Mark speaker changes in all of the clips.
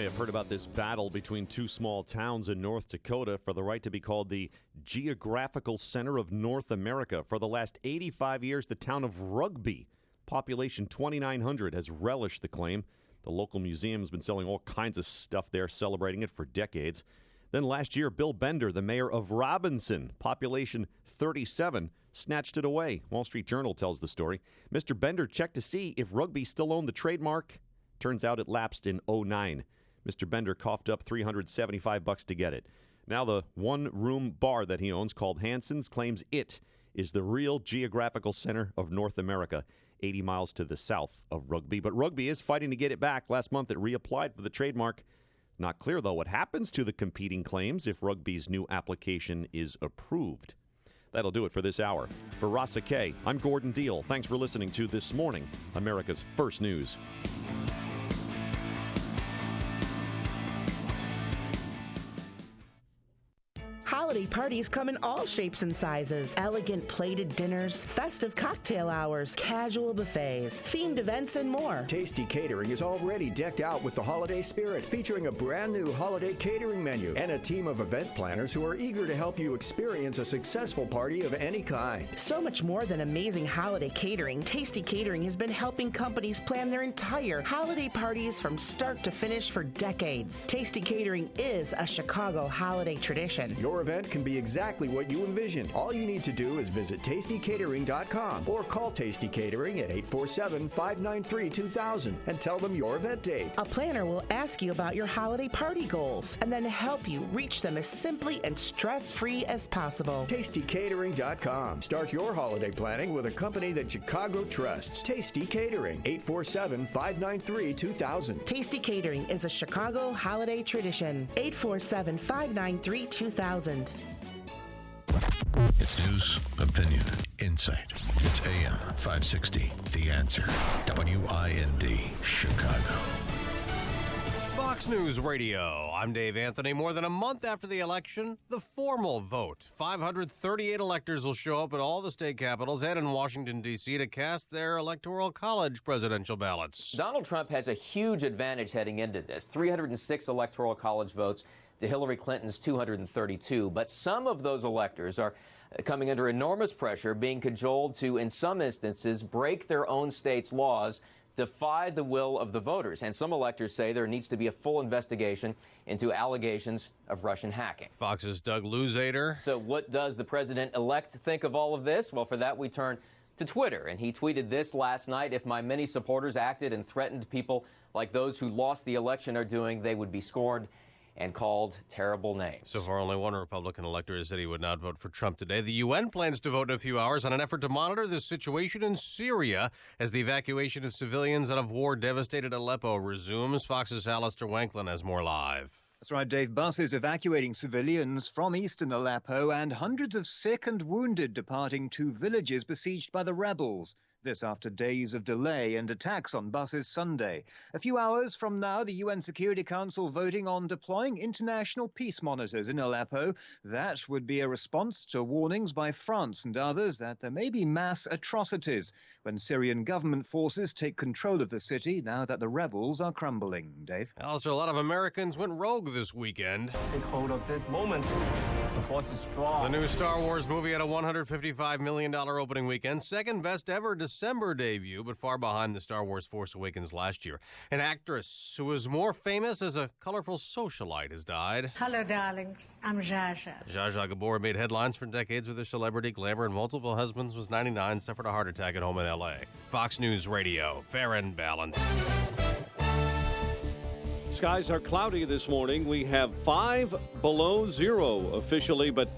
Speaker 1: may have heard about this battle between two small towns in North Dakota for the right to be called the Geographical Center of North America. For the last 85 years, the town of Rugby, population 2,900, has relished the claim. The local museum has been selling all kinds of stuff there, celebrating it for decades. Then last year, Bill Bender, the mayor of Robinson, population 37, snatched it away. Wall Street Journal tells the story. Mr. Bender checked to see if Rugby still owned the trademark. Turns out it lapsed in 2009. Mr. Bender coughed up $375 to get it. Now the one-room bar that he owns, called Hanson's, claims it is the real Geographical Center of North America, 80 miles to the south of Rugby. But Rugby is fighting to get it back. Last month it reapplied for the trademark. Not clear, though, what happens to the competing claims if Rugby's new application is approved. That'll do it for this hour. For Rasa K, I'm Gordon Deal. Thanks for listening to This Morning, America's First News.
Speaker 2: Holiday parties come in all shapes and sizes. Elegant plated dinners, festive cocktail hours, casual buffets, themed events, and more.
Speaker 3: Tasty Catering is already decked out with the holiday spirit, featuring a brand new holiday catering menu and a team of event planners who are eager to help you experience a successful party of any kind.
Speaker 2: So much more than amazing holiday catering, Tasty Catering has been helping companies plan their entire holiday parties from start to finish for decades. Tasty Catering is a Chicago holiday tradition.
Speaker 3: Your event can be exactly what you envisioned. All you need to do is visit tastycatering.com or call Tasty Catering at 847-593-2000 and tell them your event date.
Speaker 2: A planner will ask you about your holiday party goals and then help you reach them as simply and stress-free as possible.
Speaker 3: tastycatering.com. Start your holiday planning with a company that Chicago trusts. Tasty Catering, 847-593-2000.
Speaker 2: Tasty Catering is a Chicago holiday tradition. 847-593-2000.
Speaker 4: It's news, opinion, insight. It's AM 560, The Answer. WIND, Chicago.
Speaker 5: Fox News Radio. I'm Dave Anthony. More than a month after the election, the formal vote. 538 electors will show up at all the state capitals and in Washington, D.C. to cast their Electoral College presidential ballots.
Speaker 6: Donald Trump has a huge advantage heading into this. 306 Electoral College votes to Hillary Clinton's 232. But some of those electors are coming under enormous pressure, being cajoled to, in some instances, break their own state's laws, defy the will of the voters. And some electors say there needs to be a full investigation into allegations of Russian hacking.
Speaker 5: Fox's Doug Luzader.
Speaker 6: So what does the president-elect think of all of this? Well, for that, we turn to Twitter. And he tweeted this last night: "If my many supporters acted and threatened people like those who lost the election are doing, they would be scorned and called terrible names."
Speaker 5: So far, only one Republican elector has said he would not vote for Trump today. The UN plans to vote in a few hours on an effort to monitor the situation in Syria as the evacuation of civilians out of war-devastated Aleppo resumes. Fox's Alistair Wanklin has more live.
Speaker 7: That's right, Dave. Buses evacuating civilians from eastern Aleppo and hundreds of sick and wounded departing to villages besieged by the rebels. This after days of delay and attacks on buses Sunday. A few hours from now, the UN Security Council voting on deploying international peace monitors in Aleppo. That would be a response to warnings by France and others that there may be mass atrocities when Syrian government forces take control of the city now that the rebels are crumbling. Dave?
Speaker 5: Also, a lot of Americans went rogue this weekend.
Speaker 8: Take hold of this moment. The force is strong.
Speaker 5: The new Star Wars movie had a $155 million opening weekend, second best ever December debut, but far behind the Star Wars Force Awakens last year. An actress who was more famous as a colorful socialite has died.
Speaker 9: Hello, darlings. I'm Zsa Zsa.
Speaker 5: Zsa Zsa Gabor made headlines for decades with her celebrity glamour and multiple husbands, was 99, suffered a heart attack at home in L.A. Fox News Radio, fair and balanced.
Speaker 10: Skies are cloudy this morning. We have 5 below zero officially, but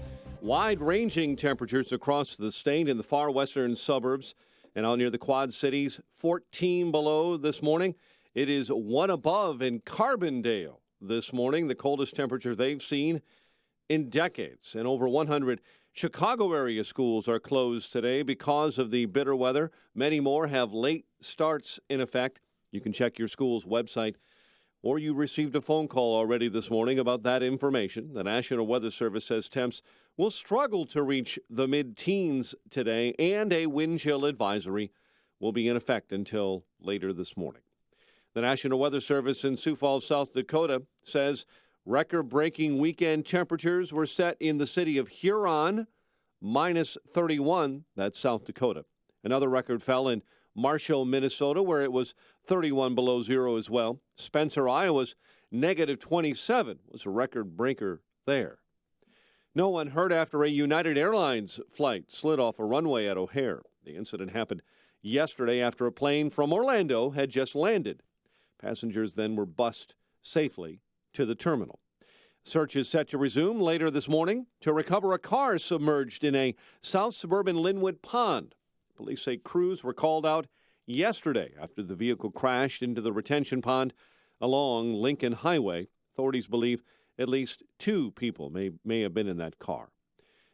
Speaker 10: wide-ranging temperatures across the state in the far western suburbs and out near the Quad Cities. 14 below this morning. It is 1 above in Carbondale this morning, the coldest temperature they've seen in decades. And over 100 Chicago area schools are closed today because of the bitter weather. Many more have late starts in effect. You can check your school's website, or you received a phone call already this morning about that information. The National Weather Service says temps will struggle to reach the mid-teens today, and a wind chill advisory will be in effect until later this morning. The National Weather Service in Sioux Falls, South Dakota, says record-breaking weekend temperatures were set in the city of Huron, minus 31. That's South Dakota. Another record fell in Marshall, Minnesota, where it was 31 below zero as well. Spencer, Iowa's negative 27 was a record breaker there. No one hurt after a United Airlines flight slid off a runway at O'Hare. The incident happened yesterday after a plane from Orlando had just landed. Passengers then were bussed safely to the terminal. Search is set to resume later this morning to recover a car submerged in a south suburban Linwood pond. Police say crews were called out yesterday after the vehicle crashed into the retention pond along Lincoln Highway. Authorities believe at least 2 people may have been in that car.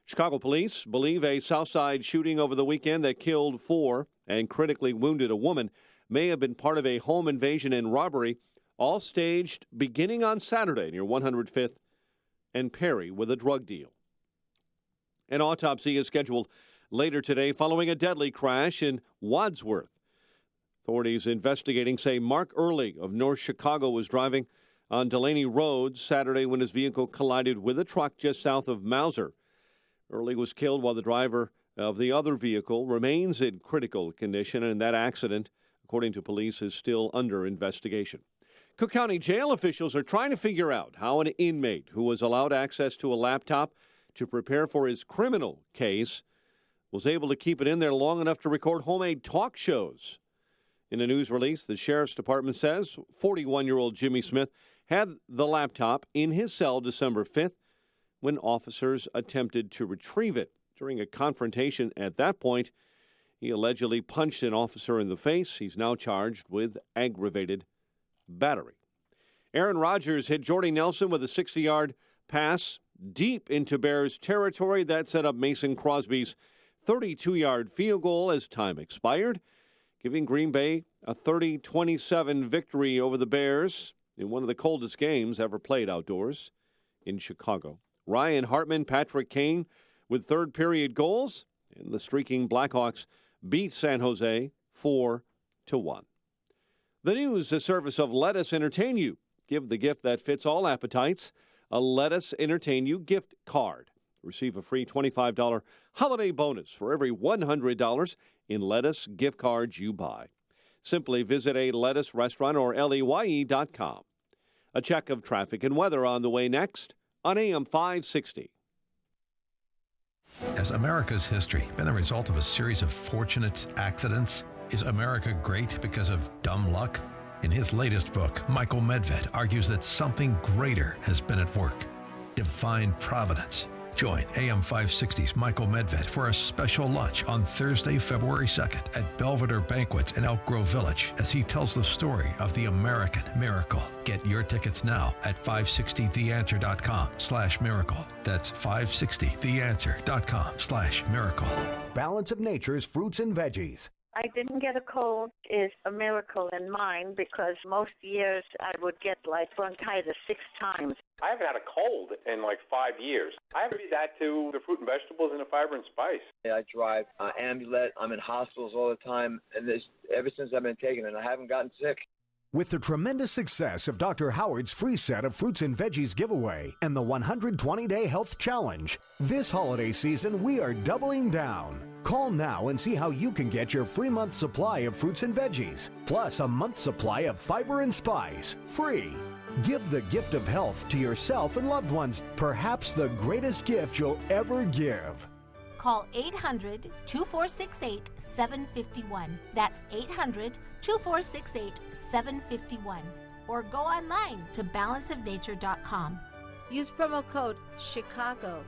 Speaker 10: Chicago police believe a Southside shooting over the weekend that killed 4 and critically wounded a woman may have been part of a home invasion and robbery, all staged beginning on Saturday near 105th and Perry with a drug deal. An autopsy is scheduled later today following a deadly crash in Wadsworth. Authorities investigating say Mark Early of North Chicago was driving on Delaney Road Saturday when his vehicle collided with a truck just south of Mauser. Early was killed while the driver of the other vehicle remains in critical condition, and that accident, according to police, is still under investigation. Cook County jail officials are trying to figure out how an inmate who was allowed access to a laptop to prepare for his criminal case was able to keep it in there long enough to record homemade talk shows. In a news release, the Sheriff's Department says 41-year-old Jimmy Smith had the laptop in his cell December 5th when officers attempted to retrieve it. During a confrontation at that point, he allegedly punched an officer in the face. He's now charged with aggravated battery. Aaron Rodgers hit Jordy Nelson with a 60-yard pass deep into Bears territory. That set up Mason Crosby's 32-yard field goal as time expired, giving Green Bay a 30-27 victory over the Bears in one of the coldest games ever played outdoors in Chicago. Ryan Hartman, Patrick Kane with third-period goals, and the streaking Blackhawks beat San Jose 4-1. The news, a service of Let Us Entertain You. Give the gift that fits all appetites, a Let Us Entertain You gift card. Receive a free $25 holiday bonus for every $100 in lettuce gift cards you buy. Simply visit a lettuce restaurant or LEYE.com. A check of traffic and weather on the way next on AM 560.
Speaker 4: Has America's history been the result of a series of fortunate accidents? Is America great because of dumb luck? In his latest book, Michael Medved argues that something greater has been at work. Divine providence. Join AM 560's Michael Medved for a special lunch on Thursday, February 2nd at Belvedere Banquets in Elk Grove Village as he tells the story of the American miracle. Get your tickets now at 560theanswer.com/miracle. That's 560theanswer.com/miracle.
Speaker 11: Balance of Nature's fruits and veggies.
Speaker 12: I didn't get a cold is a miracle in mine because most years I would get like bronchitis 6 times.
Speaker 13: I haven't had a cold in like 5 years. I attribute that to the fruit and vegetables and the fiber and spice.
Speaker 14: I drive Amulet. I'm in hospitals all the time, and ever since I've been taking it, I haven't gotten sick.
Speaker 11: With the tremendous success of Dr. Howard's free set of fruits and veggies giveaway and the 120-day health challenge, this holiday season we are doubling down. Call now and see how you can get your free month supply of fruits and veggies, plus a month's supply of fiber and spice, free. Give the gift of health to yourself and loved ones, perhaps the greatest gift you'll ever give.
Speaker 15: Call 800-2468-751. That's 800-2468-751. Or go online to balanceofnature.com.
Speaker 16: Use promo code CHICAGO.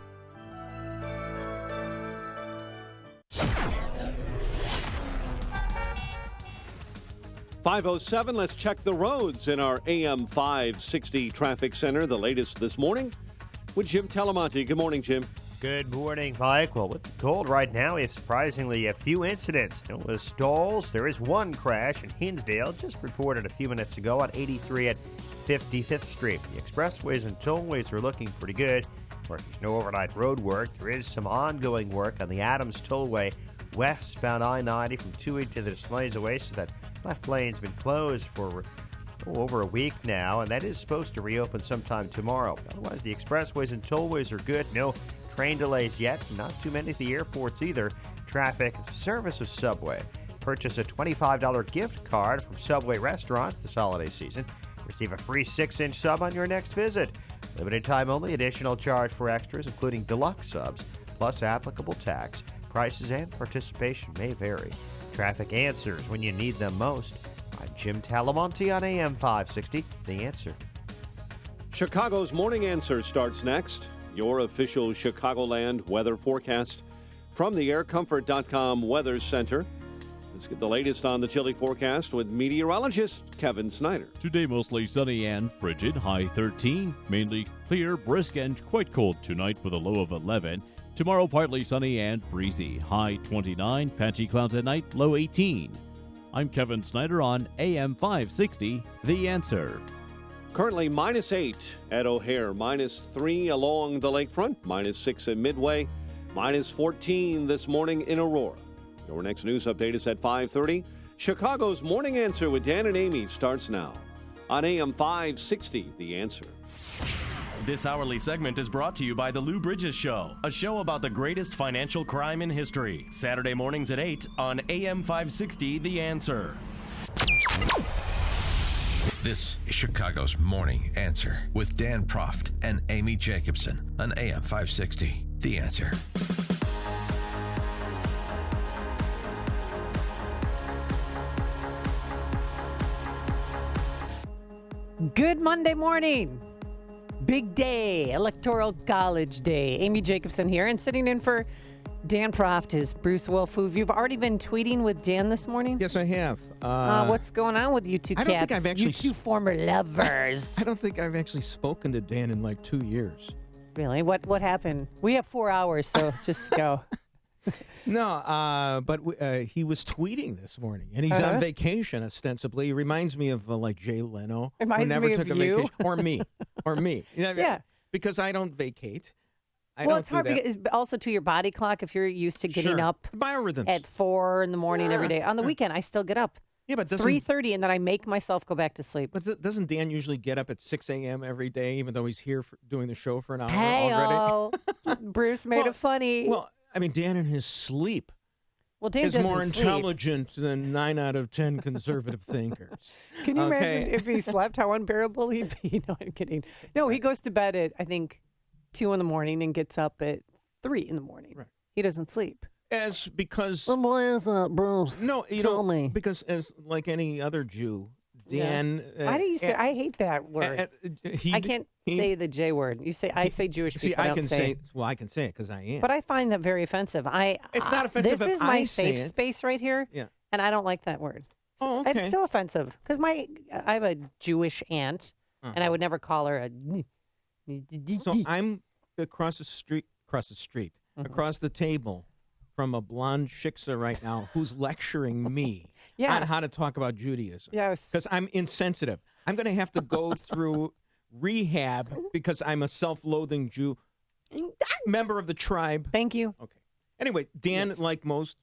Speaker 10: .507, let's check the roads in our AM 560 traffic center. The latest this morning with Jim Telemonte. Good morning, Jim.
Speaker 17: Good morning, Mike. Well, with the cold right now, we have surprisingly a few incidents. No stalls. There is one crash in Hinsdale, just reported a few minutes ago on 83 at 55th Street. The expressways and tollways are looking pretty good. Of course, there's no overnight road work. There is some ongoing work on the Adams Tollway westbound I-90 from 280 to the Displays Away, so that left lane's been closed for over a week now, and that is supposed to reopen sometime tomorrow. Otherwise, the expressways and tollways are good. No train delays yet. Not too many at the airports either. Traffic, service of Subway. Purchase a $25 gift card from Subway restaurants this holiday season. Receive a free 6-inch sub on your next visit. Limited time only. Additional charge for extras, including deluxe subs, plus applicable tax. Prices and participation may vary. Traffic answers when you need them most. I'm Jim Talamonte on AM 560. The Answer.
Speaker 10: Chicago's Morning Answer starts next. Your official Chicagoland weather forecast from the aircomfort.com Weather Center. Let's get the latest on the chilly forecast with meteorologist Kevin Snyder.
Speaker 18: Today mostly sunny and frigid, high 13. Mainly clear, brisk, and quite cold tonight with a low of 11. Tomorrow partly sunny and breezy, high 29. Patchy clouds at night, low 18. I'm Kevin Snyder on AM 560, The Answer.
Speaker 10: Currently -8 at O'Hare, -3 along the lakefront, -6 at Midway, -14 this morning in Aurora. Your next news update is at 5:30. Chicago's Morning Answer with Dan and Amy starts now on AM 560, The Answer.
Speaker 19: This hourly segment is brought to you by The Lou Bridges Show, a show about the greatest financial crime in history. Saturday mornings at 8 on AM 560, The Answer.
Speaker 4: This is Chicago's Morning Answer with Dan Proft and Amy Jacobson on AM 560, The Answer.
Speaker 20: Good Monday morning. Big day, Electoral College Day. Amy Jacobson here, and sitting in for Dan Proft is Bruce Wolf, who you've already been tweeting with Dan this morning?
Speaker 21: Yes, I have.
Speaker 20: What's going on with you two cats?
Speaker 21: I don't think I've actually...
Speaker 20: You two former lovers.
Speaker 21: I don't think I've actually spoken to Dan in like 2 years.
Speaker 20: Really? What happened? We have 4 hours, so just go.
Speaker 21: No, but he was tweeting this morning, and he's on vacation ostensibly. He reminds me of like Jay Leno, who never took a vacation, or me.
Speaker 20: Yeah,
Speaker 21: because I don't vacate.
Speaker 20: It's hard because also to your body clock. If you're used to getting up
Speaker 21: biorhythms
Speaker 20: at 4 in the morning every day, on the weekend I still get up.
Speaker 21: Yeah, but
Speaker 20: 3:30, and then I make myself go back to sleep.
Speaker 21: But doesn't Dan usually get up at 6 a.m. every day, even though he's here doing the show for an hour
Speaker 20: already? Bruce made it funny.
Speaker 21: Well, I mean, Dan in his sleep
Speaker 20: is
Speaker 21: more intelligent than 9 out of 10 conservative thinkers.
Speaker 20: Can you imagine if he slept, how unbearable he'd be? No, I'm kidding. No, he goes to bed at, I think, 2 in the morning and gets up at 3 in the morning.
Speaker 21: Right.
Speaker 20: He doesn't sleep.
Speaker 21: Because...
Speaker 20: Well, why is that, Bruce?
Speaker 21: No,
Speaker 20: Tell me.
Speaker 21: Because as like any other Jew, Dan...
Speaker 20: Why do you say... I hate that word. I can't say the J word. I say Jewish people.
Speaker 21: I can say... Well, I can say it because I am.
Speaker 20: But I find that very offensive.
Speaker 21: It's not offensive
Speaker 20: This
Speaker 21: if
Speaker 20: is my
Speaker 21: I say
Speaker 20: safe
Speaker 21: it.
Speaker 20: space right here.
Speaker 21: Yeah.
Speaker 20: And I don't like that word.
Speaker 21: Oh, okay.
Speaker 20: It's still offensive because I have a Jewish aunt, and I would never call her a...
Speaker 21: So I'm across the street, across the table from a blonde shiksa right now who's lecturing me on how to talk about Judaism.
Speaker 20: Yes.
Speaker 21: Because I'm insensitive. I'm going to have to go through rehab because I'm a self-loathing Jew, member of the tribe.
Speaker 20: Thank you.
Speaker 21: Okay. Anyway, Dan, like most,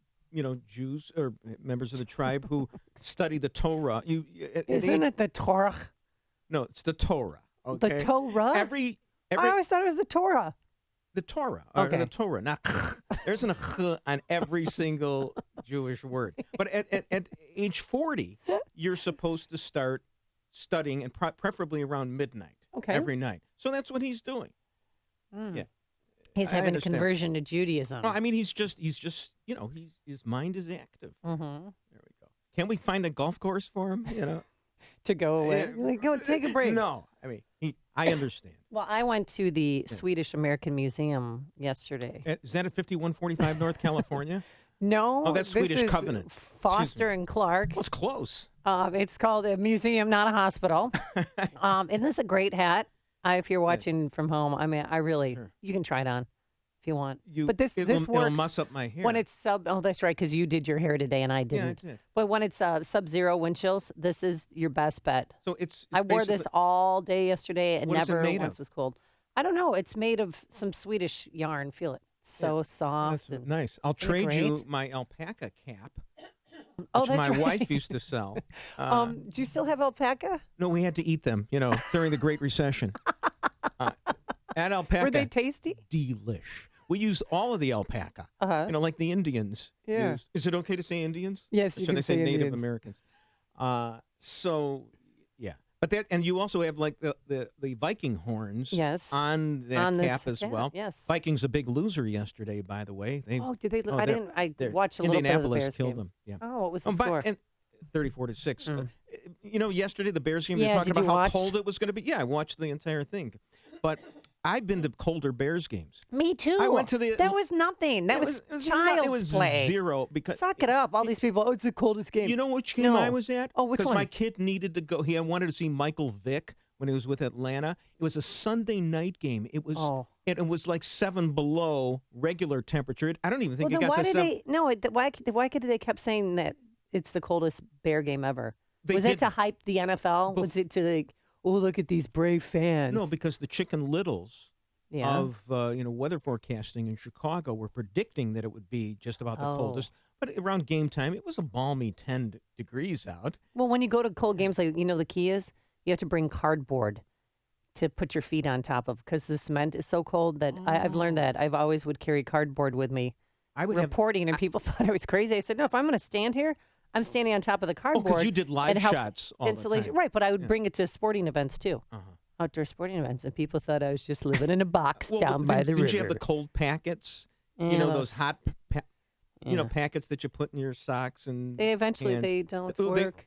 Speaker 21: Jews or members of the tribe who study the Torah.
Speaker 20: Isn't it the Torah?
Speaker 21: No, it's the Torah. Okay?
Speaker 20: The Torah?
Speaker 21: I
Speaker 20: always thought it was the Torah.
Speaker 21: The Torah.
Speaker 20: Okay.
Speaker 21: The Torah. Not there's an on every single Jewish word. But at age 40, you're supposed to start studying, and preferably around midnight every night. So that's what he's doing. Yeah.
Speaker 20: He's having a conversion to Judaism.
Speaker 21: No, I mean, he's just his mind is active.
Speaker 20: Mm-hmm.
Speaker 21: There we go. Can we find a golf course for him,
Speaker 20: to go away? Go take a break.
Speaker 21: No, I mean, I understand.
Speaker 20: Well, I went to the Swedish American Museum yesterday.
Speaker 21: Is that at 5145 North California?
Speaker 20: No.
Speaker 21: Oh, that's Swedish Covenant.
Speaker 20: Foster and Clark.
Speaker 21: Well, it's close.
Speaker 20: It's called a museum, not a hospital. Isn't this a great hat? If you're watching from home, I mean, you can try it on if you want. But this works.
Speaker 21: It'll muss up my hair.
Speaker 20: When it's that's right, because you did your hair today and I didn't.
Speaker 21: Yeah, I did.
Speaker 20: But when it's sub-zero wind chills, this is your best bet.
Speaker 21: So it's
Speaker 20: I wore this all day yesterday and never once was cold. I don't know. It's made of some Swedish yarn. Feel it. So soft.
Speaker 21: That's nice. I'll trade you my alpaca cap.
Speaker 20: Oh,
Speaker 21: which
Speaker 20: that's
Speaker 21: my
Speaker 20: right.
Speaker 21: wife used to sell.
Speaker 20: Do you still have alpaca?
Speaker 21: No, we had to eat them, during the Great Recession. At alpaca.
Speaker 20: Were they tasty?
Speaker 21: Delish. We use all of the alpaca, like the Indians.
Speaker 20: Yeah.
Speaker 21: use. Is it okay to say Indians?
Speaker 20: Yes,
Speaker 21: Or
Speaker 20: you
Speaker 21: should
Speaker 20: can
Speaker 21: I say
Speaker 20: say
Speaker 21: Native
Speaker 20: Indians.
Speaker 21: Americans? Yeah. But and you also have like the Viking horns on that cap as well.
Speaker 20: Yes.
Speaker 21: Vikings a big loser yesterday, by the way.
Speaker 20: Did they? I didn't. I watched a little bit of the
Speaker 21: Indianapolis
Speaker 20: Bears
Speaker 21: killed
Speaker 20: game.
Speaker 21: them. Yeah.
Speaker 20: Oh, what was the score?
Speaker 21: 34-6. Yesterday the Bears game.
Speaker 20: Yeah,
Speaker 21: They talked
Speaker 20: did
Speaker 21: about
Speaker 20: you
Speaker 21: how
Speaker 20: watch?
Speaker 21: cold it was going to be. Yeah, I watched the entire thing. But I've been to colder Bears games.
Speaker 20: Me too.
Speaker 21: I went to the.
Speaker 20: That was nothing. That was child's
Speaker 21: It was
Speaker 20: play.
Speaker 21: zero because.
Speaker 20: Suck it up. All these people. Oh, it's the coldest game.
Speaker 21: You know which game I was at?
Speaker 20: Oh, which
Speaker 21: Because
Speaker 20: one?
Speaker 21: my kid needed to go. He wanted to see Michael Vick when he was with Atlanta. It was a Sunday night game. It was. It was like 7 below regular temperature. I don't even think
Speaker 20: Well,
Speaker 21: it
Speaker 20: then
Speaker 21: got
Speaker 20: why
Speaker 21: to
Speaker 20: did
Speaker 21: 7.
Speaker 20: they? No. Why could they kept saying that it's the coldest Bear game ever? Was it to
Speaker 21: didn't.
Speaker 20: hype the NFL? Was it to like, oh, look at these brave fans?
Speaker 21: No, because the Chicken Littles of weather forecasting in Chicago were predicting that it would be just about the coldest. But around game time, it was a balmy 10 degrees out.
Speaker 20: Well, when you go to cold games, like the key is you have to bring cardboard to put your feet on top of because the cement is so cold that I've learned that. I've always would carry cardboard with me.
Speaker 21: I would
Speaker 20: reporting, and people thought I was crazy. I said, no, if I'm going to stand here, I'm standing on top of the cardboard.
Speaker 21: because you did live
Speaker 20: It helps
Speaker 21: shots all the
Speaker 20: insulation.
Speaker 21: time.
Speaker 20: Right, but I would bring it to sporting events too. Outdoor sporting events, and people thought I was just living in a box down by the river.
Speaker 21: Did you have the cold packets? Those hot packets that you put in your socks and
Speaker 20: Eventually
Speaker 21: hands.
Speaker 20: they don't work.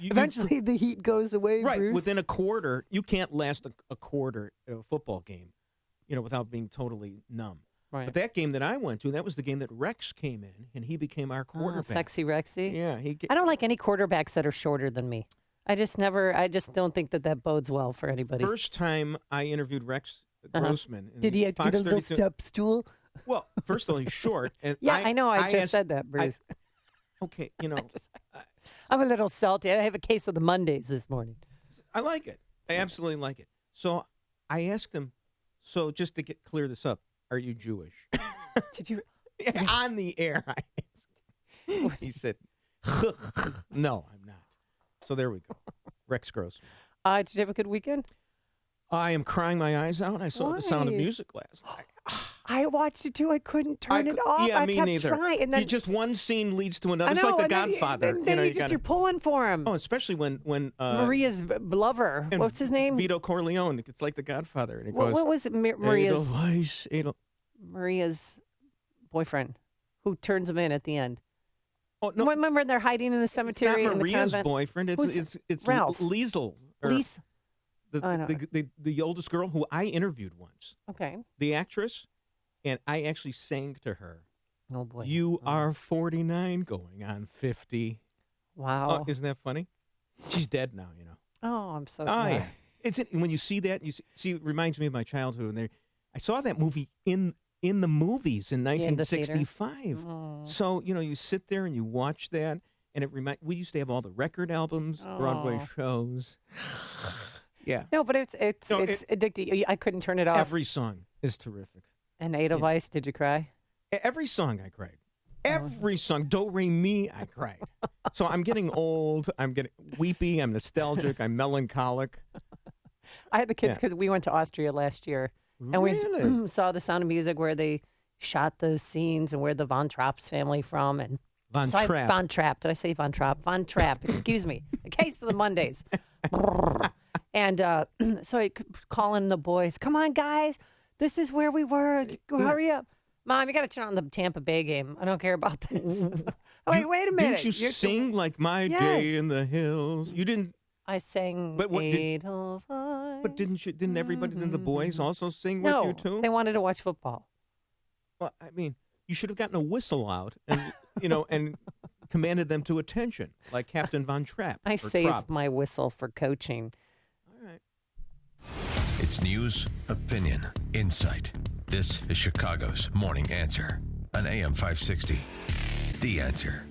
Speaker 20: Eventually the heat goes away,
Speaker 21: Right,
Speaker 20: Bruce.
Speaker 21: within a quarter, you can't last a quarter at a football game, without being totally numb.
Speaker 20: Right.
Speaker 21: But that game that I went to, that was the game that Rex came in, and he became our quarterback.
Speaker 20: Sexy Rexy.
Speaker 21: Yeah,
Speaker 20: I don't like any quarterbacks that are shorter than me. I just don't think that bodes well for anybody.
Speaker 21: First time I interviewed Rex Grossman. in
Speaker 20: Did he have to
Speaker 21: Fox
Speaker 20: get a little
Speaker 21: 32
Speaker 20: step stool?
Speaker 21: Well, first of all, he's short. And
Speaker 20: Yeah, I know. I just
Speaker 21: asked-
Speaker 20: said that, Bruce.
Speaker 21: Okay,
Speaker 20: I'm a little salty. I have a case of the Mondays this morning.
Speaker 21: I like it. I absolutely like it. So I asked him, so just to clear this up, are you Jewish?
Speaker 20: Did you?
Speaker 21: On the air, I asked. He said, no, I'm not. So there we go. Rex Grossman.
Speaker 20: Did you have a good weekend?
Speaker 21: I am crying my eyes out. I saw The Sound of
Speaker 20: Why?
Speaker 21: Music last night.
Speaker 20: I watched it too. I couldn't turn it off.
Speaker 21: Yeah,
Speaker 20: I
Speaker 21: me
Speaker 20: kept
Speaker 21: neither.
Speaker 20: trying, and then
Speaker 21: Just one scene leads to another.
Speaker 20: I
Speaker 21: It's
Speaker 20: know,
Speaker 21: like The
Speaker 20: and then
Speaker 21: Godfather.
Speaker 20: Then you're pulling for him.
Speaker 21: Oh, especially when
Speaker 20: Maria's lover.
Speaker 21: and
Speaker 20: What's his name?
Speaker 21: Vito Corleone. It's like The Godfather, and he
Speaker 20: What,
Speaker 21: goes,
Speaker 20: what was it? Maria's
Speaker 21: Edelweiss.
Speaker 20: Maria's boyfriend, who turns him in at the end.
Speaker 21: Oh no!
Speaker 20: Remember they're hiding in the
Speaker 21: It's
Speaker 20: cemetery.
Speaker 21: not
Speaker 20: in the
Speaker 21: Maria's
Speaker 20: convent?
Speaker 21: boyfriend.
Speaker 20: Who's
Speaker 21: It's
Speaker 20: Ralph.
Speaker 21: Liesel. or
Speaker 20: Lise. I know.
Speaker 21: The oldest girl who I interviewed once.
Speaker 20: Okay.
Speaker 21: The actress, and I actually sang to her.
Speaker 20: Oh boy.
Speaker 21: You are 49, going on 50.
Speaker 20: Wow.
Speaker 21: Oh, isn't that funny? She's dead now,
Speaker 20: Oh, I'm so
Speaker 21: Oh
Speaker 20: sorry.
Speaker 21: yeah. When you see that, it reminds me of my childhood. And I saw that movie in the movies in
Speaker 20: In the theater?
Speaker 21: 1965.
Speaker 20: Oh.
Speaker 21: So you sit there and you watch that, and we used to have all the record albums, Broadway
Speaker 20: Oh.
Speaker 21: shows. Yeah.
Speaker 20: No, but it's
Speaker 21: No,
Speaker 20: addicting. I couldn't turn it off.
Speaker 21: Every song is terrific.
Speaker 20: And Edelweiss, did you cry?
Speaker 21: Every song I cried.
Speaker 20: Oh.
Speaker 21: Every song, Do Re Mi, I cried. So I'm getting old. I'm getting weepy. I'm nostalgic. I'm melancholic.
Speaker 20: I had the kids because we went to Austria last year, and
Speaker 21: Really?
Speaker 20: we saw The Sound of Music where they shot the scenes and where the Von Trapp's family from and
Speaker 21: Von
Speaker 20: so
Speaker 21: Trapp.
Speaker 20: Von Trapp. Did I say Von Trapp? Von Trapp. Excuse me. A case of the Mondays. And so I call in the boys. Come on, guys. This is where we were. Hurry up. Mom, you got to turn on the Tampa Bay game. I don't care about this. Wait a minute.
Speaker 21: Didn't you
Speaker 20: You're
Speaker 21: sing like My
Speaker 20: Yes.
Speaker 21: Day in the Hills? You didn't.
Speaker 20: I sang
Speaker 21: But what did-
Speaker 20: Edelweiss.
Speaker 21: But didn't everybody? Didn't the boys also sing with
Speaker 20: No,
Speaker 21: you too?
Speaker 20: they wanted to watch football.
Speaker 21: Well, I mean, you should have gotten a whistle out and and commanded them to attention, like Captain Von Trapp.
Speaker 20: I
Speaker 21: or
Speaker 20: saved
Speaker 21: Trapp.
Speaker 20: my whistle for coaching.
Speaker 21: All right.
Speaker 4: It's news, opinion, insight. This is Chicago's Morning Answer on AM 560. The Answer.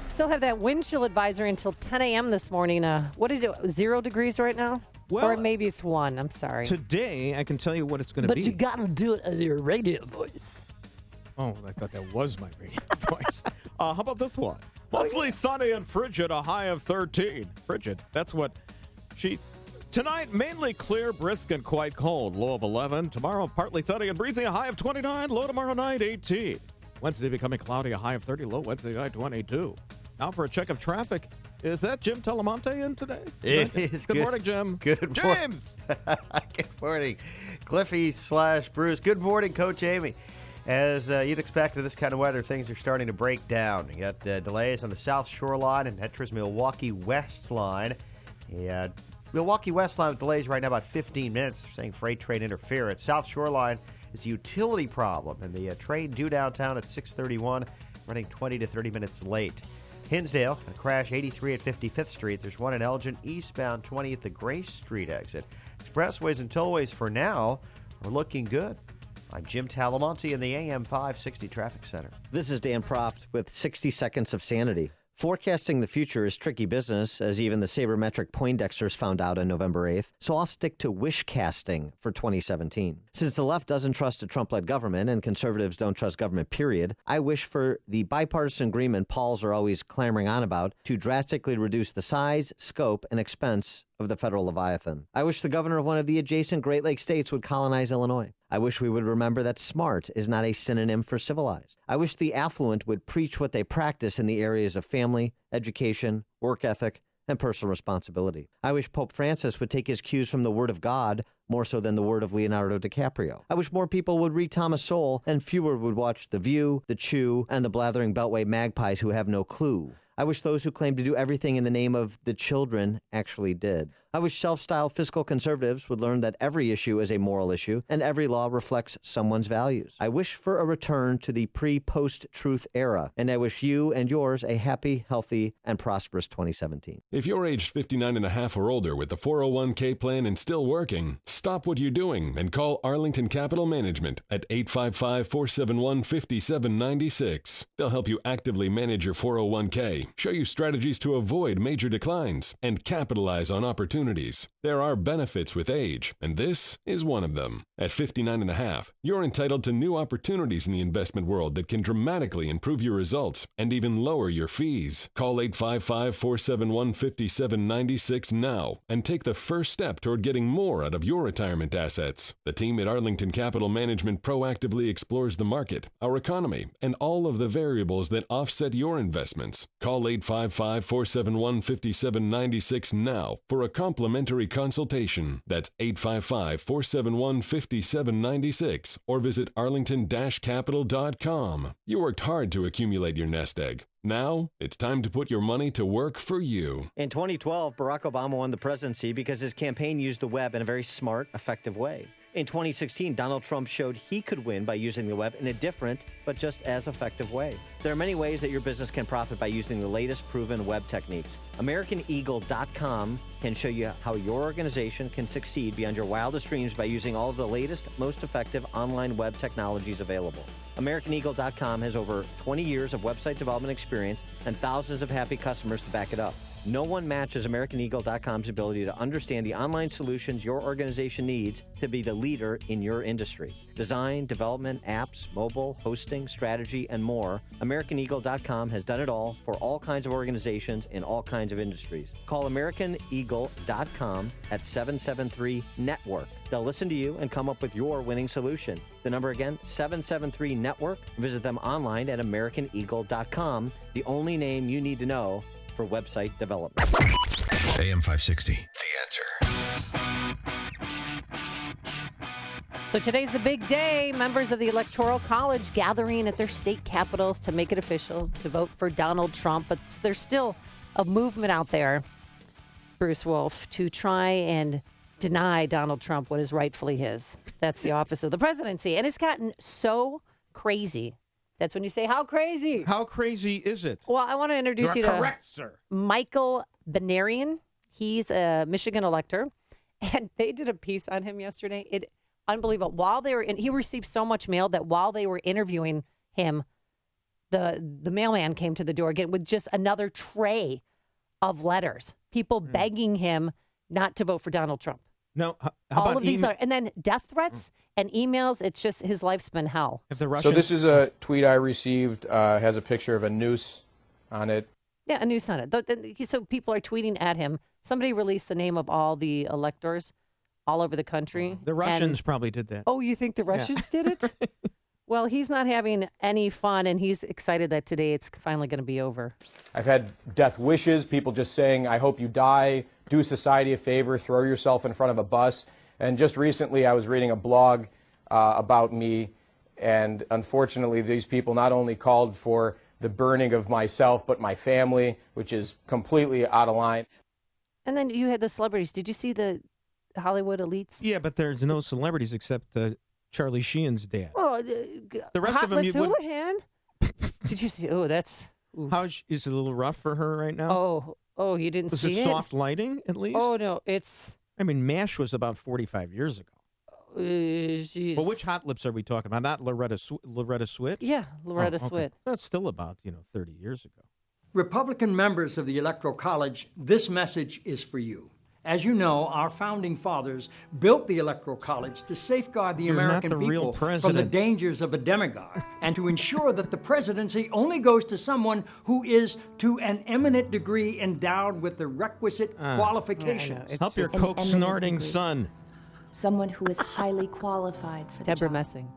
Speaker 20: Still have that wind chill advisory until 10 a.m. this morning. What is it? 0 degrees right now?
Speaker 21: Well,
Speaker 20: or maybe it's 1. I'm sorry.
Speaker 21: Today, I can tell you what it's going to be.
Speaker 20: But you got to do it as your radio voice.
Speaker 21: Oh, I thought that was my radio voice. How about this one? Mostly sunny and frigid, a high of 13. Frigid, that's what she... Tonight, mainly clear, brisk, and quite cold. Low of 11. Tomorrow, partly sunny and breezy, a high of 29. Low tomorrow night, 18. Wednesday becoming cloudy, a high of 30. Low Wednesday night, 22. Now for a check of traffic. Is that Jim Telemonte in today?
Speaker 17: It is.
Speaker 21: Good morning, Jim.
Speaker 17: Good morning.
Speaker 21: James!
Speaker 17: Good morning, Cliffy/Bruce. Good morning, Coach Amy. As you'd expect with this kind of weather, things are starting to break down. You got delays on the South Shore line and Metro's Milwaukee West line. Yeah, Milwaukee West line with delays right now about 15 minutes. They're saying freight train interference. South Shore line is a utility problem, and the train due downtown at 6:31, running 20 to 30 minutes late. Hinsdale, a crash 83 at 55th Street. There's one in Elgin, eastbound 20 at the Grace Street exit. Expressways and tollways for now are looking good. I'm Jim Talamonte in the AM 560 Traffic Center.
Speaker 1: This is Dan Proft with 60 Seconds of Sanity. Forecasting the future is tricky business, as even the sabermetric Poindexters found out on November 8th, so I'll stick to wish casting for 2017. Since the left doesn't trust a Trump-led government and conservatives don't trust government, period, I wish for the bipartisan agreement Pauls are always clamoring on about to drastically reduce the size, scope, and expense of the federal Leviathan. I wish the governor of one of the adjacent Great Lakes states would colonize Illinois. I wish we would remember that smart is not a synonym for civilized. I wish the affluent would preach what they practice in the areas of family, education, work ethic, and personal responsibility. I wish Pope Francis would take his cues from the Word of God more so than the word of Leonardo DiCaprio. I wish more people would read Thomas Sowell and fewer would watch The View, The Chew, and the blathering Beltway magpies who have no clue. I wish those who claim to do everything in the name of the children actually did. I wish self-styled fiscal conservatives would learn that every issue is a moral issue and every law reflects someone's values. I wish for a return to the pre-post-truth era, and I wish you and yours a happy, healthy, and prosperous 2017.
Speaker 22: If you're aged 59 and a half or older with a 401k plan and still working, stop what you're doing and call Arlington Capital Management at 855-471-5796. They'll help you actively manage your 401k, show you strategies to avoid major declines, and capitalize on opportunities. There are benefits with age, and this is one of them. At 59 and a half, you're entitled to new opportunities in the investment world that can dramatically improve your results and even lower your fees. Call 855-471-5796 now and take the first step toward getting more out of your retirement assets. The team at Arlington Capital Management proactively explores the market, our economy, and all of the variables that offset your investments. Call 855-471-5796 now for a complimentary consultation. That's 855-471-5796 or visit arlington-capital.com. You worked hard to accumulate your nest egg. Now, it's time to put your money to work for you.
Speaker 1: In 2012, Barack Obama won the presidency because his campaign used the web in a very smart, effective way. In 2016, Donald Trump showed he could win by using the web in a different, but just as effective way. There are many ways that your business can profit by using the latest proven web techniques. AmericanEagle.com can show you how your organization can succeed beyond your wildest dreams by using all of the latest, most effective online web technologies available. AmericanEagle.com has over 20 years of website development experience and thousands of happy customers to back it up. No one matches AmericanEagle.com's ability to understand the online solutions your organization needs to be the leader in your industry. Design, development, apps, mobile, hosting, strategy, and more. AmericanEagle.com has done it all for all kinds of organizations in all kinds of industries. Call AmericanEagle.com at 773-NETWORK. They'll listen to you and come up with your winning solution. The number again, 773-NETWORK. Visit them online at AmericanEagle.com, the only name you need to know for website development.
Speaker 4: AM 560, The Answer.
Speaker 20: So today's the big day. Members of the Electoral College gathering at their state capitals to make it official to vote for Donald Trump. But there's still a movement out there, Bruce Wolf, to try and deny Donald Trump what is rightfully his. That's the office of the presidency. And it's gotten so crazy. That's when you say, how crazy?
Speaker 21: How crazy is it?
Speaker 20: Well, I want to introduce you to
Speaker 21: correct, sir.
Speaker 20: Michael Benarian. He's a Michigan elector, and they did a piece on him yesterday. Unbelievable. While they were he received so much mail that while they were interviewing him, the mailman came to the door again with just another tray of letters. People begging him not to vote for Donald Trump.
Speaker 21: No, how
Speaker 20: All
Speaker 21: about
Speaker 20: of these are, and then death threats and emails. It's just his life's been hell.
Speaker 21: If the
Speaker 2: So this is a tweet I received. Has a picture of a noose on it.
Speaker 20: Yeah, a news on it. So people are tweeting at him. Somebody released the name of all the electors all over the country.
Speaker 21: The Russians probably did that.
Speaker 20: Oh, you think the Russians did it? Well, he's not having any fun, and he's excited that today it's finally going to be over.
Speaker 2: I've had death wishes, people just saying, I hope you die, do society a favor, throw yourself in front of a bus. And just recently I was reading a blog about me, and unfortunately these people not only called for the burning of myself, but my family, which is completely out of line.
Speaker 20: And then you had the celebrities. Did you see the Hollywood elites?
Speaker 21: Yeah, but there's no celebrities except Charlie Sheen's dad.
Speaker 20: Oh,
Speaker 21: the rest of them you would.
Speaker 20: Houlihan? Did you see? Oh, that's. Ooh.
Speaker 21: How is it a little rough for her right now?
Speaker 20: Oh, you didn't see it?
Speaker 21: Was it soft lighting at least?
Speaker 20: Oh no, it's.
Speaker 21: I mean, MASH was about 45 years ago. Well, which hot lips are we talking about? Not Loretta Swit?
Speaker 20: Yeah, Loretta Swit.
Speaker 21: That's still about 30 years ago.
Speaker 3: Republican members of the Electoral College, this message is for you. As you know, our founding fathers built the Electoral College to safeguard the American people from the dangers of a demagogue and to ensure that the presidency only goes to someone who is to an eminent degree endowed with the requisite qualifications.
Speaker 21: Help your coke-snorting son.
Speaker 23: Someone who is highly qualified for the
Speaker 20: Deborah
Speaker 23: job.
Speaker 20: Messing.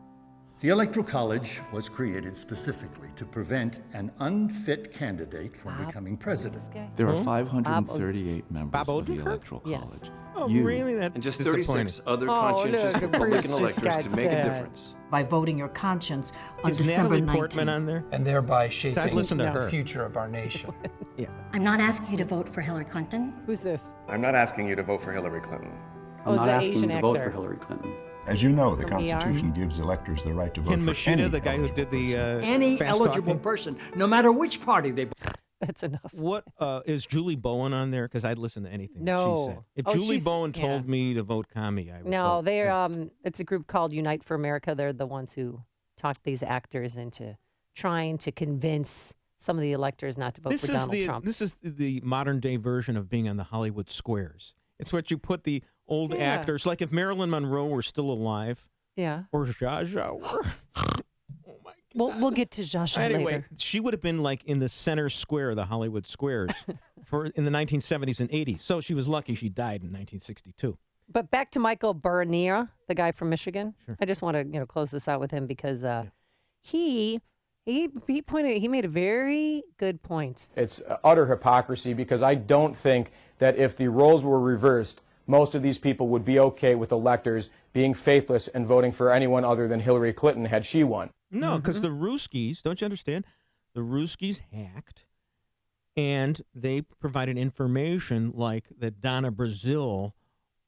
Speaker 24: The Electoral College was created specifically to prevent an unfit candidate from becoming president.
Speaker 25: There are 538 members of the Electoral College.
Speaker 21: Oh,
Speaker 25: You
Speaker 21: really? That's
Speaker 25: and just
Speaker 21: disappointing.
Speaker 25: 36 other conscientious Republican electors can make a difference.
Speaker 9: By voting your conscience on
Speaker 21: Is
Speaker 9: December
Speaker 21: Natalie
Speaker 9: 19th.
Speaker 21: Portman on there?
Speaker 26: And thereby shaping
Speaker 21: I'd listen to
Speaker 26: the
Speaker 21: her.
Speaker 26: future of our nation.
Speaker 21: Yeah.
Speaker 23: I'm not asking you to vote for Hillary Clinton.
Speaker 20: Who's this?
Speaker 27: I'm not asking you to vote for Hillary Clinton.
Speaker 23: I'm not
Speaker 20: asking
Speaker 23: you
Speaker 20: to vote for
Speaker 25: Hillary Clinton.
Speaker 24: As you know, the
Speaker 20: From ER?
Speaker 24: Constitution gives electors the right to vote
Speaker 21: Ken
Speaker 24: for any
Speaker 21: Machida, the guy who did the
Speaker 3: Any
Speaker 21: fast
Speaker 3: eligible
Speaker 21: talking?
Speaker 3: person, no matter which party they
Speaker 20: That's enough.
Speaker 21: What is Julie Bowen on there? Because I'd listen to anything
Speaker 20: No.
Speaker 21: she said. If
Speaker 20: Oh,
Speaker 21: Julie
Speaker 20: she's-
Speaker 21: Bowen
Speaker 20: yeah.
Speaker 21: told me to vote commie, I would
Speaker 20: No,
Speaker 21: vote.
Speaker 20: they're it's a group called Unite for America. They're the ones who talked these actors into trying to convince some of the electors not to vote for Donald Trump.
Speaker 21: This is the modern day version of being on the Hollywood squares. It's what you put the old
Speaker 20: Yeah.
Speaker 21: actors, like if Marilyn Monroe were still alive,
Speaker 20: Yeah.
Speaker 21: or Zsa Zsa were.
Speaker 20: We'll get to Zsa Zsa
Speaker 21: Anyway,
Speaker 20: later.
Speaker 21: she would have been like in the center square of the Hollywood squares in the 1970s and 80s. So she was lucky she died in 1962.
Speaker 20: But back to Michael Bernier, the guy from Michigan. I just want to close this out with him because he made a very good point.
Speaker 2: It's utter hypocrisy because I don't think that if the roles were reversed, most of these people would be okay with electors being faithless and voting for anyone other than Hillary Clinton had she won.
Speaker 21: No, because the Ruskies, don't you understand? The Ruskies hacked, and they provided information like that Donna Brazil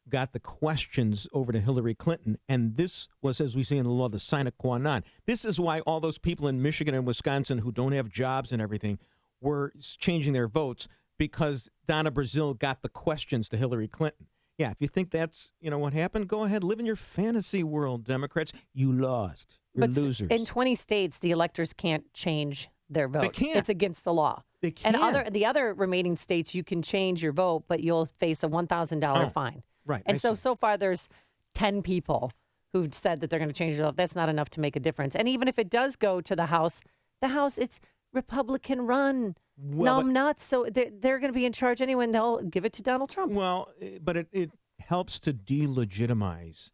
Speaker 21: got the questions over to Hillary Clinton, and this was, as we say in the law, the sine qua non. This is why all those people in Michigan and Wisconsin who don't have jobs and everything were changing their votes because Donna Brazil got the questions to Hillary Clinton. Yeah, if you think that's, what happened, go ahead. Live in your fantasy world, Democrats. You lost. You're losers.
Speaker 20: In 20 states, the electors can't change their vote.
Speaker 21: They can't.
Speaker 20: It's against the law.
Speaker 21: They can't.
Speaker 20: And the other remaining states, you can change your vote, but you'll face a $1,000 fine.
Speaker 21: Right.
Speaker 20: And so far, there's 10 people who've said that they're going to change their vote. That's not enough to make a difference. And even if it does go to the House, it's Republican run.
Speaker 21: Well,
Speaker 20: nuts. So they're going to be in charge anyway, and they'll give it to Donald Trump.
Speaker 21: Well, but it helps to delegitimize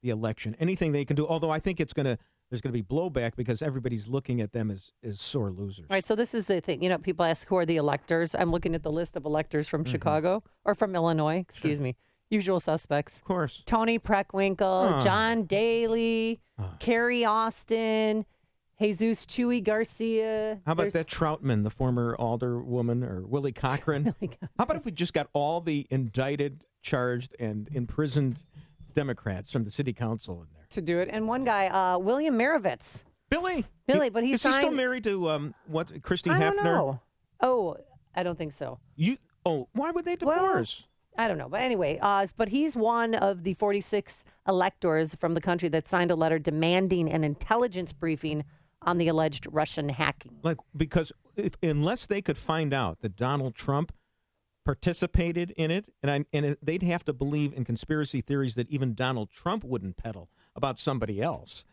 Speaker 21: the election. Anything they can do, although I think there's going to be blowback because everybody's looking at them as sore losers.
Speaker 20: All right, so this is the thing. People ask, who are the electors? I'm looking at the list of electors from Chicago, or from Illinois, excuse me. Usual suspects.
Speaker 21: Of course.
Speaker 20: Tony Preckwinkle, John Daly, Carrie Austin, Jesus Chuy Garcia.
Speaker 21: How about that Troutman, the former alderwoman, or Willie Cochran? How about if we just got all the indicted, charged, and imprisoned Democrats from the city council in there?
Speaker 20: To do it. And one guy, William Marovitz.
Speaker 21: Billy,
Speaker 20: but he
Speaker 21: is
Speaker 20: signed...
Speaker 21: he still married to Christy Hefner?
Speaker 20: I don't know. Oh, I don't think so.
Speaker 21: Why would they divorce?
Speaker 20: I don't know. But anyway, but he's one of the 46 electors from the country that signed a letter demanding an intelligence briefing on the alleged Russian hacking.
Speaker 21: Because unless they could find out that Donald Trump participated in it, and they'd have to believe in conspiracy theories that even Donald Trump wouldn't peddle about somebody else.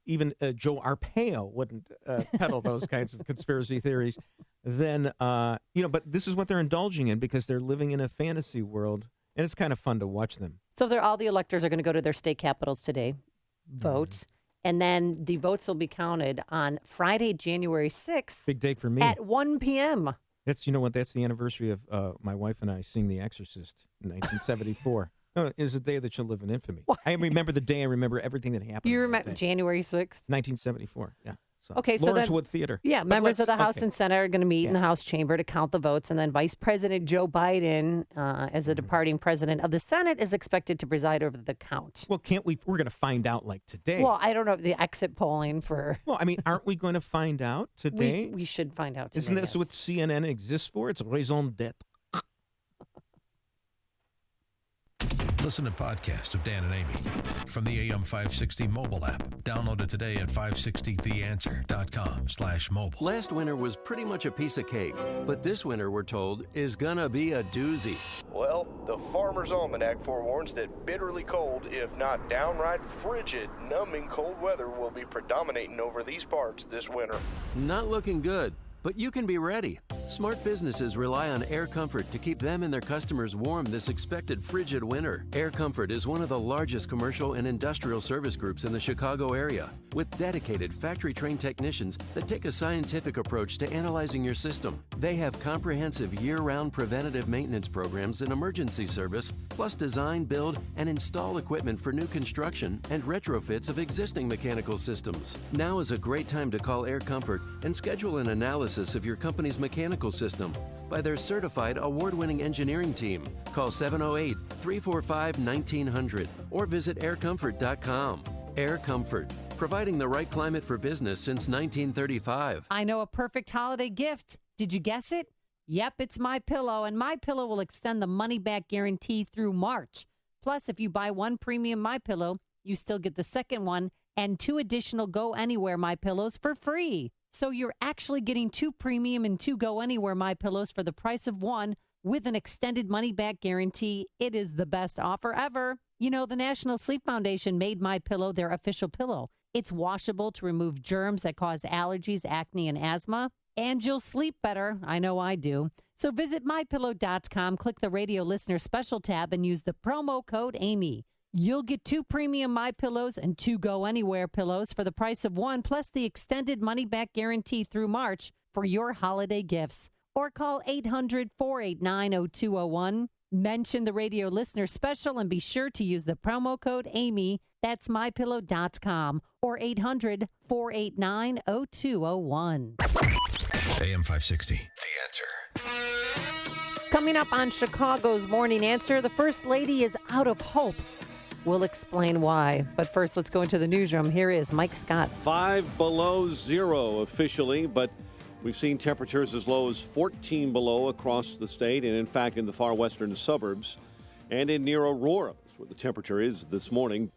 Speaker 21: Even Joe Arpaio wouldn't peddle those kinds of conspiracy theories. Then, but this is what they're indulging in because they're living in a fantasy world, and it's kind of fun to watch them.
Speaker 20: So all the electors are going to go to their state capitals today, vote, and then the votes will be counted on Friday, January 6th.
Speaker 21: Big day for me.
Speaker 20: At 1 p.m.
Speaker 21: That's the anniversary of my wife and I seeing The Exorcist in 1974. No, it was a day that shall live in infamy. What? I remember the day. I remember everything that happened.
Speaker 20: You remember January 6th?
Speaker 21: 1974, yeah. So,
Speaker 20: okay, so
Speaker 21: Lawrence Wood Theater.
Speaker 20: Yeah, members of the House and Senate are going to meet in the House chamber to count the votes, and then Vice President Joe Biden, as the departing president of the Senate, is expected to preside over the count.
Speaker 21: Well, can't we? We're going to find out today.
Speaker 20: Well, I don't know the exit polling for.
Speaker 21: Well, I mean, aren't we going to find out today?
Speaker 20: We should find out today.
Speaker 21: Isn't this what CNN exists for? It's raison d'être.
Speaker 4: Listen to podcasts of Dan and Amy from the AM 560 mobile app. Download it today at 560theanswer.com/mobile.
Speaker 5: Last winter was pretty much a piece of cake, but this winter, we're told, is gonna be a doozy.
Speaker 6: Well, the Farmer's Almanac forewarns that bitterly cold, if not downright frigid, numbing cold weather will be predominating over these parts this winter.
Speaker 5: Not looking good. But you can be ready. Smart businesses rely on Air Comfort to keep them and their customers warm this expected frigid winter. Air Comfort is one of the largest commercial and industrial service groups in the Chicago area, with dedicated factory-trained technicians that take a scientific approach to analyzing your system. They have comprehensive year-round preventative maintenance programs and emergency service, plus design, build, and install equipment for new construction and retrofits of existing mechanical systems. Now is a great time to call Air Comfort and schedule an analysis of your company's mechanical system by their certified award-winning engineering team. Call 708-345-1900 or visit aircomfort.com. Air Comfort, providing the right climate for business since 1935.
Speaker 20: I know a perfect holiday gift. Did you guess it? Yep, it's MyPillow, and MyPillow will extend the money-back guarantee through March. Plus, if you buy one premium MyPillow, you still get the second one and 2 additional Go Anywhere MyPillows for free. So you're actually getting 2 premium and 2 Go Anywhere MyPillows for the price of 1 with an extended money-back guarantee. It is the best offer ever. You know, the National Sleep Foundation made MyPillow their official pillow. It's washable to remove germs that cause allergies, acne, and asthma. And you'll sleep better. I know I do. So visit MyPillow.com, click the radio listener special tab, and use the promo code Amy. You'll get 2 premium MyPillows and 2 Go Anywhere pillows for the price of 1, plus the extended money-back guarantee through March for your holiday gifts. Or call 800-489-0201. Mention the radio listener special and be sure to use the promo code Amy. That's MyPillow.com or 800-489-0201.
Speaker 4: AM 560, The Answer.
Speaker 20: Coming up on Chicago's Morning Answer, the First Lady is out of hope. We'll explain why. But first, let's go into the newsroom. Here is Mike Scott.
Speaker 10: 5 below zero officially, but we've seen temperatures as low as 14 below across the state, and in fact in the far western suburbs and in near Aurora. That's where the temperature is this morning.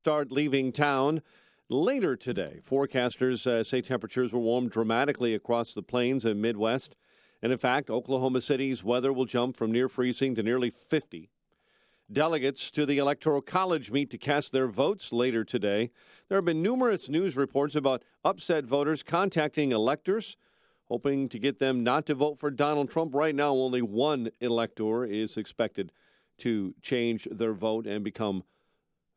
Speaker 10: Start leaving town later today. Forecasters say temperatures will warm dramatically across the plains and Midwest. And in fact, Oklahoma City's weather will jump from near freezing to nearly 50. Delegates to the Electoral College meet to cast their votes later today. There have been numerous news reports about upset voters contacting electors, hoping to get them not to vote for Donald Trump. Right now, only one elector is expected to change their vote and become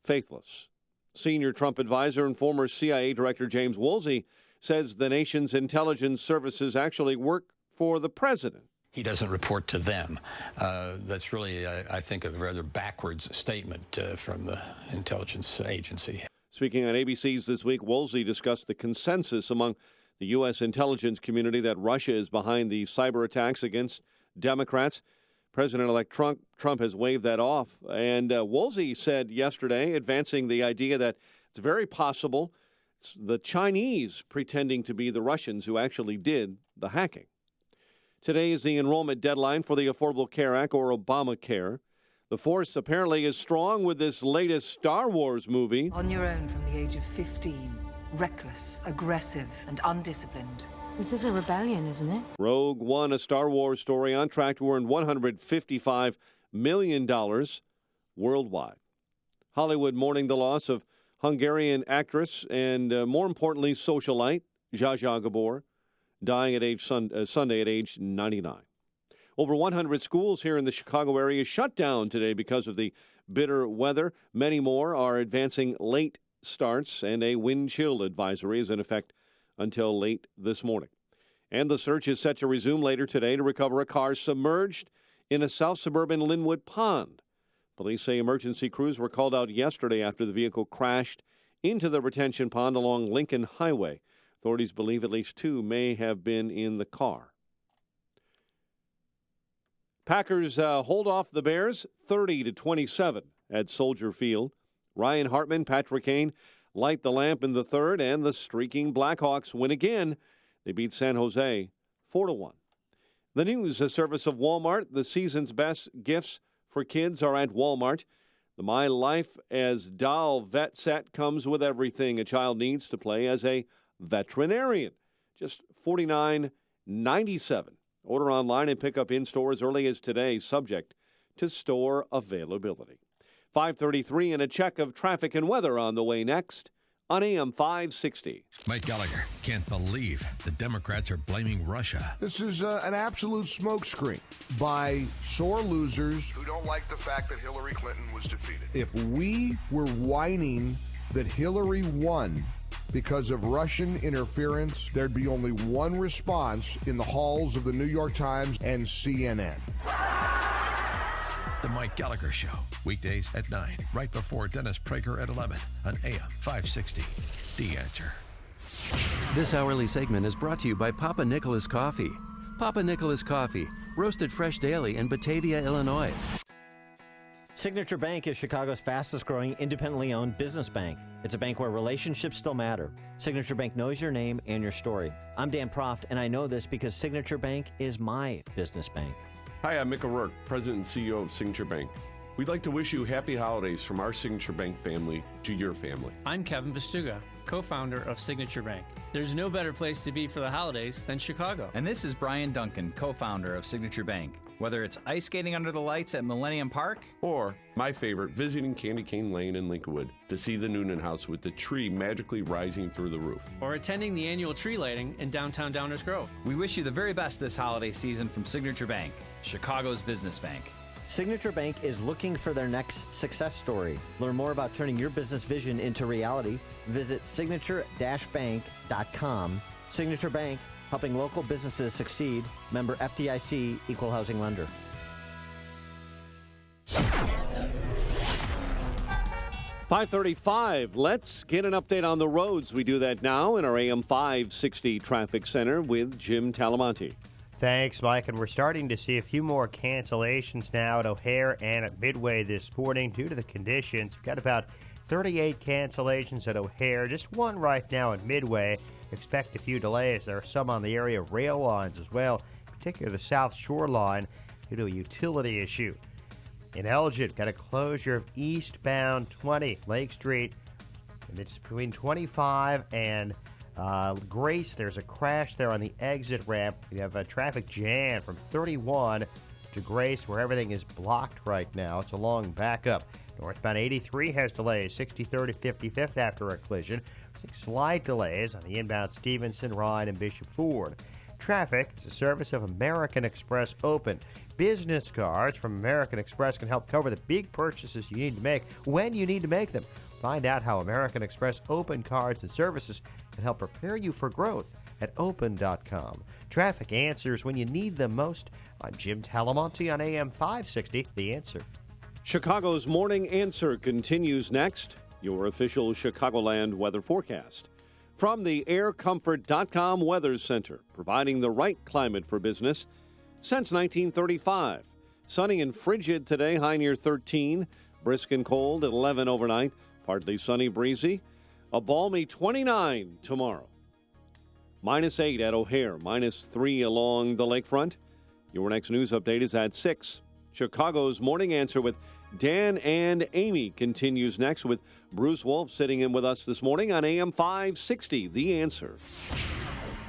Speaker 10: faithless. Senior Trump advisor and former CIA Director James Woolsey says the nation's intelligence services actually work for the president.
Speaker 7: He doesn't report to them. That's really, I think, a rather backwards statement from the intelligence agency.
Speaker 10: Speaking on ABC's This Week, Woolsey discussed the consensus among the U.S. intelligence community that Russia is behind the cyber attacks against Democrats. President-elect Trump has waved that off. And Woolsey said yesterday, advancing the idea that it's very possible it's the Chinese pretending to be the Russians who actually did the hacking. Today is the enrollment deadline for the Affordable Care Act, or Obamacare. The force apparently is strong with this latest Star Wars movie.
Speaker 8: On your own from the age of 15, reckless, aggressive, and undisciplined.
Speaker 23: This is a rebellion, isn't it?
Speaker 10: Rogue One, a Star Wars story on track to earn $155 million worldwide. Hollywood mourning the loss of Hungarian actress and, more importantly, socialite Zsa Zsa Gabor, dying at Sunday at age 99. Over 100 schools here in the Chicago area shut down today because of the bitter weather. Many more are advancing late starts, and a wind chill advisory is in effect until late this morning. And the search is set to resume later today to recover a car submerged in a south suburban Linwood pond. Police say emergency crews were called out yesterday after the vehicle crashed into the retention pond along Lincoln Highway. Authorities believe at least 2 may have been in the car. Packers hold off the Bears 30-27 at Soldier Field. Ryan Hartman, Patrick Kane light the lamp in the third, and the streaking Blackhawks win again. They beat San Jose 4-1. The news, a service of Walmart. The season's best gifts for kids are at Walmart. The My Life as Doll vet set comes with everything a child needs to play as a veterinarian. Just $49.97. Order online and pick up in-store as early as today, subject to store availability. 5:33 and a check of traffic and weather on the way next on AM 560.
Speaker 4: Mike Gallagher can't believe the Democrats are blaming Russia.
Speaker 8: This is an absolute smokescreen by sore losers
Speaker 11: who don't like the fact that Hillary Clinton was defeated.
Speaker 8: If we were whining that Hillary won because of Russian interference, there'd be only one response in the halls of the New York Times and CNN.
Speaker 4: The Mike Gallagher Show, weekdays at 9, right before Dennis Prager at 11 on AM 560. The Answer.
Speaker 5: This hourly segment is brought to you by Papa Nicholas Coffee. Papa Nicholas Coffee, roasted fresh daily in Batavia, Illinois.
Speaker 1: Signature Bank is Chicago's fastest growing independently owned business bank. It's a bank where relationships still matter. Signature Bank knows your name and your story. I'm Dan Proft, and I know this because Signature Bank is my business bank.
Speaker 12: Hi, I'm Mick O'Rourke, President and CEO of Signature Bank. We'd like to wish you happy holidays from our Signature Bank family to your family.
Speaker 13: I'm Kevin Vestuga, co-founder of Signature Bank. There's no better place to be for the holidays than Chicago.
Speaker 14: And this is Brian Duncan, co-founder of Signature Bank. Whether it's ice skating under the lights at Millennium Park,
Speaker 12: or my favorite, visiting Candy Cane Lane in Lincolnwood to see the Noonan House with the tree magically rising through the roof.
Speaker 13: Or attending the annual tree lighting in downtown Downers Grove.
Speaker 14: We wish you the very best this holiday season from Signature Bank, Chicago's business bank.
Speaker 1: Signature Bank is looking for their next success story. Learn more about turning your business vision into reality. Visit signature-bank.com. Signature Bank, helping local businesses succeed. Member FDIC, Equal Housing Lender.
Speaker 10: .535. Let's get an update on the roads. We do that now in our AM 560 Traffic Center with Jim Talamonte.
Speaker 17: Thanks, Mike. And we're starting to see a few more cancellations now at O'Hare and at Midway this morning due to the conditions. We've got about 38 cancellations at O'Hare, just one right now at Midway. Expect a few delays. There are some on the area rail lines as well, particularly the South Shore line due to a utility issue. In Elgin, got a closure of eastbound 20 Lake Street. And it's between 25 and Grace. There's a crash there on the exit ramp. You have a traffic jam from 31 to Grace where everything is blocked right now. It's a long backup. Northbound 83 has delays, 63rd to 55th after a collision. 6 slight delays on the inbound Stevenson, Ryan, and Bishop Ford. Traffic is a service of American Express Open. Business cards from American Express can help cover the big purchases you need to make when you need to make them. Find out how American Express Open cards and services can help prepare you for growth at open.com. Traffic answers when you need them most. I'm Jim Talamonte on AM 560, The Answer.
Speaker 10: Chicago's Morning Answer continues next. Your official Chicagoland weather forecast. From the aircomfort.com Weather Center, providing the right climate for business since 1935. Sunny and frigid today, high near 13. Brisk and cold at 11 overnight. Partly sunny, breezy. A balmy 29 tomorrow. -8 at O'Hare, -3 along the lakefront. Your next news update is at 6. Chicago's Morning Answer with Dan and Amy continues next with Bruce Wolf sitting in with us this morning on AM 560, The Answer.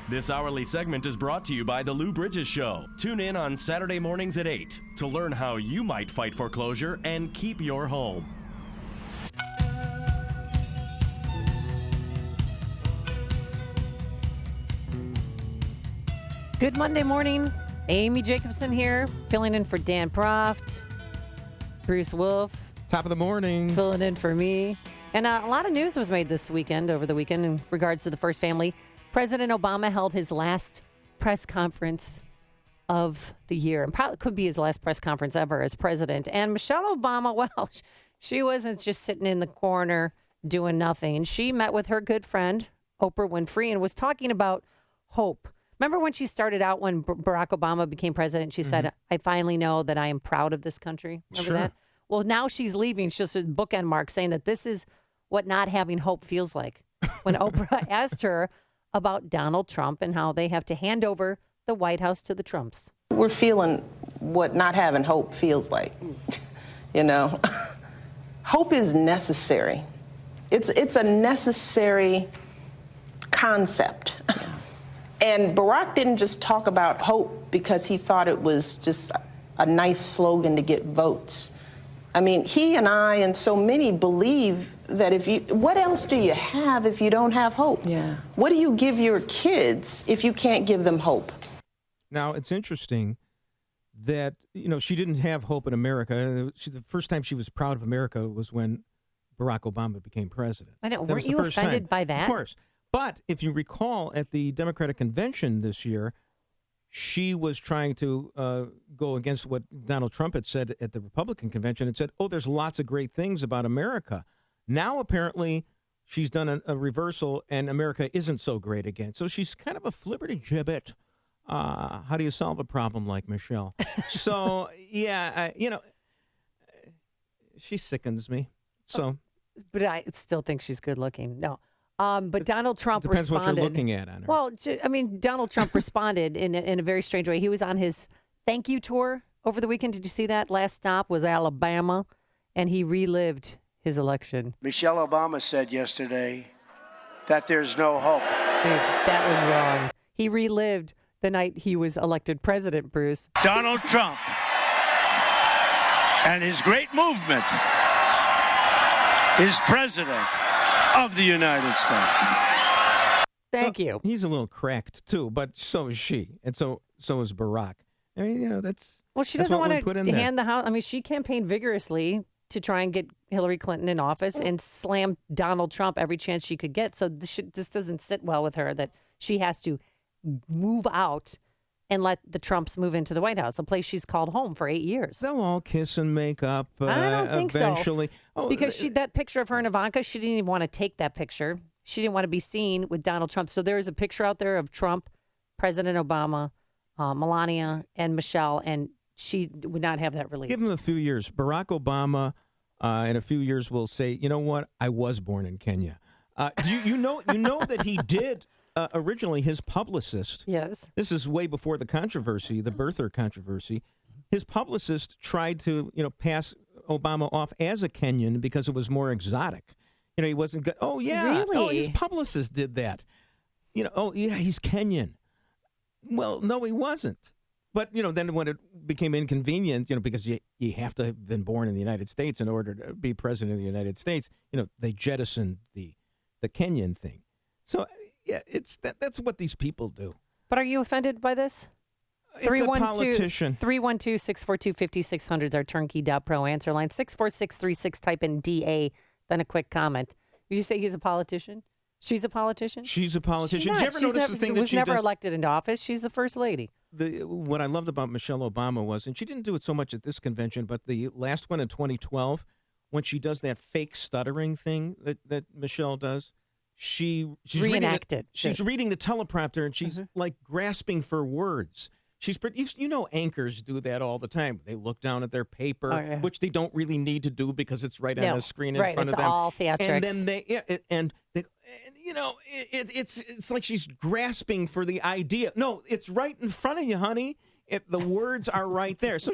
Speaker 9: This hourly segment is brought to you by The Lou Bridges Show. Tune in on Saturday mornings at 8 to learn how you might fight foreclosure and keep your home.
Speaker 20: Good Monday morning. Amy Jacobson here, filling in for Dan Proft, Bruce Wolf.
Speaker 21: Top of the morning.
Speaker 20: Filling in for me. And a lot of news was made over the weekend in regards to the first family. President Obama held his last press conference of the year, and probably could be his last press conference ever as president. And Michelle Obama, well, she wasn't just sitting in the corner doing nothing. She met with her good friend, Oprah Winfrey, and was talking about hope. Remember when she started out when Barack Obama became president, she said, I finally know that I am proud of this country. Remember that? Well, now she's leaving. She's just a bookend mark saying that this is what not having hope feels like. When Oprah asked her about Donald Trump and how they have to hand over the White House to the Trumps.
Speaker 15: We're feeling what not having hope feels like. You know, hope is necessary. It's a necessary concept. And Barack didn't just talk about hope because he thought it was just a nice slogan to get votes. I mean, he and I and so many believe that what else do you have if you don't have hope? Yeah. What do you give your kids if you can't give them hope?
Speaker 21: Now, it's interesting that, she didn't have hope in America. The first time she was proud of America was when Barack Obama became president.
Speaker 20: I know. Weren't you offended by that?
Speaker 21: Of course. But if you recall, at the Democratic Convention this year, she was trying to go against what Donald Trump had said at the Republican Convention and said, there's lots of great things about America. Now, apparently, she's done a reversal, and America isn't so great again. So she's kind of a flibbertigibbet. How do you solve a problem like Michelle? So, yeah, she sickens me. So,
Speaker 20: but I still think she's good looking. No. But Donald Trump
Speaker 21: depends
Speaker 20: responded.
Speaker 21: What you're looking at on her.
Speaker 20: Well, I mean, Donald Trump responded in a very strange way. He was on his thank you tour over the weekend. Did you see that? Last stop was Alabama, and he relived his election.
Speaker 16: Michelle Obama said yesterday that there's no hope.
Speaker 20: Dude, that was wrong. He relived the night he was elected president, Bruce.
Speaker 18: Donald Trump and his great movement is president of the United States.
Speaker 20: Thank you.
Speaker 21: He's a little cracked, too, but so is she. And so is Barack. I mean, that's
Speaker 20: well, she doesn't want to hand the House. I mean, she campaigned vigorously to try and get Hillary Clinton in office and slam Donald Trump every chance she could get. So this doesn't sit well with her that she has to move out and let the Trumps move into the White House, a place she's called home for 8 years.
Speaker 21: They'll all kiss and make up
Speaker 20: I don't think
Speaker 21: eventually.
Speaker 20: So. Because that picture of her and Ivanka, she didn't even want to take that picture. She didn't want to be seen with Donald Trump. So there is a picture out there of Trump, President Obama, Melania, and Michelle, and she would not have that released.
Speaker 21: Give him a few years. Barack Obama in a few years will say, you know what, I was born in Kenya. You know that he did... originally, his publicist,
Speaker 20: yes,
Speaker 21: this is way before the controversy, the birther controversy, his publicist tried to, pass Obama off as a Kenyan because it was more exotic. He wasn't good. Oh, yeah.
Speaker 20: Really?
Speaker 21: Oh, his publicist did that. Oh, yeah, he's Kenyan. Well, no, he wasn't. But, then when it became inconvenient, because you have to have been born in the United States in order to be president of the United States, they jettisoned the Kenyan thing. So... yeah, that's what these people do.
Speaker 20: But are you offended by this?
Speaker 21: It's a politician.
Speaker 20: 312-642-5600 is our turnkey.pro answer line. 64636, type in DA, then a quick comment. Did you say he's a politician? She's a politician?
Speaker 21: She's a politician.
Speaker 20: Did you ever notice
Speaker 21: the thing that she
Speaker 20: never elected into office? She's the first lady.
Speaker 21: What I loved about Michelle Obama was, and she didn't do it so much at this convention, but the last one in 2012, when she does that fake stuttering thing that Michelle does, she's
Speaker 20: reenacted.
Speaker 21: She's reading the teleprompter and she's like grasping for words. Anchors do that all the time. They look down at their paper, which they don't really need to do because it's right on the screen in front of them.
Speaker 20: It's all theatrics.
Speaker 21: And then it's like she's grasping for the idea. No, it's right in front of you, honey. The words are right there. So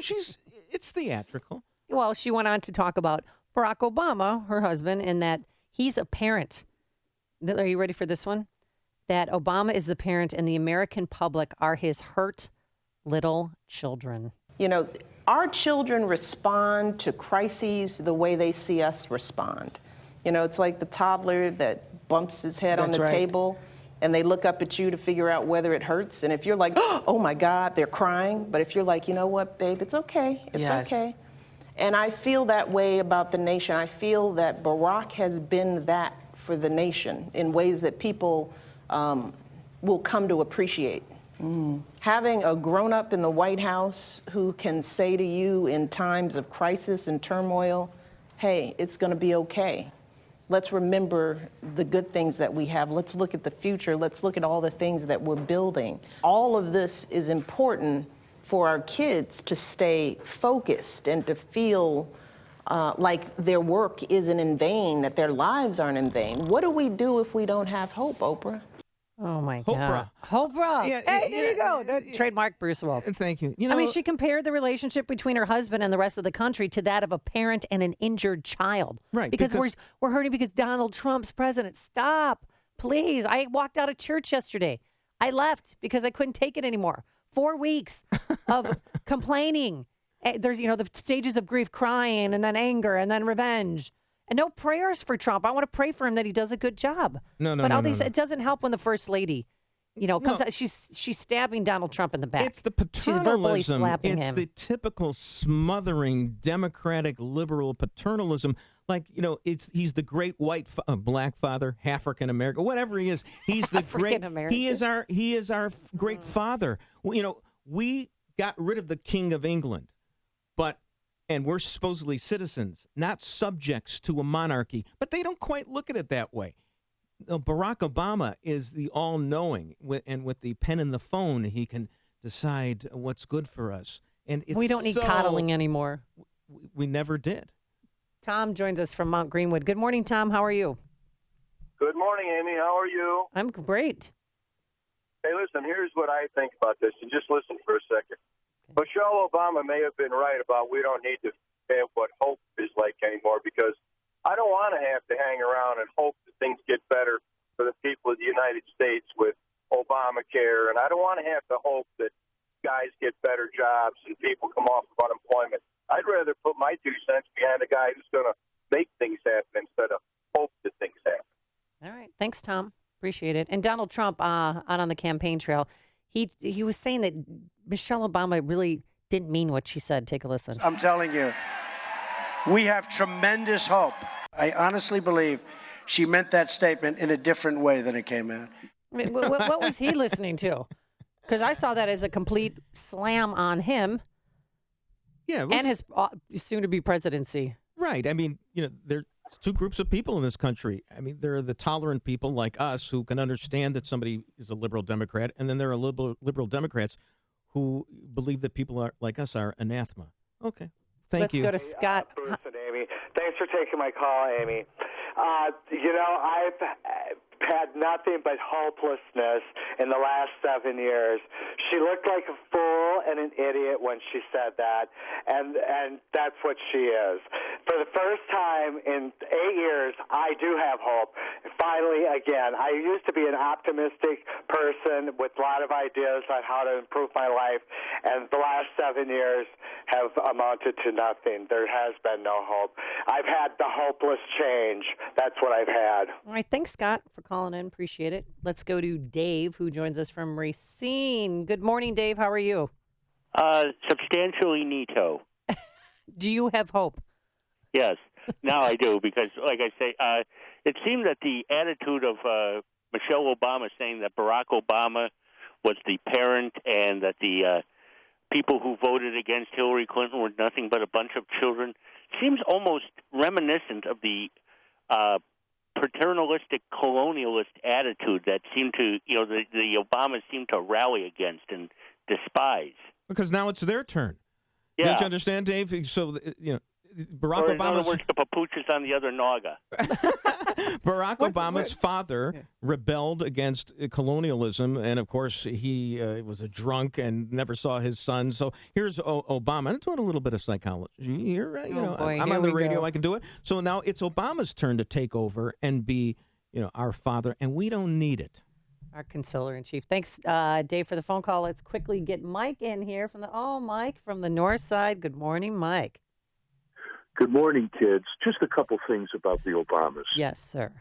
Speaker 21: it's theatrical.
Speaker 20: Well, she went on to talk about Barack Obama, her husband, and that he's a parent. Are you ready for this one? that Obama is the parent and the American public are his hurt little children.
Speaker 15: You know, our children respond to crises the way they see us respond. You know, it's like the toddler that bumps his head on the table and they look up at you to figure out whether it hurts. And if you're like, oh my God, they're crying. But if you're like, you know what, babe, it's okay. It's okay. And I feel that way about the nation. I feel that Barack has been that for the nation in ways that people will come to appreciate. Having a grown-up in the White House who can say to you in times of crisis and turmoil, hey, it's going to be okay. Let's remember the good things that we have. Let's look at the future. Let's look at all the things that we're building. All of this is important for our kids to stay focused and to feel like their work isn't in vain, that their lives aren't in vain. What do we do if we don't have hope, Oprah?
Speaker 20: Oh, my God. Oprah.
Speaker 21: Yeah,
Speaker 20: hey, there you go. Trademark Bruce Wolf.
Speaker 21: Thank you. You know,
Speaker 20: I mean, she compared the relationship between her husband and the rest of the country to that of a parent and an injured child.
Speaker 21: Right.
Speaker 20: Because we're hurting because Donald Trump's president. Stop, please. I walked out of church yesterday. I left because I couldn't take it anymore. 4 weeks of complaining. There's, the stages of grief, crying, and then anger, and then revenge. And no prayers for Trump. I want to pray for him that he does a good job. It doesn't help when the first lady, comes out. She's stabbing Donald Trump in the back.
Speaker 21: It's the paternalism.
Speaker 20: She's verbally slapping him.
Speaker 21: It's the typical smothering Democratic liberal paternalism. Like, he's the great white black father, African American, whatever he is. He's the great. He is our great father. We got rid of the King of England, and we're supposedly citizens, not subjects to a monarchy. But they don't quite look at it that way. Barack Obama is the all-knowing, and with the pen and the phone, he can decide what's good for us. And
Speaker 20: we don't need coddling anymore.
Speaker 21: We never did.
Speaker 20: Tom joins us from Mount Greenwood. Good morning, Tom. How are you?
Speaker 3: Good morning, Amy. How are you?
Speaker 20: I'm great.
Speaker 3: Hey, listen, here's what I think about this, and just listen for a second. Michelle Obama may have been right about we don't need to have what hope is like anymore, because I don't want to have to hang around and hope that things get better for the people of the United States with Obamacare, and I don't want to have to hope that guys get better jobs and people come off of unemployment. I'd rather put my 2 cents behind a guy who's going to make things happen instead of hope that things happen.
Speaker 20: All right. Thanks, Tom. Appreciate it. And Donald Trump, out on the campaign trail, he was saying that Michelle Obama really didn't mean what she said. Take a listen.
Speaker 16: I'm telling you, we have tremendous hope. I honestly believe she meant that statement in a different way than it came out.
Speaker 20: I mean, what was he listening to? Because I saw that as a complete slam on him.
Speaker 21: Yeah,
Speaker 20: and his soon-to-be presidency.
Speaker 21: Right. I mean, there's two groups of people in this country. I mean, there are the tolerant people like us who can understand that somebody is a liberal Democrat, and then there are liberal Democrats who believe that people like us are anathema. Okay. Thank you.
Speaker 20: Let's go to Scott.
Speaker 19: Bruce and Amy. Thanks for taking my call, Amy. I've had nothing but hopelessness in the last 7 years. She looked like a fool and an idiot when she said that, and that's what she is. For the first time in 8 years, I do have hope. Finally, again, I used to be an optimistic person with a lot of ideas on how to improve my life, and the last 7 years have amounted to nothing. There has been no hope. I've had the hopeless change. That's what I've had.
Speaker 20: All right. Thanks, Scott, for calling in. Appreciate it. Let's go to Dave, who joins us from Racine. Good morning, Dave. How are you?
Speaker 22: Substantially neato.
Speaker 20: Do you have hope?
Speaker 22: Yes. Now I do, because, like I say, it seemed that the attitude of Michelle Obama saying that Barack Obama was the parent and that the people who voted against Hillary Clinton were nothing but a bunch of children seems almost reminiscent of the paternalistic colonialist attitude that seemed to, the Obamas seem to rally against and despise.
Speaker 21: Because now it's their turn.
Speaker 22: Yeah.
Speaker 21: Don't you understand, Dave? So, Barack
Speaker 22: Obama. In other
Speaker 21: Obama's
Speaker 22: words, the papuchas on the other naga.
Speaker 21: Barack Obama's father rebelled against colonialism, and of course he was a drunk and never saw his son. So here's Obama. I'm doing a little bit of psychology here. I'm on the radio. I can do it. So now it's Obama's turn to take over and be, our father, and we don't need it.
Speaker 20: Our consoler-in-chief. Thanks, Dave, for the phone call. Let's quickly get Mike in here Mike from the north side. Good morning, Mike.
Speaker 2: Good morning, kids. Just a couple things about the Obamas.
Speaker 20: Yes, sir.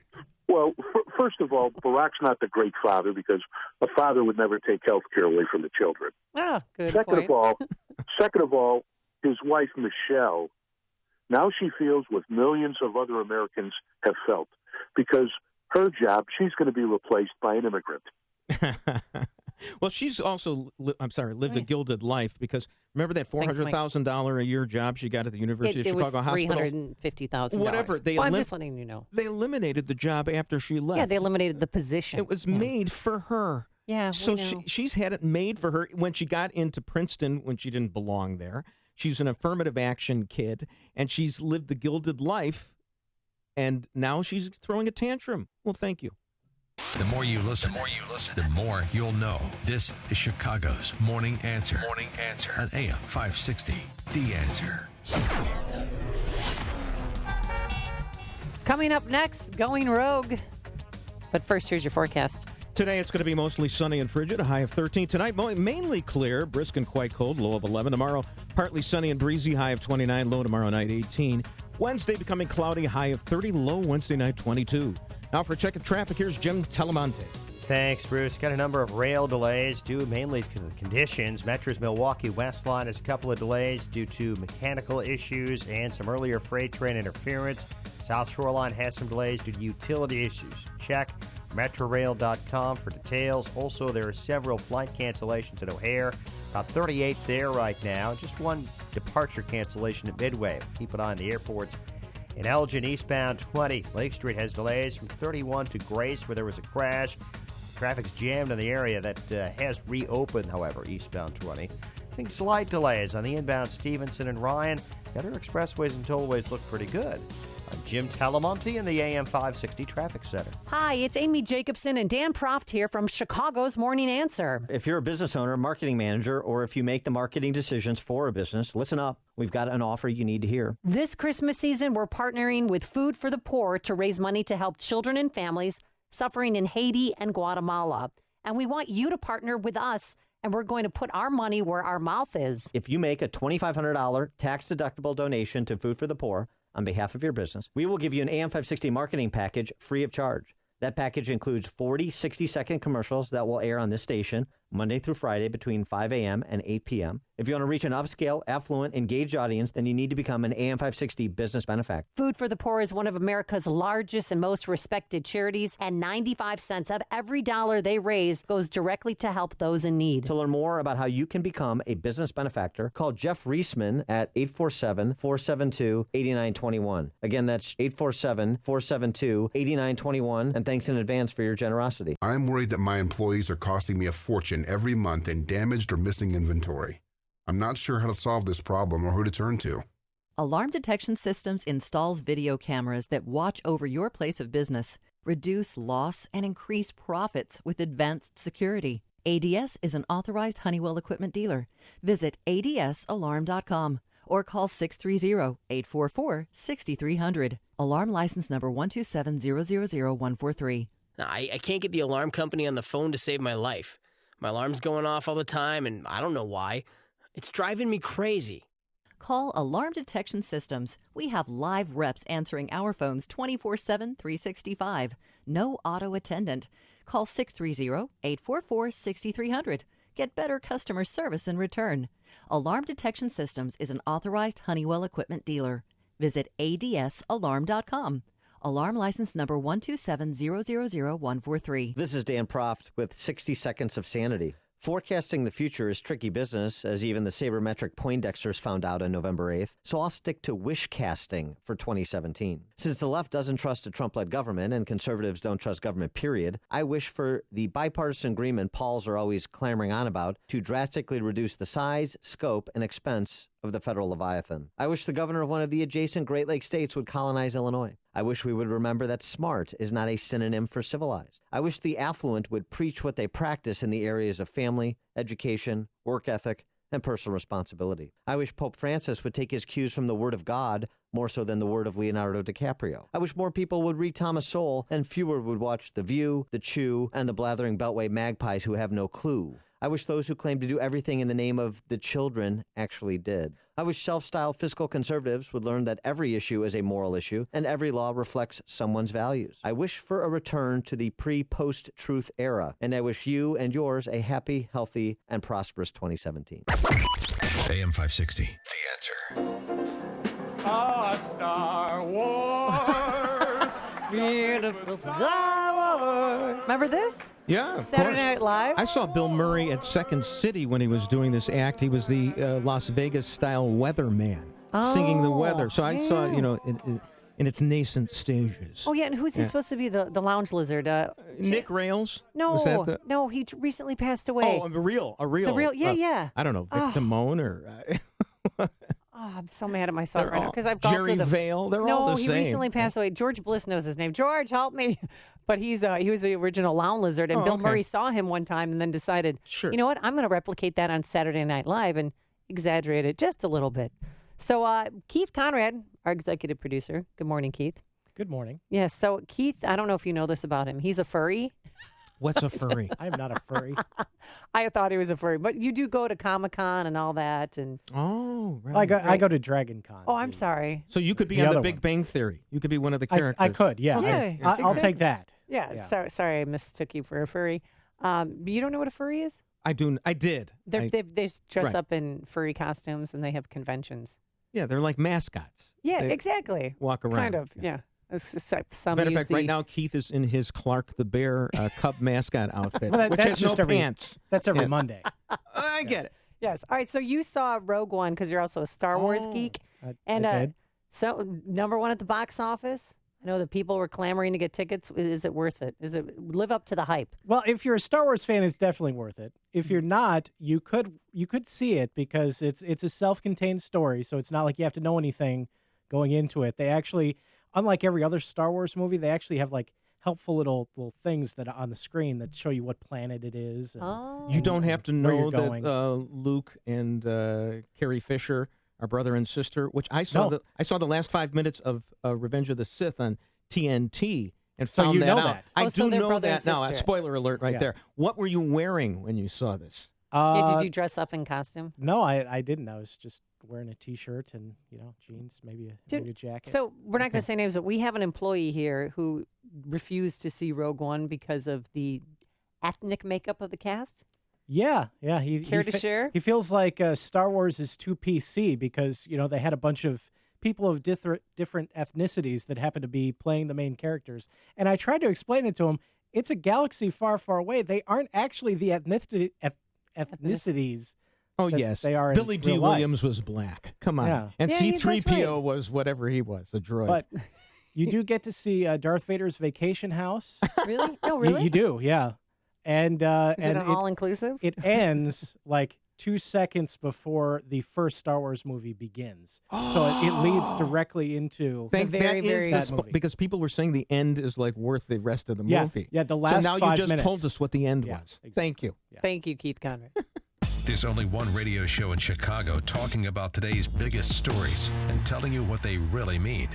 Speaker 2: Well, first of all, Barack's not the great father because a father would never take health care away from the children.
Speaker 20: Ah, good
Speaker 2: Second of all, his wife, Michelle, now she feels what millions of other Americans have felt because her job, she's going to be replaced by an immigrant.
Speaker 21: Well, she's also, lived a gilded life because remember that $400,000 a year job she got at the University of Chicago Hospital?
Speaker 20: $350,000.
Speaker 21: Whatever.
Speaker 20: I'm just letting you know.
Speaker 21: They eliminated the job after she left.
Speaker 20: Yeah, they eliminated the position.
Speaker 21: It was made for her.
Speaker 20: Yeah,
Speaker 21: so she's had it made for her. When she got into Princeton, when she didn't belong there, she's an affirmative action kid, and she's lived the gilded life, and now she's throwing a tantrum. Well, thank you.
Speaker 4: The more you listen, the more you'll know. This is Chicago's Morning Answer. Morning Answer on AM 560. The Answer.
Speaker 20: Coming up next, going rogue. But first, here's your forecast.
Speaker 21: Today, it's going to be mostly sunny and frigid, a high of 13. Tonight, mainly clear, brisk and quite cold, low of 11. Tomorrow, partly sunny and breezy, high of 29, low tomorrow night 18. Wednesday, becoming cloudy, high of 30, low Wednesday night 22. Now for a check of traffic, here's Jim Telemonte.
Speaker 17: Thanks, Bruce. Got a number of rail delays due mainly to the conditions. Metro's Milwaukee West Line has a couple of delays due to mechanical issues and some earlier freight train interference. South Shore Line has some delays due to utility issues. Check metrorail.com for details. Also, there are several flight cancellations at O'Hare. About 38 there right now. Just one departure cancellation at Midway. Keep an eye on the airports. In Elgin, eastbound 20, Lake Street has delays from 31 to Grace where there was a crash. Traffic's jammed in the area that has reopened, however, eastbound 20. I think slight delays on the inbound Stevenson and Ryan. The other expressways and tollways look pretty good. I'm Jim Talamonte in the AM 560 Traffic Center.
Speaker 20: Hi, it's Amy Jacobson and Dan Proft here from Chicago's Morning Answer.
Speaker 1: If you're a business owner, marketing manager, or if you make the marketing decisions for a business, listen up. We've got an offer you need to hear.
Speaker 20: This Christmas season, we're partnering with Food for the Poor to raise money to help children and families suffering in Haiti and Guatemala. And we want you to partner with us, and we're going to put our money where our mouth is.
Speaker 1: If you make a $2,500 tax-deductible donation to Food for the Poor on behalf of your business, we will give you an AM 560 marketing package free of charge. That package includes 40 60-second commercials that will air on this station Monday through Friday between 5 a.m. and 8 p.m. If you want to reach an upscale, affluent, engaged audience, then you need to become an AM 560 business benefactor.
Speaker 20: Food for the Poor is one of America's largest and most respected charities, and 95 cents of every dollar they raise goes directly to help those in need.
Speaker 1: To learn more about how you can become a business benefactor, call Jeff Reisman at 847-472-8921. Again, that's 847-472-8921, and thanks in advance for your generosity.
Speaker 11: I'm worried that my employees are costing me a fortune every month in damaged or missing inventory. I'm not sure how to solve this problem or who to turn to.
Speaker 6: Alarm Detection Systems installs video cameras that watch over your place of business, reduce loss, and increase profits with advanced security. ADS is an authorized Honeywell equipment dealer. Visit adsalarm.com or call 630-844-6300. Alarm license number 127000143.
Speaker 7: I can't get the alarm company on the phone to save my life. My alarm's going off all the time, and I don't know why. It's driving me crazy.
Speaker 6: Call Alarm Detection Systems. We have live reps answering our phones 24/7, 365. No auto attendant. Call 630-844-6300. Get better customer service in return. Alarm Detection Systems is an authorized Honeywell equipment dealer. Visit adsalarm.com. Alarm license number 127000143.
Speaker 1: This is Dan Proft with 60 Seconds of Sanity. Forecasting the future is tricky business, as even the sabermetric Poindexters found out on November 8th, so I'll stick to wish casting for 2017. Since the left doesn't trust a Trump-led government and conservatives don't trust government, period, I wish for the bipartisan agreement Pauls are always clamoring on about to drastically reduce the size, scope, and expense of the federal Leviathan. I wish the governor of one of the adjacent Great Lakes states would colonize Illinois. I wish we would remember that smart is not a synonym for civilized. I wish the affluent would preach what they practice in the areas of family, education, work ethic, and personal responsibility. I wish Pope Francis would take his cues from the Word of God more so than the word of Leonardo DiCaprio. I wish more people would read Thomas Sowell and fewer would watch The View, The Chew, and the blathering Beltway magpies who have no clue. I wish those who claim to do everything in the name of the children actually did. I wish self-styled fiscal conservatives would learn that every issue is a moral issue and every law reflects someone's values. I wish for a return to the pre-post-truth era, and I wish you and yours a happy, healthy, and prosperous 2017.
Speaker 4: AM 560, The Answer.
Speaker 20: Star Wars. Beautiful Star Wars. Remember this?
Speaker 21: Yeah, of
Speaker 20: Saturday
Speaker 21: course.
Speaker 20: Night Live?
Speaker 21: I saw Bill Murray at Second City when he was doing this act. He was the Las Vegas-style weatherman, singing the weather. So I saw, in its nascent stages.
Speaker 20: Oh, yeah, and who's he supposed to be, the lounge lizard?
Speaker 21: Nick Rales?
Speaker 20: No,
Speaker 21: Was that
Speaker 20: no, he recently passed away.
Speaker 21: Oh, a real.
Speaker 20: The real, yeah.
Speaker 21: I don't know, Vic Damone or...
Speaker 20: Oh, I'm so mad at myself
Speaker 21: They're
Speaker 20: right now
Speaker 21: all-
Speaker 20: because I've gone
Speaker 21: Jerry
Speaker 20: through the
Speaker 21: Vale, they're all the
Speaker 20: No, he
Speaker 21: same.
Speaker 20: recently passed away. George Bliss knows his name. George, help me! But he was the original lounge lizard, and
Speaker 21: Oh,
Speaker 20: Bill
Speaker 21: okay.
Speaker 20: Murray saw him one time and then decided,
Speaker 21: Sure.
Speaker 20: you know what? I'm going to replicate that on Saturday Night Live and exaggerate it just a little bit. So Keith Conrad, our executive producer. Good morning, Keith.
Speaker 5: Good morning.
Speaker 20: Yes. So Keith, I don't know if you know this about him. He's a furry.
Speaker 21: What's a furry?
Speaker 5: I'm not a furry.
Speaker 20: I thought he was a furry, but you do go to Comic-Con and all that, and
Speaker 21: Oh, right.
Speaker 5: I go to Dragon Con.
Speaker 20: oh, I'm sorry.
Speaker 21: So you could be
Speaker 5: The
Speaker 21: on The
Speaker 5: other
Speaker 21: Big
Speaker 5: one.
Speaker 21: Bang Theory. You could be one of the characters.
Speaker 5: I could, yeah.
Speaker 20: Yeah,
Speaker 5: I'll
Speaker 20: exactly.
Speaker 5: take that.
Speaker 20: Yeah.
Speaker 5: Yeah.
Speaker 20: Sorry, I mistook you for a furry. You don't know what a furry is?
Speaker 21: I did.
Speaker 20: They dress
Speaker 21: Right.
Speaker 20: up in furry costumes and they have conventions.
Speaker 21: Yeah, they're like mascots.
Speaker 20: Yeah,
Speaker 21: They
Speaker 20: exactly.
Speaker 21: Walk around.
Speaker 20: Kind of, yeah. Some
Speaker 21: Matter of
Speaker 20: use
Speaker 21: fact, right
Speaker 20: the-
Speaker 21: now Keith is in his Clark the Bear Cub mascot outfit,
Speaker 5: Well,
Speaker 21: which
Speaker 5: that's
Speaker 21: has
Speaker 5: just
Speaker 21: no
Speaker 5: every,
Speaker 21: pants.
Speaker 5: That's every
Speaker 21: Yeah.
Speaker 5: Monday.
Speaker 21: I get it.
Speaker 20: Yes. All right. So you saw Rogue One because you're also a Star Wars geek. And
Speaker 5: I did.
Speaker 20: so number one at the box office. I know that people were clamoring to get tickets. Is it worth it? Is it live up to the hype?
Speaker 5: Well, if you're a Star Wars fan, it's definitely worth it. If you're not, you could see it because it's a self-contained story, so it's not like you have to know anything going into it. They actually, unlike every other Star Wars movie, they actually have like helpful little things that are on the screen that show you what planet it is. And,
Speaker 21: You don't have to
Speaker 5: where
Speaker 21: know
Speaker 5: you're going.
Speaker 21: that Luke and Carrie Fisher are brother and sister, which I saw.
Speaker 5: No.
Speaker 21: I saw the last 5 minutes of Revenge of the Sith on TNT and
Speaker 5: So
Speaker 21: found
Speaker 5: you
Speaker 21: that
Speaker 5: know
Speaker 21: out.
Speaker 5: that.
Speaker 21: I
Speaker 20: Oh, so
Speaker 21: do
Speaker 20: they're
Speaker 21: know
Speaker 20: brother and
Speaker 21: that now.
Speaker 20: sister.
Speaker 21: Spoiler alert right
Speaker 5: Yeah.
Speaker 21: there. What were you wearing when you saw this?
Speaker 20: Yeah, did you dress up in costume?
Speaker 5: No, I didn't. I was just wearing a T-shirt and jeans, maybe a jacket.
Speaker 20: So we're not going to say names, but we have an employee here who refused to see Rogue One because of the ethnic makeup of the cast.
Speaker 5: Yeah. He
Speaker 20: Care to share?
Speaker 5: He feels like Star Wars is too PC because they had a bunch of people of different ethnicities that happen to be playing the main characters, and I tried to explain it to him. It's a galaxy far, far away. They aren't actually the ethnicities.
Speaker 21: Oh
Speaker 5: that
Speaker 21: yes,
Speaker 5: they are.
Speaker 21: Billy
Speaker 5: in
Speaker 21: D.
Speaker 5: real life.
Speaker 21: Williams was black. Come on,
Speaker 5: Yeah.
Speaker 21: and
Speaker 20: Yeah, that's
Speaker 21: C-3PO
Speaker 20: right.
Speaker 21: was whatever he was, a droid.
Speaker 5: But you do get to see Darth Vader's vacation house.
Speaker 20: Really? No, really?
Speaker 5: You do, yeah. And
Speaker 20: Is
Speaker 5: and
Speaker 20: it an all-inclusive?
Speaker 5: It ends like 2 seconds before the first Star Wars movie begins, so it leads directly into
Speaker 21: That
Speaker 20: very,
Speaker 21: is
Speaker 20: very-
Speaker 21: the
Speaker 5: that movie.
Speaker 21: because people were saying the end is like worth the rest of the
Speaker 5: Yeah,
Speaker 21: movie.
Speaker 5: yeah, the last
Speaker 21: So now
Speaker 5: 5
Speaker 21: you just told
Speaker 5: minutes.
Speaker 21: us what the end
Speaker 5: Yeah,
Speaker 21: was. Thank you.
Speaker 20: Thank you, Keith Conrad.
Speaker 4: There's only one radio show in Chicago talking about today's biggest stories and telling you what they really mean.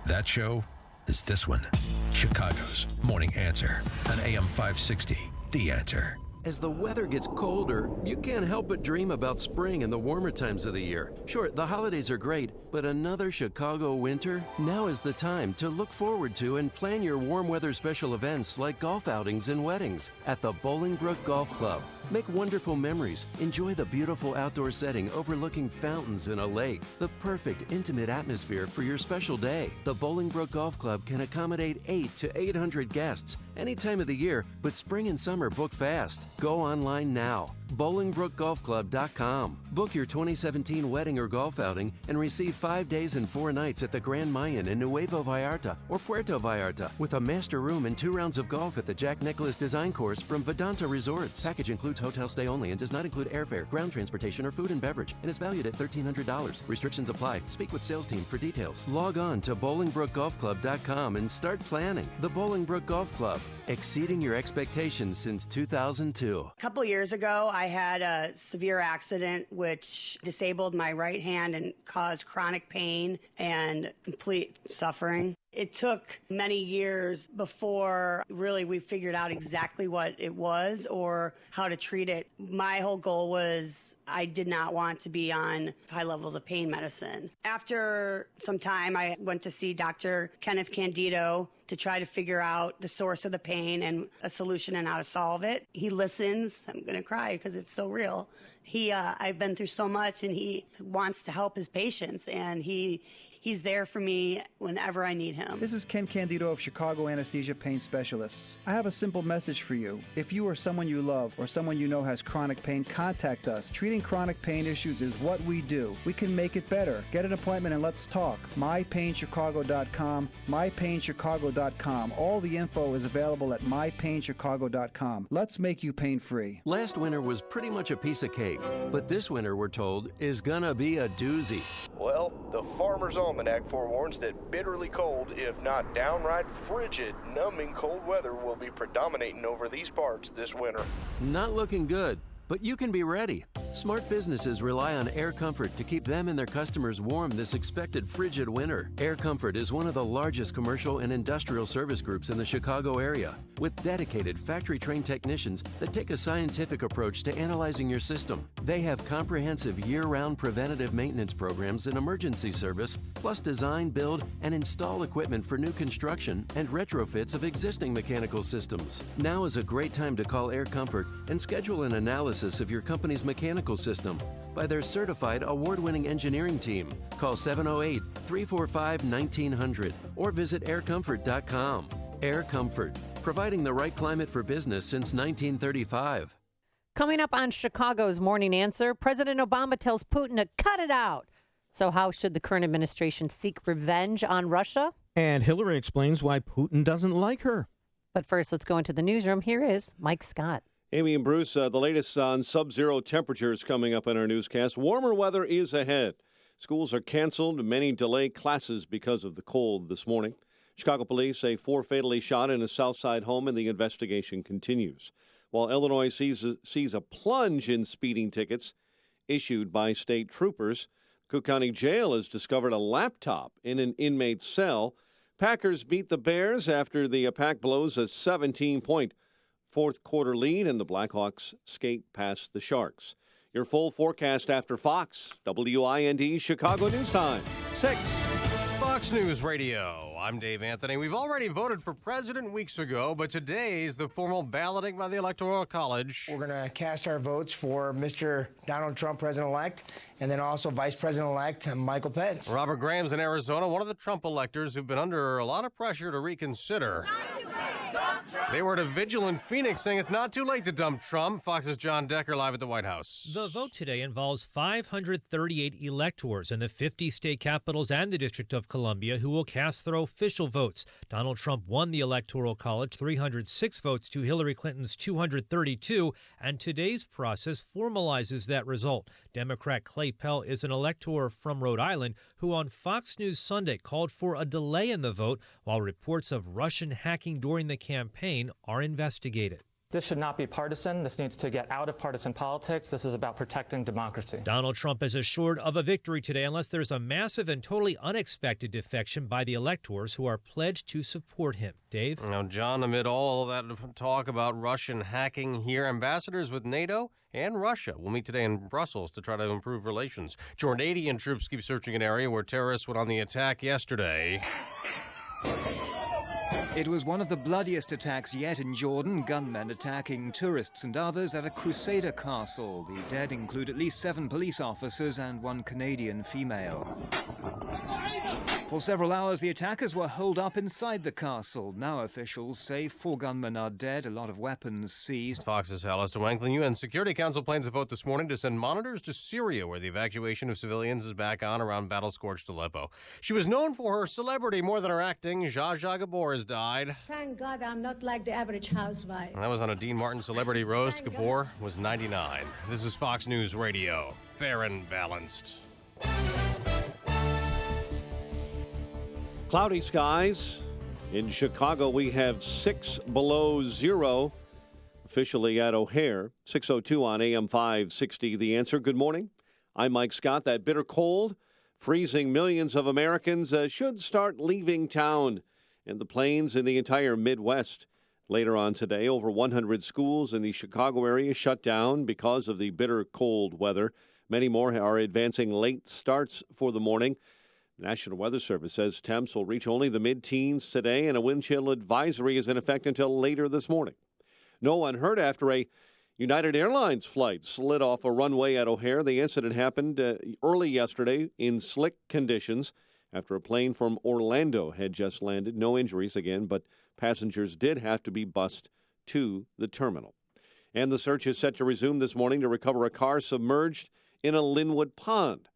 Speaker 4: That show is this one, Chicago's Morning Answer on AM 560, The Answer.
Speaker 8: As the weather gets colder, you can't help but dream about spring and the warmer times of the year. Sure, the holidays are great, but another Chicago winter? Now is the time to look forward to and plan your warm weather special events like golf outings and weddings at the Bolingbrook Golf Club. Make wonderful memories. Enjoy the beautiful outdoor setting overlooking fountains and a lake. The perfect intimate atmosphere for your special day. The Bolingbrook Golf Club can accommodate 8 to 800 guests any time of the year, but spring and summer book fast. Go online now. BolingbrookGolfClub.com. Book your 2017 wedding or golf outing and receive 5 days and 4 nights at the Grand Mayan in Nuevo Vallarta or Puerto Vallarta with a master room and 2 rounds of golf at the Jack Nicklaus Design Course from Vedanta Resorts. Package includes hotel stay only and does not include airfare, ground transportation, or food and beverage, and is valued at $1,300. Restrictions apply. Speak with sales team for details. Log on to BolingbrookGolfClub.com and start planning. The Bolingbrook Golf Club, exceeding your expectations since 2002.
Speaker 23: A couple years ago,
Speaker 12: I had a severe accident which disabled my right hand and caused chronic pain and complete suffering. It took many years before really we figured out exactly what it was or how to treat it. My whole goal was I did not want to be on high levels of pain medicine. After some time, I went to see Dr. Kenneth Candido to try to figure out the source of the pain and a solution and how to solve it. He listens. I'm going to cry because it's so real. I've been through so much, and he wants to help his patients, and he's there for me whenever I need him.
Speaker 13: This is Ken Candido of Chicago Anesthesia Pain Specialists. I have a simple message for you. If you or someone you love or someone you know has chronic pain, contact us. Treating chronic pain issues is what we do. We can make it better. Get an appointment and let's talk. MyPainChicago.com, MyPainChicago.com. All the info is available at MyPainChicago.com. Let's make you pain-free.
Speaker 8: Last winter was pretty much a piece of cake, but this winter, we're told, is gonna be a doozy.
Speaker 23: Well, the Farmer's Almanac forewarns that bitterly cold, if not downright frigid, numbing cold weather will be predominating over these parts this winter.
Speaker 8: Not looking good, but you can be ready. Smart businesses rely on Air Comfort to keep them and their customers warm this expected frigid winter. Air Comfort is one of the largest commercial and industrial service groups in the Chicago area, with dedicated factory-trained technicians that take a scientific approach to analyzing your system. They have comprehensive year-round preventative maintenance programs and emergency service, plus design, build, and install equipment for new construction and retrofits of existing mechanical systems. Now is a great time to call Air Comfort and schedule an analysis of your company's mechanical system by their certified award-winning engineering team. Call 708-345-1900 or visit aircomfort.com. Air Comfort, providing the right climate for business since 1935.
Speaker 20: Coming up on Chicago's Morning Answer, President Obama tells Putin to cut it out. So how should the current administration seek revenge on Russia?
Speaker 21: And Hillary explains why Putin doesn't like her.
Speaker 20: But first, let's go into the newsroom. Here is Mike Scott.
Speaker 10: Amy and Bruce, the latest on sub-zero temperatures coming up in our newscast. Warmer weather is ahead. Schools are canceled. Many delay classes because of the cold this morning. Chicago police say 4 fatally shot in a Southside home, and the investigation continues. While Illinois sees a plunge in speeding tickets issued by state troopers, Cook County Jail has discovered a laptop in an inmate's cell. Packers beat the Bears after the Pack blows a 17-point fourth quarter lead, and the Blackhawks skate past the Sharks. Your full forecast after Fox, WIND Chicago News Time, 6.
Speaker 24: Fox News Radio. I'm Dave Anthony. We've already voted for president weeks ago, but today's the formal balloting by the Electoral College.
Speaker 25: We're going to cast our votes for Mr. Donald Trump, president-elect, and then also Vice President-elect Michael Pence.
Speaker 24: Robert Graham's in Arizona, one of the Trump electors who've been under a lot of pressure to reconsider. They were at a vigil in Phoenix saying it's not too late to dump Trump. Fox's John Decker live at the White House.
Speaker 26: The vote today involves 538 electors in the 50 state capitals and the District of Columbia who will cast their official votes. Donald Trump won the Electoral College 306 votes to Hillary Clinton's 232, and today's process formalizes that result. Democrat Clay Pell is an elector from Rhode Island who on Fox News Sunday called for a delay in the vote while reports of Russian hacking during the campaign are investigated.
Speaker 27: This should not be partisan. This needs to get out of partisan politics. This is about protecting democracy.
Speaker 26: Donald Trump is assured of a victory today unless there's a massive and totally unexpected defection by the electors who are pledged to support him. Dave?
Speaker 24: Now, John, amid all that talk about Russian hacking here, ambassadors with NATO and Russia will meet today in Brussels to try to improve relations. Jordanian troops keep searching an area where terrorists went on the attack yesterday.
Speaker 28: It was one of the bloodiest attacks yet in Jordan, gunmen attacking tourists and others at a Crusader castle. The dead include at least 7 police officers and 1 Canadian female. For several hours, the attackers were holed up inside the castle. Now officials say 4 gunmen are dead, a lot of weapons seized.
Speaker 24: Fox's Alistair Wanklin. UN Security Council plans to vote this morning to send monitors to Syria, where the evacuation of civilians is back on around battle-scorched Aleppo. She was known for her celebrity more than her acting. Zsa Gabor has died.
Speaker 29: Thank God I'm not like the average housewife.
Speaker 24: And that was on a Dean Martin celebrity roast. Gabor was 99. This is Fox News Radio. Fair and balanced.
Speaker 10: Cloudy skies. In Chicago, we have 6 below zero. officially at O'Hare. 6:02 on AM 560. The Answer. Good morning. I'm Mike Scott. That bitter cold freezing millions of Americans should start leaving town and the plains in the entire Midwest. Later on today, over 100 schools in the Chicago area shut down because of the bitter cold weather. Many more are advancing late starts for the morning. The National Weather Service says temps will reach only the mid-teens today, and a wind chill advisory is in effect until later this morning. No one hurt after a United Airlines flight slid off a runway at O'Hare. The incident happened early yesterday in slick conditions after a plane from Orlando had just landed. No injuries again, but passengers did have to be bused to the terminal. And the search is set to resume this morning to recover a car submerged in a Linwood pond.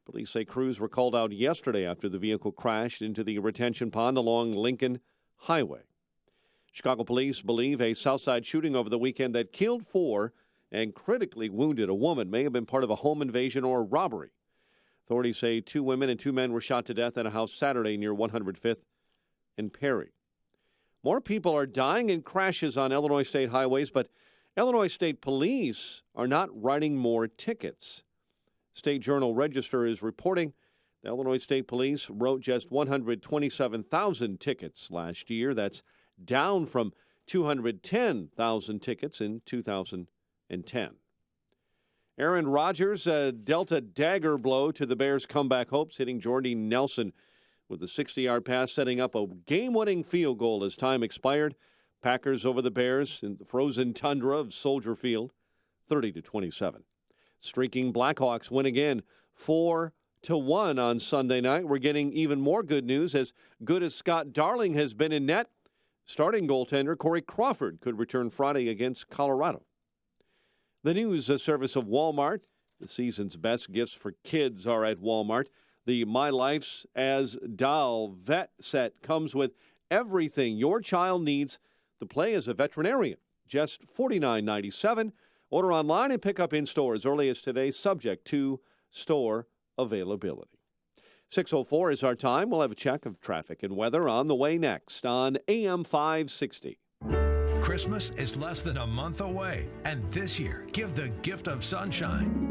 Speaker 10: Police say crews were called out yesterday after the vehicle crashed into the retention pond along Lincoln Highway. Chicago police believe a Southside shooting over the weekend that killed 4 and critically wounded a woman may have been part of a home invasion or robbery. Authorities say 2 women and 2 men were shot to death in a house Saturday near 105th and Perry. More people are dying in crashes on Illinois state highways, but Illinois State Police are not writing more tickets. State Journal Register is reporting the Illinois State Police wrote just 127,000 tickets last year. That's down from 210,000 tickets in 2010. Aaron Rodgers dealt a dagger blow to the Bears' comeback hopes, hitting Jordy Nelson with a 60-yard pass, setting up a game-winning field goal as time expired. Packers over the Bears in the frozen tundra of Soldier Field, 30-27. Streaking Blackhawks win again, 4-1 on Sunday night. We're getting even more good news. As good as Scott Darling has been in net, starting goaltender Corey Crawford could return Friday against Colorado. The news service of Walmart. The season's best gifts for kids are at Walmart. The My Life's as Doll Vet Set comes with everything your child needs to play as a veterinarian. Just $49.97. Order online and pick up in store as early as today, subject to store availability. 6:04 is our time. We'll have a check of traffic and weather on the way next on AM 560.
Speaker 4: Christmas is less than a month away, and this year, give the gift of sunshine.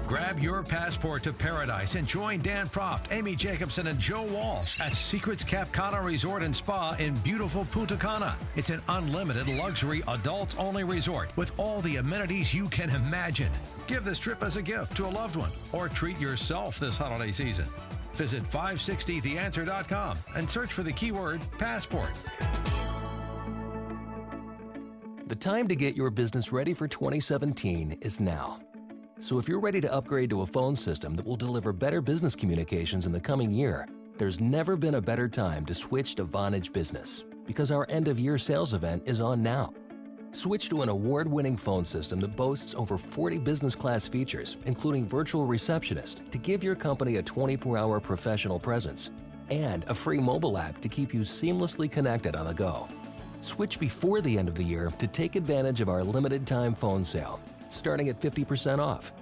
Speaker 4: Grab your passport to paradise and join Dan Proft, Amy Jacobson, and Joe Walsh at Secrets Cap Cana Resort and Spa in beautiful Punta Cana. It's an unlimited luxury adults-only resort with all the amenities you can imagine. Give this trip as a gift to a loved one or treat yourself this holiday season. Visit 560theanswer.com and search for the keyword passport.
Speaker 2: The time to get your business ready for 2017 is now. So if you're ready to upgrade to a phone system that will deliver better business communications in the coming year, there's never been a better time to switch to Vonage Business, because our end-of-year sales event is on now. Switch to an award-winning phone system that boasts over 40 business-class features, including virtual receptionist, to give your company a 24-hour professional presence, and a free mobile app to keep you seamlessly connected on the go. Switch before the end of the year to take advantage of our limited-time phone sale, starting at 50% off.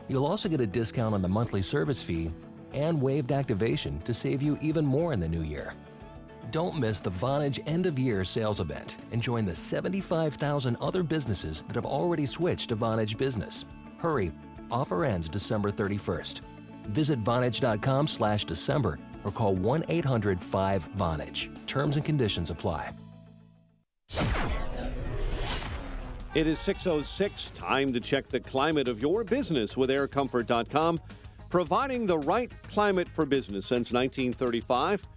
Speaker 2: You'll also get a discount on the monthly service fee and waived activation to save you even more in the new year. Don't miss the Vonage end-of-year sales event and join the 75,000 other businesses that have already switched to Vonage Business. Hurry, offer ends December 31st. Visit Vonage.com/December or call 1-800-5-VONAGE. Terms and conditions apply.
Speaker 10: It is 6:06. Time to check the climate of your business with aircomfort.com, providing the right climate for business since 1935.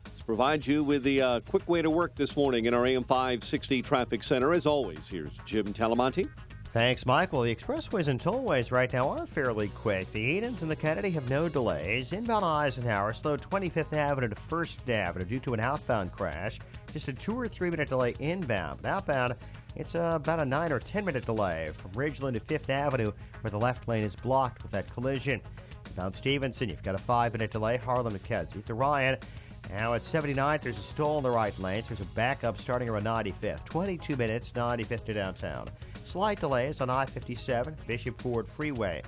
Speaker 10: Let's provide you with the quick way to work this morning in our AM 560 traffic center. As always, here's Jim Talamonte.
Speaker 17: Thanks, Michael. The expressways and tollways right now are fairly quick. The Edens and the Kennedy have no delays. Inbound Eisenhower slowed 25th Avenue to 1st Avenue due to an outbound crash. Just a 2 or 3 minute delay inbound. But outbound, it's about a 9 or 10 minute delay from Ridgeland to 5th Avenue, where the left lane is blocked with that collision. Down Stevenson, you've got a 5 minute delay. Harlem to Kedzie to Ryan. Now at 79th, there's a stall in the right lane. There's a backup starting around 95th. 22 minutes, 95th to downtown. Slight delays on I-57, Bishop Ford Freeway.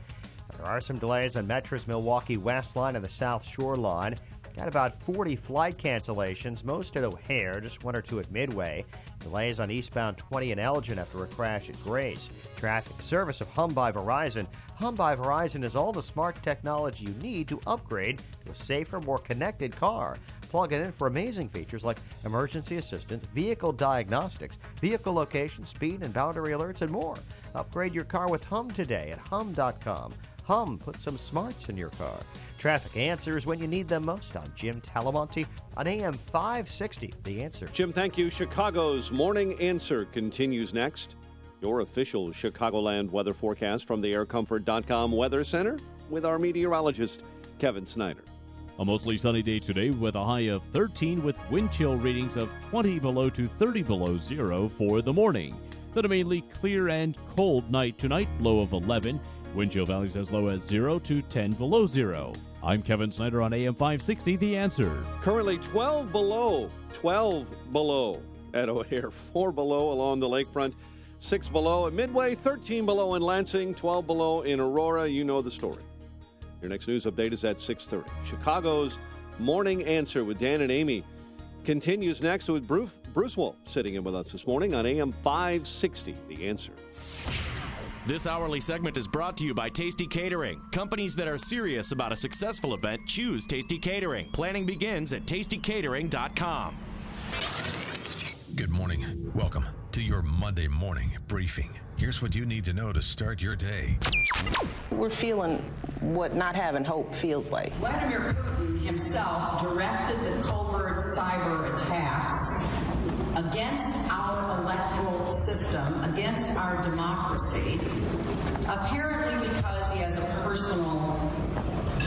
Speaker 17: There are some delays on Metro's Milwaukee West line and the South Shore line. Got about 40 flight cancellations, most at O'Hare, just 1 or 2 at Midway. Delays on eastbound 20 in Elgin after a crash at Grace. Traffic service of Hum by Verizon. Hum by Verizon is all the smart technology you need to upgrade to a safer, more connected car. Plug it in for amazing features like emergency assistance, vehicle diagnostics, vehicle location, speed and boundary alerts, and more. Upgrade your car with Hum today at hum.com. Hum, put some smarts in your car. Traffic answers when you need them most. I'm Jim Talamonte on AM 560. The Answer.
Speaker 10: Jim, thank you. Chicago's Morning Answer continues next. Your official Chicagoland weather forecast from the aircomfort.com Weather Center with our meteorologist, Kevin Snyder.
Speaker 3: A mostly sunny day today with a high of 13 with wind chill readings of 20 below to 30 below zero for the morning. Then a mainly clear and cold night tonight, low of 11. Wind chill values as low as 0 to 10 below zero. I'm Kevin Snyder on AM 560, The Answer.
Speaker 10: Currently 12 below at O'Hare, 4 below along the lakefront, 6 below at Midway, 13 below in Lansing, 12 below in Aurora. You know the story. Your next news update is at 6:30. Chicago's Morning Answer with Dan and Amy continues next with Bruce Wolf sitting in with us this morning on AM 560, The Answer.
Speaker 9: This hourly segment is brought to you by Tasty Catering. Companies that are serious about a successful event choose Tasty Catering. Planning begins at tastycatering.com.
Speaker 4: Good morning. Welcome to your Monday morning briefing. Here's what you need to know to start your day.
Speaker 11: We're feeling what not having hope feels like.
Speaker 14: Vladimir Putin himself directed the covert cyber attacks against our electoral system, against our democracy, apparently because he has a personal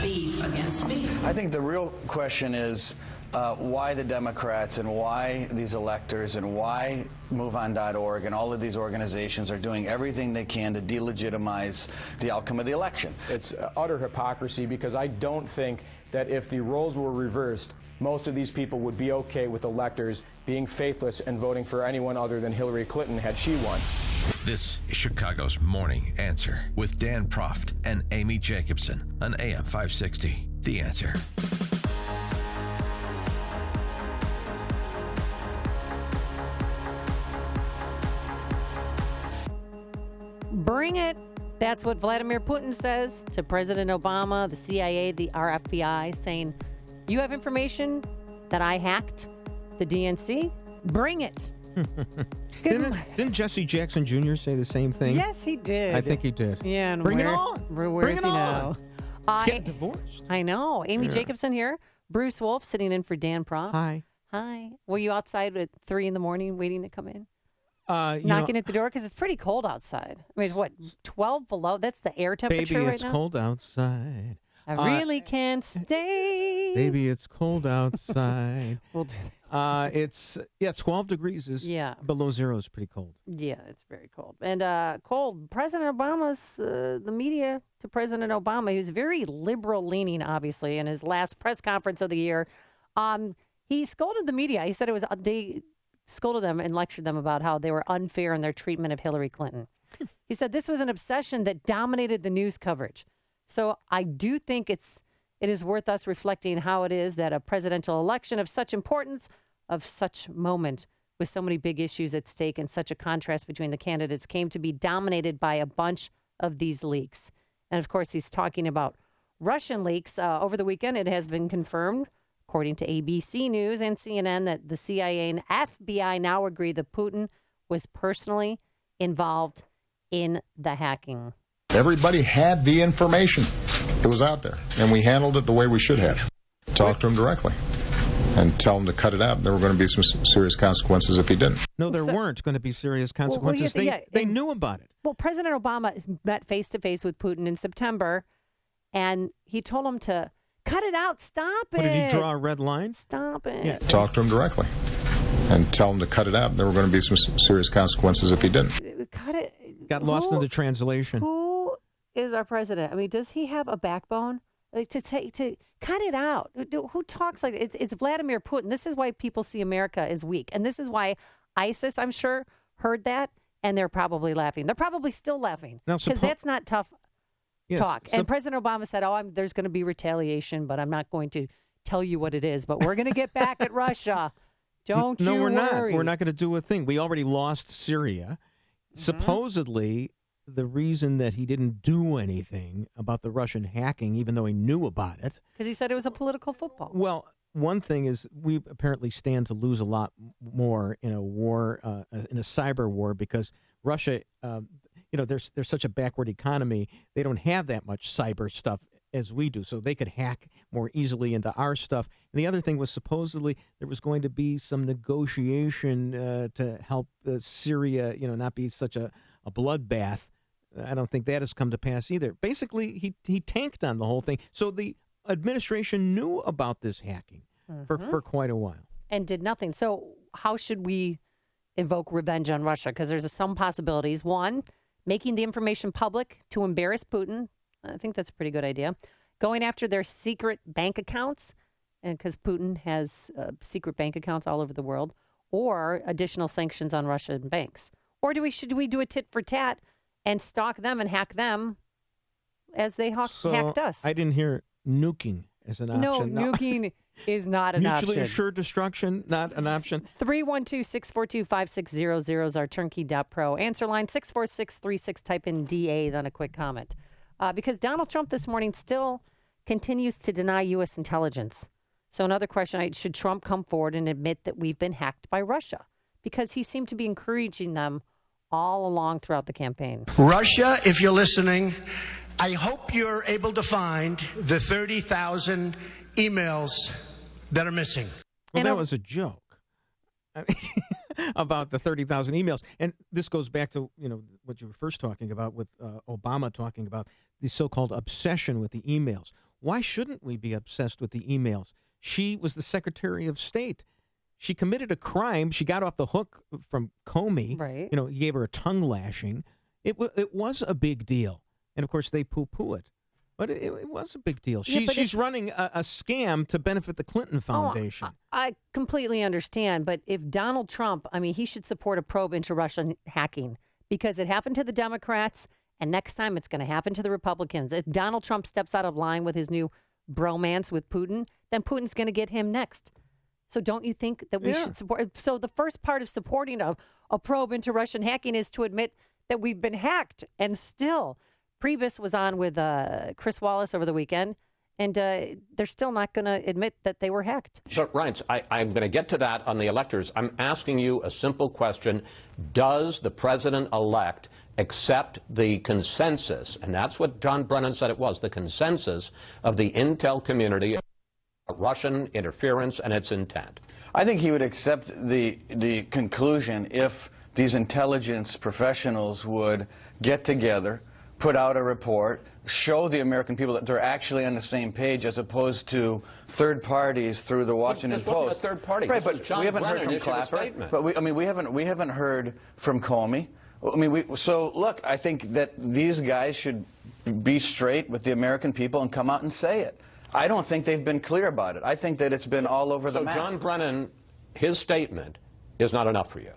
Speaker 14: beef against me.
Speaker 15: I think the real question is why the Democrats and why these electors and why MoveOn.org and all of these organizations are doing everything they can to delegitimize the outcome of the election.
Speaker 16: It's utter hypocrisy because I don't think that if the roles were reversed, most of these people would be okay with electors being faithless and voting for anyone other than Hillary Clinton had she won.
Speaker 4: This is Chicago's Morning Answer with Dan Proft and Amy Jacobson on AM 560. The Answer.
Speaker 20: Bring it. That's what Vladimir Putin says to President Obama, the CIA, the RFBI, saying, you have information that I hacked the DNC? Bring it.
Speaker 21: Didn't Jesse Jackson Jr. say the same thing?
Speaker 20: Yes, he did.
Speaker 21: I think he did.
Speaker 20: Yeah, and
Speaker 21: Bring it
Speaker 20: where
Speaker 21: on.
Speaker 20: Where
Speaker 21: Bring
Speaker 20: is
Speaker 21: it
Speaker 20: he
Speaker 21: on.
Speaker 20: now?
Speaker 21: He's getting divorced.
Speaker 20: I know. Amy
Speaker 21: Yeah.
Speaker 20: Jacobson here. Bruce Wolf sitting in for Dan Proft.
Speaker 21: Hi.
Speaker 20: Hi. Were you outside at 3 a.m. waiting to come in?
Speaker 21: You
Speaker 20: Knocking
Speaker 21: know,
Speaker 20: at the door because it's pretty cold outside. I mean, it's what, 12 below? That's the air temperature
Speaker 21: baby,
Speaker 20: right
Speaker 21: it's
Speaker 20: now?
Speaker 21: cold outside.
Speaker 20: I really can't stay.
Speaker 21: Baby, it's cold outside.
Speaker 20: We'll do
Speaker 21: It's 12 degrees is below zero is pretty cold.
Speaker 20: Yeah, it's very cold. And cold. President Obama's, the media to President Obama, he was very liberal leaning, obviously, in his last press conference of the year. He scolded the media. He said it was, they scolded them and lectured them about how they were unfair in their treatment of Hillary Clinton. He said this was an obsession that dominated the news coverage. So I do think it is worth us reflecting how it is that a presidential election of such importance, of such moment, with so many big issues at stake and such a contrast between the candidates, came to be dominated by a bunch of these leaks. And of course, he's talking about Russian leaks. Over the weekend, it has been confirmed, according to ABC News and CNN, that the CIA and FBI now agree that Putin was personally involved in the hacking.
Speaker 18: Everybody had the information. It was out there, and we handled it the way we should have. Talk to him directly and tell him to cut it out. There were going to be some serious consequences if he didn't.
Speaker 21: No, there weren't going to be serious consequences. They knew about it.
Speaker 20: Well, President Obama met face-to-face with Putin in September, and he told him to cut it out. Stop it.
Speaker 21: What, did he draw a red line?
Speaker 20: Stop it.
Speaker 21: Yeah.
Speaker 18: Talk to him directly and tell him to cut it out. There were going to be some serious consequences if he didn't.
Speaker 20: Cut it.
Speaker 21: Got lost in the translation.
Speaker 20: Who is our president? I mean, does he have a backbone? Like to cut it out. Who talks like it's Vladimir Putin. This is why people see America as weak, and this is why ISIS, I'm sure, heard that, and they're probably laughing. They're probably still laughing because that's not tough talk. And President Obama said, "Oh, there's going to be retaliation, but I'm not going to tell you what it is, but we're going to get back at Russia. Don't you worry.
Speaker 21: No, we're not. We're not going to do a thing. We already lost Syria. Supposedly, the reason that he didn't do anything about the Russian hacking, even though he knew about it.
Speaker 20: Because he said it was a political football.
Speaker 21: Well, one thing is we apparently stand to lose a lot more in a war, in a cyber war, because Russia, they're such a backward economy. They don't have that much cyber stuff as we do, so they could hack more easily into our stuff. And the other thing was supposedly there was going to be some negotiation to help Syria, not be such a bloodbath. I don't think that has come to pass either. Basically, he tanked on the whole thing. So the administration knew about this hacking for quite a while.
Speaker 20: And did nothing. So how should we invoke revenge on Russia? Because there's some possibilities. One, making the information public to embarrass Putin. I think that's a pretty good idea. Going after their secret bank accounts, and because Putin has secret bank accounts all over the world, or additional sanctions on Russian banks. Or should we do a tit for tat and stalk them and hack them as they hacked us?
Speaker 21: I didn't hear nuking as an option.
Speaker 20: No, nuking is not an option.
Speaker 21: Mutually assured destruction, not an option.
Speaker 20: 312-642-5600 is our turnkey.pro. Answer line 64636. Type in DA, then a quick comment. Because Donald Trump this morning still continues to deny U.S. intelligence. So another question, should Trump come forward and admit that we've been hacked by Russia? Because he seemed to be encouraging them all along throughout the campaign.
Speaker 1: Russia, if you're listening, I hope you're able to find the 30,000 emails that are missing.
Speaker 21: Well, that was a joke. About the 30,000 emails. And this goes back to, what you were first talking about with Obama talking about the so-called obsession with the emails. Why shouldn't we be obsessed with the emails? She was the Secretary of State. She committed a crime. She got off the hook from Comey.
Speaker 20: Right.
Speaker 21: He gave her a tongue lashing. It was a big deal. And, of course, they poo-poo it. But it was a big deal. She's running a scam to benefit the Clinton Foundation.
Speaker 20: I completely understand. But if Donald Trump, he should support a probe into Russian hacking because it happened to the Democrats, and next time it's going to happen to the Republicans. If Donald Trump steps out of line with his new bromance with Putin, then Putin's going to get him next. So don't you think that we should support? So the first part of supporting a probe into Russian hacking is to admit that we've been hacked, and still. Priebus was on with Chris Wallace over the weekend, and they're still not going to admit that they were hacked.
Speaker 5: So, Reince, I'm going to get to that on the electors. I'm asking you a simple question. Does the president-elect accept the consensus, and that's what John Brennan said it was, the consensus of the intel community, Russian interference and its intent?
Speaker 15: I think he would accept the conclusion if these intelligence professionals would get together, put out a report, show the American people that they're actually on the same page as opposed to third parties through the Washington Post.
Speaker 5: A third party.
Speaker 15: Right, but we haven't heard from Clapper. But we haven't heard from Comey. So look, I think that these guys should be straight with the American people and come out and say it. I don't think they've been clear about it. I think that it's been all over the map.
Speaker 5: So John Brennan, his statement is not enough for you.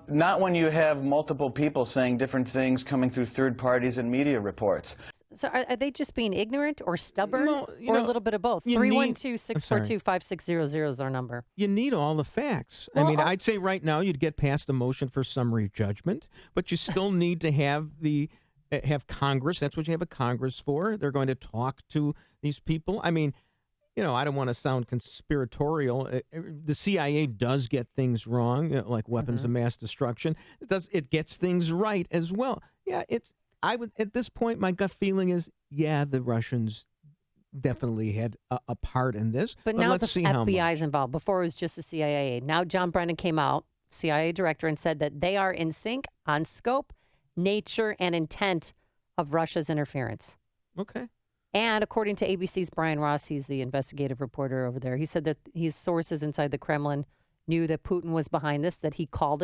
Speaker 15: Not when you have multiple people saying different things coming through third parties and media reports.
Speaker 20: So are they just being ignorant or stubborn or a little bit of both? 312-642-5600 is our number.
Speaker 21: You need all the facts.
Speaker 20: Well,
Speaker 21: I'd say right now you'd get past a motion for summary judgment, but you still need to have have Congress. That's what you have a Congress for. They're going to talk to these people. I don't want to sound conspiratorial. The CIA does get things wrong, like weapons of mass destruction. It gets things right as well. Yeah, at this point, my gut feeling is, the Russians definitely had a part in this.
Speaker 20: But now
Speaker 21: let's see how
Speaker 20: FBI
Speaker 21: much.
Speaker 20: is involved. Before it was just the CIA. Now John Brennan came out, CIA director, and said that they are in sync on scope, nature, and intent of Russia's interference.
Speaker 21: Okay.
Speaker 20: And according to ABC's Brian Ross, he's the investigative reporter over there, he said that his sources inside the Kremlin knew that Putin was behind this, that he called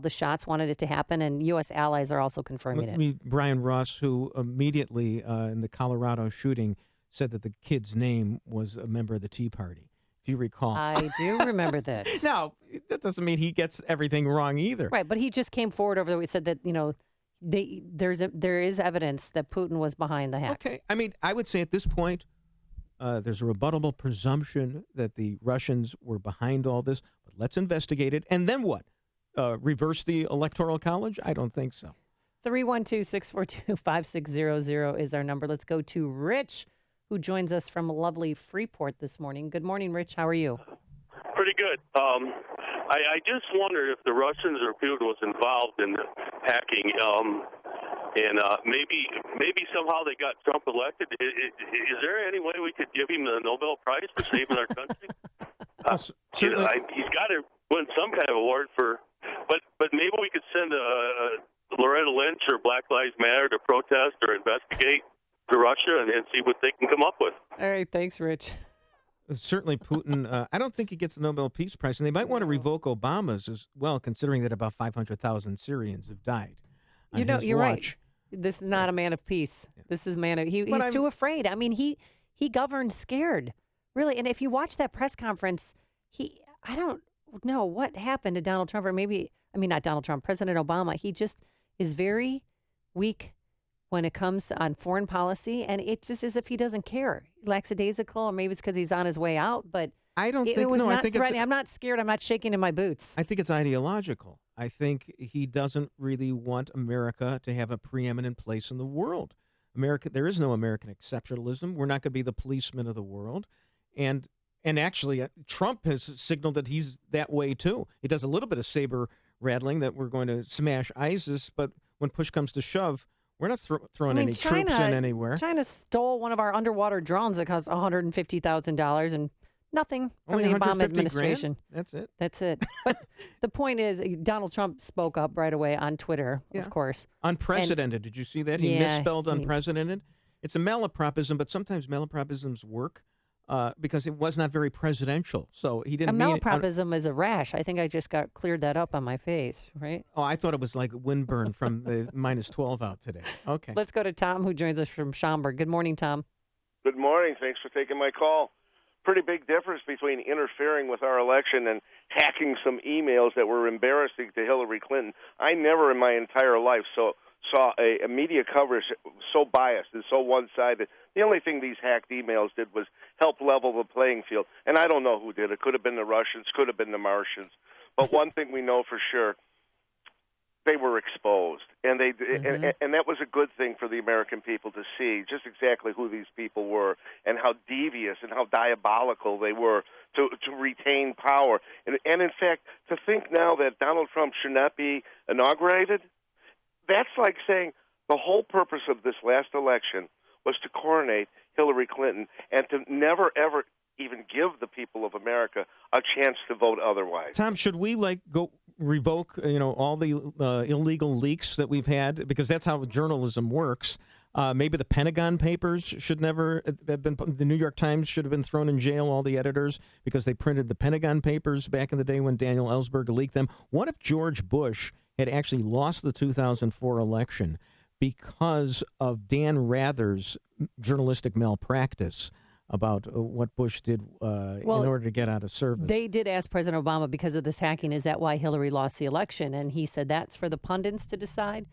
Speaker 20: the shots, wanted it to happen, and U.S. allies are also confirming it.
Speaker 21: Brian Ross, who immediately in the Colorado shooting said that the kid's name was a member of the Tea Party, if you recall.
Speaker 20: I do remember this.
Speaker 21: Now, that doesn't mean he gets everything wrong either.
Speaker 20: Right, but he just came forward over there and said that, there is evidence that Putin was behind the hack.
Speaker 21: Okay. I would say at this point, There's a rebuttable presumption that the Russians were behind all this. But let's investigate it. And then what? Reverse the Electoral College? I don't think so.
Speaker 20: 312-642-5600 is our number. Let's go to Rich, who joins us from lovely Freeport this morning. Good morning, Rich. How are you?
Speaker 6: Pretty good. I just wonder if the Russians or Putin was involved in the hacking, and maybe somehow they got Trump elected. Is there any way we could give him the Nobel Prize for saving our country? He's got to win some kind of award for. But maybe we could send Loretta Lynch or Black Lives Matter to protest or investigate to Russia and see what they can come up with.
Speaker 20: All right, thanks, Rich.
Speaker 21: Certainly, Putin, I don't think he gets the Nobel Peace Prize, and they might want to revoke Obama's as well, considering that about 500,000 Syrians have died.
Speaker 20: You're right. This is not a man of peace. This is he's too afraid. I mean, he governed scared, really. And if you watch that press conference, I don't know what happened to Donald Trump, or not Donald Trump, President Obama. He just is very weak when it comes on foreign policy, and it's just as if he doesn't care. Lackadaisical, or maybe it's because he's on his way out, but
Speaker 21: I don't think
Speaker 20: it was
Speaker 21: no,
Speaker 20: not
Speaker 21: I think
Speaker 20: threatening. I'm not scared. I'm not shaking in my boots.
Speaker 21: I think it's ideological. I think he doesn't really want America to have a preeminent place in the world. There is no American exceptionalism. We're not going to be the policemen of the world. And actually, Trump has signaled that he's that way, too. He does a little bit of saber rattling that we're going to smash ISIS, but when push comes to shove, we're not throwing any troops in anywhere.
Speaker 20: China stole one of our underwater drones that cost $150,000 and nothing from the Obama administration.
Speaker 21: Grand?
Speaker 20: That's it. But the point is, Donald Trump spoke up right away on Twitter, of course.
Speaker 21: Unprecedented. Did you see that? He misspelled unprecedented. It's a malapropism, but sometimes malapropisms work because it was not very presidential. So he didn't mean
Speaker 20: malapropism is a rash. I think I just got cleared that up on my face, right?
Speaker 21: Oh, I thought it was like windburn from the minus 12 out today. Okay.
Speaker 20: Let's go to Tom, who joins us from Schaumburg. Good morning, Tom.
Speaker 7: Good morning. Thanks for taking my call. Pretty big difference between interfering with our election and hacking some emails that were embarrassing to Hillary Clinton. I never in my entire life saw a media coverage so biased and so one-sided. The only thing these hacked emails did was help level the playing field. And I don't know who did it. Could have been the Russians, could have been the Martians. But one thing we know for sure, they were exposed. And and that was a good thing for the American people to see just exactly who these people were and how devious and how diabolical they were to retain power. And in fact, to think now that Donald Trump should not be inaugurated, that's like saying the whole purpose of this last election was to coronate Hillary Clinton and to never, ever even give the people of America a chance to vote otherwise.
Speaker 21: Tom, should we go revoke all the illegal leaks that we've had, because that's how journalism works? Maybe the Pentagon Papers should never have been. The New York Times should have been thrown in jail, all the editors, because they printed the Pentagon Papers back in the day when Daniel Ellsberg leaked them. What if George Bush had actually lost the 2004 election because of Dan Rather's journalistic malpractice about what Bush did in order to get out of service?
Speaker 20: They did ask President Obama, because of this hacking, is that why Hillary lost the election? And he said that's for the pundits to decide.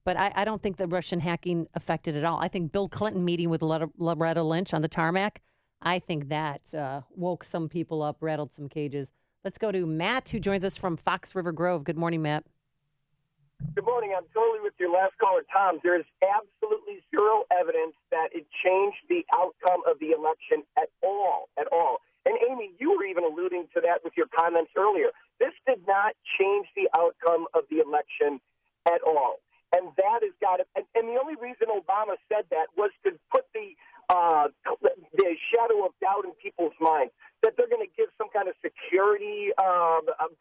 Speaker 20: But I don't think the Russian hacking affected it all. I think Bill Clinton meeting with Loretta Lynch on the tarmac, I think that woke some people up, rattled some cages. Let's go to Matt, who joins us from Fox River Grove. Good morning, Matt.
Speaker 8: Good morning. I'm totally with your last caller, Tom. There is absolutely zero evidence that it changed the outcome of the election at all. And, Amy, you were even alluding to that with your comments earlier. This did not change the outcome of the election at all. And that has got to – and the only reason Obama said that was to put the shadow of doubt in people's minds that they're going to give some kind of security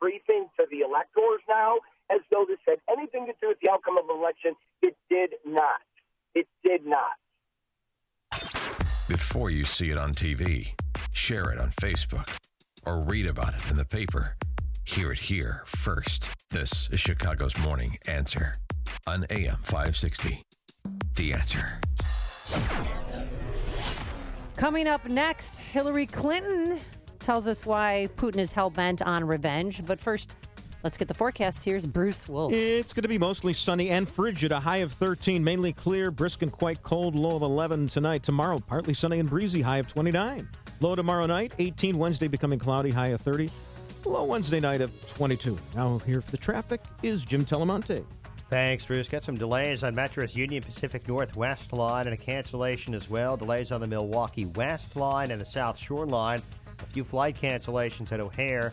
Speaker 8: briefing to the electors now, as though this had anything to do with the outcome of the election. It did not. It did not.
Speaker 4: Before you see it on TV, share it on Facebook, or read about it in the paper, hear it here first. This is Chicago's Morning Answer on AM 560. The Answer.
Speaker 20: Coming up next, Hillary Clinton tells us why Putin is hell-bent on revenge. But first, Let's get the forecast. Here's Bruce Wolf.
Speaker 21: It's going to be mostly sunny and frigid, a high of 13, mainly clear, brisk and quite cold, low of 11 tonight. Tomorrow, partly sunny and breezy, high of 29. Low tomorrow night, 18. Wednesday becoming cloudy, high of 30. Low Wednesday night of 22. Now here for the traffic is Jim Telemonte.
Speaker 17: Thanks, Bruce. Got some delays on Metro's Union Pacific Northwest line and a cancellation as well. Delays on the Milwaukee West line and the South Shore line. A few flight cancellations at O'Hare.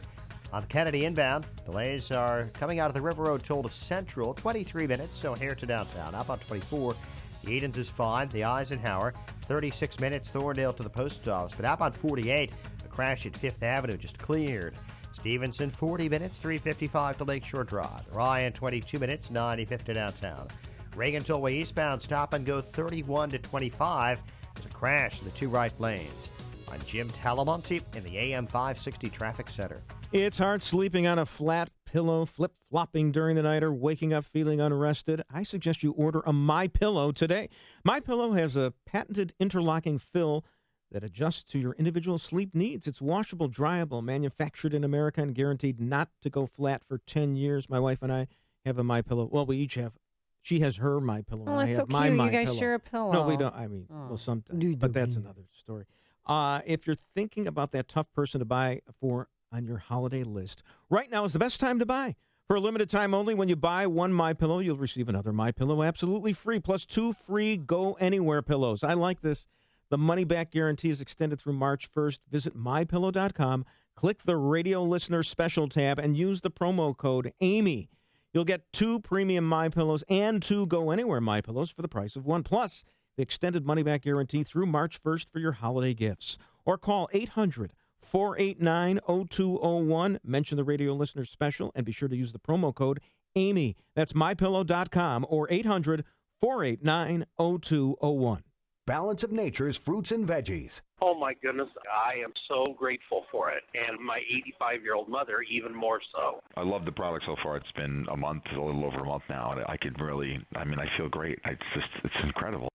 Speaker 17: On the Kennedy inbound, delays are coming out of the River Road toll to Central, 23 minutes, so O'Hare to downtown. Outbound 24, the Edens is fine. The Eisenhower, 36 minutes, Thorndale to the post office. But outbound 48, a crash at Fifth Avenue just cleared. Stevenson, 40 minutes, 355 to Lakeshore Drive. Ryan, 22 minutes, 95 to downtown. Reagan Tollway eastbound, stop and go 31 to 25. There's a crash in the two right lanes. I'm Jim Talamonte in the AM 560 Traffic Center.
Speaker 21: It's hard sleeping on a flat pillow, flip-flopping during the night, or waking up feeling unrested. I suggest you order a MyPillow today. MyPillow has a patented interlocking fill that adjusts to your individual sleep needs. It's washable, dryable, manufactured in America, and guaranteed not to go flat for 10 years. My wife and I have a MyPillow. Well, we each have. She has her MyPillow.
Speaker 20: Oh,
Speaker 21: and I
Speaker 20: that's
Speaker 21: have
Speaker 20: so
Speaker 21: my
Speaker 20: cute.
Speaker 21: MyPillow.
Speaker 20: You guys share a pillow.
Speaker 21: No, we don't. I mean, well, sometimes. But that's another story. If you're thinking about that tough person to buy for on your holiday list, right now is the best time to buy. For a limited time only, when you buy one MyPillow, you'll receive another MyPillow absolutely free, plus 2 free Go Anywhere pillows. I like this. The money-back guarantee is extended through March 1st. Visit MyPillow.com, click the Radio Listener Special tab, and use the promo code AMY. You'll get 2 premium MyPillows and 2 Go Anywhere MyPillows for the price of 1. Plus, the extended money-back guarantee through March 1st for your holiday gifts. Or call 800-489-0201. Mention the Radio Listener Special and be sure to use the promo code AMY. That's MyPillow.com or 800-489-0201.
Speaker 12: Balance of Nature's fruits and veggies.
Speaker 13: Oh, my goodness. I am so grateful for it. And my 85-year-old mother, even more so.
Speaker 19: I love the product so far. It's been a month, a little over a month now, and I could really, I feel great. It's incredible.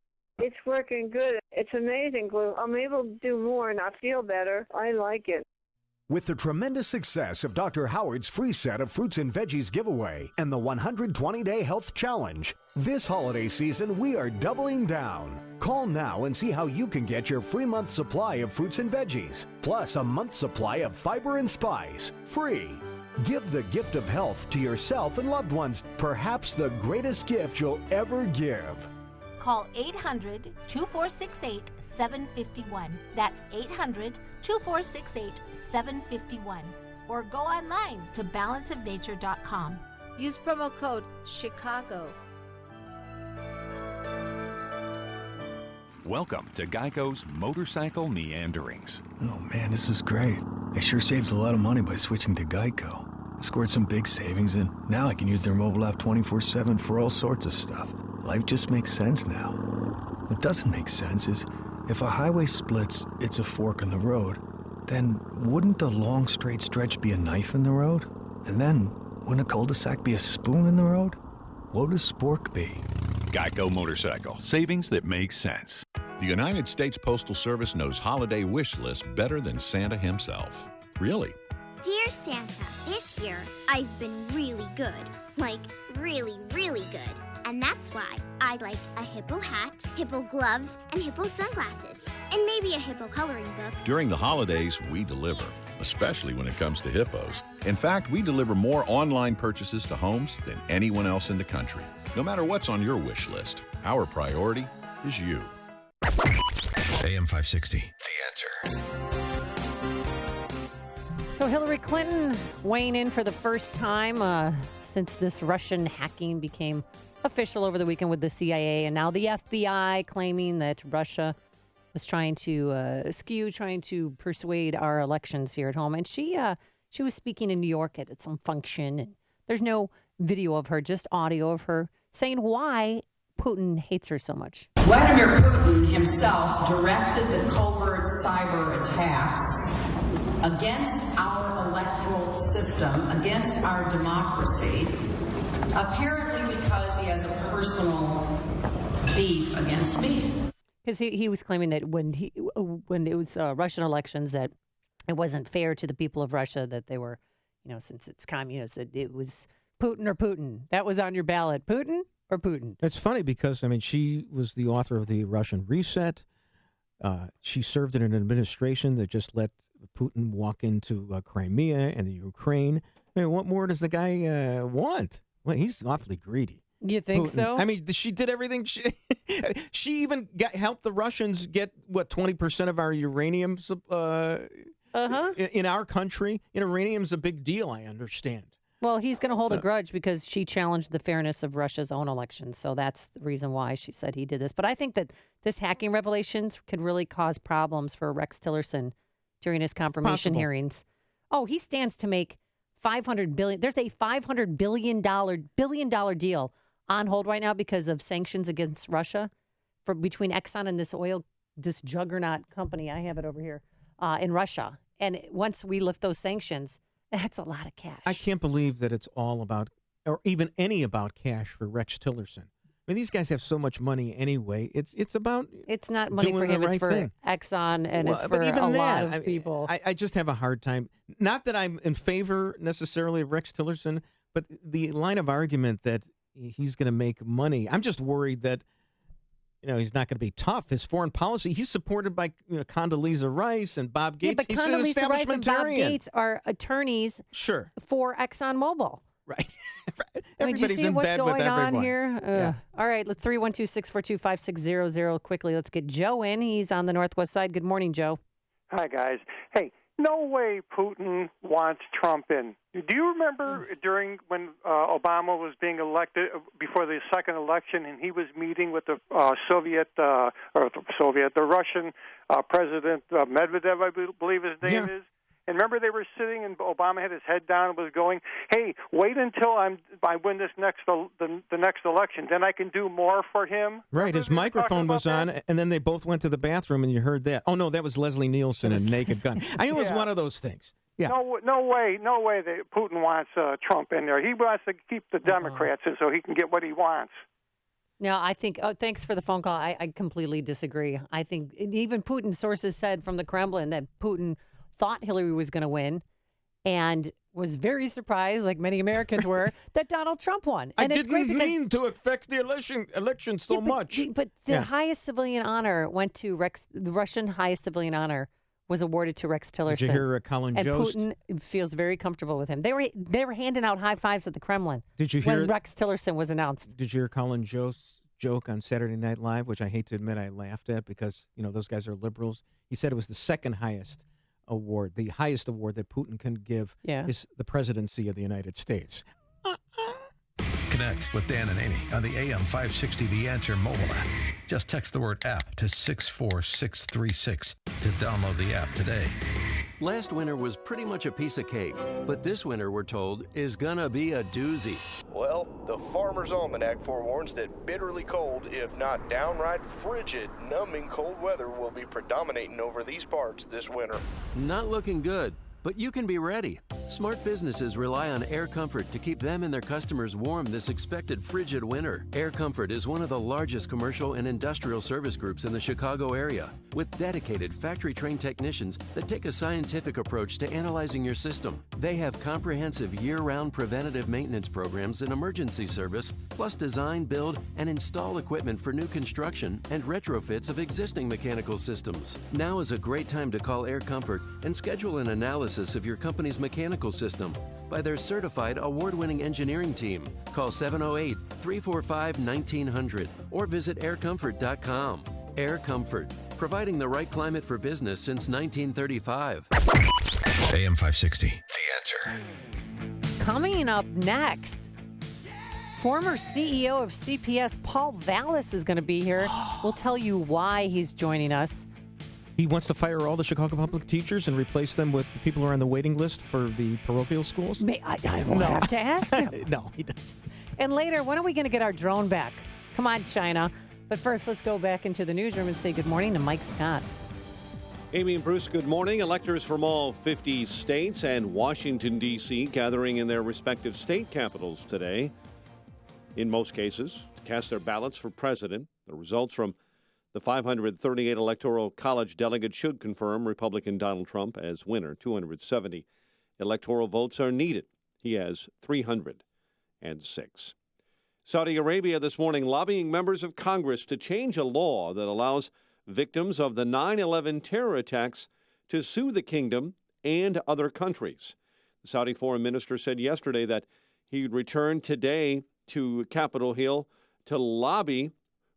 Speaker 22: It's working good. It's amazing, Glue. I'm able to do more and I feel better. I like it.
Speaker 12: With the tremendous success of Dr. Howard's free set of fruits and veggies giveaway and the 120-day health challenge, this holiday season we are doubling down. Call now and see how you can get your free month supply of fruits and veggies, plus a month's supply of fiber and spice, free. Give the gift of health to yourself and loved ones, perhaps the greatest gift you'll ever give.
Speaker 23: Call 800-2468-751. That's 800-2468-751. Or go online to balanceofnature.com. Use promo code CHICAGO.
Speaker 25: Welcome to Geico's Motorcycle Meanderings.
Speaker 26: Oh man, this is great. I sure saved a lot of money by switching to Geico. I scored some big savings and now I can use their mobile app 24/7 for all sorts of stuff. Life just makes sense now. What doesn't make sense is if a highway splits, it's a fork in the road. Then wouldn't the long straight stretch be a knife in the road? And then wouldn't a cul-de-sac be a spoon in the road? What would a spork be?
Speaker 25: Geico Motorcycle. Savings that make sense.
Speaker 27: The United States Postal Service knows holiday wish lists better than Santa himself. Really?
Speaker 28: Dear Santa, this year I've been really good. Like, really, really good. And that's why I'd like a hippo hat, hippo gloves, and hippo sunglasses. And maybe a hippo coloring book.
Speaker 27: During the holidays, we deliver, especially when it comes to hippos. In fact, we deliver more online purchases to homes than anyone else in the country. No matter what's on your wish list, our priority is you.
Speaker 4: AM 560, The Answer.
Speaker 20: So Hillary Clinton weighing in for the first time since this Russian hacking became official over the weekend with the CIA, and now the FBI claiming that Russia was trying to trying to persuade our elections here at home. And she was speaking in New York at some function, and there's no video of her, just audio of her saying why Putin hates her so much.
Speaker 14: Vladimir Putin himself directed the covert cyber attacks against our electoral system, against our democracy, apparently because he has a personal beef against me.
Speaker 20: Because he was claiming that when it was Russian elections, that it wasn't fair to the people of Russia, that they were, since it's communist, it was Putin or Putin. That was on your ballot. Putin or Putin.
Speaker 21: It's funny because, she was the author of the Russian Reset. She served in an administration that just let Putin walk into Crimea and the Ukraine. What more does the guy want? Well, he's awfully greedy.
Speaker 20: You think
Speaker 21: Putin.
Speaker 20: so?
Speaker 21: She did everything. She even helped the Russians get, 20% of our uranium in our country. Uranium's a big deal, I understand.
Speaker 20: Well, he's going to hold a grudge because she challenged the fairness of Russia's own elections. So that's the reason why she said he did this. But I think that this hacking revelations could really cause problems for Rex Tillerson during his confirmation hearings. Oh, he stands to make $500 billion. There's a $500 billion deal on hold right now because of sanctions against Russia between Exxon and this juggernaut company. I have it over here in Russia. And once we lift those sanctions, that's a lot of cash.
Speaker 21: I can't believe that it's all about, or even any about cash for Rex Tillerson. These guys have so much money anyway. It's about
Speaker 20: it's not money for him. It's for Exxon, and it's for a lot of people.
Speaker 21: I just have a hard time. Not that I'm in favor necessarily of Rex Tillerson, but the line of argument that he's going to make money. I'm just worried that he's not going to be tough. His foreign policy, he's supported by Condoleezza Rice and Bob Gates.
Speaker 20: Yeah, but
Speaker 21: he's
Speaker 20: Condoleezza Rice and Bob Gates are attorneys for ExxonMobil.
Speaker 21: Right.
Speaker 20: Everybody's
Speaker 21: do you see
Speaker 20: in
Speaker 21: what's
Speaker 20: bed
Speaker 21: going
Speaker 20: with everyone.
Speaker 21: on
Speaker 20: here?
Speaker 21: Yeah.
Speaker 20: All right, 312-642-5600. Quickly, let's get Joe in. He's on the Northwest side. Good morning, Joe.
Speaker 2: Hi, guys. Hey, no way Putin wants Trump in. Do you remember during when Obama was being elected, before the second election, and he was meeting with the Russian President Medvedev, I believe his name is? And remember, they were sitting, and Obama had his head down and was going, "Hey, wait until I win the next election, then I can do more for him."
Speaker 21: Right, his microphone was on, and then they both went to the bathroom, and you heard that. Oh no, that was Leslie Nielsen and Naked Gun. I knew it was one of those things. Yeah.
Speaker 2: No way that Putin wants Trump in there. He wants to keep the Democrats in so he can get what he wants.
Speaker 20: No, I think. Oh, thanks for the phone call. I completely disagree. I think even Putin sources said from the Kremlin that Putin thought Hillary was going to win and was very surprised, like many Americans were, that Donald Trump won. And
Speaker 21: I
Speaker 20: it's great
Speaker 21: didn't mean to affect the election so much.
Speaker 20: But the highest civilian honor went to Rex. The Russian highest civilian honor was awarded to Rex Tillerson.
Speaker 21: Did you hear Colin Jost?
Speaker 20: And Putin feels very comfortable with him. They were handing out high fives at the Kremlin.
Speaker 21: Did you hear
Speaker 20: when Rex Tillerson was announced?
Speaker 21: Did you hear Colin Jost's joke on Saturday Night Live, which I hate to admit I laughed at because those guys are liberals? He said it was the second highest award. The highest award that Putin can give is the presidency of the United States.
Speaker 4: Connect with Dan and Amy on the AM 560 The Answer mobile app. Just text the word app to 64636 to download the app today.
Speaker 3: Last winter was pretty much a piece of cake, but this winter, we're told, is gonna be a doozy.
Speaker 9: Well, the Farmer's Almanac forewarns that bitterly cold, if not downright frigid, numbing cold weather will be predominating over these parts this winter.
Speaker 3: Not looking good, but you can be ready. Smart businesses rely on Air Comfort to keep them and their customers warm this expected frigid winter. Air Comfort is one of the largest commercial and industrial service groups in the Chicago area, with dedicated factory-trained technicians that take a scientific approach to analyzing your system. They have comprehensive year-round preventative maintenance programs and emergency service, plus design, build, and install equipment for new construction and retrofits of existing mechanical systems. Now is a great time to call Air Comfort and schedule an analysis of your company's mechanical system by their certified award-winning engineering team. Call 708-345-1900 or visit aircomfort.com. Air Comfort, providing the right climate for business since 1935.
Speaker 4: AM 560, The Answer.
Speaker 20: Coming up next, former CEO of CPS, Paul Valas, is going to be here. We'll tell you why he's joining us.
Speaker 21: He wants to fire all the Chicago public teachers and replace them with the people who are on the waiting list for the parochial schools?
Speaker 20: I will have to ask him.
Speaker 21: No, he doesn't.
Speaker 20: And later, when are we going to get our drone back? Come on, China. But first, let's go back into the newsroom and say good morning to Mike Scott.
Speaker 10: Amy and Bruce, good morning. Electors from all 50 states and Washington, D.C. gathering in their respective state capitals today, in most cases, to cast their ballots for president. The results from the 538 Electoral College delegates should confirm Republican Donald Trump as winner. 270 electoral votes are needed. He has 306. Saudi Arabia this morning lobbying members of Congress to change a law that allows victims of the 9/11 terror attacks to sue the kingdom and other countries. The Saudi foreign minister said yesterday that he'd return today to Capitol Hill to lobby,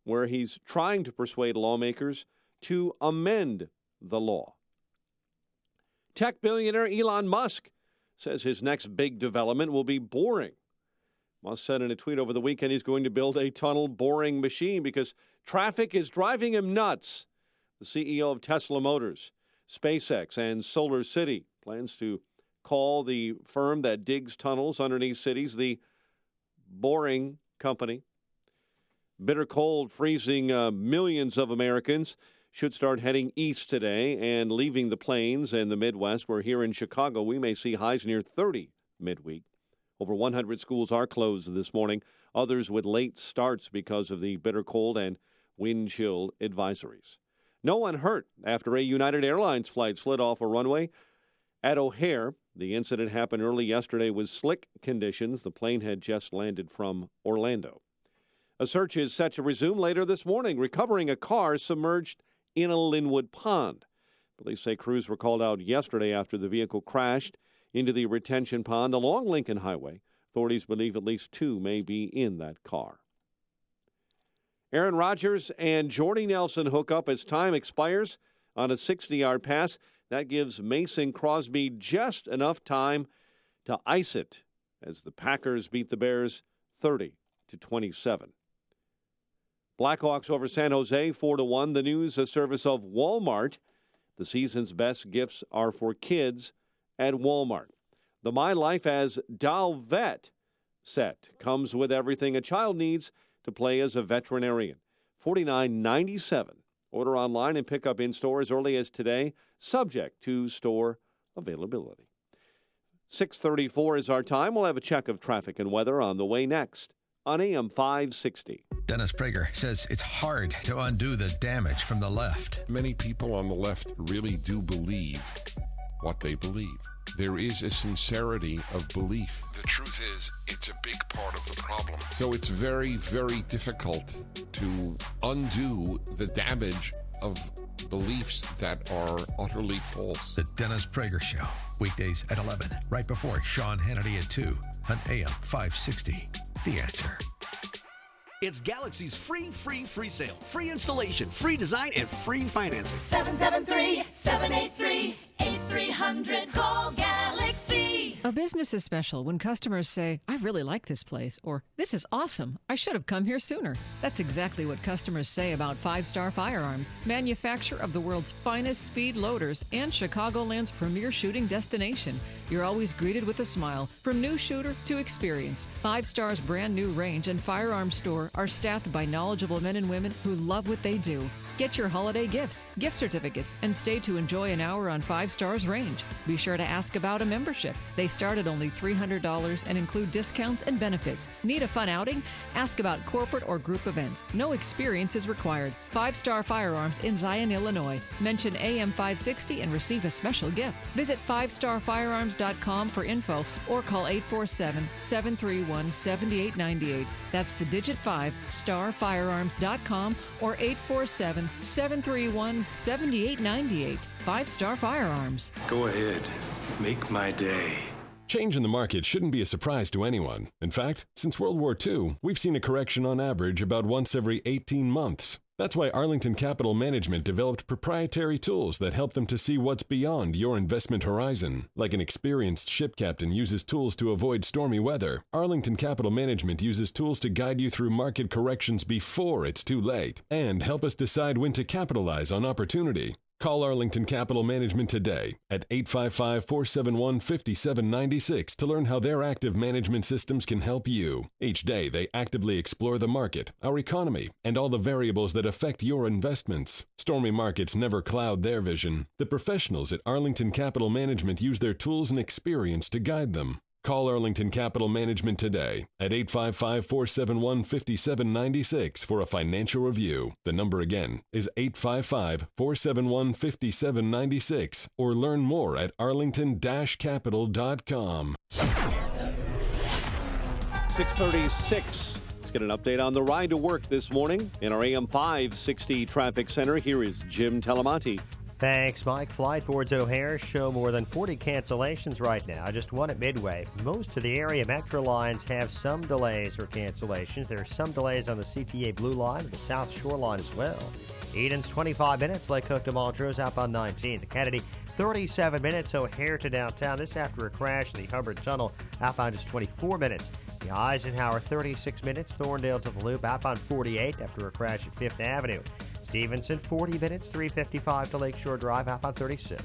Speaker 10: where he's trying to persuade lawmakers to amend the law. Tech billionaire Elon Musk says his next big development will be boring. Musk said in a tweet over the weekend he's going to build a tunnel boring machine because traffic is driving him nuts. The CEO of Tesla Motors, SpaceX, and Solar City plans to call the firm that digs tunnels underneath cities the Boring Company. Bitter cold freezing millions of Americans should start heading east today and leaving the plains and the Midwest, where here in Chicago we may see highs near 30 midweek. Over 100 schools are closed this morning, others with late starts because of the bitter cold and wind chill advisories. No one hurt after a United Airlines flight slid off a runway at O'Hare. The incident happened early yesterday with slick conditions. The plane had just landed from Orlando. A search is set to resume later this morning, recovering a car submerged in a Linwood pond. Police say crews were called out yesterday after the vehicle crashed into the retention pond along Lincoln Highway. Authorities believe at least 2 may be in that car. Aaron Rodgers and Jordy Nelson hook up as time expires on a 60-yard pass. That gives Mason Crosby just enough time to ice it as the Packers beat the Bears 30-27. Blackhawks over San Jose 4-1. The news a service of Walmart. The season's best gifts are for kids at Walmart. The My Life as Doll Vet set comes with everything a child needs to play as a veterinarian. $49.97. Order online and pick up in store as early as today, subject to store availability. 6:34 is our time. We'll have a check of traffic and weather on the way next on AM 560.
Speaker 4: Dennis Prager says it's hard to undo the damage from the left.
Speaker 1: Many people on the left really do believe what they believe. There is a sincerity of belief.
Speaker 27: The truth is, it's a big part of the problem.
Speaker 1: So it's very, very difficult to undo the damage of beliefs that are utterly false.
Speaker 4: The Dennis Prager Show, weekdays at 11, right before Sean Hannity at 2 on AM 560. The Answer.
Speaker 5: It's Galaxy's free sale. Free installation, free design, and free financing.
Speaker 6: 773-783-8300. Call Galaxy.
Speaker 11: A business is special when customers say, I really like this place, or this is awesome. I should have come here sooner. That's exactly what customers say about 5-Star Firearms, manufacturer of the world's finest speed loaders and Chicagoland's premier shooting destination. You're always greeted with a smile, from new shooter to experienced. 5-Star's brand new range and firearms store are staffed by knowledgeable men and women who love what they do. Get your holiday gifts, gift certificates, and stay to enjoy an hour on 5-Star's range. Be sure to ask about a membership. They start at only $300 and include discounts and benefits. Need a fun outing? Ask about corporate or group events. No experience is required. 5-Star Firearms in Zion, Illinois. Mention AM 560 and receive a special gift. Visit 5starfirearms.com for info or call 847-731-7898. That's the digit 5, starfirearms.com or 847-731-7898. 5-Star Firearms.
Speaker 15: Go ahead. Make my day.
Speaker 16: Change in the market shouldn't be a surprise to anyone. In fact, since World War II, we've seen a correction on average about once every 18 months. That's why Arlington Capital Management developed proprietary tools that help them to see what's beyond your investment horizon. Like an experienced ship captain uses tools to avoid stormy weather, Arlington Capital Management uses tools to guide you through market corrections before it's too late and help us decide when to capitalize on opportunity. Call Arlington Capital Management today at 855-471-5796 to learn how their active management systems can help you. Each day, they actively explore the market, our economy, and all the variables that affect your investments. Stormy markets never cloud their vision. The professionals at Arlington Capital Management use their tools and experience to guide them. Call Arlington Capital Management today at 855-471-5796 for a financial review. The number again is 855-471-5796 or learn more at arlington-capital.com.
Speaker 10: 6:36. Let's get an update on the ride to work this morning. In our AM 560 traffic center, here is Jim Talamonte.
Speaker 7: Thanks, Mike. Flight boards at O'Hare show more than 40 cancellations right now, just one at Midway. Most of the area metro lines have some delays or cancellations. There are some delays on the CTA Blue Line and the South Shore Line as well. Eden's 25 minutes, Lake Cook to Montrose outbound 19. The Kennedy, 37 minutes, O'Hare to downtown. This after a crash in the Hubbard Tunnel. Outbound is 24 minutes. The Eisenhower, 36 minutes. Thorndale to the Loop, outbound 48 after a crash at 5th Avenue. Stevenson, 40 minutes, 355 to Lakeshore Drive, outbound 36.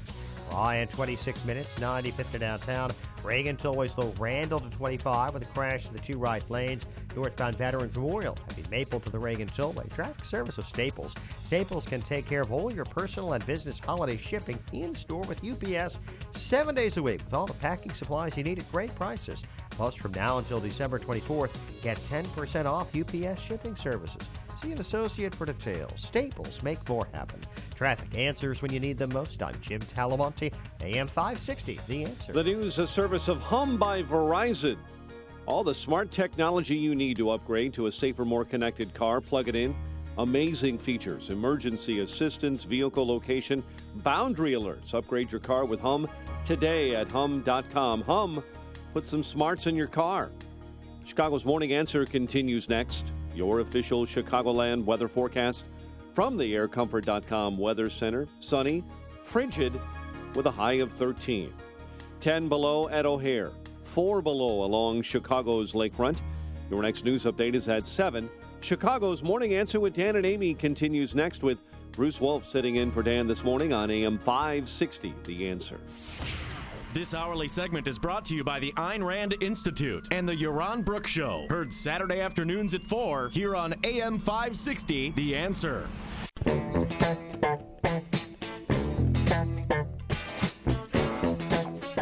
Speaker 7: Ryan, 26 minutes, 95th to downtown. Reagan to Slow Randall to 25 with a crash in the two right lanes. Northbound Veterans Memorial, heavy Maple to the Reagan Tollway. Traffic service of Staples. Staples can take care of all your personal and business holiday shipping in store with UPS 7 days a week with all the packing supplies you need at great prices. Plus, from now until December 24th, get 10% off UPS shipping services. See an associate for details. Staples, make more happen. Traffic answers when you need them most. I'm Jim Talamonte, AM 560, The Answer.
Speaker 10: The news, a service of Hum by Verizon. All the smart technology you need to upgrade to a safer, more connected car. Plug it in. Amazing features, emergency assistance, vehicle location, boundary alerts. Upgrade your car with Hum today at hum.com. Hum, put some smarts in your car. Chicago's Morning Answer continues next. Your official Chicagoland weather forecast from the aircomfort.com Weather Center. Sunny, frigid, with a high of 13. 10 below at O'Hare. 4 below along Chicago's lakefront. Your next news update is at 7. Chicago's Morning Answer with Dan and Amy continues next with Bruce Wolf sitting in for Dan this morning on AM 560, The Answer.
Speaker 8: This hourly segment is brought to you by the Ayn Rand Institute and the Yaron Brook Show. Heard Saturday afternoons at 4 here on AM 560, The Answer.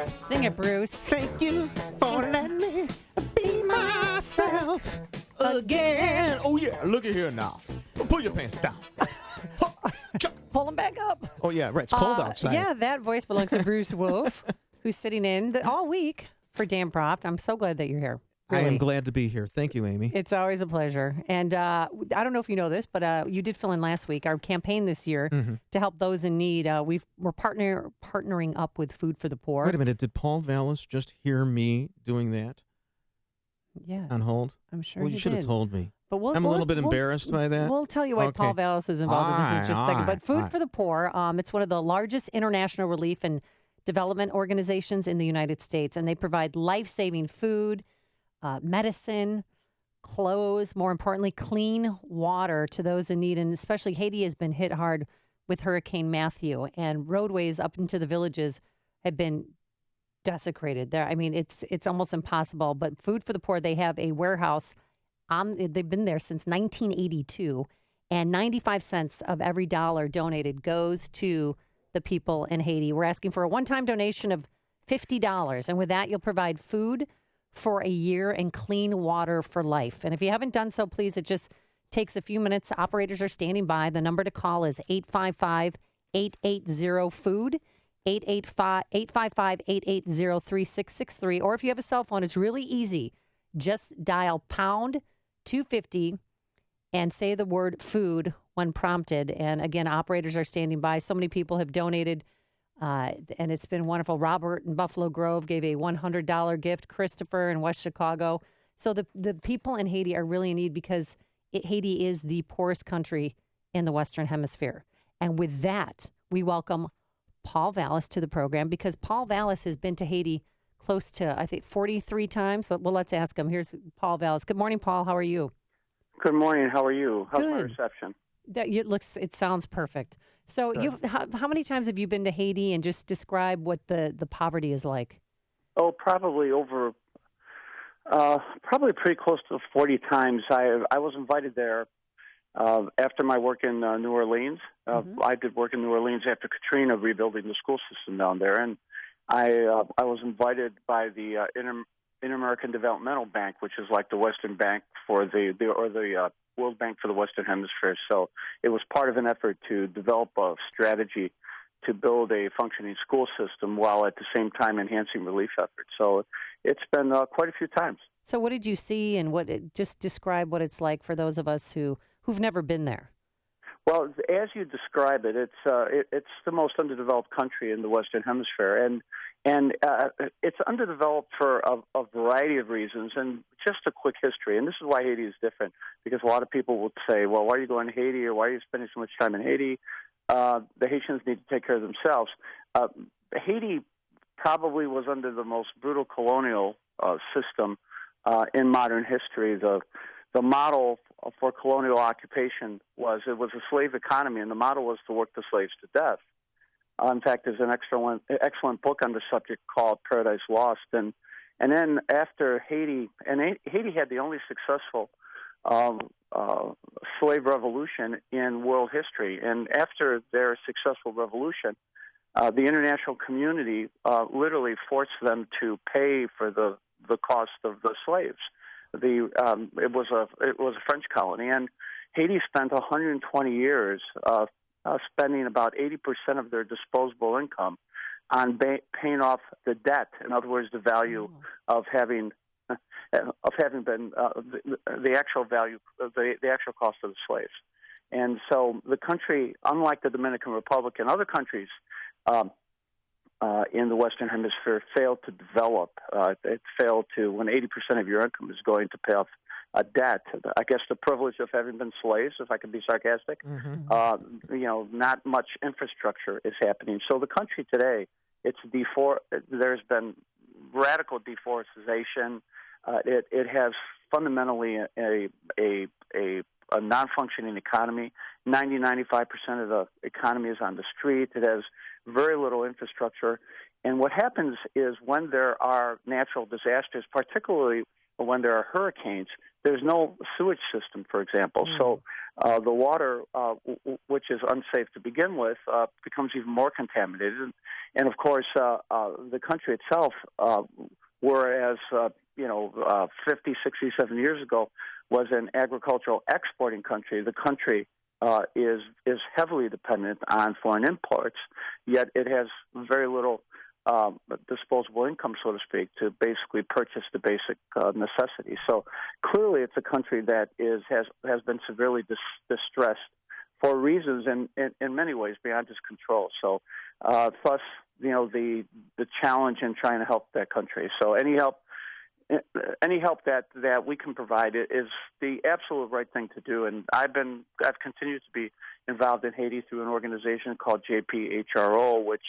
Speaker 20: Sing it, Bruce.
Speaker 21: Thank you for letting me be myself again. Oh, yeah. Look at here now. Pull your pants down.
Speaker 20: Pull them back up.
Speaker 21: Oh, yeah. Right. It's cold outside.
Speaker 20: Yeah, that voice belongs to Bruce Wolf, who's sitting in all week for Dan Proft. I'm so glad that you're here. Really.
Speaker 21: I am glad to be here. Thank you, Amy.
Speaker 20: It's always a pleasure. And I don't know if you know this, but you did fill in last week. Our campaign this year to help those in need, we're partnering up with Food for the Poor.
Speaker 21: Wait a minute. Did Paul Valas just hear me doing that?
Speaker 20: Yeah.
Speaker 21: On hold?
Speaker 20: I'm sure
Speaker 21: you should have told me.
Speaker 20: But
Speaker 21: I'm a little bit embarrassed by that.
Speaker 20: We'll tell you why Paul Valas is involved in this in just a second. But Food for the Poor, it's one of the largest international relief and development organizations in the United States, and they provide life-saving food, medicine, clothes, more importantly, clean water to those in need. And especially Haiti has been hit hard with Hurricane Matthew, and roadways up into the villages have been desecrated. There, I mean, it's almost impossible. But Food for the Poor, they have a warehouse. They've been there since 1982, and 95 cents of every dollar donated goes to the people in Haiti. We're asking for a one-time donation of $50, and with that, you'll provide food for a year and clean water for life. And if you haven't done so, please, it just takes a few minutes. Operators are standing by. The number to call is 855-880-FOOD, 855-880-3663. Or if you have a cell phone, it's really easy. Just dial pound 250 and say the word food when prompted. And again, operators are standing by. So many people have donated, and it's been wonderful. Robert in Buffalo Grove gave a $100 gift. Christopher in West Chicago. So the people in Haiti are really in need because Haiti is the poorest country in the Western Hemisphere. And with that, we welcome Paul Valas to the program because Paul Valas has been to Haiti close to, I think, 43 times. Well, let's ask him. Here's Paul Valas. Good morning, Paul. How are you?
Speaker 13: Good morning. How are you? How's my
Speaker 20: Good.
Speaker 13: reception?
Speaker 20: It sounds perfect. So how many times have you been to Haiti, and just describe what the poverty is like?
Speaker 13: Oh, probably pretty close to 40 times. I was invited there after my work in New Orleans. I did work in New Orleans after Katrina, rebuilding the school system down there, and I was invited by the Inter-American Developmental Bank, which is like the Western Bank for the World Bank for the Western Hemisphere. So it was part of an effort to develop a strategy to build a functioning school system while at the same time enhancing relief efforts. So it's been quite a few times.
Speaker 20: So what did you see, and just describe what it's like for those of us who've never been there?
Speaker 13: Well, as you describe it, it's the most underdeveloped country in the Western Hemisphere, and it's underdeveloped for a variety of reasons. And just a quick history, and this is why Haiti is different, because a lot of people will say, well, why are you going to Haiti, or why are you spending so much time in Haiti? The Haitians need to take care of themselves. Haiti probably was under the most brutal colonial system in modern history. The model for colonial occupation was a slave economy, and the model was to work the slaves to death. In fact, there's an excellent book on the subject called Paradise Lost. And then after Haiti, and Haiti had the only successful slave revolution in world history. And after their successful revolution, the international community literally forced them to pay for the cost of the slaves. It was a French colony, and Haiti spent 120 years spending about 80% of their disposable income on paying off the debt. In other words, the value of having been the actual value of the actual cost of the slaves. And so the country, unlike the Dominican Republic and other countries in the Western Hemisphere, failed to develop. It failed to, when 80% of your income is going to pay off a debt. I guess the privilege of having been slaves, if I can be sarcastic, not much infrastructure is happening. So the country today, there's been radical deforestation. It has fundamentally a non-functioning economy. 95% of the economy is on the street. It has very little infrastructure. And what happens is when there are natural disasters, particularly when there are hurricanes, there's no sewage system, for example. So the water, which is unsafe to begin with, becomes even more contaminated. And of course, the country itself, whereas 50, 60, 70 years ago was an agricultural exporting country, the country is heavily dependent on foreign imports, yet it has very little disposable income, so to speak, to basically purchase the basic necessities. So clearly it's a country that has been severely distressed for reasons in many ways beyond its control. So thus, the challenge in trying to help that country. So any help that we can provide is the absolute right thing to do. And I've continued to be involved in Haiti through an organization called JPHRO, which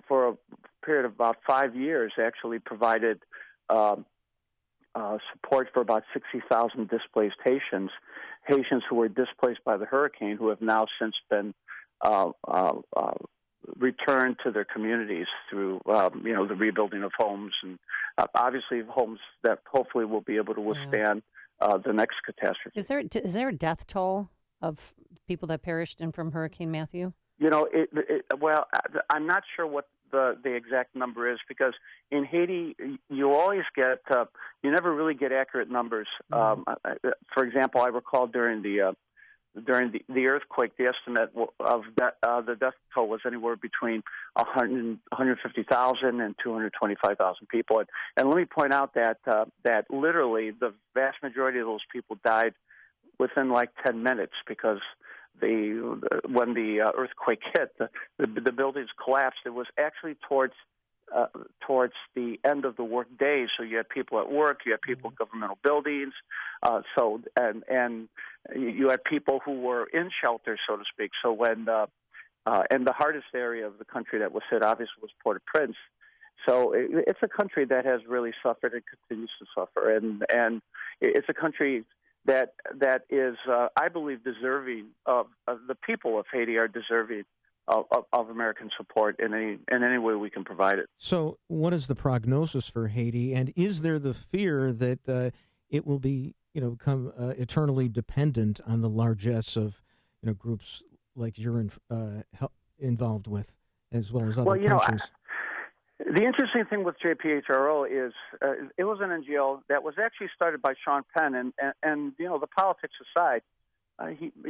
Speaker 13: for a period of about 5 years actually provided support for about 60,000 displaced Haitians who were displaced by the hurricane, who have now since been returned to their communities through the rebuilding of homes, and obviously homes that hopefully will be able to withstand the next catastrophe.
Speaker 20: Is there a death toll of people that perished from Hurricane Matthew?
Speaker 13: Well, I'm not sure what the exact number is, because in Haiti you always get you never really get accurate numbers. For example, I recall during the earthquake, the estimate of the death toll was anywhere between 150,000 and 225,000 people. And let me point out that literally the vast majority of those people died within like 10 minutes, because when the earthquake hit, the buildings collapsed. It was actually towards the end of the work day. So you had people at work, you had people in governmental buildings, and you had people who were in shelter, so to speak. So when and the hardest area of the country that was hit, obviously, was Port-au-Prince. So it's a country that has really suffered and continues to suffer, and it's a country that is, I believe, deserving of the people of Haiti are deserving of American support in any way we can provide it.
Speaker 21: So what is the prognosis for Haiti, and is there the fear that it will be become eternally dependent on the largesse of groups like you're involved with, as well as other countries?
Speaker 13: The interesting thing with JPHRO is it was an NGO that was actually started by Sean Penn, and the politics aside,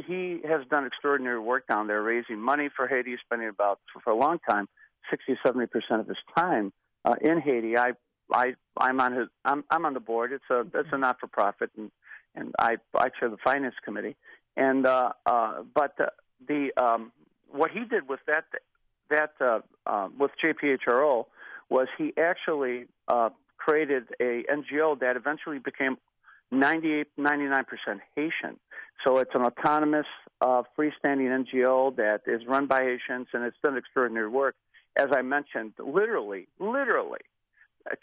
Speaker 13: he has done extraordinary work down there, raising money for Haiti, spending about for a long time 60-70% of his time in Haiti. I'm on the board. It's a not-for-profit, and I chair the finance committee. And but what he did with with JPHRO was he actually created a NGO that eventually became 99% Haitian. So it's an autonomous, freestanding NGO that is run by Haitians, and it's done extraordinary work. As I mentioned, literally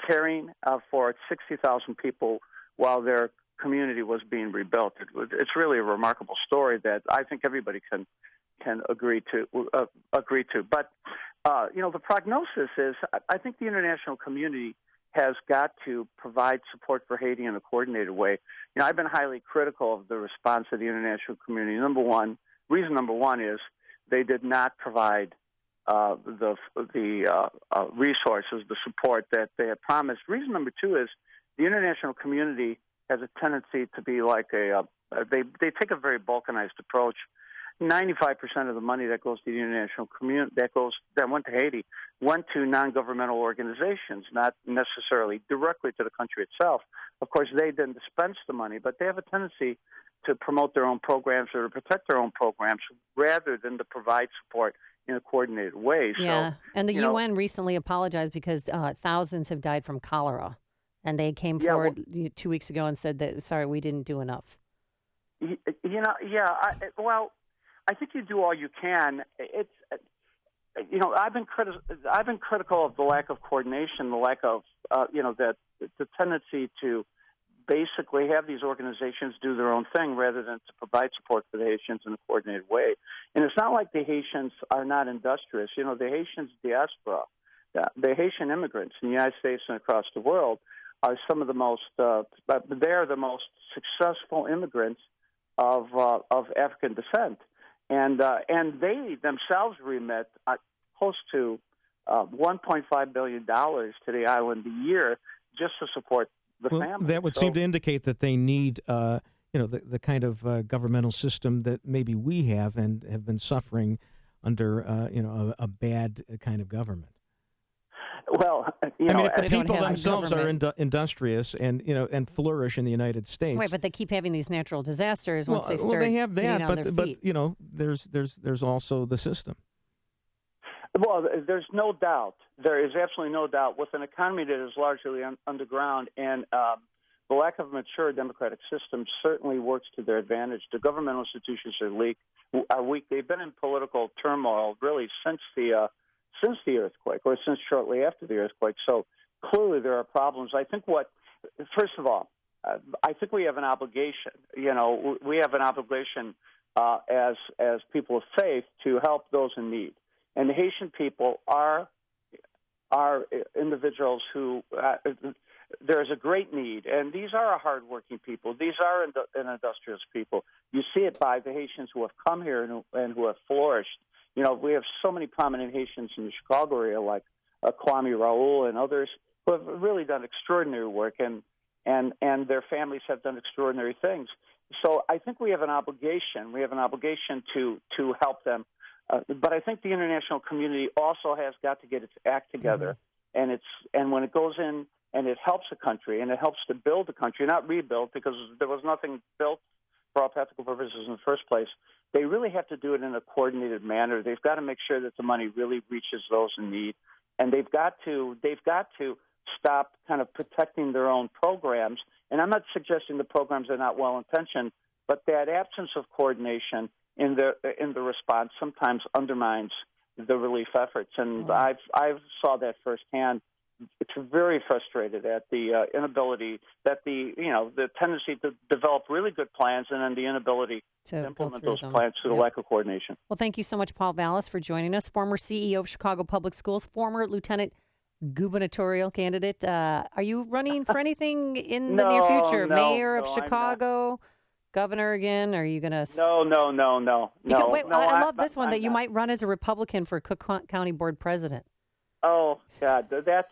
Speaker 13: caring for 60,000 people while their community was being rebuilt. It's really a remarkable story that I think everybody can agree to. But the prognosis is, I think the international community has got to provide support for Haiti in a coordinated way. I've been highly critical of the response of the international community. Reason number one is they did not provide the resources, the support that they had promised. Reason number two is the international community has a tendency to be like they take a very balkanized approach. 95% of the money that goes to the international community that went to Haiti went to non-governmental organizations, not necessarily directly to the country itself. Of course, they didn't dispense the money, but they have a tendency to promote their own programs or to protect their own programs rather than to provide support in a coordinated way.
Speaker 20: Yeah,
Speaker 13: so,
Speaker 20: and the UN recently apologized because thousands have died from cholera, and they came forward 2 weeks ago and said that, sorry, we didn't do enough.
Speaker 13: I think you do all you can. It's, I've been critical of the lack of coordination, the lack of, the tendency to basically have these organizations do their own thing rather than to provide support for the Haitians in a coordinated way. And it's not like the Haitians are not industrious. The Haitians diaspora, the Haitian immigrants in the United States and across the world are some of the most, they're the most successful immigrants of African descent. And they themselves remit close to $1.5 billion to the island a year just to support the family.
Speaker 21: That would seem to indicate that they need, the kind of governmental system that maybe we have and have been suffering under, a bad kind of government.
Speaker 13: Well,
Speaker 21: if the people themselves are industrious and flourish in the United States,
Speaker 20: right? But they keep having these natural disasters once they start.
Speaker 21: Well, they have that,
Speaker 20: but
Speaker 21: there's also the system.
Speaker 13: Well, there's no doubt. There is absolutely no doubt with an economy that is largely underground, and the lack of a mature democratic system certainly works to their advantage. The governmental institutions are weak. They've been in political turmoil really since the earthquake, or since shortly after the earthquake. So clearly there are problems. I think first of all, I think we have an obligation. We have an obligation as people of faith to help those in need. And the Haitian people are individuals who there is a great need, and these are hardworking people. These are industrious people. You see it by the Haitians who have come here and who have flourished. We have so many prominent Haitians in the Chicago area, like Kwame Raoul and others, who have really done extraordinary work, and their families have done extraordinary things. So I think we have an obligation. We have an obligation to help them. But I think the international community also has got to get its act together, and when it goes in and it helps a country and it helps to build a country, not rebuild, because there was nothing built for all practical purposes in the first place. They really have to do it in a coordinated manner. They've got to make sure that the money really reaches those in need, and they've got to stop kind of protecting their own programs. And I'm not suggesting the programs are not well intentioned, but that absence of coordination in the response sometimes undermines the relief efforts. And I've saw that firsthand. It's very frustrated at the inability, that the tendency to develop really good plans and then the inability to implement those plans through the lack of coordination.
Speaker 20: Well, thank you so much, Paul Valas, for joining us. Former CEO of Chicago Public Schools, former lieutenant gubernatorial candidate. Are you running for anything in the near future? Mayor of Chicago? Governor again? Are you going to?
Speaker 13: No.
Speaker 20: I love this one, that you might run as a Republican for Cook County Board President.
Speaker 13: Oh God, that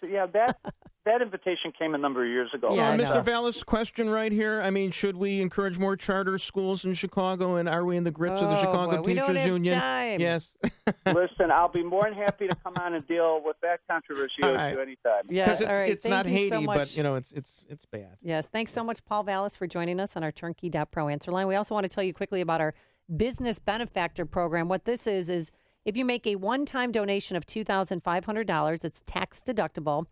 Speaker 13: invitation came a number of years ago.
Speaker 21: Mr. Valas, question right here. I mean, should we encourage more charter schools in Chicago, and are we in the grips of the Chicago Teachers Union? Yes.
Speaker 13: Listen, I'll be more than happy to come on and deal with that controversy with you anytime.
Speaker 21: Because it's
Speaker 20: Thank
Speaker 21: not
Speaker 20: you
Speaker 21: Haiti,
Speaker 20: so much.
Speaker 21: but it's bad.
Speaker 20: Yes, thanks so much, Paul Valas, for joining us on our Turnkey.pro answer line. We also want to tell you quickly about our business benefactor program. What this is if you make a one-time donation of $2,500, it's tax deductible,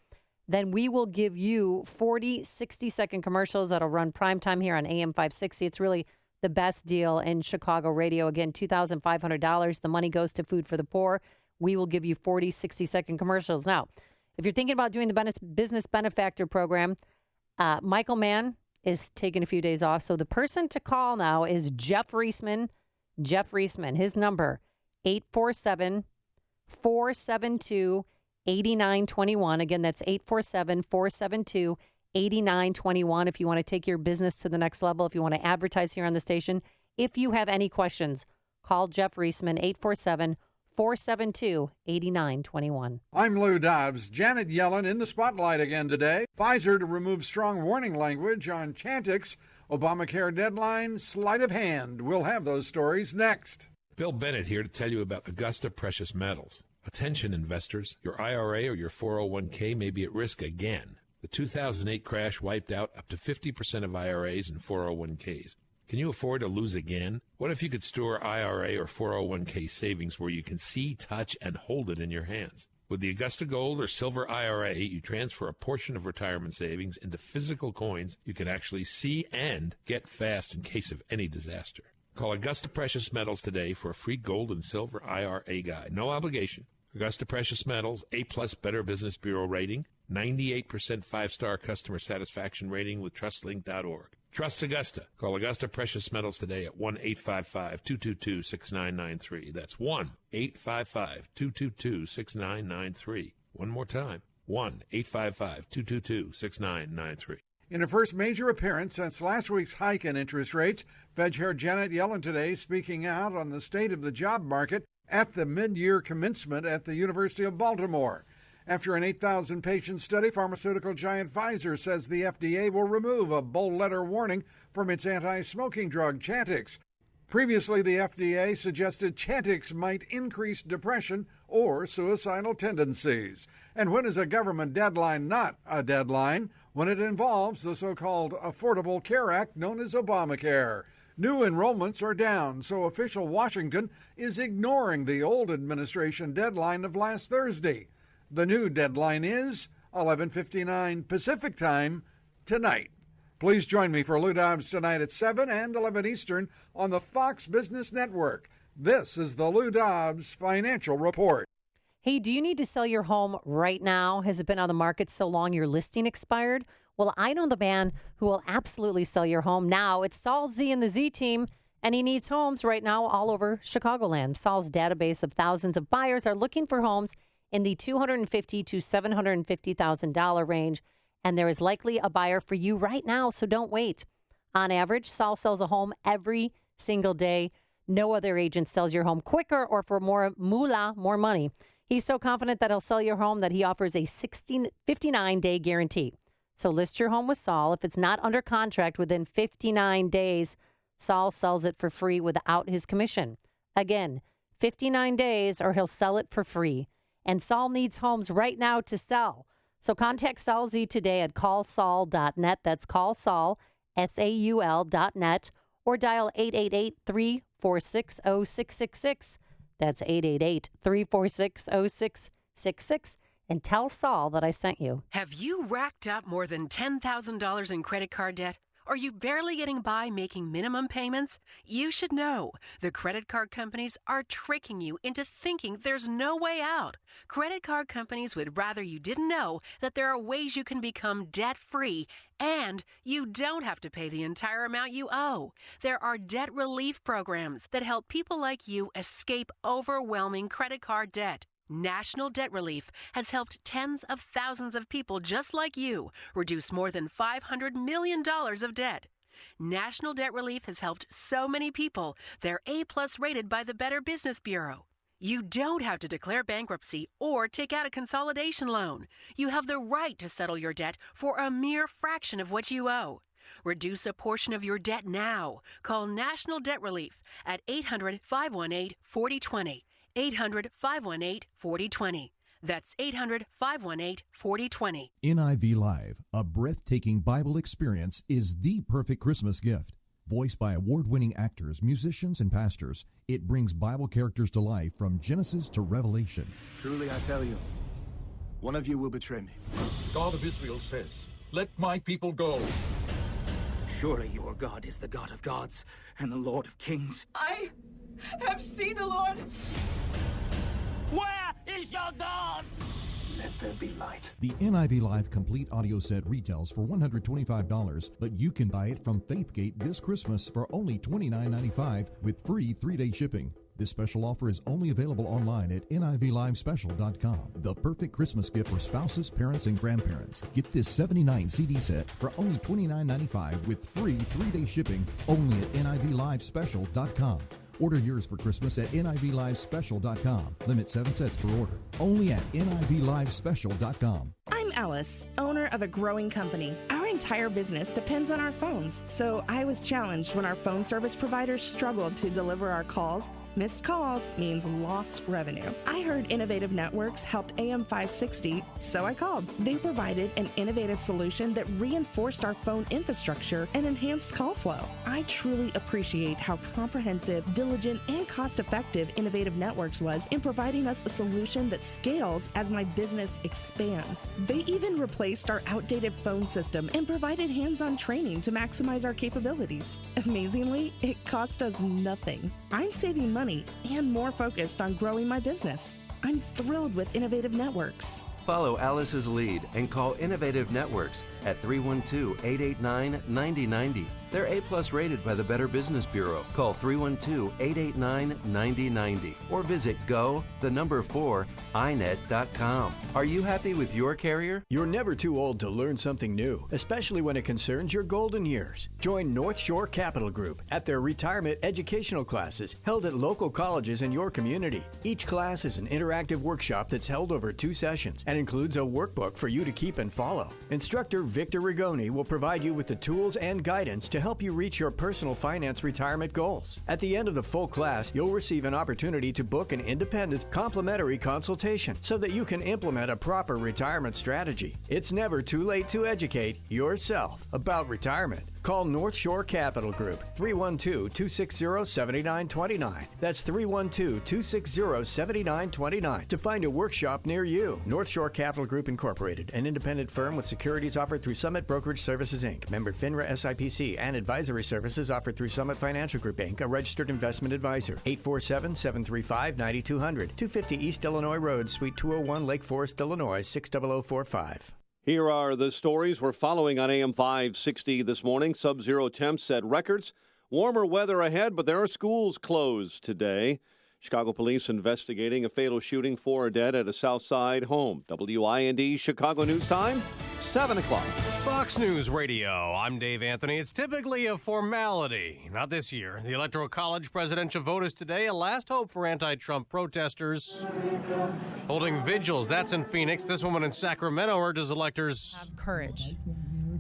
Speaker 20: then we will give you 40 60-second commercials that'll run primetime here on AM 560. It's really the best deal in Chicago radio. Again, $2,500. The money goes to Food for the Poor. We will give you 40 60-second commercials. Now, if you're thinking about doing the business benefactor program, Michael Mann is taking a few days off. So the person to call now is Jeff Reisman. Jeff Reisman, his number, 847-472-8921. Again, that's 847-472-8921. If you want to take your business to the next level, if you want to advertise here on the station, if you have any questions, call Jeff Reisman, 847-472-8921.
Speaker 12: I'm Lou Dobbs. Janet Yellen in the spotlight again today. Pfizer to remove strong warning language on Chantix. Obamacare deadline, sleight of hand. We'll have those stories next.
Speaker 17: Bill Bennett here to tell you about Augusta Precious Metals. Attention, investors. Your IRA or your 401k may be at risk again. The 2008 crash wiped out up to 50% of IRAs and 401ks. Can you afford to lose again? What if you could store IRA or 401k savings where you can see, touch, and hold it in your hands? With the Augusta Gold or Silver IRA, you transfer a portion of retirement savings into physical coins you can actually see and get fast in case of any disaster. Call Augusta Precious Metals today for a free gold and silver IRA guide. No obligation. Augusta Precious Metals, A-plus Better Business Bureau rating, 98% 5-star customer satisfaction rating with TrustLink.org. Trust Augusta. Call Augusta Precious Metals today at 1-855-222-6993. That's 1-855-222-6993. One more time, 1-855-222-6993.
Speaker 12: In her first major appearance since last week's hike in interest rates, Fed Chair Janet Yellen today speaking out on the state of the job market at the mid-year commencement at the University of Baltimore. After an 8,000-patient study, pharmaceutical giant Pfizer says the FDA will remove a bold letter warning from its anti-smoking drug, Chantix. Previously, the FDA suggested Chantix might increase depression or suicidal tendencies. And when is a government deadline not a deadline? When it involves the so-called Affordable Care Act known as Obamacare. New enrollments are down, so official Washington is ignoring the old administration deadline of last Thursday. The new deadline is 11:59 Pacific Time tonight. Please join me for Lou Dobbs tonight at 7 and 11 Eastern on the Fox Business Network. This is the Lou Dobbs Financial Report.
Speaker 20: Hey, do you need to sell your home right now? Has it been on the market so long your listing expired? Well, I know the man who will absolutely sell your home now. It's Saul Z and the Z team, and he needs homes right now all over Chicagoland. Saul's database of thousands of buyers are looking for homes in the $250,000 to $750,000 range, and there is likely a buyer for you right now, so don't wait. On average, Saul sells a home every single day. No other agent sells your home quicker or for more moolah, more money. He's so confident that he'll sell your home that he offers a 59-day guarantee. So list your home with Saul. If it's not under contract within 59 days, Saul sells it for free without his commission. Again, 59 days or he'll sell it for free. And Saul needs homes right now to sell. So contact Saul Z today at callsaul.net. That's callsaul, SAUL.net, or dial 888-346-0666. That's 888-346-0666. And tell Saul that I sent you.
Speaker 18: Have you racked up more than $10,000 in credit card debt? Are you barely getting by making minimum payments? You should know. The credit card companies are tricking you into thinking there's no way out. Credit card companies would rather you didn't know that there are ways you can become debt-free and you don't have to pay the entire amount you owe. There are debt relief programs that help people like you escape overwhelming credit card debt. National Debt Relief has helped tens of thousands of people just like you reduce more than $500 million of debt. National Debt Relief has helped so many people. They're A-plus rated by the Better Business Bureau. You don't have to declare bankruptcy or take out a consolidation loan. You have the right to settle your debt for a mere fraction of what you owe. Reduce a portion of your debt now. Call National Debt Relief at 800-518-4020. 800-518-4020. That's 800-518-4020.
Speaker 14: NIV Live, a breathtaking Bible experience, is the perfect Christmas gift. Voiced by award-winning actors, musicians, and pastors, it brings Bible characters to life from Genesis to Revelation.
Speaker 19: Truly I tell you, one of you will betray me.
Speaker 22: God of Israel says, "Let my people go."
Speaker 19: Surely your God is the God of gods and the Lord of kings.
Speaker 23: I have seen the Lord.
Speaker 19: Where is your God? Let there be light.
Speaker 14: The NIV Live complete audio set retails for $125, but you can buy it from Faithgate this Christmas for only $29.95 with free 3-day shipping. This special offer is only available online at nivlivespecial.com. The perfect Christmas gift for spouses, parents, and grandparents. Get this 79 CD set for only $29.95 with free 3-day shipping only at nivlivespecial.com. Order yours for Christmas at nivlivespecial.com. Limit 7 sets per order. Only at nivlivespecial.com.
Speaker 24: I'm Alice, owner of a growing company. Our entire business depends on our phones, so I was challenged when our phone service providers struggled to deliver our calls. Missed calls means lost revenue. I heard Innovative Networks helped AM 560, so I called. They provided an innovative solution that reinforced our phone infrastructure and enhanced call flow. I truly appreciate how comprehensive, diligent, and cost-effective Innovative Networks was in providing us a solution that scales as my business expands. They even replaced our outdated phone system and provided hands-on training to maximize our capabilities. Amazingly, it cost us nothing. I'm saving money and more focused on growing my business. I'm thrilled with Innovative Networks.
Speaker 3: Follow Alice's lead and call Innovative Networks at 312-889-9090. They're A+ rated by the Better Business Bureau. Call 312-889-9090 or visit go4inet.com. Are you happy with your carrier?
Speaker 25: You're never too old to learn something new, especially when it concerns your golden years. Join North Shore Capital Group at their retirement educational classes held at local colleges in your community. Each class is an interactive workshop that's held over 2 sessions and includes a workbook for you to keep and follow. Instructor Victor Rigoni will provide you with the tools and guidance to help you reach your personal finance retirement goals. At the end of the full class, you'll receive an opportunity to book an independent, complimentary consultation so that you can implement a proper retirement strategy. It's never too late to educate yourself about retirement. Call North Shore Capital Group, 312-260-7929. That's 312-260-7929 to find a workshop near you. North Shore Capital Group Incorporated, an independent firm with securities offered through Summit Brokerage Services, Inc., member FINRA SIPC, and advisory services offered through Summit Financial Group, Inc., a registered investment advisor. 847-735-9200, 250 East Illinois Road, Suite 201, Lake Forest, Illinois, 60045.
Speaker 10: Here are the stories we're following on AM 560 this morning. Sub-zero temps set records. Warmer weather ahead, but there are schools closed today. Chicago police investigating a fatal shooting, 4 dead at a South Side home. WIND Chicago News Time, 7 o'clock.
Speaker 26: Fox News Radio, I'm Dave Anthony. It's typically a formality. Not this year. The Electoral College presidential vote is today, a last hope for anti-Trump protesters. Holding vigils, that's in Phoenix. This woman in Sacramento urges electors
Speaker 28: have courage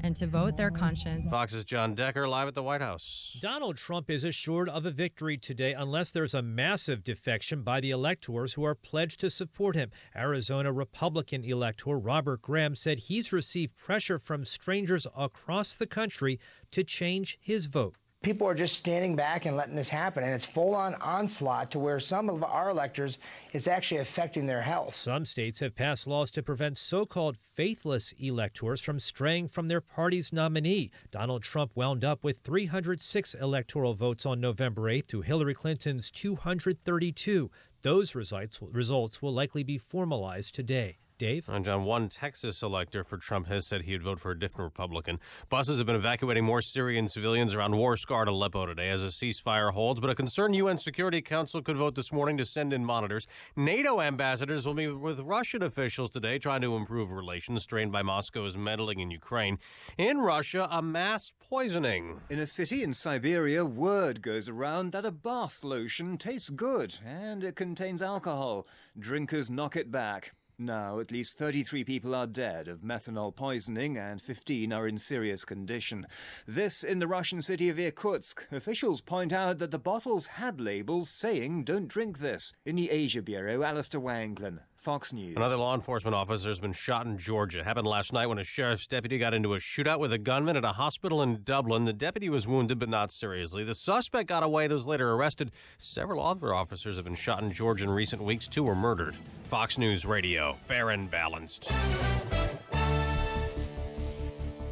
Speaker 28: and to vote their conscience.
Speaker 26: Fox's John Decker live at the White House.
Speaker 29: Donald Trump is assured of a victory today unless there's a massive defection by the electors who are pledged to support him. Arizona Republican elector Robert Graham said he's received pressure from strangers across the country to change his vote.
Speaker 30: People are just standing back and letting this happen, and it's full-on onslaught to where some of our electors, it's actually affecting their health.
Speaker 29: Some states have passed laws to prevent so-called faithless electors from straying from their party's nominee. Donald Trump wound up with 306 electoral votes on November 8th to Hillary Clinton's 232. Those results will likely be formalized today. Dave?
Speaker 26: And John, one Texas elector for Trump has said he would vote for a different Republican. Buses have been evacuating more Syrian civilians around war-scarred Aleppo today as a ceasefire holds, but a concerned UN Security Council could vote this morning to send in monitors. NATO ambassadors will meet with Russian officials today trying to improve relations strained by Moscow's meddling in Ukraine. In Russia, a mass poisoning.
Speaker 1: In a city in Siberia, word goes around that a bath lotion tastes good and it contains alcohol. Drinkers knock it back. Now, at least 33 people are dead of methanol poisoning and 15 are in serious condition. This in the Russian city of Irkutsk. Officials point out that the bottles had labels saying, "Don't drink this." In the Asia Bureau, Alistair Wanglin, Fox News.
Speaker 26: Another law enforcement officer has been shot in Georgia. It happened last night when a sheriff's deputy got into a shootout with a gunman at a hospital in Dublin. The deputy was wounded, but not seriously. The suspect got away and was later arrested. Several other officers have been shot in Georgia in recent weeks. 2 were murdered. Fox News Radio, fair and balanced.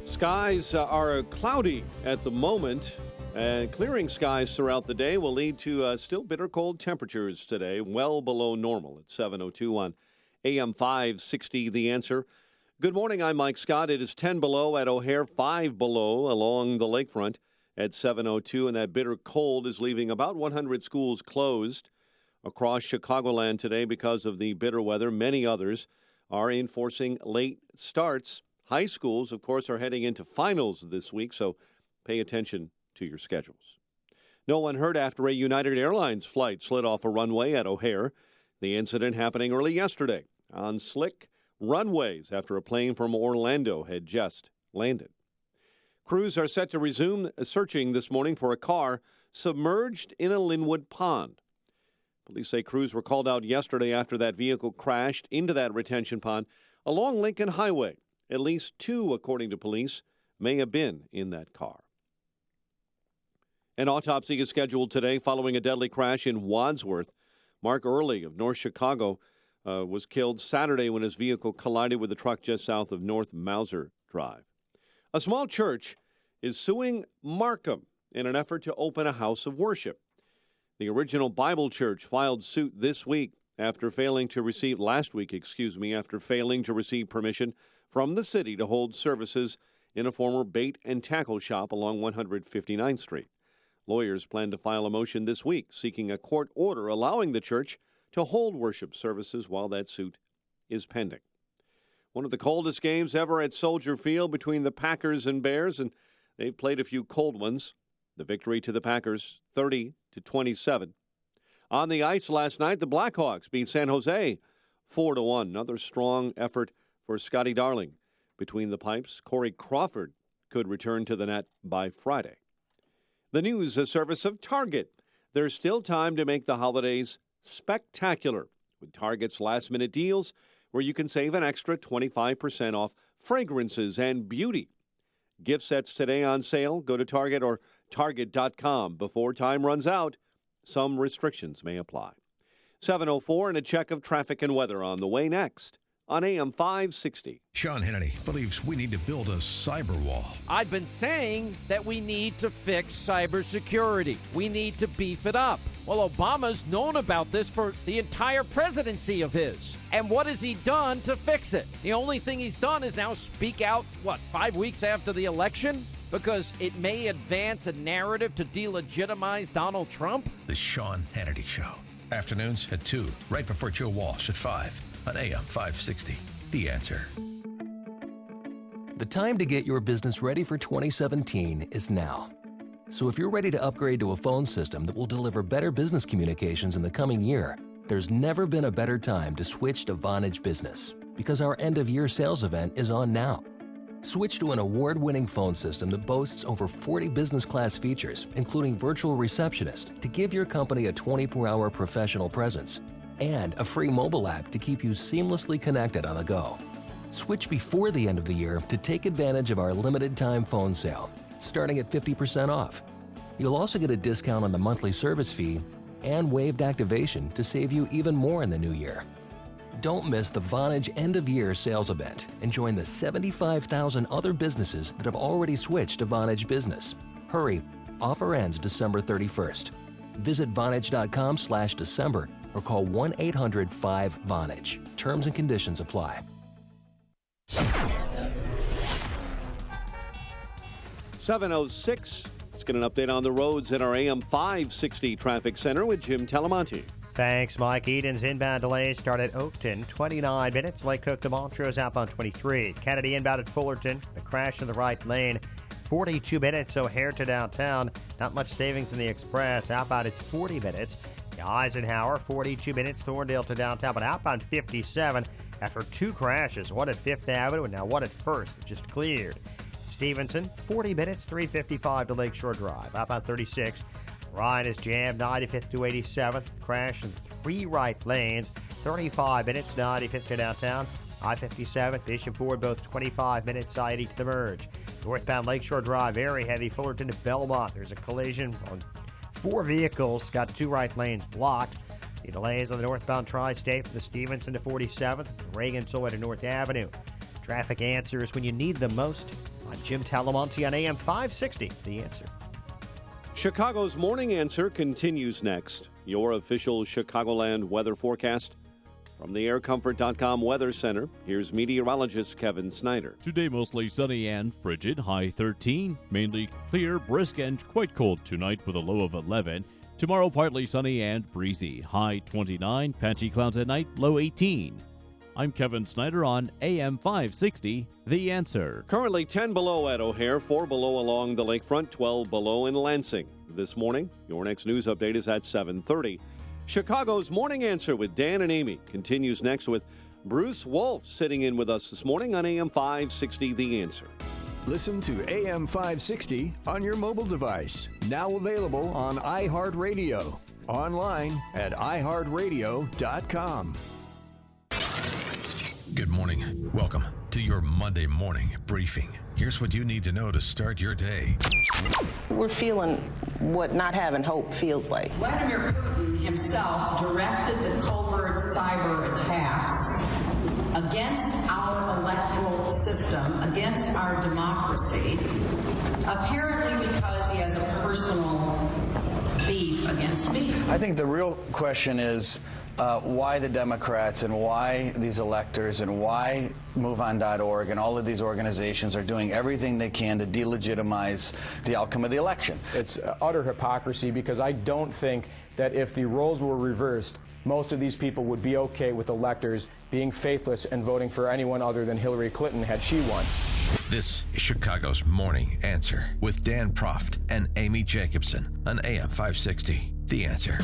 Speaker 10: Skies are cloudy at the moment, and clearing skies throughout the day will lead to still bitter cold temperatures today, well below normal at 7:02 on AM 560, The Answer. Good morning, I'm Mike Scott. It is 10 below at O'Hare, 5 below along the lakefront at 7:02, and that bitter cold is leaving about 100 schools closed across Chicagoland today because of the bitter weather. Many others are enforcing late starts. High schools, of course, are heading into finals this week, so pay attention to your schedules. No one hurt after a United Airlines flight slid off a runway at O'Hare. The incident happening early yesterday on slick runways after a plane from Orlando had just landed. Crews are set to resume searching this morning for a car submerged in a Linwood pond. Police say crews were called out yesterday after that vehicle crashed into that retention pond along Lincoln Highway. At least 2, according to police, may have been in that car. An autopsy is scheduled today following a deadly crash in Wadsworth. Mark Early of North Chicago was killed Saturday when his vehicle collided with a truck just south of North Mauser Drive. A small church is suing Markham in an effort to open a house of worship. The original Bible Church filed suit last week after failing to receive permission from the city to hold services in a former bait and tackle shop along 159th Street. Lawyers plan to file a motion this week seeking a court order allowing the church to hold worship services while that suit is pending. One of the coldest games ever at Soldier Field between the Packers and Bears, and they've played a few cold ones. The victory to the Packers, 30-27. On the ice last night, the Blackhawks beat San Jose 4-1. Another strong effort for Scotty Darling. Between the pipes, Corey Crawford could return to the net by Friday. The news service of Target. There's still time to make the holidays spectacular with Target's last-minute deals where you can save an extra 25% off fragrances and beauty. Gift sets today on sale. Go to Target or Target.com before time runs out. Some restrictions may apply. 7:04 and a check of traffic and weather on the way next on AM 560.
Speaker 2: Sean Hannity believes we need to build a cyber wall.
Speaker 4: I've been saying that we need to fix cybersecurity. We need to beef it up. Well, Obama's known about this for the entire presidency of his. And what has he done to fix it? The only thing he's done is now speak out, 5 weeks after the election? Because it may advance a narrative to delegitimize Donald Trump?
Speaker 2: The Sean Hannity Show. Afternoons at 2, right before Joe Walsh at 5 on AM 560. The Answer.
Speaker 5: The time to get your business ready for 2017 is now. So if you're ready to upgrade to a phone system that will deliver better business communications in the coming year, there's never been a better time to switch to Vonage Business, because our end-of-year sales event is on now. Switch to an award-winning phone system that boasts over 40 business-class features, including virtual receptionist, to give your company a 24-hour professional presence, and a free mobile app to keep you seamlessly connected on the go. Switch before the end of the year to take advantage of our limited-time phone sale, starting at 50% off. You'll also get a discount on the monthly service fee and waived activation to save you even more in the new year. Don't miss the Vonage end-of-year sales event and join the 75,000 other businesses that have already switched to Vonage Business. Hurry, offer ends December 31st. Visit Vonage.com/December or call 1-800-5-VONAGE. Terms and conditions apply.
Speaker 10: 7:06. Let's get an update on the roads at our AM 560 traffic center with Jim Talamonte.
Speaker 6: Thanks, Mike. Eden's inbound delays start at Oakton, 29 minutes. Lake Cook to Montrose outbound 23. Kennedy inbound at Fullerton. A crash in the right lane, 42 minutes. O'Hare to downtown. Not much savings in the express. Outbound it's 40 minutes. Eisenhower, 42 minutes. Thorndale to downtown, but outbound 57 after two crashes. One at 5th Avenue and now one at 1st. It just cleared. Stevenson, 40 minutes, 355 to Lakeshore Drive. Outbound 36. Ryan is jammed, 95th to 87th. Crash in 3 right lanes, 35 minutes, 95th to downtown. I-57, Bishop Ford, both 25 minutes, I-80 to the merge. Northbound Lakeshore Drive, very heavy. Fullerton to Belmont. There's a collision on 4 vehicles, got 2 right lanes blocked. The delays on the northbound tri-state from the Stevenson to 47th, Reagan Toll to North Avenue. Traffic answers when you need them most. I'm Jim Talamonte on AM 560, The Answer.
Speaker 10: Chicago's Morning Answer continues next. Your official Chicagoland weather forecast. From the aircomfort.com Weather Center, here's meteorologist Kevin Snyder.
Speaker 7: Today mostly sunny and frigid, high 13. Mainly clear, brisk, and quite cold tonight with a low of 11. Tomorrow partly sunny and breezy, high 29. Patchy clouds at night, low 18. I'm Kevin Snyder on AM 560, The Answer.
Speaker 10: Currently 10 below at O'Hare, 4 below along the lakefront, 12 below in Lansing. This morning, your next news update is at 7:30. Chicago's Morning Answer with Dan and Amy continues next with Bruce Wolf sitting in with us this morning on AM 560, The Answer.
Speaker 25: Listen to AM 560 on your mobile device. Now available on iHeartRadio. Online at iHeartRadio.com.
Speaker 2: Good morning. Welcome to your Monday morning briefing. Here's what you need to know to start your day.
Speaker 8: We're feeling what not having hope feels like.
Speaker 23: Vladimir Putin himself directed the covert cyber attacks against our electoral system, against our democracy, apparently because he has a personal beef against me.
Speaker 9: I think the real question is why the Democrats and why these electors and why MoveOn.org and all of these organizations are doing everything they can to delegitimize the outcome of the election.
Speaker 11: It's utter hypocrisy because I don't think that if the roles were reversed, most of these people would be okay with electors being faithless and voting for anyone other than Hillary Clinton had she won.
Speaker 2: This is Chicago's Morning Answer with Dan Proft and Amy Jacobson on AM 560, The Answer.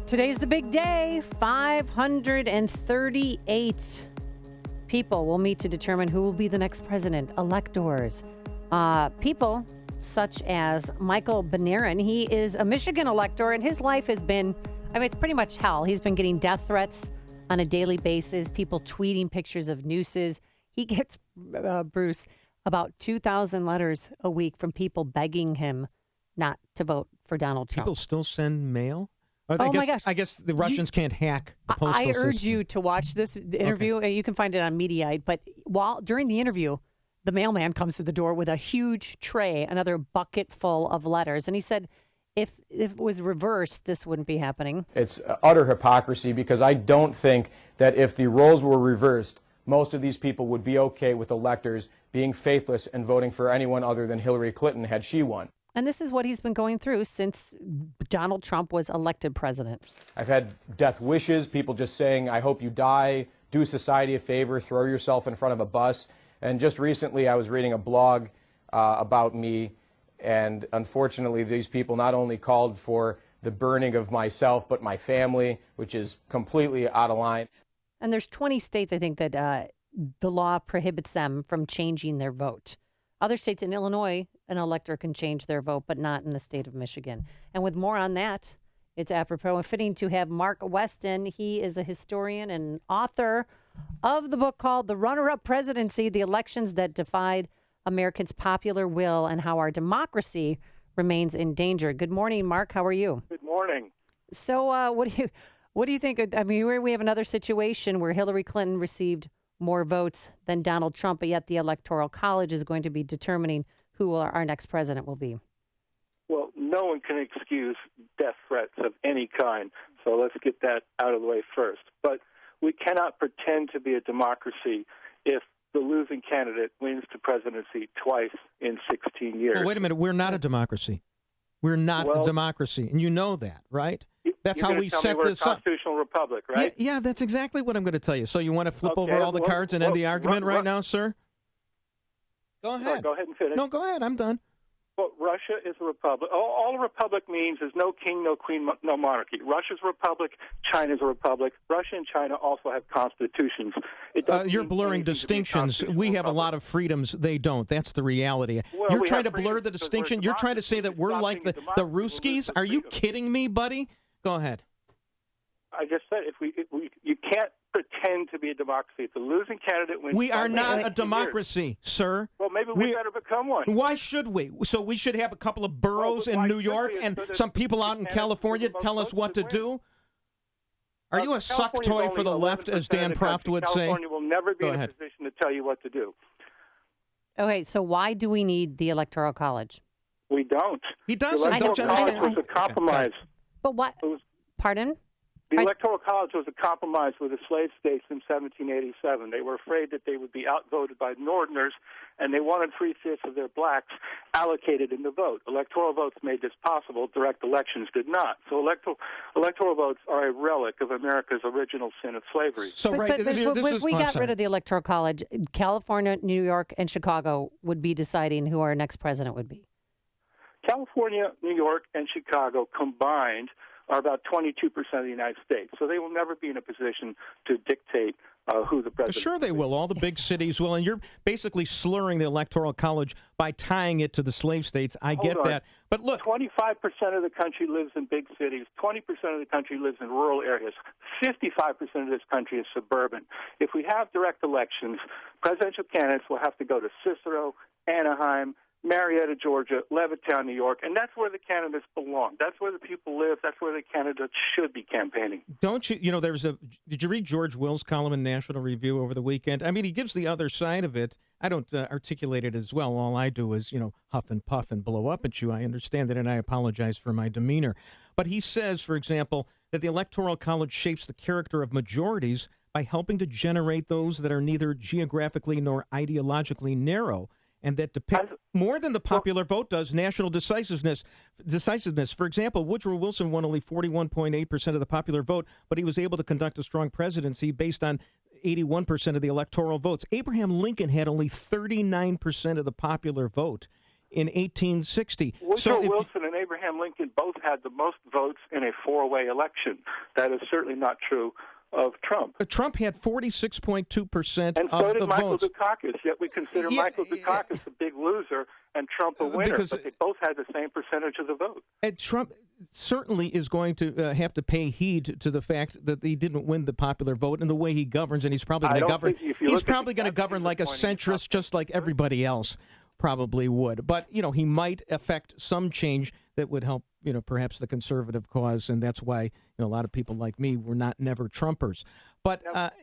Speaker 20: Today's the big day. 538 people will meet to determine who will be the next president. Electors. People such as Michael Benarin. He is a Michigan elector, and his life has been, it's pretty much hell. He's been getting death threats on a daily basis, people tweeting pictures of nooses. He gets, Bruce, about 2,000 letters a week from people begging him not to vote for Donald Trump.
Speaker 13: People still send mail?
Speaker 20: My gosh.
Speaker 13: I guess the Russians can't hack the postal system.
Speaker 20: I urge you to watch this interview. Okay. You can find it on Mediaite. But during the interview, the mailman comes to the door with a huge tray, another bucket full of letters. And he said, if it was reversed, this wouldn't be happening.
Speaker 11: It's utter hypocrisy because I don't think that if the roles were reversed, most of these people would be okay with electors being faithless and voting for anyone other than Hillary Clinton had she won.
Speaker 20: And this is what he's been going through since Donald Trump was elected president.
Speaker 11: I've had death wishes, people just saying, I hope you die, do society a favor, throw yourself in front of a bus. And just recently I was reading a blog about me, and unfortunately these people not only called for the burning of myself, but my family, which is completely out of line.
Speaker 20: And there's 20 states, I think, that the law prohibits them from changing their vote. Other states, in Illinois, an elector can change their vote, but not in the state of Michigan. And with more on that, it's apropos and fitting to have Mark Weston. He is a historian and author of the book called The Runner-Up Presidency, The Elections That Defied Americans' Popular Will and How Our Democracy Remains Endangered. Good morning, Mark. How are you?
Speaker 15: Good morning.
Speaker 20: So what do you think? I mean, we have another situation where Hillary Clinton received more votes than Donald Trump, but yet the Electoral College is going to be determining who our next president will be.
Speaker 15: Well,
Speaker 12: no one can excuse death threats of any kind. So let's get that out of the way first. But we cannot pretend to be a democracy if the losing candidate wins the presidency twice in 16 years.
Speaker 13: Well, wait a minute. We're not a democracy. We're not a democracy, and you know that, right? That's how we set this up.
Speaker 12: Constitutional republic, right?
Speaker 13: Yeah, that's exactly what I'm going to tell you. So you want to flip over all the cards and end the argument right now, sir? Go ahead.
Speaker 12: Go ahead and finish.
Speaker 13: No, go ahead. I'm done.
Speaker 12: Well, Russia is a republic. All a republic means is no king, no queen, no monarchy. Russia's a republic. China's a republic. Russia and China also have constitutions.
Speaker 13: You're blurring distinctions. We have a lot of freedoms. They don't. That's the reality.
Speaker 12: Well,
Speaker 13: You're trying to blur the distinction. You're trying to say that we're like the Ruskies? Are you kidding me, buddy? Go ahead.
Speaker 12: I just said you can't pretend to be a democracy. If the losing candidate wins,
Speaker 13: we are not a democracy, sir.
Speaker 12: Well, maybe we better become one.
Speaker 13: Why should we? So we should have a couple of boroughs in New York and some people out in California tell us what to do? Are you a suck toy for the left, as Dan Proft would say?
Speaker 12: California will never be in a position to tell you what to do.
Speaker 20: Okay, so why do we need the Electoral College?
Speaker 12: We don't.
Speaker 13: He doesn't.
Speaker 12: The Electoral College was a compromise.
Speaker 20: But what? Pardon?
Speaker 12: The Electoral College was a compromise with the slave states in 1787. They were afraid that they would be outvoted by Northerners, and they wanted 3/5 of their blacks allocated in the vote. Electoral votes made this possible. Direct elections did not. So electoral votes are a relic of America's original sin of slavery.
Speaker 13: So
Speaker 20: but if we got rid of the Electoral College, California, New York, and Chicago would be deciding who our next president would be.
Speaker 12: California, New York, and Chicago combined are about 22% of the United States. So they will never be in a position to dictate who the president
Speaker 13: Sure they will. All the big cities will. And you're basically slurring the Electoral College by tying it to the slave states. I get that. But look,
Speaker 12: 25% of the country lives in big cities. 20% of the country lives in rural areas. 55% of this country is suburban. If we have direct elections, presidential candidates will have to go to Cicero, Anaheim, Marietta, Georgia, Levittown, New York, and that's where the candidates belong. That's where the people live. That's where the candidates should be campaigning.
Speaker 13: Don't you? You know, did you read George Will's column in National Review over the weekend? I mean, he gives the other side of it. I don't articulate it as well. All I do is, huff and puff and blow up at you. I understand that, and I apologize for my demeanor. But he says, for example, that the Electoral College shapes the character of majorities by helping to generate those that are neither geographically nor ideologically narrow, and that depict more than the popular vote does national decisiveness. For example, Woodrow Wilson won only 41.8% of the popular vote, but he was able to conduct a strong presidency based on 81% of the electoral votes. Abraham Lincoln had only 39% of the popular vote in 1860.
Speaker 12: Woodrow Wilson and Abraham Lincoln both had the most votes in a four-way election. That is certainly not true of Trump.
Speaker 13: Trump had 46.2%
Speaker 12: and
Speaker 13: of
Speaker 12: so did
Speaker 13: the
Speaker 12: Michael
Speaker 13: votes.
Speaker 12: Dukakis, yet we consider Michael Dukakis a big loser and Trump a winner, but they both had the same percentage of the vote.
Speaker 13: And Trump certainly is going to have to pay heed to the fact that he didn't win the popular vote and the way he governs, and he's probably going to govern. He's probably going to govern like a centrist, just like everybody else probably would. But, he might affect some change that would help, perhaps the conservative cause, and that's why, a lot of people like me were never Trumpers. But,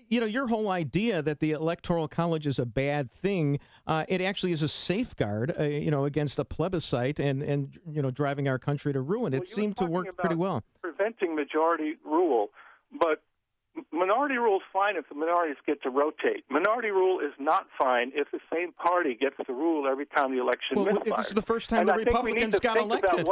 Speaker 13: your whole idea that the Electoral College is a bad thing, it actually is a safeguard, against a plebiscite and driving our country to ruin. It seemed to work pretty well.
Speaker 12: Preventing majority rule, but minority rule is fine if the minorities get to rotate. Minority rule is not fine if the same party gets to rule every time the election misfires.
Speaker 13: This is the first time the Republicans got elected.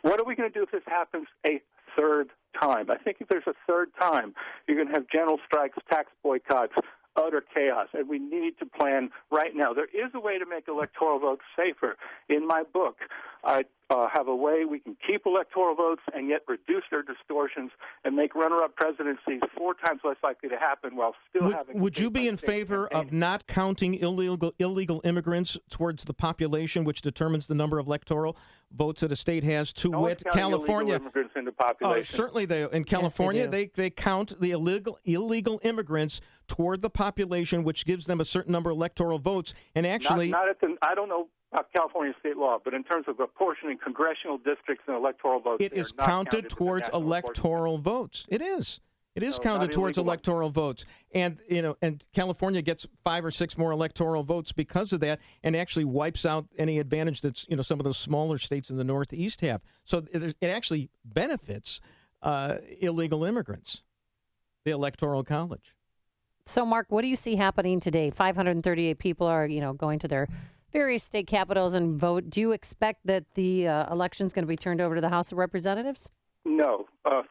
Speaker 12: What are we going to do if this happens a third time? I think if there's a third time, you're going to have general strikes, tax boycotts, utter chaos, and we need to plan right now. There is a way to make electoral votes safer. In my book, I have a way we can keep electoral votes and yet reduce their distortions and make runner-up presidencies 4 times less likely to happen while still having...
Speaker 13: Would you be in favor of not counting illegal immigrants towards the population, which determines the number of electoral votes that a state has, to wit, California?
Speaker 12: Immigrants into population.
Speaker 13: Certainly, in California,
Speaker 20: yes,
Speaker 13: they count the illegal immigrants toward the population, which gives them a certain number of electoral votes. And actually,
Speaker 12: I don't know about California state law, but in terms of apportioning congressional districts and electoral votes,
Speaker 13: it is counted towards electoral votes. It is. It is
Speaker 12: So
Speaker 13: counted
Speaker 12: not
Speaker 13: towards
Speaker 12: illegal.
Speaker 13: electoral votes, and and California gets 5 or 6 more electoral votes because of that, and actually wipes out any advantage that some of those smaller states in the Northeast have. So it actually benefits illegal immigrants, the Electoral College.
Speaker 20: So, Mark, what do you see happening today? 538 people are, going to their various state capitals and vote. Do you expect that the election is going to be turned over to the House of Representatives?
Speaker 12: No,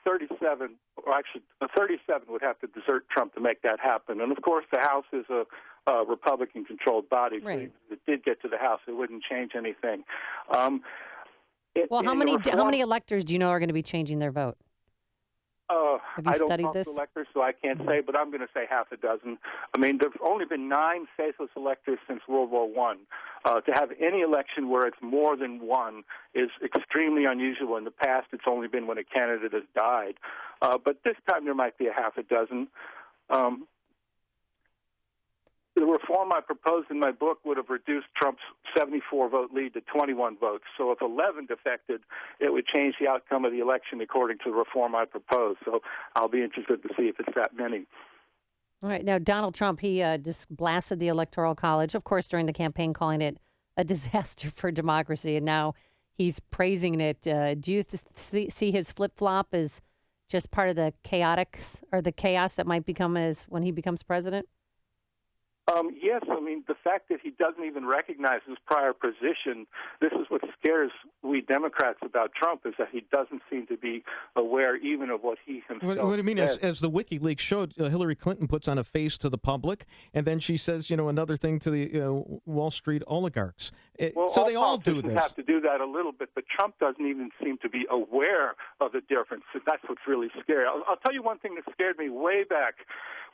Speaker 12: 37, or actually 37 would have to desert Trump to make that happen. And of course, the House is a Republican-controlled body. So if it did get to the House, it wouldn't change anything.
Speaker 20: Well, how many electors do you know are going to be changing their vote? Have you
Speaker 12: I don't
Speaker 20: studied
Speaker 12: talk
Speaker 20: this?
Speaker 12: to electors, so I can't say, but I'm going to say half a dozen. I mean, there's only been 9 faceless electors since World War I. To have any election where it's more than one is extremely unusual. In the past, it's only been when a candidate has died. But this time there might be a half a dozen. The reform I proposed in my book would have reduced Trump's 74-vote lead to 21 votes. So if 11 defected, it would change the outcome of the election according to the reform I proposed. So I'll be interested to see if it's that many.
Speaker 20: All right. Now, Donald Trump, he just blasted the Electoral College, of course, during the campaign, calling it a disaster for democracy. And now he's praising it. Do you see his flip-flop as just part of the chaos that might become when he becomes president?
Speaker 12: Yes, I mean, the fact that he doesn't even recognize his prior position, this is what scares we Democrats about Trump, is that he doesn't seem to be aware even of what he himself
Speaker 13: What do you mean?
Speaker 12: said.
Speaker 13: As the WikiLeaks showed, Hillary Clinton puts on a face to the public, and then she says, another thing to the Wall Street oligarchs.
Speaker 12: Well,
Speaker 13: so they all do
Speaker 12: politicians
Speaker 13: this.
Speaker 12: have to do that a little bit, but Trump doesn't even seem to be aware of the difference. So that's what's really scary. I'll tell you one thing that scared me way back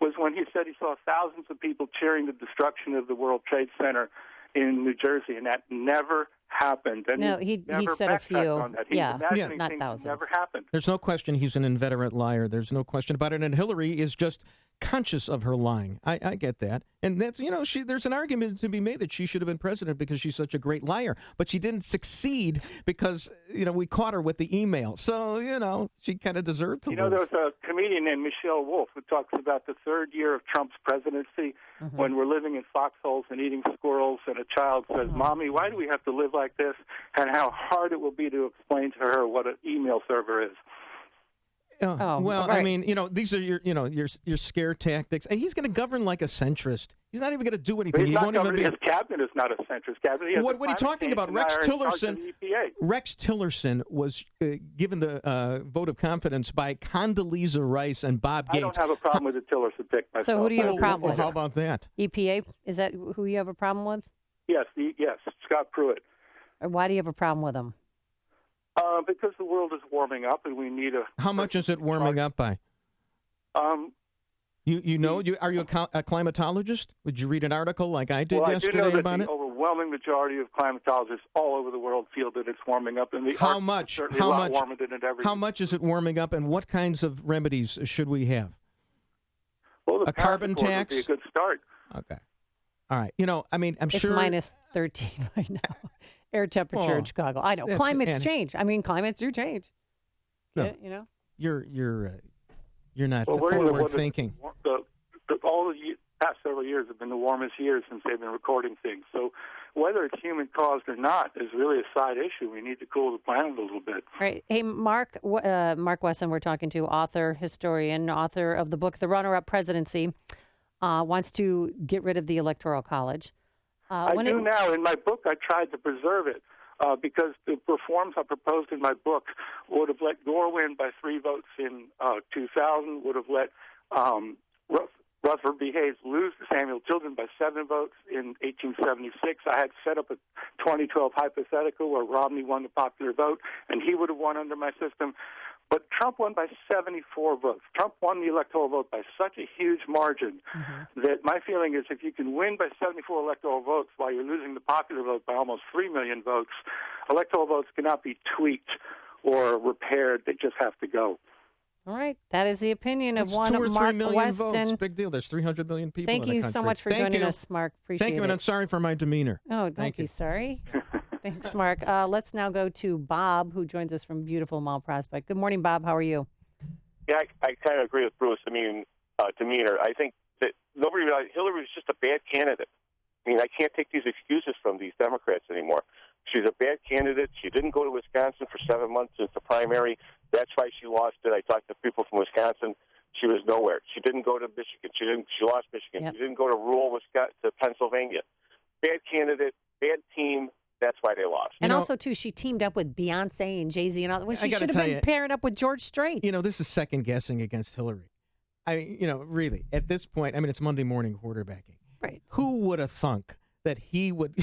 Speaker 12: was when he said he saw thousands of people cheering the destruction of the World Trade Center in New Jersey, and that never happened. And
Speaker 20: No, he
Speaker 12: never
Speaker 20: said a
Speaker 12: backtracked
Speaker 20: few.
Speaker 12: on that. He's imagining
Speaker 20: not
Speaker 12: things
Speaker 20: thousands.
Speaker 12: that never happened.
Speaker 13: There's no question he's an inveterate liar. There's no question about it. And Hillary is just conscious of her lying. I get that. And that's, there's an argument to be made that she should have been president because she's such a great liar. But she didn't succeed because, we caught her with the email. So, she kind of deserved to lose.
Speaker 12: There was a comedian named Michelle Wolf who talks about the third year of Trump's presidency when we're living in foxholes and eating squirrels, and a child says, Mommy, why do we have to live like this? And how hard it will be to explain to her what an email server is.
Speaker 13: Well,
Speaker 20: right.
Speaker 13: I mean, these are your scare tactics. And he's going to govern like a centrist. He's not even going to do anything.
Speaker 12: He's not
Speaker 13: won't even be.
Speaker 12: His cabinet is not a centrist cabinet. He has
Speaker 13: What are you talking about? Rex Tillerson.
Speaker 12: EPA.
Speaker 13: Rex Tillerson was given the vote of confidence by Condoleezza Rice and Bob Gates.
Speaker 12: I don't have a problem with the Tillerson pick myself.
Speaker 20: So who do you have a problem with?
Speaker 13: How about that?
Speaker 20: EPA? Is that who you have a problem with?
Speaker 12: Yes, Scott Pruitt.
Speaker 20: Or why do you have a problem with him?
Speaker 12: Because the world is warming up, and we need a.
Speaker 13: How much is it warming up by? Are you a climatologist? Would you read an article like I did yesterday
Speaker 12: I do know
Speaker 13: about
Speaker 12: that
Speaker 13: it?
Speaker 12: the overwhelming majority of climatologists all over the world feel that it's warming up, and the
Speaker 13: How
Speaker 12: Arctic
Speaker 13: much?
Speaker 12: is certainly
Speaker 13: How
Speaker 12: a lot
Speaker 13: much?
Speaker 12: warmer than it ever.
Speaker 13: How much is it warming up, and what kinds of remedies should we have?
Speaker 12: Well, the
Speaker 13: a carbon
Speaker 12: Paris Accord
Speaker 13: tax?
Speaker 12: would be a good start.
Speaker 13: Okay. All right. I'm
Speaker 20: it's
Speaker 13: sure
Speaker 20: minus 13 right now. Air temperature in Chicago. I know. Climates change. I mean, climates do change.
Speaker 13: No, you're not forward thinking.
Speaker 12: All the past several years have been the warmest years since they've been recording things. So whether it's human caused or not is really a side issue. We need to cool the planet a little bit.
Speaker 20: Right. Hey, Mark Wesson, we're talking to, author, historian, author of the book The Runner-Up Presidency, wants to get rid of the Electoral College.
Speaker 12: I do now. In my book, I tried to preserve it because the reforms I proposed in my book would have let Gore win by 3 votes in 2000, would have let Rutherford B. Hayes lose to Samuel Tilden by 7 votes in 1876. I had set up a 2012 hypothetical where Romney won the popular vote, and he would have won under my system. But Trump won by 74 votes. Trump won the electoral vote by such a huge margin that my feeling is if you can win by 74 electoral votes while you're losing the popular vote by almost 3 million votes, electoral votes cannot be tweaked or repaired. They just have to go.
Speaker 20: All right. That is the opinion of
Speaker 13: It's
Speaker 20: one
Speaker 13: 2 or 3
Speaker 20: Mark
Speaker 13: million
Speaker 20: Weston.
Speaker 13: votes. Big deal. There's 300 million people
Speaker 20: Thank
Speaker 13: in the
Speaker 20: you
Speaker 13: country.
Speaker 20: so much for joining us, Mark. Appreciate it.
Speaker 13: Thank you, and I'm sorry for my demeanor.
Speaker 20: Oh, don't be sorry. Thanks, Mark. Let's now go to Bob, who joins us from beautiful Mall Prospect. Good morning, Bob. How are you?
Speaker 14: I kind of agree with Bruce. I mean, demeanor. I think that nobody realized Hillary was just a bad candidate. I mean, I can't take these excuses from these Democrats anymore. She's a bad candidate. She didn't go to Wisconsin for 7 months since the primary. That's why she lost it. I talked to people from Wisconsin. She was nowhere. She didn't go to Michigan. She lost Michigan.
Speaker 20: Yep.
Speaker 14: She didn't go to rural Wisconsin, to Pennsylvania. Bad candidate, bad team. That's why they lost.
Speaker 20: And also, too, she teamed up with Beyonce and Jay-Z and all that. When she
Speaker 13: gotta
Speaker 20: should have
Speaker 13: tell
Speaker 20: been
Speaker 13: you,
Speaker 20: pairing up with George Strait.
Speaker 13: This is second guessing against Hillary. Really, at this point, it's Monday morning quarterbacking.
Speaker 20: Right.
Speaker 13: Who would have thunk that he would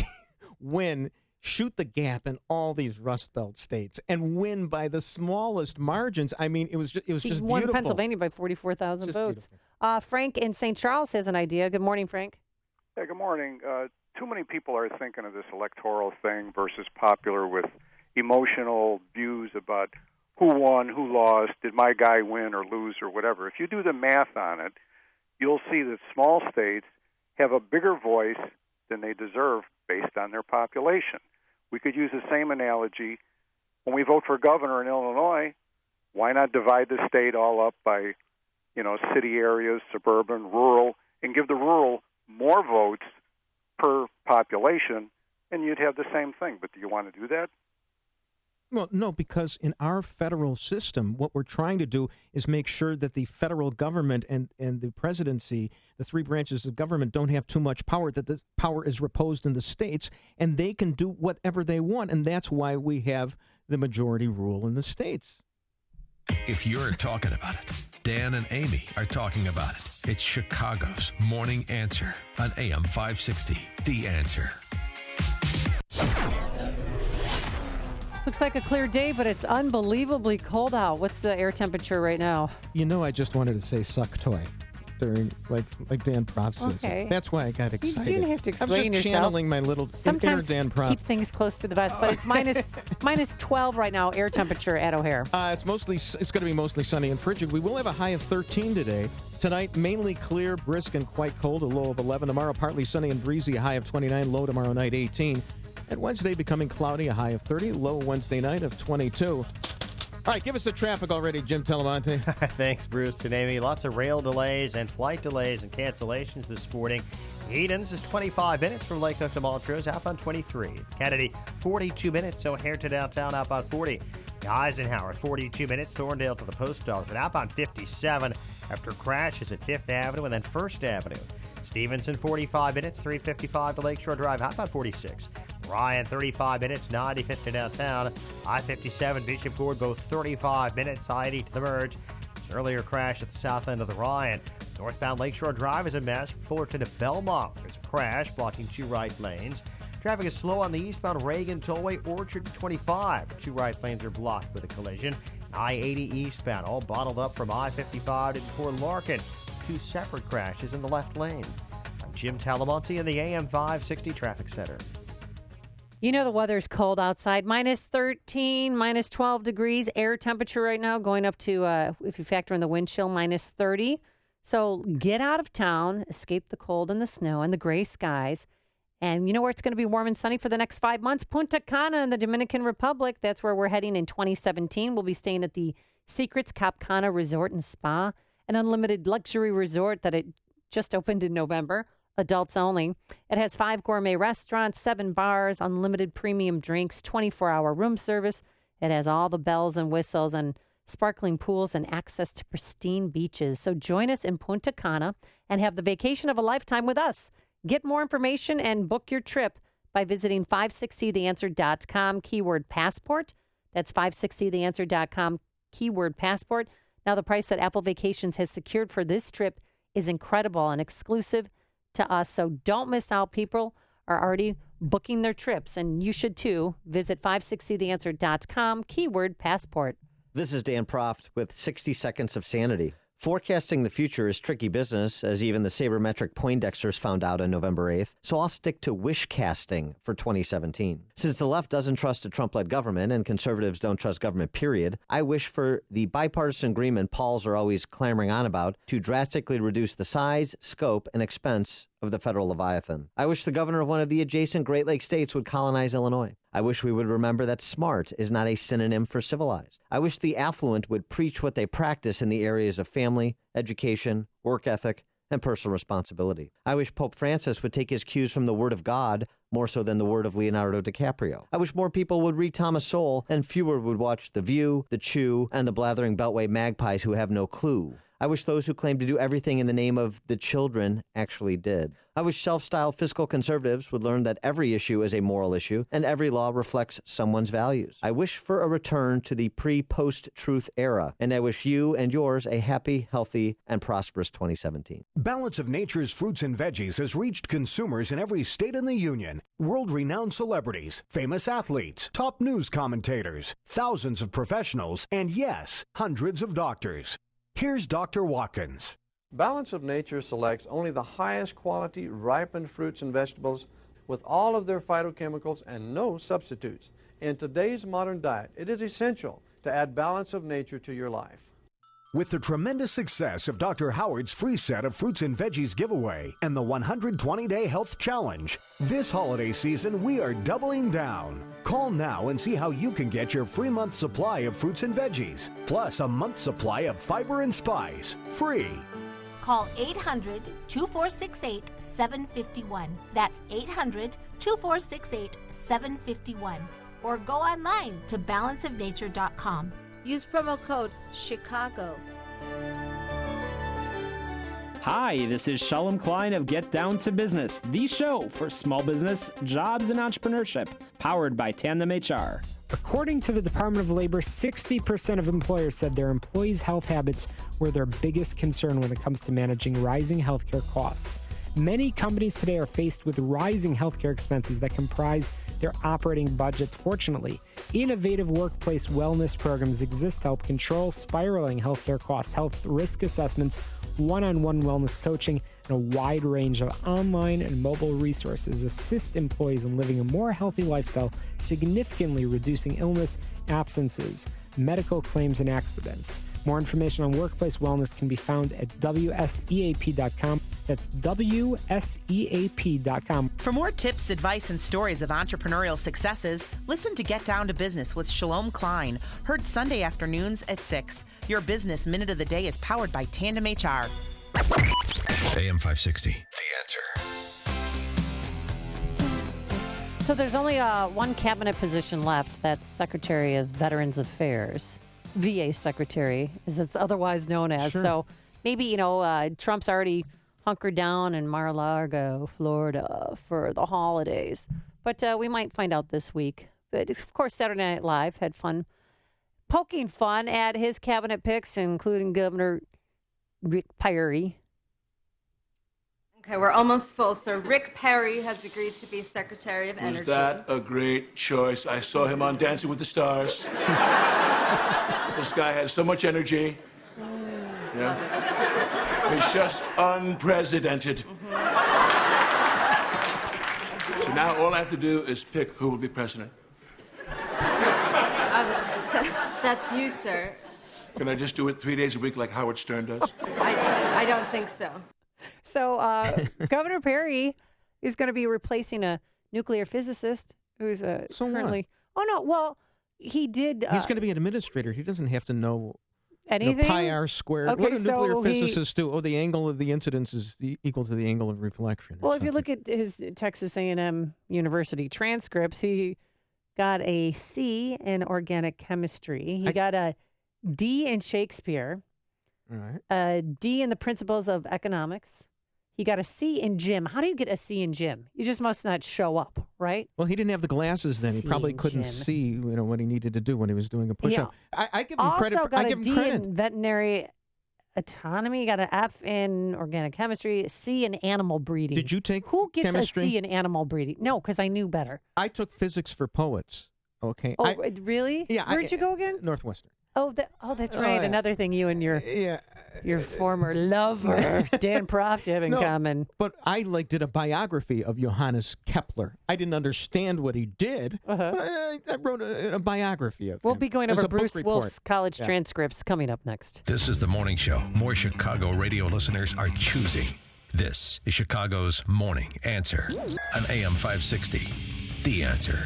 Speaker 13: win, shoot the gap in all these Rust Belt states and win by the smallest margins? It was just
Speaker 20: He
Speaker 13: beautiful.
Speaker 20: won Pennsylvania by 44,000 votes. Frank in St. Charles has an idea. Good morning, Frank.
Speaker 15: Yeah, good morning. Too many people are thinking of this electoral thing versus popular with emotional views about who won, who lost, did my guy win or lose or whatever. If you do the math on it, you'll see that small states have a bigger voice than they deserve based on their population. We could use the same analogy when we vote for governor in Illinois. Why not divide the state all up by, city areas, suburban, rural, and give the rural more votes per population, and you'd have the same thing. But do you want to do that?
Speaker 13: Well, no, because in our federal system, what we're trying to do is make sure that the federal government and the presidency, the three branches of government, don't have too much power, that the power is reposed in the states, and they can do whatever they want, and that's why we have the majority rule in the states.
Speaker 2: If you're talking about it, Dan and Amy are talking about it. It's Chicago's Morning Answer on AM 560. The Answer.
Speaker 20: Looks like a clear day, but it's unbelievably cold out. What's the air temperature right now?
Speaker 13: I just wanted to say suck toy during, like Dan Proft says.
Speaker 20: Okay.
Speaker 13: That's why I got excited.
Speaker 20: You didn't have to explain
Speaker 13: I was just
Speaker 20: yourself.
Speaker 13: channeling my little
Speaker 20: Sometimes
Speaker 13: inner Dan Proft.
Speaker 20: keep things close to the vest, but it's minus 12 right now, air temperature at O'Hare.
Speaker 13: It's going to be mostly sunny and frigid. We will have a high of 13 today. Tonight, mainly clear, brisk, and quite cold, a low of 11. Tomorrow, partly sunny and breezy, a high of 29, low tomorrow night 18. And Wednesday, becoming cloudy, a high of 30, low Wednesday night of 22. All right, give us the traffic already, Jim Telemonte.
Speaker 6: Thanks, Bruce and Amy. Lots of rail delays and flight delays and cancellations this morning. Eden's is 25 minutes from Lake Hook to Montrose, outbound 23. Kennedy, 42 minutes, O'Hare to downtown, outbound 40. Eisenhower, 42 minutes, Thorndale to the post office, outbound 57 after crashes at 5th Avenue and then 1st Avenue. Stevenson, 45 minutes, 355 to Lakeshore Drive, outbound 46. Ryan, 35 minutes, 95th to downtown. I-57, Bishop Ford, both 35 minutes, I-80 to the merge. It's an earlier crash at the south end of the Ryan. Northbound Lakeshore Drive is a mess from Fullerton to Belmont. There's a crash blocking two right lanes. Traffic is slow on the eastbound Reagan Tollway, Orchard to 25. Two right lanes are blocked with a collision. I-80 eastbound, all bottled up from I-55 to before Larkin. Two separate crashes in the left lane. I'm Jim Talamonte in the AM 560 Traffic Center.
Speaker 20: The weather's cold outside, minus 13, minus 12 degrees. Air temperature right now going up to, if you factor in the wind chill, minus 30. So get out of town, escape the cold and the snow and the gray skies. And you know where it's going to be warm and sunny for the next 5 months? Punta Cana in the Dominican Republic. That's where we're heading in 2017. We'll be staying at the Secrets Cap Cana Resort and Spa, an unlimited luxury resort that it just opened in November. Adults only. It has 5 gourmet restaurants, 7 bars, unlimited premium drinks, 24-hour room service. It has all the bells and whistles and sparkling pools and access to pristine beaches. So join us in Punta Cana and have the vacation of a lifetime with us. Get more information and book your trip by visiting 560theanswer.com, keyword passport. That's 560theanswer.com, keyword passport. Now, the price that Apple Vacations has secured for this trip is incredible and exclusive to us. So don't miss out. People are already booking their trips, and you should too. Visit 560theanswer.com, keyword passport.
Speaker 16: This is Dan Proft with 60 Seconds of Sanity. Forecasting the future is tricky business, as even the sabermetric Poindexters found out on November 8th, so I'll stick to wish casting for 2017. Since the left doesn't trust a Trump-led government and conservatives don't trust government, period, I wish for the bipartisan agreement Pauls are always clamoring on about to drastically reduce the size, scope, and expense of the federal Leviathan. I wish the governor of one of the adjacent Great Lakes states would colonize Illinois. I wish we would remember that smart is not a synonym for civilized. I wish the affluent would preach what they practice in the areas of family, education, work ethic, and personal responsibility. I wish Pope Francis would take his cues from the Word of God more so than the word of Leonardo DiCaprio. I wish more people would read Thomas Sowell and fewer would watch The View, The Chew, and the blathering Beltway magpies who have no clue. I wish those who claim to do everything in the name of the children actually did. I wish self-styled fiscal conservatives would learn that every issue is a moral issue and every law reflects someone's values. I wish for a return to the pre-post-truth era, and I wish you and yours a happy, healthy, and prosperous 2017.
Speaker 3: Balance of Nature's fruits and veggies has reached consumers in every state in the union. World-renowned celebrities, famous athletes, top news commentators, thousands of professionals, and yes, hundreds of doctors. Here's Dr. Watkins.
Speaker 17: Balance of Nature selects only the highest quality ripened fruits and vegetables with all of their phytochemicals and no substitutes. In today's modern diet, it is essential to add Balance of Nature to your life.
Speaker 3: With the tremendous success of Dr. Howard's free set of fruits and veggies giveaway and the 120-day health challenge, this holiday season we are doubling down. Call now and see how you can get your free month supply of fruits and veggies, plus a month's supply of fiber and spice, free.
Speaker 18: Call 800-2468-751. That's 800-2468-751. Or go online to balanceofnature.com.
Speaker 19: Use promo code Chicago.
Speaker 21: Hi, this is Shalom Klein of Get Down to Business, the show for small business, jobs, and entrepreneurship, powered by Tandem HR.
Speaker 22: According to the Department of Labor, 60% of employers said their employees' health habits were their biggest concern when it comes to managing rising healthcare costs. Many companies today are faced with rising healthcare expenses that comprise their operating budgets. Fortunately, innovative workplace wellness programs exist to help control spiraling healthcare costs. Health risk assessments, one-on-one wellness coaching, and a wide range of online and mobile resources assist employees in living a more healthy lifestyle, significantly reducing illness, absences, medical claims, and accidents. More information on workplace wellness can be found at WSEAP.com. That's WSEAP.com.
Speaker 24: For more tips, advice, and stories of entrepreneurial successes, listen to Get Down to Business with Shalom Klein, heard Sunday afternoons at 6. Your Business Minute of the Day is powered by Tandem HR.
Speaker 2: AM 560, The Answer.
Speaker 20: So there's only one cabinet position left. That's Secretary of Veterans Affairs. VA Secretary, as it's otherwise known as.
Speaker 13: Sure.
Speaker 20: So maybe, Trump's already hunkered down in Mar-a-Lago, Florida for the holidays. But we might find out this week. But of course, Saturday Night Live had fun, poking fun at his cabinet picks, including Governor Rick Perry.
Speaker 27: Okay, we're almost full. So Rick Perry has agreed to be Secretary of Energy.
Speaker 29: Was that a great choice? I saw him on Dancing with the Stars. This guy has so much energy. Yeah. He's just unprecedented. So now all I have to do is pick who will be president.
Speaker 27: That's you, sir.
Speaker 29: Can I just do it 3 days a week like Howard Stern does?
Speaker 27: I don't think so.
Speaker 20: So Governor Perry is going to be replacing a nuclear physicist who's currently...
Speaker 13: What?
Speaker 20: Oh, no. Well, he did...
Speaker 13: He's going to be an administrator. He doesn't have to know...
Speaker 20: Anything?
Speaker 13: Pi r squared.
Speaker 20: Okay,
Speaker 13: what do
Speaker 20: so
Speaker 13: nuclear physicists do? Oh, the angle of the incidence is equal to the angle of reflection.
Speaker 20: Well, if you look at his Texas A&M University transcripts, he got a C in organic chemistry. He got a D in Shakespeare, a D in the principles of economics. He got a C in gym. How do you get a C in gym? You just must not show up, right?
Speaker 13: Well, he didn't have the glasses then. He probably couldn't see, what he needed to do when he was doing a push-up.
Speaker 20: Yeah.
Speaker 13: I give him credit.
Speaker 20: Also got
Speaker 13: I
Speaker 20: a
Speaker 13: give him
Speaker 20: D
Speaker 13: credit.
Speaker 20: in veterinary autonomy. Got an F in organic chemistry. A C in animal breeding.
Speaker 13: Did you take
Speaker 20: Who gets
Speaker 13: chemistry?
Speaker 20: a C in animal breeding? No, because I knew better.
Speaker 13: I took physics for poets. Okay.
Speaker 20: Oh, really?
Speaker 13: Yeah.
Speaker 20: Where'd you go again?
Speaker 13: Northwestern.
Speaker 20: Oh, that's right.
Speaker 13: yeah.
Speaker 20: Another thing you and your former lover, Dan Proft, have in common.
Speaker 13: But I did a biography of Johannes Kepler. I didn't understand what he did, but I wrote a biography of him.
Speaker 20: We'll be going
Speaker 13: As
Speaker 20: over
Speaker 13: a book
Speaker 20: Bruce
Speaker 13: report.
Speaker 20: Wolf's college transcripts coming up next.
Speaker 2: This is the morning show more Chicago radio listeners are choosing. This is Chicago's Morning Answer on AM 560. The Answer.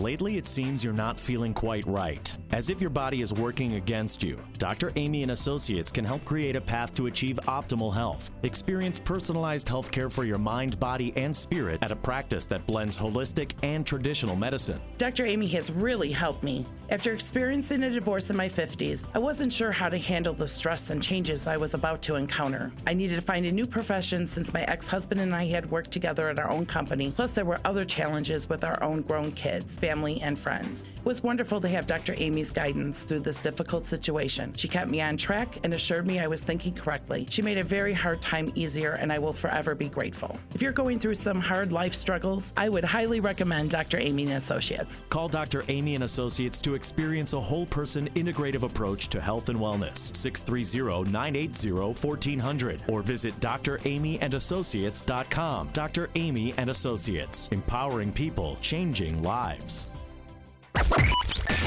Speaker 1: Lately, it seems you're not feeling quite right, as if your body is working against you. Dr. Amy and Associates can help create a path to achieve optimal health. Experience personalized health care for your mind, body, and spirit at a practice that blends holistic and traditional medicine.
Speaker 4: Dr. Amy has really helped me. After experiencing a divorce in my 50s, I wasn't sure how to handle the stress and changes I was about to encounter. I needed to find a new profession since my ex-husband and I had worked together at our own company, plus there were other challenges with our own grown kids, family, and friends. It was wonderful to have Dr. Amy's guidance through this difficult situation. She kept me on track and assured me I was thinking correctly. She made a very hard time easier, and I will forever be grateful. If you're going through some hard life struggles, I would highly recommend Dr. Amy and Associates.
Speaker 1: Call Dr. Amy and Associates to experience a whole-person integrative approach to health and wellness. 630-980-1400 or visit dramyandassociates.com. Dr. Amy and Associates, empowering people, changing lives.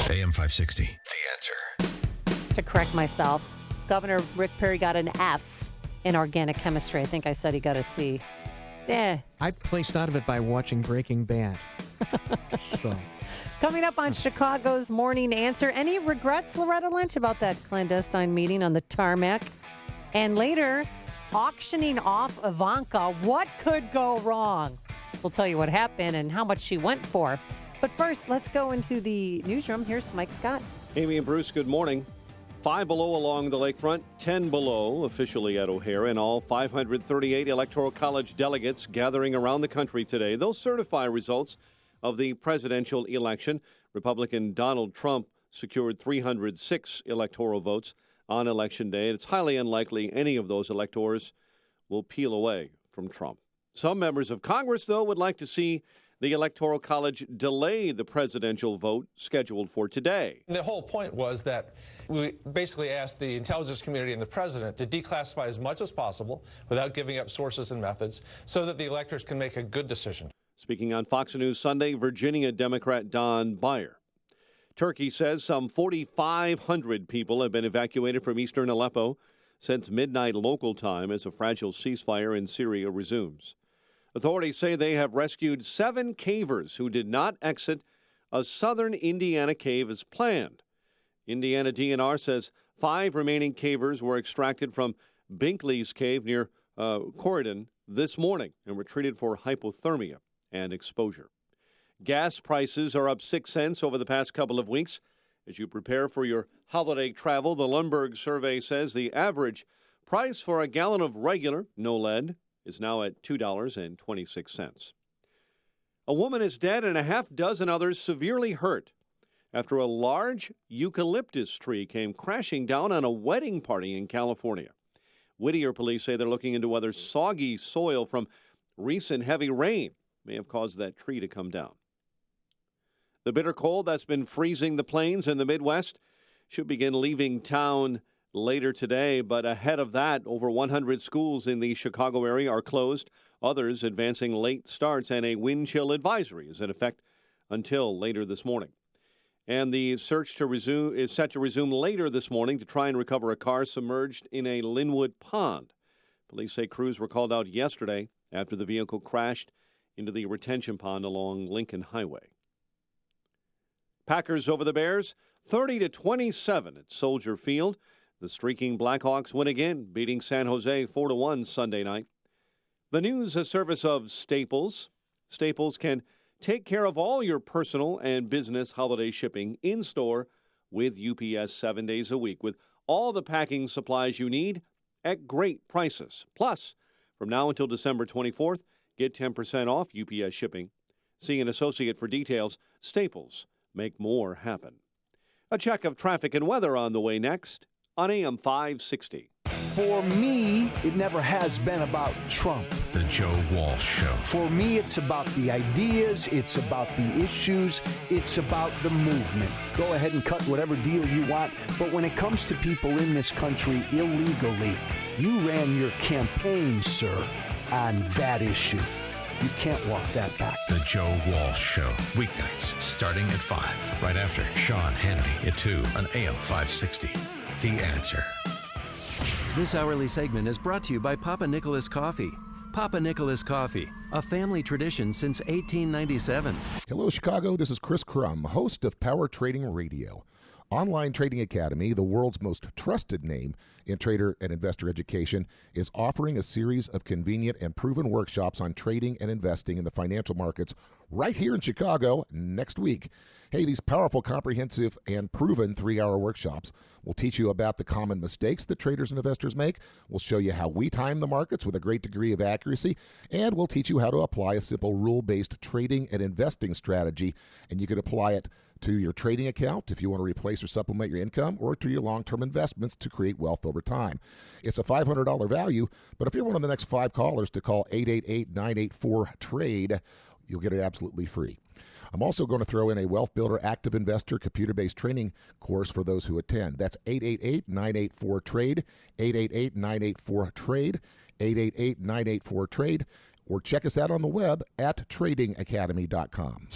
Speaker 2: AM 560, The Answer.
Speaker 20: To correct myself, Governor Rick Perry got an F in organic chemistry. I think I said he got a C.
Speaker 13: I placed out of it by watching Breaking Bad. So.
Speaker 20: Coming up on Chicago's Morning Answer, any regrets, Loretta Lynch, about that clandestine meeting on the tarmac? And later, auctioning off Ivanka. What could go wrong? We'll tell you what happened and how much she went for. But first, let's go into the newsroom. Here's Mike Scott.
Speaker 5: Amy and Bruce, good morning. 5 below along the lakefront, 10 below officially at O'Hare. In all, 538 Electoral College delegates gathering around the country today. They'll certify results of the presidential election. Republican Donald Trump secured 306 electoral votes on Election Day. It's highly unlikely any of those electors will peel away from Trump. Some members of Congress, though, would like to see the Electoral College delay the presidential vote scheduled for today.
Speaker 7: The whole point was that we basically asked the intelligence community and the president to declassify as much as possible without giving up sources and methods so that the electors can make a good decision.
Speaker 5: Speaking on Fox News Sunday, Virginia Democrat Don Beyer. Turkey says some 4,500 people have been evacuated from eastern Aleppo since midnight local time as a fragile ceasefire in Syria resumes. Authorities say they have rescued 7 cavers who did not exit a southern Indiana cave as planned. Indiana DNR says 5 remaining cavers were extracted from Binkley's cave near Corydon this morning and were treated for hypothermia and exposure. Gas prices are up 6 cents over the past couple of weeks. As you prepare for your holiday travel, the Lundberg survey says the average price for a gallon of regular, no lead, is now at $2.26. A woman is dead and a half dozen others severely hurt after a large eucalyptus tree came crashing down on a wedding party in California. Whittier police say they're looking into whether soggy soil from recent heavy rain may have caused that tree to come down. The bitter cold that's been freezing the plains in the Midwest should begin leaving town later today, but ahead of that, over 100 schools in the Chicago area are closed, others advancing late starts, and a wind chill advisory is in effect until later this morning. And the search is set to resume later this morning to try and recover a car submerged in a Linwood pond. Police say crews were called out yesterday after the vehicle crashed into the retention pond along Lincoln Highway. Packers over the Bears, 30-27 at Soldier Field. The streaking Blackhawks win again, beating San Jose 4-1 Sunday night. The news, a service of Staples. Staples can take care of all your personal and business holiday shipping in-store with UPS 7 days a week, with all the packing supplies you need at great prices. Plus, from now until December 24th, get 10% off UPS shipping. See an associate for details. Staples, make more happen. A check of traffic and weather on the way next on AM 560.
Speaker 8: For me, it never has been about Trump.
Speaker 2: The Joe Walsh Show.
Speaker 8: For me, it's about the ideas, it's about the issues, it's about the movement. Go ahead and cut whatever deal you want, but when it comes to people in this country illegally, you ran your campaign, sir, on that issue. You can't walk that back.
Speaker 2: The Joe Walsh Show. Weeknights starting at 5. Right after Sean Hannity at 2 on AM 560. The Answer.
Speaker 10: This hourly segment is brought to you by Papa Nicholas Coffee.
Speaker 9: Papa Nicholas Coffee, a family tradition since 1897.
Speaker 10: Hello, Chicago. This is Chris Crum, host of Power Trading Radio. Online Trading Academy, the world's most trusted name in trader and investor education, is offering a series of convenient and proven workshops on trading and investing in the financial markets right here in Chicago next week. Hey, these powerful, comprehensive, and proven 3-hour workshops will teach you about the common mistakes that traders and investors make. We'll show you how we time the markets with a great degree of accuracy, and we'll teach you how to apply a simple rule-based trading and investing strategy, and you can apply it to your trading account if you want to replace or supplement your income, or to your long-term investments to create wealth over time. It's a $500 value, but if you're one of the next 5 callers to call 888-984-TRADE, you'll get it absolutely free. I'm also going to throw in a Wealth Builder Active Investor computer-based training course for those who attend. That's 888-984-TRADE, 888-984-TRADE, 888-984-TRADE, or check us out on the web at tradingacademy.com.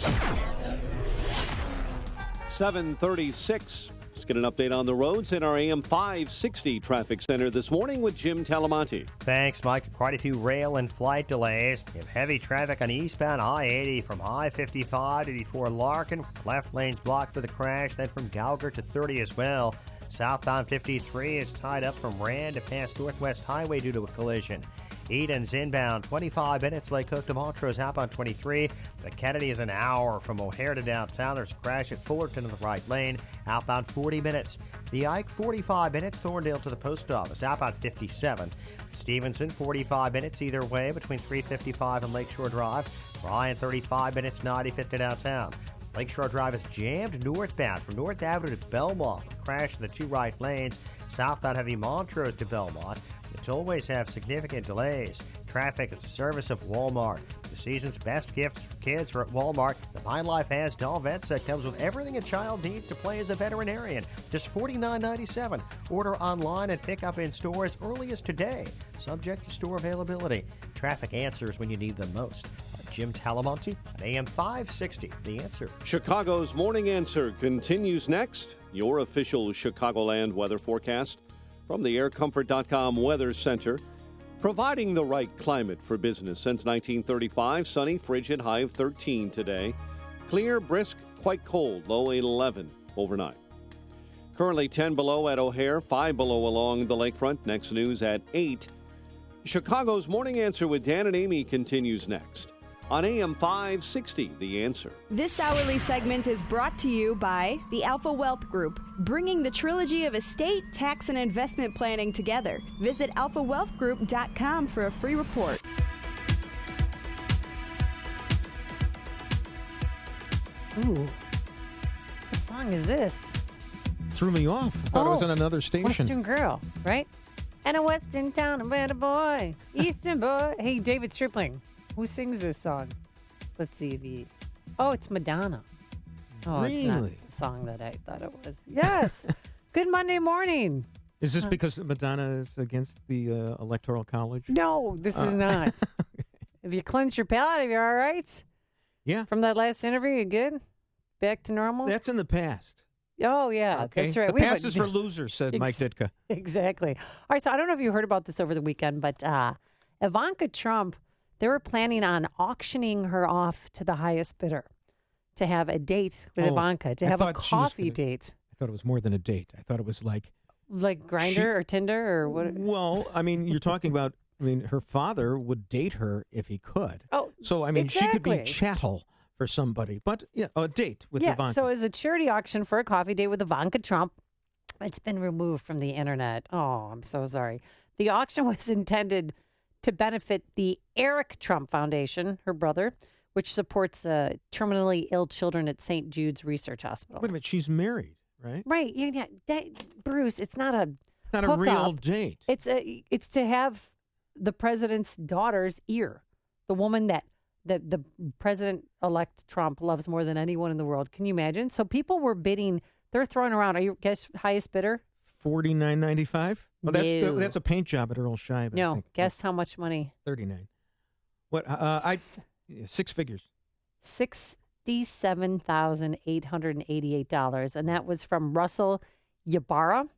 Speaker 5: 7:36. Let's get an update on the roads in our AM 560 traffic center this morning with Jim Talamonte.
Speaker 6: Thanks, Mike. Quite a few rail and flight delays. You have heavy traffic on eastbound I-80 from I-55 to before Larkin. Left lane's blocked for the crash, then from Gauger to 30 as well. Southbound 53 is tied up from Rand to past Northwest Highway due to a collision. Eden's inbound 25 minutes. Lake Cook to Montrose outbound 23. The Kennedy is an hour from O'Hare to downtown. There's a crash at Fullerton in the right lane. Outbound 40 minutes. The Ike 45 minutes. Thorndale to the post office. Outbound 57. Stevenson 45 minutes either way between 355 and Lakeshore Drive. Bryan 35 minutes 95th to downtown. Lakeshore Drive is jammed northbound from North Avenue to Belmont. A crash in the 2 right lanes. Southbound heavy Montrose to Belmont. The tollways have significant delays. Traffic is a service of Walmart. The season's best gifts for kids are at Walmart. The My Life Has doll vet set comes with everything a child needs to play as a veterinarian. Just $49.97. Order online and pick up in store as early as today. Subject to store availability. Traffic answers when you need them most. Jim Talamonte at AM 560. The Answer.
Speaker 5: Chicago's Morning Answer continues next. Your official Chicagoland weather forecast from the aircomfort.com Weather Center. Providing the right climate for business since 1935. Sunny, frigid, high of 13 today. Clear, brisk, quite cold, low 11 overnight. Currently 10 below at O'Hare, 5 below along the lakefront. Next news at 8. Chicago's Morning Answer with Dan and Amy continues next on AM 560, The Answer.
Speaker 11: This hourly segment is brought to you by the Alpha Wealth Group, bringing the trilogy of estate, tax, and investment planning together. Visit alphawealthgroup.com for a free report.
Speaker 20: Ooh, what song is this?
Speaker 13: Threw me off. I thought it was on another station.
Speaker 20: Western Girl, right? And a Western town, a better boy, Eastern boy. Hey, David Stripling. Who sings this song? Let's see if he... Oh, it's Madonna. Oh,
Speaker 13: really?
Speaker 20: It's not the song that I thought it was. Yes. Good Monday morning.
Speaker 13: Is this because Madonna is against the Electoral College?
Speaker 20: No, this is not. If you cleanse your palate, you're all right?
Speaker 13: Yeah.
Speaker 20: From that last interview, you good? Back to normal?
Speaker 13: That's in the past.
Speaker 20: Oh, yeah.
Speaker 13: Okay.
Speaker 20: That's right.
Speaker 13: The past is for losers, said Mike Ditka.
Speaker 20: Exactly. All right, so I don't know if you heard about this over the weekend, but Ivanka Trump... They were planning on auctioning her off to the highest bidder to have a date with Ivanka, to have a coffee date.
Speaker 13: I thought it was more than a date. I thought it was like
Speaker 20: Grindr or Tinder or what?
Speaker 13: Well, I mean, you're talking about, her father would date her if he could.
Speaker 20: Oh,
Speaker 13: so, she could be chattel for somebody. But, yeah, a date with Ivanka.
Speaker 20: So it was a charity auction for a coffee date with Ivanka Trump. It's been removed from the internet. Oh, I'm so sorry. The auction was intended to benefit the Eric Trump Foundation, her brother, which supports terminally ill children at St. Jude's Research Hospital.
Speaker 13: Wait a minute, she's married, right?
Speaker 20: Right. Yeah. Bruce, it's not a
Speaker 13: real date.
Speaker 20: It's to have the president's daughter's ear, the woman that the president-elect Trump loves more than anyone in the world. Can you imagine? So people were bidding. They're throwing around. Are you guess highest bidder?
Speaker 13: $49.95. Well, that's a paint job at Earl Scheib.
Speaker 20: No, guess how much money?
Speaker 13: $39. What? 6 figures.
Speaker 20: $67,888, and that was from Russell Ybarra.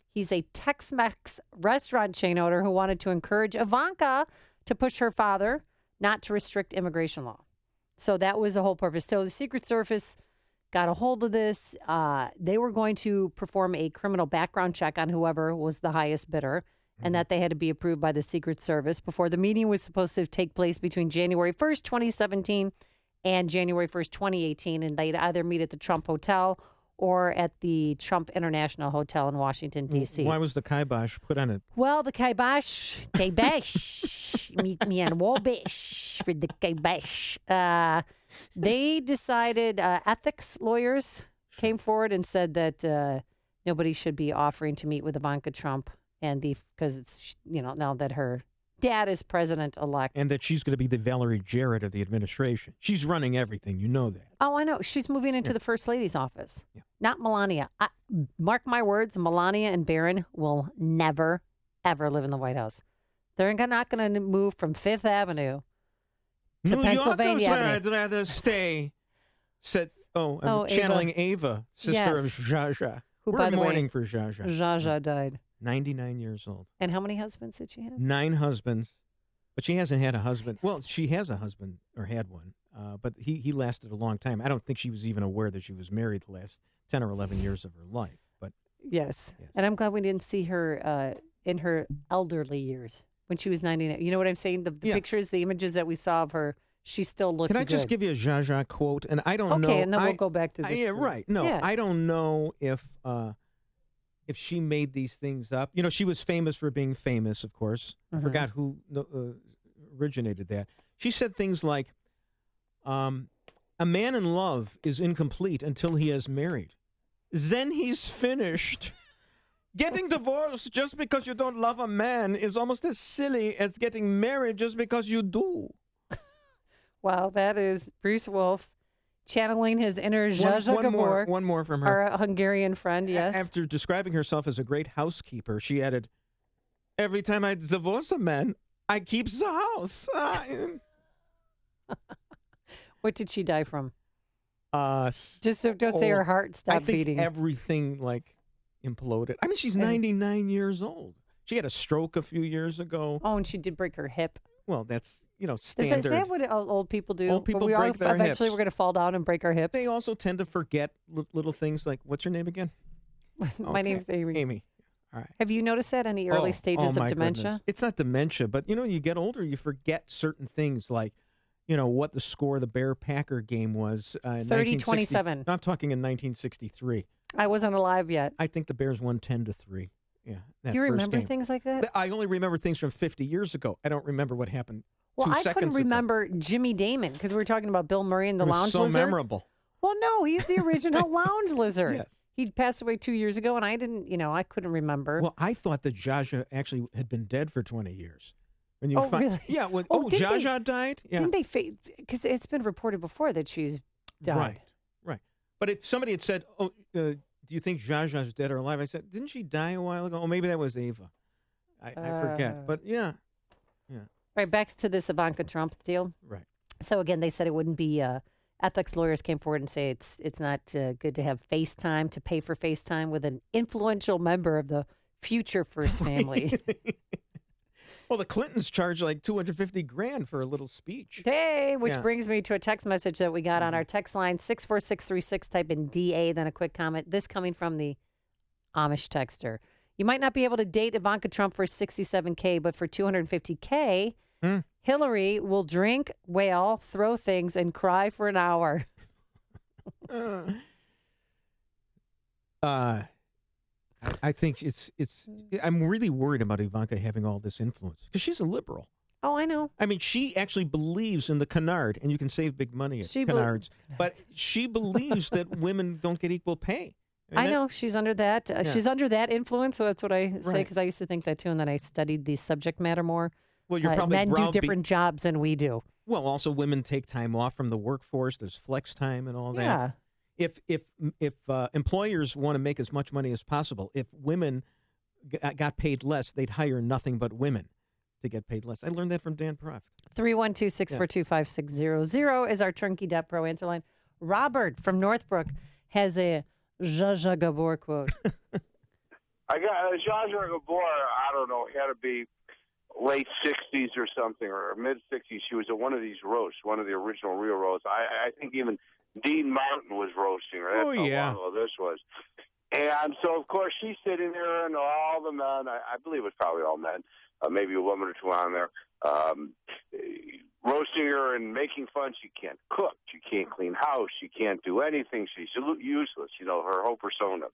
Speaker 20: He's a Tex-Mex restaurant chain owner who wanted to encourage Ivanka to push her father not to restrict immigration law. So that was the whole purpose. So the Secret Service got a hold of this. They were going to perform a criminal background check on whoever was the highest bidder, and that they had to be approved by the Secret Service before the meeting was supposed to take place between January 1st, 2017 and January 1st, 2018. And they'd either meet at the Trump Hotel or at the Trump International Hotel in Washington, D.C.
Speaker 13: Why was the kibosh put on it?
Speaker 20: Well, the kibosh, meet me on Wabash for the kibosh. They decided, ethics lawyers came forward and said that nobody should be offering to meet with Ivanka Trump, and because it's, now that her dad is president-elect.
Speaker 13: And that she's going to be the Valerie Jarrett of the administration. She's running everything. You know that.
Speaker 20: Oh, I know. She's moving into the First Lady's office, not Melania. Mark my words, Melania and Barron will never, ever live in the White House. They're not going to move from Fifth Avenue to Pennsylvania Avenue.
Speaker 13: I'd rather stay. I'm channeling Ava, sister of Zsa.
Speaker 20: Who,
Speaker 13: We're
Speaker 20: by the
Speaker 13: mourning
Speaker 20: way,
Speaker 13: for Zsa.
Speaker 20: Zsa died.
Speaker 13: 99 years old.
Speaker 20: And how many husbands did she have?
Speaker 13: 9 husbands. But she hasn't had a husband. Well, she has a husband, or had one. But he lasted a long time. I don't think she was even aware that she was married the last 10 or 11 years of her life. But
Speaker 20: Yes. And I'm glad we didn't see her in her elderly years when she was 99. You know what I'm saying? The pictures, the images that we saw of her, she still looked good.
Speaker 13: Can I just give you a Zsa quote? And I don't know.
Speaker 20: Okay, and then we'll go back to this.
Speaker 13: Yeah, right. No, I don't know if she made these things up. She was famous for being famous, of course. I forgot who originated that. She said things like, a man in love is incomplete until he is married. Then he's finished. Getting divorced just because you don't love a man is almost as silly as getting married just because you do.
Speaker 20: Wow, that is Bruce Wolf channeling his inner Zsa Gabor.
Speaker 13: One more from her.
Speaker 20: Our Hungarian friend, yes.
Speaker 13: After describing herself as a great housekeeper, she added, every time I divorce a man, I keep the house.
Speaker 20: What did she die from? Just don't say her heart stopped beating.
Speaker 13: Everything imploded. I mean, she's 99 years old. She had a stroke a few years ago.
Speaker 20: Oh, and she did break her hip.
Speaker 13: Well, that's, standard.
Speaker 20: Is that what old people do?
Speaker 13: Old people break their hips.
Speaker 20: Eventually, we're going to fall down and break our hips.
Speaker 13: They also tend to forget little things like, what's your name again?
Speaker 20: My name's Amy.
Speaker 13: Amy. All right.
Speaker 20: Have you noticed that in the early stages of dementia?
Speaker 13: Goodness. It's not dementia, but, you get older, you forget certain things like, what the score of the Bear-Packer game was.
Speaker 20: 30-27.
Speaker 13: No, I'm talking in 1963.
Speaker 20: I wasn't alive yet.
Speaker 13: I think the Bears won 10-3. Yeah.
Speaker 20: You remember things like that?
Speaker 13: I only remember things from 50 years ago. I don't remember what happened 2
Speaker 20: seconds ago.
Speaker 13: Well, I couldn't
Speaker 20: remember Jimmy Damon because we were talking about Bill Murray and the Lounge
Speaker 13: Lizard.
Speaker 20: So
Speaker 13: memorable.
Speaker 20: Well, no, he's the original Lounge Lizard.
Speaker 13: Yes.
Speaker 20: He passed away 2 years ago, and I didn't, I couldn't remember.
Speaker 13: Well, I thought that Zsa actually had been dead for 20 years. When you
Speaker 20: really?
Speaker 13: Yeah. Zsa died? Yeah.
Speaker 20: Didn't they? Because it's been reported before that she's died.
Speaker 13: Right. But if somebody had said, do you think Zsa's dead or alive? I said, didn't she die a while ago? Oh, maybe that was Ava. I forget. But yeah.
Speaker 20: Right, back to this Ivanka Trump deal.
Speaker 13: Right.
Speaker 20: So again, they said it wouldn't be. Ethics lawyers came forward and say it's not good to have FaceTime, to pay for FaceTime with an influential member of the future First Family.
Speaker 13: Well, the Clintons charge like $250,000 for a little speech.
Speaker 20: Hey, which brings me to a text message that we got on our text line, 64636. Type in DA, then a quick comment. This coming from the Amish texter. You might not be able to date Ivanka Trump for $67K, but for $250K, Hillary will drink, wail, throw things, and cry for an hour.
Speaker 13: I think I'm really worried about Ivanka having all this influence because she's a liberal.
Speaker 20: Oh, I know.
Speaker 13: I mean, she actually believes in the canard, and you can save big money at canards. But she believes that women don't get equal pay.
Speaker 20: I know. She's under that. She's under that influence, so that's what I say, because I used to think that too, and then I studied the subject matter more.
Speaker 13: Well, you're probably
Speaker 20: men do different jobs than we do.
Speaker 13: Well, also women take time off from the workforce. There's flex time and all that. If employers want to make as much money as possible, if women got paid less, they'd hire nothing but women to get paid less. I learned that from Dan Proft.
Speaker 20: 312-642-5600 is our Turnkey Debt Pro answer line. Robert from Northbrook has a Zsa Gabor quote.
Speaker 12: I got Zsa Gabor. I don't know, had to be late 60s or something, or mid-60s. She was at one of these roasts, one of the original real roasts. I think even Dean Martin was roasting her. That's how long ago this was. And so, of course, she's sitting there, and all the men, I believe it's probably all men, maybe a woman or two on there, roasting her and making fun. She can't cook. She can't clean house. She can't do anything. She's useless, her whole persona.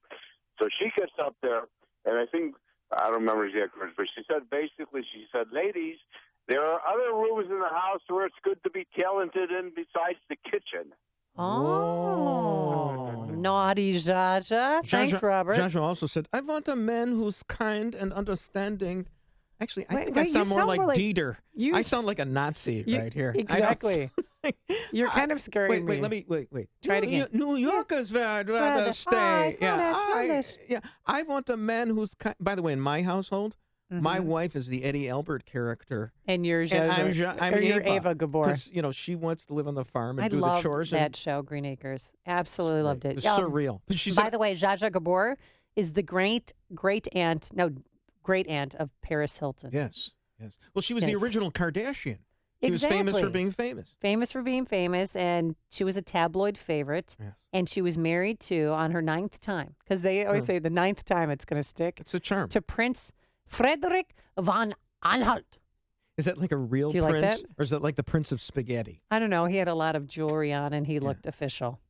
Speaker 12: So she gets up there, and I think, I don't remember exact words, but she said, ladies, there are other rooms in the house where it's good to be talented in besides the kitchen.
Speaker 20: Oh, naughty Zsa. Thanks, Robert.
Speaker 13: Zsa also said, I want a man who's kind and understanding. Actually, I think I sound more like Dieter. I sound like a Nazi right here.
Speaker 20: Exactly. You're kind of scaring me.
Speaker 13: Wait.
Speaker 20: Try it again.
Speaker 13: New Yorkers would rather stay. I want a man who's kind. By the way, in my household, my wife is the Eddie Albert character.
Speaker 20: And you're
Speaker 13: I'm
Speaker 20: Eva Gabor.
Speaker 13: Because, she wants to live on the farm and do
Speaker 20: the
Speaker 13: chores.
Speaker 20: I loved that show, Green Acres. Absolutely loved it.
Speaker 13: It was surreal. But
Speaker 20: by the way, Zsa Gabor is the great aunt of Paris Hilton.
Speaker 13: Yes. Well, she was the original Kardashian. She was
Speaker 20: Exactly.
Speaker 13: famous for being famous.
Speaker 20: Famous for being famous, and she was a tabloid favorite.
Speaker 13: Yes.
Speaker 20: And she was married to, on her 9th time, because they always say the 9th time it's going to stick.
Speaker 13: It's a charm.
Speaker 20: To Prince Frederick von Anhalt.
Speaker 13: Is that like a real
Speaker 20: Do you like
Speaker 13: prince?
Speaker 20: that?
Speaker 13: Or is that like the Prince of Spaghetti?
Speaker 20: I don't know. He had a lot of jewelry on, and he looked official.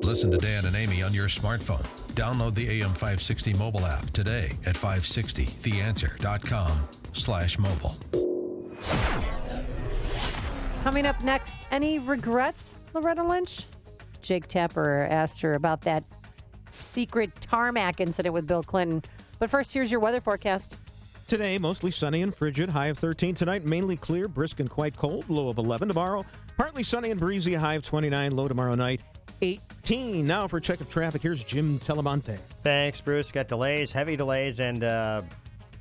Speaker 2: Listen to Dan and Amy on your smartphone. Download the AM 560 mobile app today at 560theanswer.com/mobile.
Speaker 20: Coming up next, any regrets, Loretta Lynch? Jake Tapper asked her about that secret tarmac incident with Bill Clinton. But first, here's your weather forecast.
Speaker 13: Today, mostly sunny and frigid, high of 13. Tonight, mainly clear, brisk and quite cold, low of 11. Tomorrow, partly sunny and breezy, high of 29, low tomorrow night, 18. Now for a check of traffic, here's Jim Telemonte.
Speaker 6: Thanks, Bruce. Got delays, heavy delays, and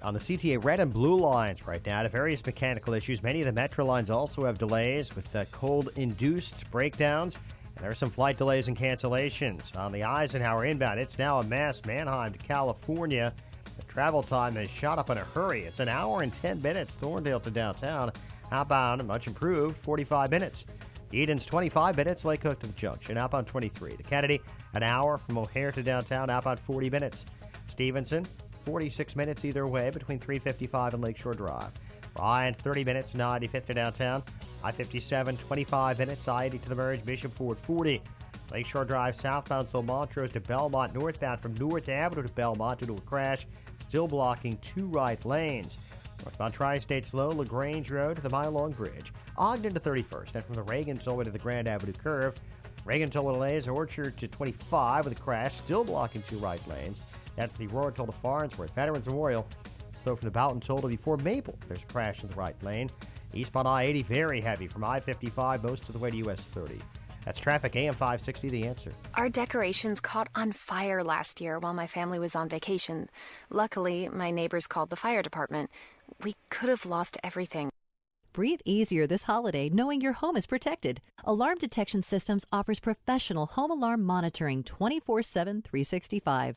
Speaker 6: on the CTA red and blue lines right now to various mechanical issues. Many of the metro lines also have delays with cold-induced breakdowns. And there are some flight delays and cancellations. On the Eisenhower inbound, it's now a mess. Mannheim to California. The travel time has shot up in a hurry. It's an hour and 10 minutes. Thorndale to downtown. Outbound, much improved, 45 minutes. Eden's 25 minutes. Lake Hook to the Junction. Outbound 23. The Kennedy, an hour from O'Hare to downtown. Outbound 40 minutes. Stevenson, 46 minutes either way between 355 and Lakeshore Drive. Ryan, 30 minutes, 95th to downtown. I-57, 25 minutes. I-80 to the Merge. Bishop Ford, 40. Lakeshore Drive southbound, so Montrose to Belmont. Northbound from North Avenue to Belmont due to a crash. Still blocking 2 right lanes. Northbound Tri-State slow. LaGrange Road to the Mile-Long Bridge. Ogden to 31st. And from the Reagan all the way to the Grand Avenue curve. Reagan toll delays. Orchard to 25 with a crash. Still blocking 2 right lanes. That's the Aurora toll to Farnsworth. Veterans Memorial. Slow from the Boughton toll to before Maple. There's a crash in the right lane. Eastbound I-80 very heavy from I-55 most of the way to US 30. That's traffic. AM 560, The Answer.
Speaker 14: Our decorations caught on fire last year while my family was on vacation. Luckily, my neighbors called the fire department. We could have lost everything.
Speaker 15: Breathe easier this holiday knowing your home is protected. Alarm Detection Systems offers professional home alarm monitoring 24/7, 365.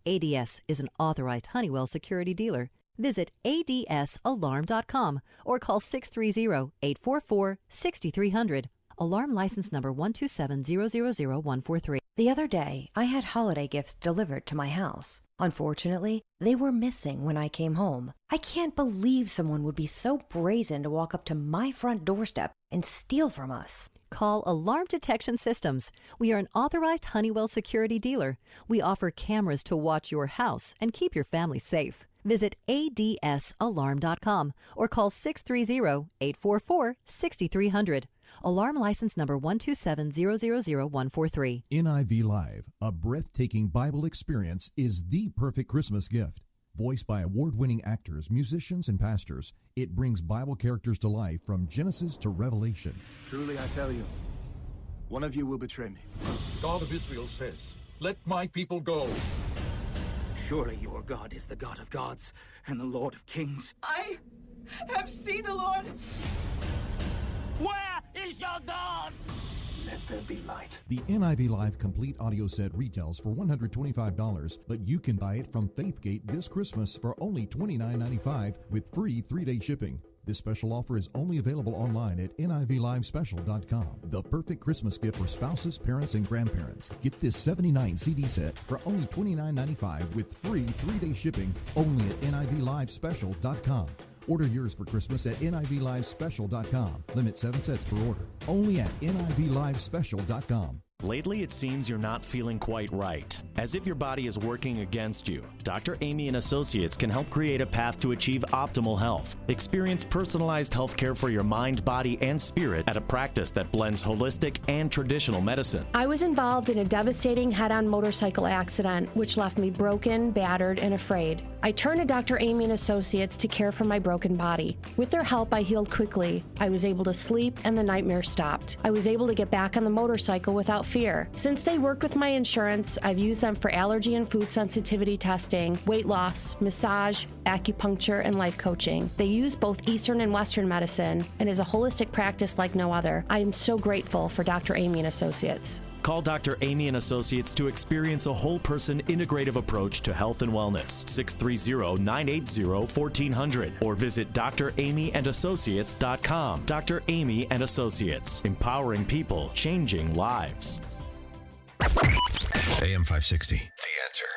Speaker 15: ADS is an authorized Honeywell security dealer. Visit adsalarm.com or call 630-844-6300. Alarm license number 127000143.
Speaker 16: The other day, I had holiday gifts delivered to my house. Unfortunately, they were missing when I came home. I can't believe someone would be so brazen to walk up to my front doorstep and steal from us.
Speaker 15: Call Alarm Detection Systems. We are an authorized Honeywell security dealer. We offer cameras to watch your house and keep your family safe. Visit adsalarm.com or call 630-844-6300. Alarm license number 127000143.
Speaker 17: NIV Live, a breathtaking Bible experience, is the perfect Christmas gift. Voiced by award-winning actors, musicians, and pastors, it brings Bible characters to life from Genesis to Revelation.
Speaker 23: Truly I tell you, one of you will betray me.
Speaker 25: God of Israel says, "Let my people go."
Speaker 23: Surely your God is the God of gods and the Lord of kings.
Speaker 26: I have seen the Lord.
Speaker 23: Where is your God?
Speaker 25: Let
Speaker 3: there be light.
Speaker 17: The NIV Live complete audio set retails for $125, but you can buy it from Faithgate this Christmas for only $29.95 with free 3-day shipping. This special offer is only available online at nivlivespecial.com. The perfect Christmas gift for spouses, parents, and grandparents. Get this 79 CD set for only $29.95 with free 3-day shipping only at nivlivespecial.com. Order yours for Christmas at nivlivespecial.com. Limit 7 sets per order. Only at nivlivespecial.com.
Speaker 1: Lately, it seems you're not feeling quite right. As if your body is working against you, Dr. Amy and Associates can help create a path to achieve optimal health. Experience personalized health care for your mind, body, and spirit at a practice that blends holistic and traditional medicine.
Speaker 18: I was involved in a devastating head-on motorcycle accident, which left me broken, battered, and afraid. I turned to Dr. Amy and Associates to care for my broken body. With their help, I healed quickly. I was able to sleep, and the nightmare stopped. I was able to get back on the motorcycle without fear. Since they worked with my insurance, I've used them for allergy and food sensitivity testing, weight loss, massage, acupuncture, and life coaching. They use both Eastern and Western medicine and is a holistic practice like no other. I am so grateful for Dr. Amy and Associates.
Speaker 1: Call Dr. Amy and Associates to experience a whole-person integrative approach to health and wellness. 630-980-1400 or visit dramyandassociates.com. Dr. Amy and Associates, empowering people, changing lives.
Speaker 2: AM 560, The Answer.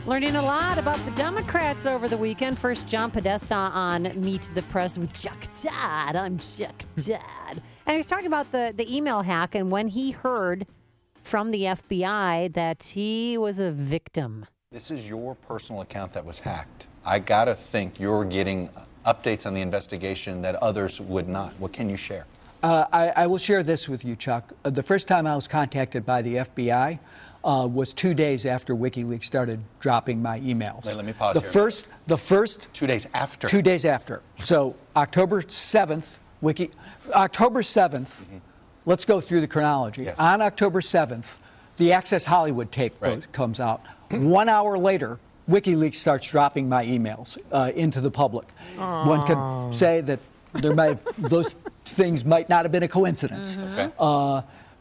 Speaker 20: Learning a lot about the Democrats over the weekend. First, John Podesta on Meet the Press with Chuck Todd. I'm Chuck Todd. And he was talking about the email hack and when he heard from the FBI that he was a victim.
Speaker 19: This is your personal account that was hacked. I got to think you're getting updates on the investigation that others would not. What can you share?
Speaker 21: I will share this with you, Chuck. The first time I was contacted by the FBI was 2 days after WikiLeaks started dropping my emails.
Speaker 19: Let me pause
Speaker 21: the
Speaker 19: here. First 2 days after.
Speaker 21: 2 days after. So October 7th, let's go through the chronology.
Speaker 19: Yes.
Speaker 21: On October 7th, the Access Hollywood tape comes out. 1 hour later, WikiLeaks starts dropping my emails into the public. One could say that there might have, those things might not have been a coincidence.
Speaker 19: Okay.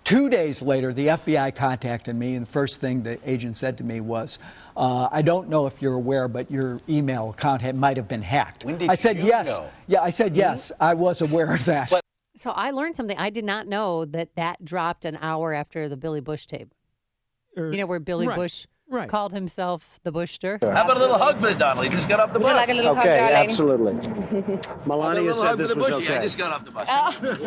Speaker 21: 2 days later, the FBI contacted me, and the first thing the agent said to me was, I don't know if you're aware, but your email account might have been hacked.
Speaker 19: When did
Speaker 21: I said
Speaker 19: you
Speaker 21: yes.
Speaker 19: know?
Speaker 21: Yeah, I said yes. I was aware of that.
Speaker 20: So I learned something. I did not know that dropped an hour after the Billy Bush tape. You know, where Billy Bush called himself the Bushster.
Speaker 22: How about a little hug for the Donald? He just got off the bus.
Speaker 20: Like a little hug,
Speaker 21: Okay,
Speaker 20: darling?
Speaker 21: absolutely. Melania said this was
Speaker 22: Bushy.
Speaker 21: okay.
Speaker 22: I just got off the bus.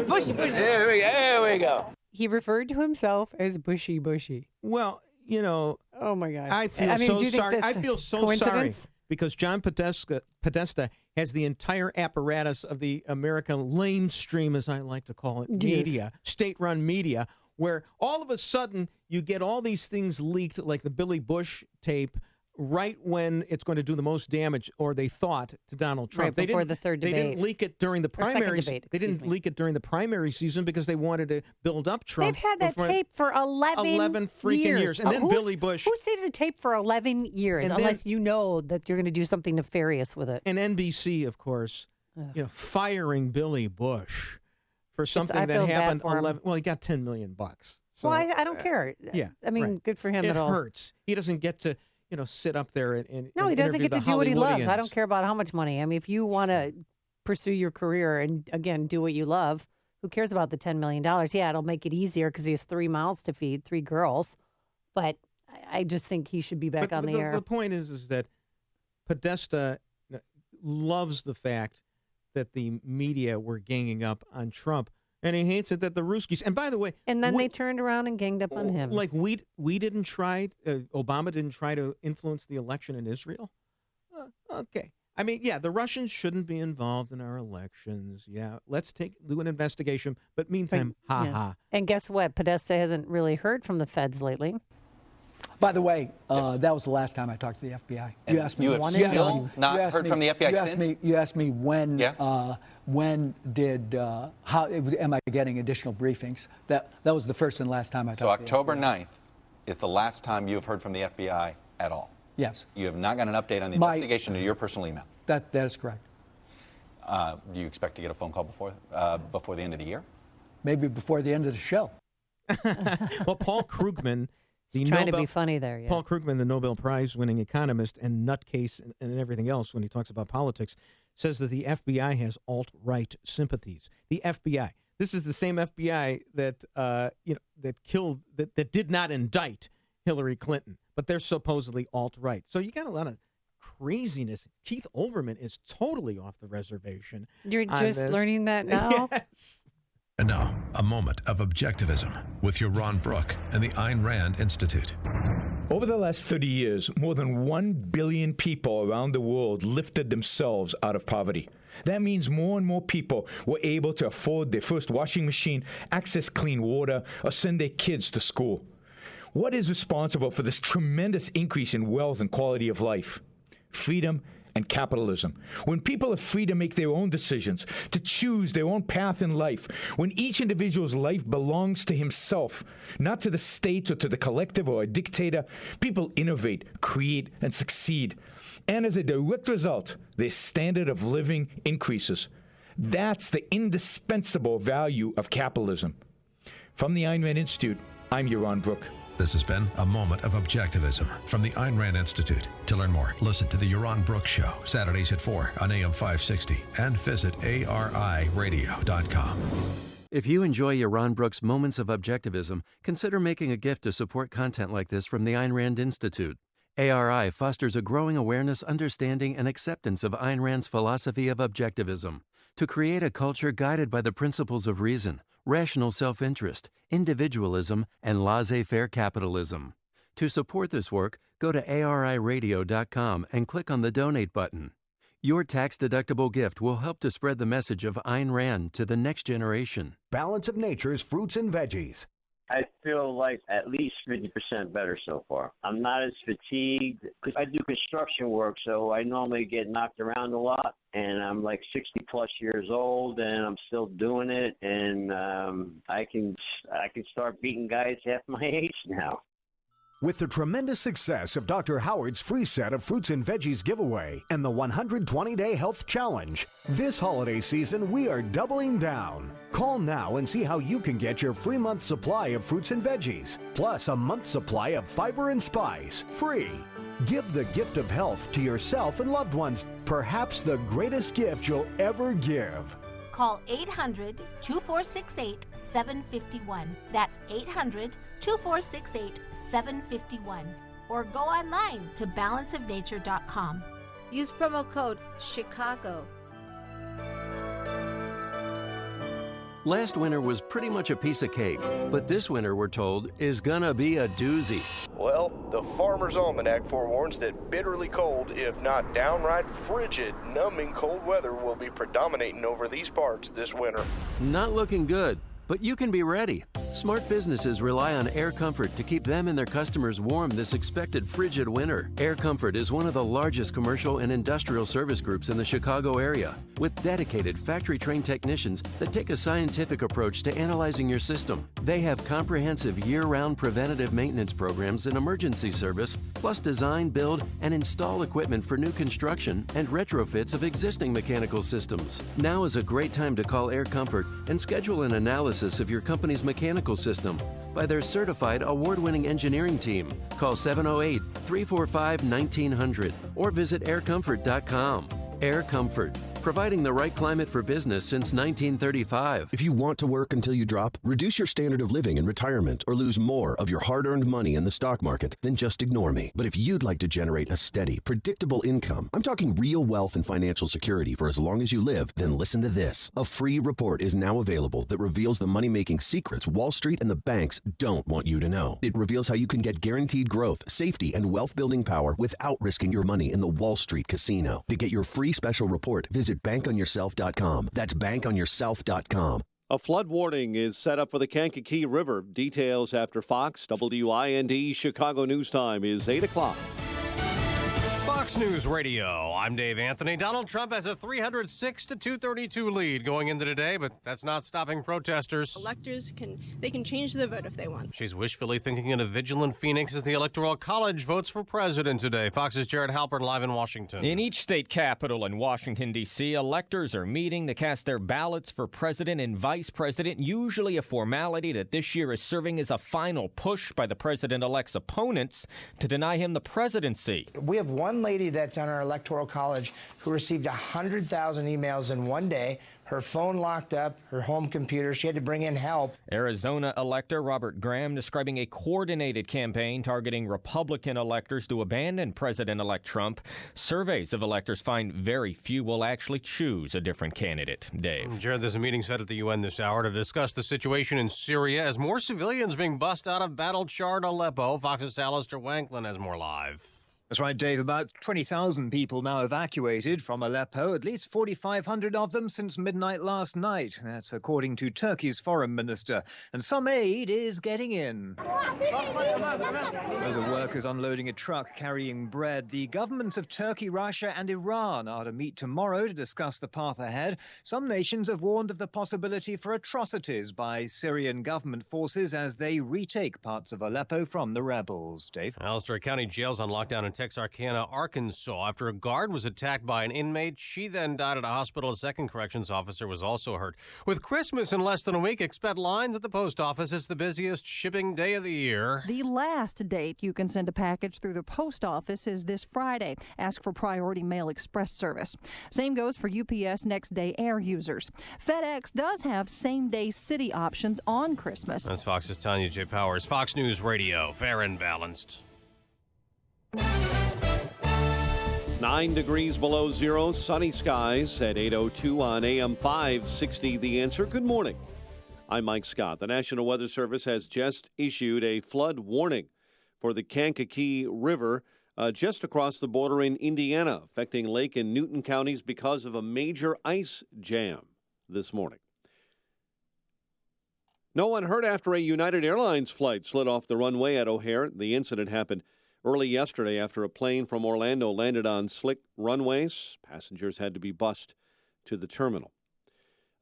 Speaker 20: Bushy.
Speaker 22: There we go.
Speaker 20: He referred to himself as Bushy.
Speaker 13: Well, you know.
Speaker 20: Oh my gosh.
Speaker 13: I feel
Speaker 20: do you think
Speaker 13: sorry.
Speaker 20: that's
Speaker 13: I feel so sorry
Speaker 20: coincidence?
Speaker 13: because John Podesta has the entire apparatus of the American lamestream, as I like to call it, media, state-run media, where all of a sudden you get all these things leaked, like the Billy Bush tape, right when it's going to do the most damage, or they thought, to Donald Trump.
Speaker 20: Right before the third debate.
Speaker 13: They didn't leak it during the primary. They didn't leak it during the primary season because they wanted to build up Trump.
Speaker 20: They've had that tape for 11
Speaker 13: freaking years. And then Billy Bush.
Speaker 20: Who saves a tape for 11 years unless you know that you're going to do something nefarious with it?
Speaker 13: And NBC, of course, firing Billy Bush for something that happened 11. Well, he got $10 million. So,
Speaker 20: well, I don't care.
Speaker 13: Yeah,
Speaker 20: I mean, good for him at all.
Speaker 13: It hurts. He doesn't get to sit up there and
Speaker 20: no, he doesn't get to do what he loves. I don't
Speaker 13: Hollywoodians.
Speaker 20: care about how much money. I mean, if you want to pursue your career and again do what you love, who cares about the $10 million? Yeah, it'll make it easier because he has 3 mouths to feed, 3 girls. But I just think he should be back on the air.
Speaker 13: The point is that Podesta loves the fact that the media were ganging up on Trump. And he hates it that the Ruskies. And by the way,
Speaker 20: and then they turned around and ganged up on him.
Speaker 13: Like we didn't try. Obama didn't try to influence the election in Israel. Okay. I mean, yeah, the Russians shouldn't be involved in our elections. Yeah, let's do an investigation. But meantime, ha.
Speaker 20: And guess what? Podesta hasn't really heard from the feds lately.
Speaker 21: By the way, that was the last time I talked to the FBI.
Speaker 19: And
Speaker 21: you asked me
Speaker 19: you have still not heard from the FBI since?
Speaker 21: You asked me when. Yeah. How am I getting additional briefings? That was the first and last time I talked.
Speaker 19: So October 9th is the last time you have heard from the FBI at all.
Speaker 21: Yes.
Speaker 19: You have not got an update on the investigation to your personal email.
Speaker 21: That is correct.
Speaker 19: Do you expect to get a phone call before the end of the year?
Speaker 21: maybe before the end of the show.
Speaker 13: Well, Paul Krugman,
Speaker 20: He's trying to be funny there, yes.
Speaker 13: Paul Krugman, the Nobel Prize-winning economist and nutcase and everything else when he talks about politics, says that the FBI has alt-right sympathies. The FBI. This is the same FBI that that did not indict Hillary Clinton, but they're supposedly alt-right. So you got a lot of craziness. Keith Olbermann is totally off the reservation.
Speaker 20: You're just learning that now?
Speaker 13: Yes.
Speaker 2: And now, a moment of objectivism with your Ron Brook and the Ayn Rand Institute.
Speaker 3: Over the last 30 years, more than 1 billion people around the world lifted themselves out of poverty. That means more and more people were able to afford their first washing machine, access clean water, or send their kids to school. What is responsible for this tremendous increase in wealth and quality of life? Freedom and capitalism. When people are free to make their own decisions, to choose their own path in life, when each individual's life belongs to himself, not to the state or to the collective or a dictator, people innovate, create, and succeed. And as a direct result, their standard of living increases. That's the indispensable value of capitalism. From the Ayn Rand Institute, I'm Ron Brook.
Speaker 2: This has been a moment of objectivism from the Ayn Rand Institute. To learn more, listen to the Yaron Brooks Show, Saturdays at 4 on AM 560, and visit ariradio.com.
Speaker 9: If you enjoy Yaron Brooks' Moments of Objectivism, consider making a gift to support content like this from the Ayn Rand Institute. ARI fosters a growing awareness, understanding, and acceptance of Ayn Rand's philosophy of objectivism to create a culture guided by the principles of reason, rational self-interest, individualism, and laissez-faire capitalism. To support this work, go to ariradio.com and click on the Donate button. Your tax-deductible gift will help to spread the message of Ayn Rand to the next generation.
Speaker 4: Balance of Nature's fruits and veggies.
Speaker 7: I feel like at least 50% better so far. I'm not as fatigued because I do construction work, so I normally get knocked around a lot. And I'm like 60 plus years old, and I'm still doing it. And I can start beating guys half my age now.
Speaker 4: With the tremendous success of Dr. Howard's free set of fruits and veggies giveaway and the 120-day health challenge, this holiday season we are doubling down. Call now and see how you can get your free month supply of fruits and veggies, plus a month supply of fiber and spice, free. Give the gift of health to yourself and loved ones, perhaps the greatest gift you'll ever give.
Speaker 8: Call 800-2468-751. That's 800-2468-751. Or go online to balanceofnature.com. Use promo code CHICAGO.
Speaker 9: Last winter was pretty much a piece of cake, but this winter, we're told, is gonna be a doozy.
Speaker 24: Well, the Farmer's Almanac forewarns that bitterly cold, if not downright frigid, numbing cold weather will be predominating over these parts this winter.
Speaker 9: Not looking good, but you can be ready. Smart businesses rely on Air Comfort to keep them and their customers warm this expected frigid winter. Air Comfort is one of the largest commercial and industrial service groups in the Chicago area, with dedicated factory-trained technicians that take a scientific approach to analyzing your system. They have comprehensive year-round preventative maintenance programs and emergency service, plus design, build, and install equipment for new construction and retrofits of existing mechanical systems. Now is a great time to call Air Comfort and schedule an analysis of your company's mechanical system by their certified award-winning engineering team. Call 708-345-1900 or visit aircomfort.com. Air Comfort, providing the right climate for business since 1935.
Speaker 26: If you want to work until you drop, reduce your standard of living in retirement, or lose more of your hard-earned money in the stock market, then just ignore me. But if you'd like to generate a steady, predictable income, I'm talking real wealth and financial security for as long as you live, then listen to this. A free report is now available that reveals the money-making secrets Wall Street and the banks don't want you to know. It reveals how you can get guaranteed growth, safety, and wealth-building power without risking your money in the Wall Street casino. To get your free special report, visit bankonyourself.com. That's bankonyourself.com.
Speaker 5: A flood warning is set up for the Kankakee River. Details after Fox. WIND Chicago News Time is 8 o'clock.
Speaker 6: Fox News Radio. I'm Dave Anthony. Donald Trump has a 306-232 lead going into today, but that's not stopping protesters.
Speaker 10: Electors can change the vote if they want.
Speaker 6: She's wishfully thinking in a vigilant Phoenix as the Electoral College votes for president today. Fox's Jared Halpern live in Washington.
Speaker 11: In each state capital in Washington, D.C., electors are meeting to cast their ballots for president and vice president, usually a formality that this year is serving as a final push by the president-elect's opponents to deny him the presidency.
Speaker 12: We have one lady that's on our Electoral College who received 100,000 emails in one day. Her phone locked up, her home computer. She had to bring in help.
Speaker 11: Arizona elector Robert Graham describing a coordinated campaign targeting Republican electors to abandon President-elect Trump. Surveys of electors find very few will actually choose a different candidate. Dave.
Speaker 6: Jared, there's a meeting set at the UN this hour to discuss the situation in Syria as more civilians being bussed out of battle-charred Aleppo. Fox's Alistair Wanklin has more live.
Speaker 14: That's right, Dave. About 20,000 people now evacuated from Aleppo, at least 4,500 of them since midnight last night. That's according to Turkey's foreign minister. And some aid is getting in. Those are workers unloading a truck carrying bread. The governments of Turkey, Russia and Iran are to meet tomorrow to discuss the path ahead. Some nations have warned of the possibility for atrocities by Syrian government forces as they retake parts of Aleppo from the rebels. Dave?
Speaker 6: Alistair, County jail's on lockdown in Texarkana, Arkansas, after a guard was attacked by an inmate. She then died at a hospital. A second corrections officer was also hurt. With Christmas in less than a week, expect lines at the post office. It's the busiest shipping day of the year.
Speaker 16: The last date you can send a package through the post office is this Friday. Ask for Priority Mail Express service. Same goes for UPS Next Day Air users. FedEx does have same-day city options on Christmas.
Speaker 6: That's Fox's Tanya J. Powers. Fox News Radio, fair and balanced.
Speaker 5: 9 degrees below zero, sunny skies at 8:02 on AM 560. The Answer. Good morning. I'm Mike Scott. The National Weather Service has just issued a flood warning for the Kankakee River just across the border in Indiana, affecting Lake and Newton counties because of a major ice jam this morning. No one hurt after a United Airlines flight slid off the runway at O'Hare. The incident happened early yesterday after a plane from Orlando landed on slick runways. Passengers had to be bussed to the terminal.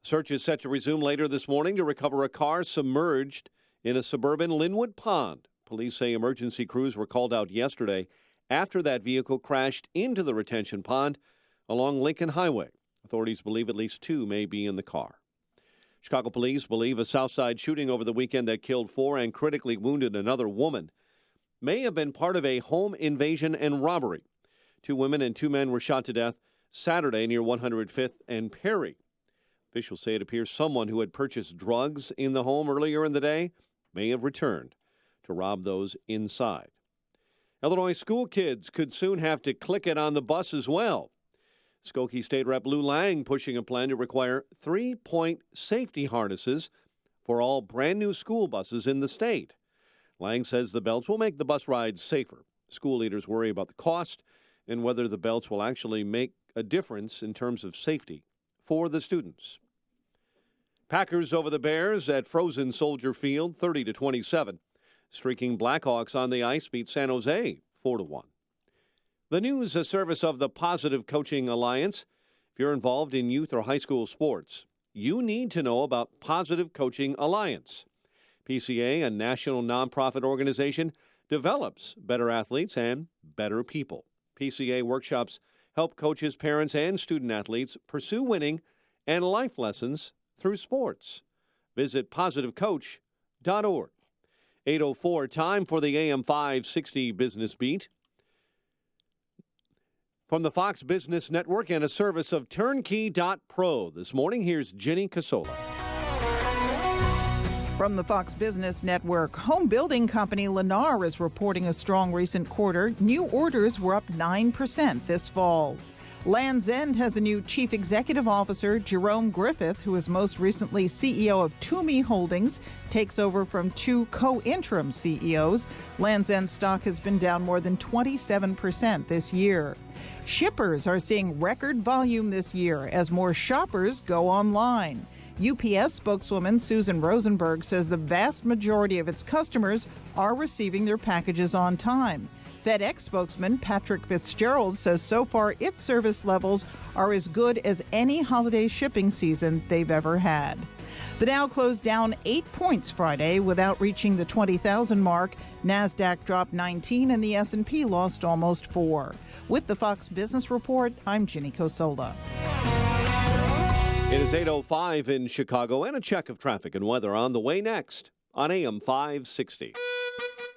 Speaker 5: Search is set to resume later this morning to recover a car submerged in a suburban Linwood pond. Police say emergency crews were called out yesterday after that vehicle crashed into the retention pond along Lincoln Highway. Authorities believe at least 2 may be in the car. Chicago police believe a Southside shooting over the weekend that killed 4 and critically wounded another woman may have been part of a home invasion and robbery. 2 women and 2 men were shot to death Saturday near 105th and Perry. Officials say it appears someone who had purchased drugs in the home earlier in the day may have returned to rob those inside. Illinois school kids could soon have to click it on the bus as well. Skokie State Rep Lou Lang pushing a plan to require 3-point safety harnesses for all brand new school buses in the state. Lang says the belts will make the bus rides safer. School leaders worry about the cost and whether the belts will actually make a difference in terms of safety for the students. Packers over the Bears at Frozen Soldier Field, 30-27. Streaking Blackhawks on the ice beat San Jose 4-1. The news, a service of the Positive Coaching Alliance. If you're involved in youth or high school sports, you need to know about Positive Coaching Alliance. PCA, a national nonprofit organization, develops better athletes and better people. PCA workshops help coaches, parents, and student athletes pursue winning and life lessons through sports. Visit positivecoach.org. 8:04, time for the AM 560 Business Beat. From the Fox Business Network and a service of Turnkey.pro. This morning, here's Jenny Casola.
Speaker 27: From the Fox Business Network, home building company Lennar is reporting a strong recent quarter. New orders were up 9% this fall. Land's End has a new chief executive officer, Jerome Griffith, who is most recently CEO of Toomey Holdings, takes over from 2 co-interim CEOs. Land's End stock has been down more than 27% this year. Shippers are seeing record volume this year as more shoppers go online. UPS spokeswoman Susan Rosenberg says the vast majority of its customers are receiving their packages on time. FedEx spokesman Patrick Fitzgerald says so far its service levels are as good as any holiday shipping season they've ever had. The Dow closed down 8 points Friday without reaching the 20,000 mark. NASDAQ dropped 19 and the S&P lost almost 4. With the Fox Business Report, I'm Ginny Cosola.
Speaker 5: It is 8:05 in Chicago, and a check of traffic and weather on the way next on AM 560.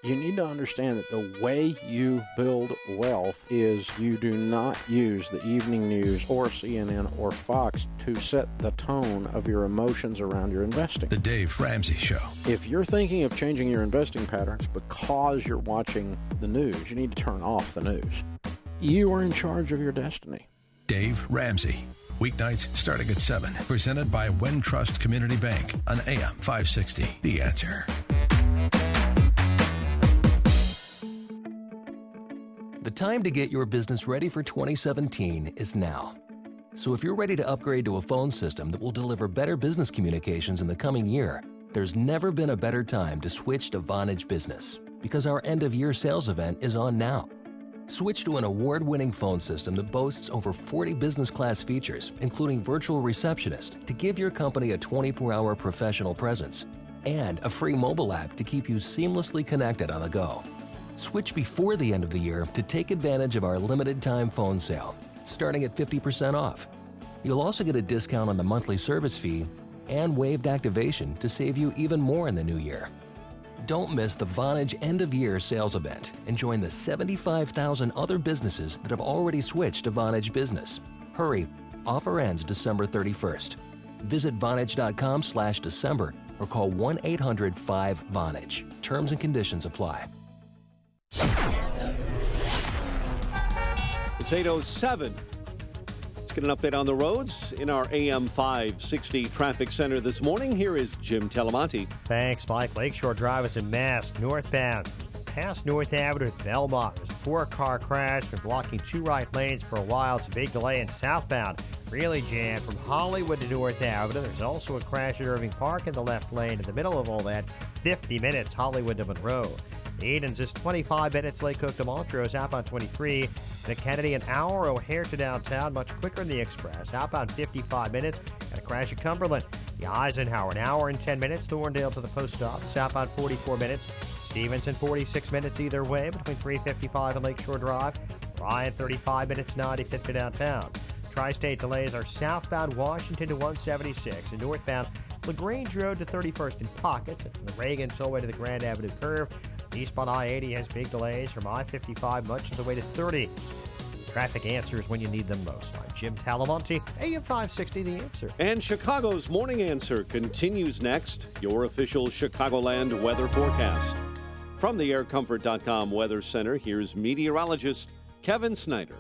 Speaker 1: You need to understand that the way you build wealth is you do not use the evening news or CNN or Fox to set the tone of your emotions around your investing.
Speaker 2: The Dave Ramsey Show.
Speaker 1: If you're thinking of changing your investing patterns because you're watching the news, you need to turn off the news. You are in charge of your destiny.
Speaker 2: Dave Ramsey. Weeknights starting at 7. Presented by Wintrust Community Bank on AM 560. The Answer.
Speaker 15: The time to get your business ready for 2017 is now. So if you're ready to upgrade to a phone system that will deliver better business communications in the coming year, there's never been a better time to switch to Vonage Business, because our end-of-year sales event is on now. Switch to an award-winning phone system that boasts over 40 business-class features, including virtual receptionist, to give your company a 24-hour professional presence, and a free mobile app to keep you seamlessly connected on the go. Switch before the end of the year to take advantage of our limited-time phone sale, starting at 50% off. You'll also get a discount on the monthly service fee and waived activation to save you even more in the new year. Don't miss the Vonage end-of-year sales event and join the 75,000 other businesses that have already switched to Vonage Business. Hurry, offer ends December 31st. Visit Vonage.com/December or call 1-800-5-VONAGE. Terms and conditions apply.
Speaker 5: It's 8:07. Let's get an update on the roads in our AM 560 traffic center this morning. Here is Jim Telemonti.
Speaker 17: Thanks, Mike. Lakeshore Drive is in Mass, northbound. Past North Avenue at Belmont. There's a 4-car crash. Been blocking 2 right lanes for a while. It's a big delay in southbound. Really jammed from Hollywood to North Avenue. There's also a crash at Irving Park in the left lane. In the middle of all that, 50 minutes Hollywood to Monroe. Eden's is 25 minutes. Lake Cook to Montrose, outbound 23. The Kennedy, an hour. O'Hare to downtown, much quicker in the express. Outbound 55 minutes. And a crash at Cumberland. The Eisenhower, an hour and 10 minutes. Thorndale to the post office, outbound 44 minutes. Stevenson, 46 minutes either way between 355 and Lakeshore Drive. Ryan, 35 minutes, 95th to downtown. Tri-state delays are southbound Washington to 176 and northbound LaGrange Road to 31st in pockets. And from the Reagan Tollway to the Grand Avenue curve. Eastbound I-80 has big delays from I-55 much of the way to 30. Traffic answers when you need them most. I'm Jim Talamonte, AM 560, The Answer.
Speaker 5: And Chicago's Morning Answer continues next. Your official Chicagoland weather forecast. From the AirComfort.com Weather Center, here's meteorologist Kevin Snyder.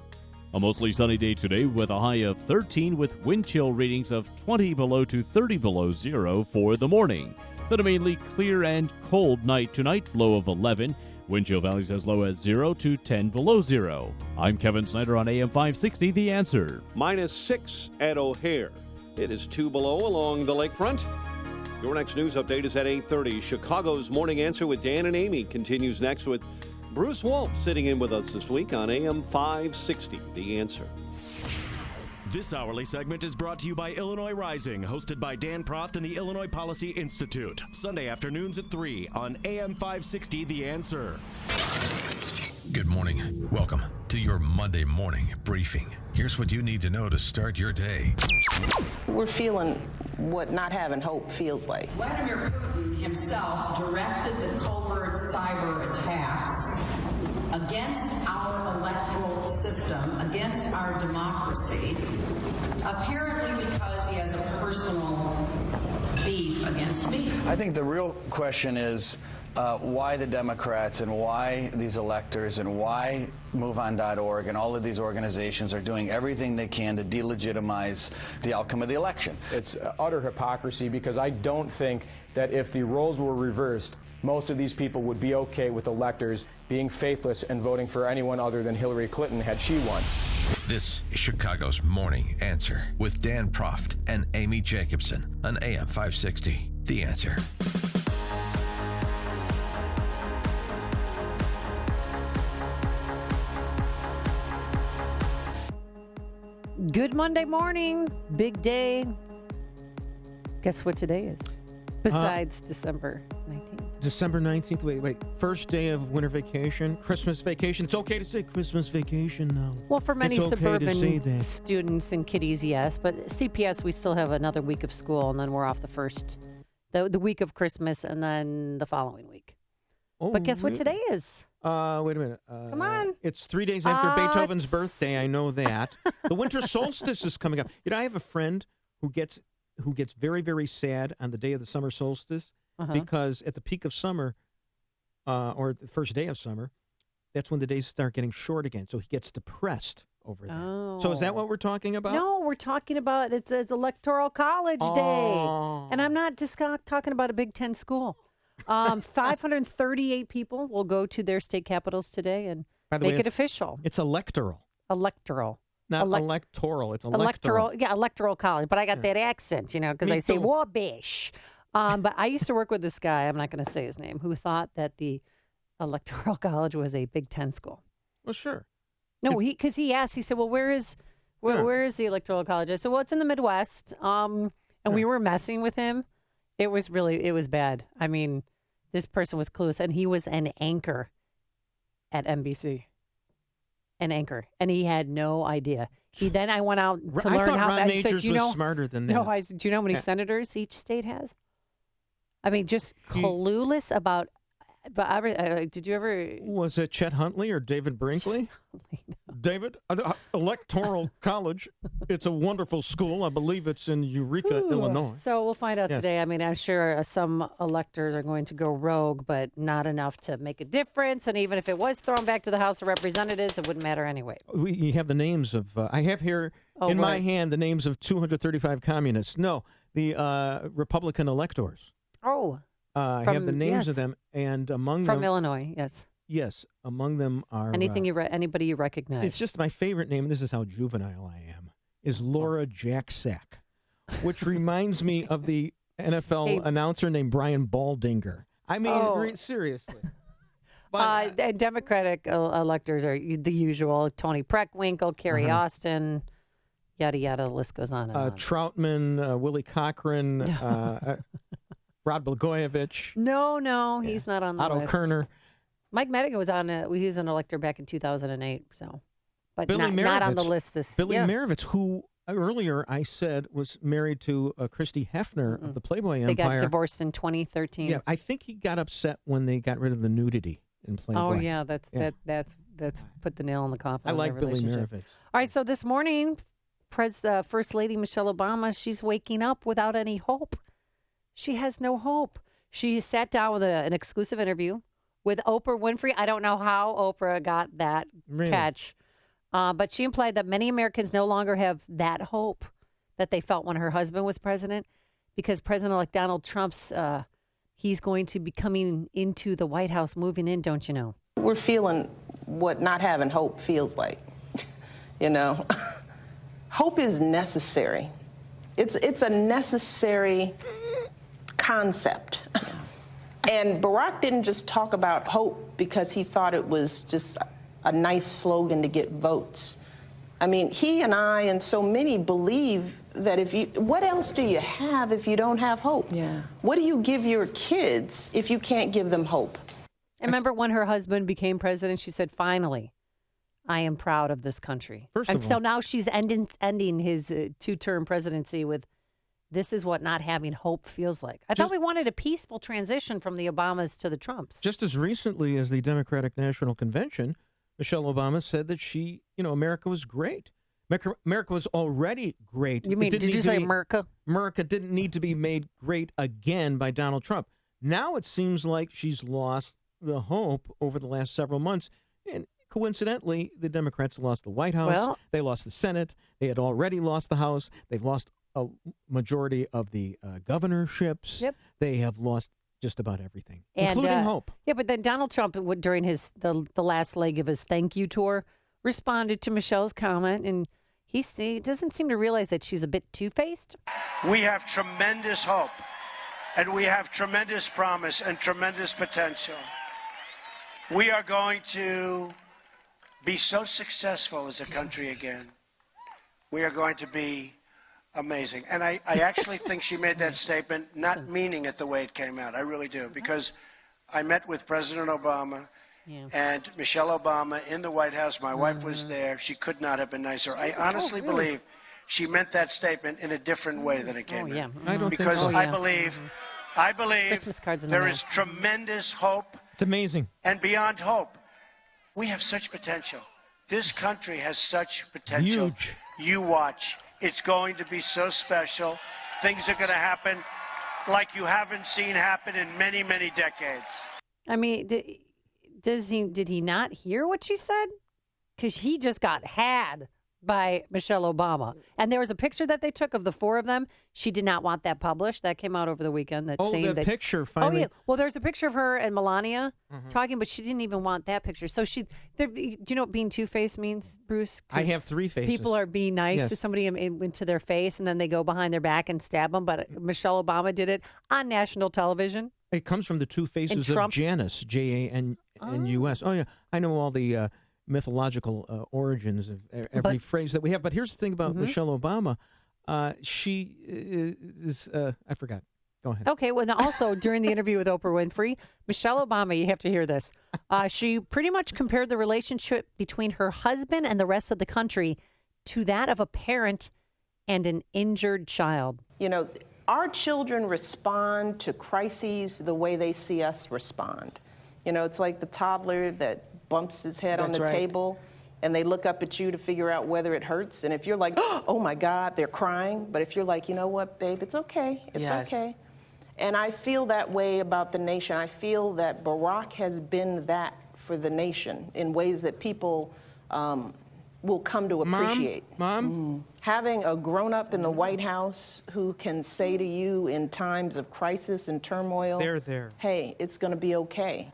Speaker 18: A mostly sunny day today with a high of 13 with wind chill readings of 20 below to 30 below zero for the morning. Then a mainly clear and cold night tonight, low of 11. Wind chill values as low as 0 to 10 below zero. I'm Kevin Snyder on AM 560, The Answer.
Speaker 5: -6 at O'Hare. It is 2 below along the lakefront. Your next news update is at 8:30. Chicago's Morning Answer with Dan and Amy continues next with Bruce Wolf sitting in with us this week on AM 560, The Answer.
Speaker 22: This hourly segment is brought to you by Illinois Rising, hosted by Dan Proft and the Illinois Policy Institute. Sunday afternoons at 3 on AM 560, The Answer.
Speaker 2: Good morning. Welcome to your Monday morning briefing. Here's what you need to know to start your day.
Speaker 23: We're feeling what not having hope feels like.
Speaker 25: Vladimir Putin himself directed the covert cyber attacks against our electoral system, against our democracy, apparently because he has a personal beef against me.
Speaker 28: I think the real question is why the Democrats and why these electors and why MoveOn.org and all of these organizations are doing everything they can to delegitimize the outcome of the election.
Speaker 29: It's utter hypocrisy, because I don't think that if the roles were reversed, most of these people would be okay with electors being faithless and voting for anyone other than Hillary Clinton had she won.
Speaker 2: This is Chicago's Morning Answer with Dan Proft and Amy Jacobson on AM 560, The Answer.
Speaker 3: Good Monday morning. Big day. Guess what today is? Besides December 19th.
Speaker 4: December 19th. Wait. First day of winter vacation, Christmas vacation. It's okay to say Christmas vacation now.
Speaker 3: Well, for many
Speaker 4: it's okay
Speaker 3: suburban students and kiddies, yes. But CPS, we still have another week of school, and then we're off the week of Christmas, and then the following week.
Speaker 4: Oh,
Speaker 3: but guess what today is?
Speaker 4: Wait a minute.
Speaker 3: Come on.
Speaker 4: It's 3 days after Beethoven's birthday. I know that. The winter solstice is coming up. I have a friend who gets very, very sad on the day of the summer solstice because at the peak of summer, or the first day of summer, that's when the days start getting short again. So he gets depressed over that. Oh. So is that what we're talking about?
Speaker 3: No, we're talking about it's Electoral College Day. And I'm not just talking about a Big Ten school. 538 people will go to their state capitals today and make it official.
Speaker 4: It's electoral.
Speaker 3: Electoral.
Speaker 4: Not electoral. It's electoral.
Speaker 3: Yeah, Electoral College. But I got that accent, because I say Wabash. But I used to work with this guy, I'm not going to say his name, who thought that the Electoral College was a Big Ten school.
Speaker 4: Well, sure.
Speaker 3: No, because he asked, he said, well, where is the Electoral College? I said, well, it's in the Midwest. And we were messing with him. It was bad. I mean, this person was clueless, and he was an anchor at NBC. An anchor, and he had no idea. I went out to learn how.
Speaker 4: Ron Majors was smarter than that.
Speaker 3: No, do you know how many senators each state has? I mean, just clueless about. But did you ever?
Speaker 4: Was it Chet Huntley or David Brinkley? David, Electoral College. It's a wonderful school. I believe it's in Eureka, Illinois.
Speaker 3: So we'll find out today. I mean, I'm sure some electors are going to go rogue, but not enough to make a difference. And even if it was thrown back to the House of Representatives, it wouldn't matter anyway.
Speaker 4: We have the names of. I have here my hand the names of 235 communists. No, the Republican electors.
Speaker 3: Oh.
Speaker 4: I have the names of them, and among them...
Speaker 3: From Illinois, yes.
Speaker 4: Yes, among them are...
Speaker 3: Anybody you recognize.
Speaker 4: It's just my favorite name, and this is how juvenile I am, is Laura Jacksack, which reminds me of the NFL announcer named Brian Baldinger. I mean, seriously.
Speaker 3: But, Democratic electors are the usual. Tony Preckwinkle, Kerry Austin, yada, yada, the list goes on and on.
Speaker 4: Troutman, Willie Cochran... Rod Blagojevich.
Speaker 3: No, he's not on the list.
Speaker 4: Otto Kerner.
Speaker 3: Mike Madigan was on. He was an elector back in 2008. So, but not on the list.
Speaker 4: Billy Maravich, who earlier I said was married to Christy Hefner of the Playboy Empire.
Speaker 3: They got divorced in 2013.
Speaker 4: Yeah, I think he got upset when they got rid of the nudity in Playboy.
Speaker 3: Oh yeah, that's put the nail in the coffin.
Speaker 4: I like Billy Maravich.
Speaker 3: All right, so this morning, First Lady Michelle Obama, she's waking up without any hope. She has no hope. She sat down with an exclusive interview with Oprah Winfrey. I don't know how Oprah got that catch, but she implied that many Americans no longer have that hope that they felt when her husband was president, because President-elect Donald Trump's, he's going to be coming into the White House, moving in, don't you know?
Speaker 23: We're feeling what not having hope feels like, Hope is necessary. It's a necessary concept. And Barack didn't just talk about hope because he thought it was just a nice slogan to get votes. I mean, he and I and so many believe that what else do you have if you don't have hope?
Speaker 3: Yeah.
Speaker 23: What do you give your kids if you can't give them hope?
Speaker 3: I remember when her husband became president, she said, finally, I am proud of this country. So now she's ending his two-term presidency with, this is what not having hope feels like. I thought we wanted a peaceful transition from the Obamas to the Trumps.
Speaker 4: Just as recently as the Democratic National Convention, Michelle Obama said that America was great. America was already great.
Speaker 3: Did you say America?
Speaker 4: America didn't need to be made great again by Donald Trump. Now it seems like she's lost the hope over the last several months. And coincidentally, the Democrats lost the White House. They lost the Senate. They had already lost the House. They've lost a majority of the governorships.
Speaker 3: Yep.
Speaker 4: They have lost just about everything, including hope.
Speaker 3: Yeah, but then Donald Trump, during the last leg of his thank you tour, responded to Michelle's comment, and he doesn't seem to realize that she's a bit two-faced.
Speaker 7: We have tremendous hope, and we have tremendous promise and tremendous potential. We are going to be so successful as a country again. we are going to be amazing. And I actually think she made that statement not meaning it the way it came out. I really do, because I met with President Obama and Michelle Obama in the White House. My wife was there. She could not have been nicer. I honestly believe she meant that statement in a different way than it came out.
Speaker 4: I don't
Speaker 7: because
Speaker 4: think so.
Speaker 7: I believe
Speaker 3: Christmas cards in the
Speaker 7: there
Speaker 3: mail.
Speaker 7: is tremendous hope.
Speaker 4: It's amazing.
Speaker 7: And beyond hope, we have such potential. This country has such potential.
Speaker 4: Huge.
Speaker 7: You watch. It's going to be so special. Things are going to happen like you haven't seen happen in many, many decades.
Speaker 3: I mean, did he not hear what she said? Because he just got had by Michelle Obama. And there was a picture that they took of the four of them. She did not want that published. That came out over the weekend.
Speaker 4: The picture finally.
Speaker 3: Oh, yeah. Well, there's a picture of her and Melania talking, but she didn't even want that picture. So do you know what being two-faced means, Bruce?
Speaker 4: I have three faces.
Speaker 3: People are being nice to somebody into their face, and then they go behind their back and stab them. But Michelle Obama did it on national television.
Speaker 4: It comes from the two faces of
Speaker 3: Trump.
Speaker 4: Janus, Janus. Oh, yeah. I know all the mythological origins of every phrase that we have. But here's the thing about Michelle Obama. She is, I forgot. Go ahead.
Speaker 3: Okay. Well, and also during the interview with Oprah Winfrey, Michelle Obama, you have to hear this. She pretty much compared the relationship between her husband and the rest of the country to that of a parent and an injured child.
Speaker 23: You know, our children respond to crises the way they see us respond. You know, it's like the toddler that bumps his head on the table, and they look up at you to figure out whether it hurts. And if you're like, oh my God, they're crying. But if you're like, you know what, babe, it's okay. It's okay. And I feel that way about the nation. I feel that Barack has been that for the nation in ways that people will come to appreciate.
Speaker 4: Mom?
Speaker 23: Having a grown-up in the White House who can say to you in times of crisis and turmoil, hey, it's going to be okay.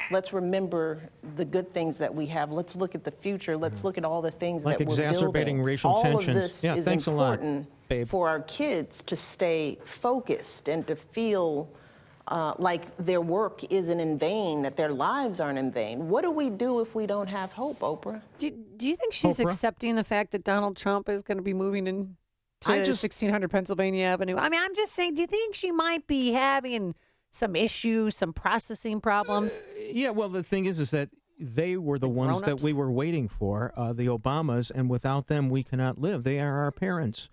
Speaker 23: Let's remember the good things that we have. Let's look at the future. Let's look at all the things that we're building.
Speaker 4: Like exacerbating racial tensions.
Speaker 23: All of this is
Speaker 4: thanks
Speaker 23: important
Speaker 4: a lot, babe.
Speaker 23: for our kids to stay focused and to feel like their work isn't in vain, that their lives aren't in vain. What do we do if we don't have hope, Oprah?
Speaker 3: Do you think she's accepting the fact that Donald Trump is going to be moving into 1600 Pennsylvania Avenue? I mean, I'm just saying, do you think she might be having some issues, some processing problems?
Speaker 4: Yeah, well, the thing is that they were the ones that we were waiting for, the Obamas, and without them, we cannot live. They are our parents.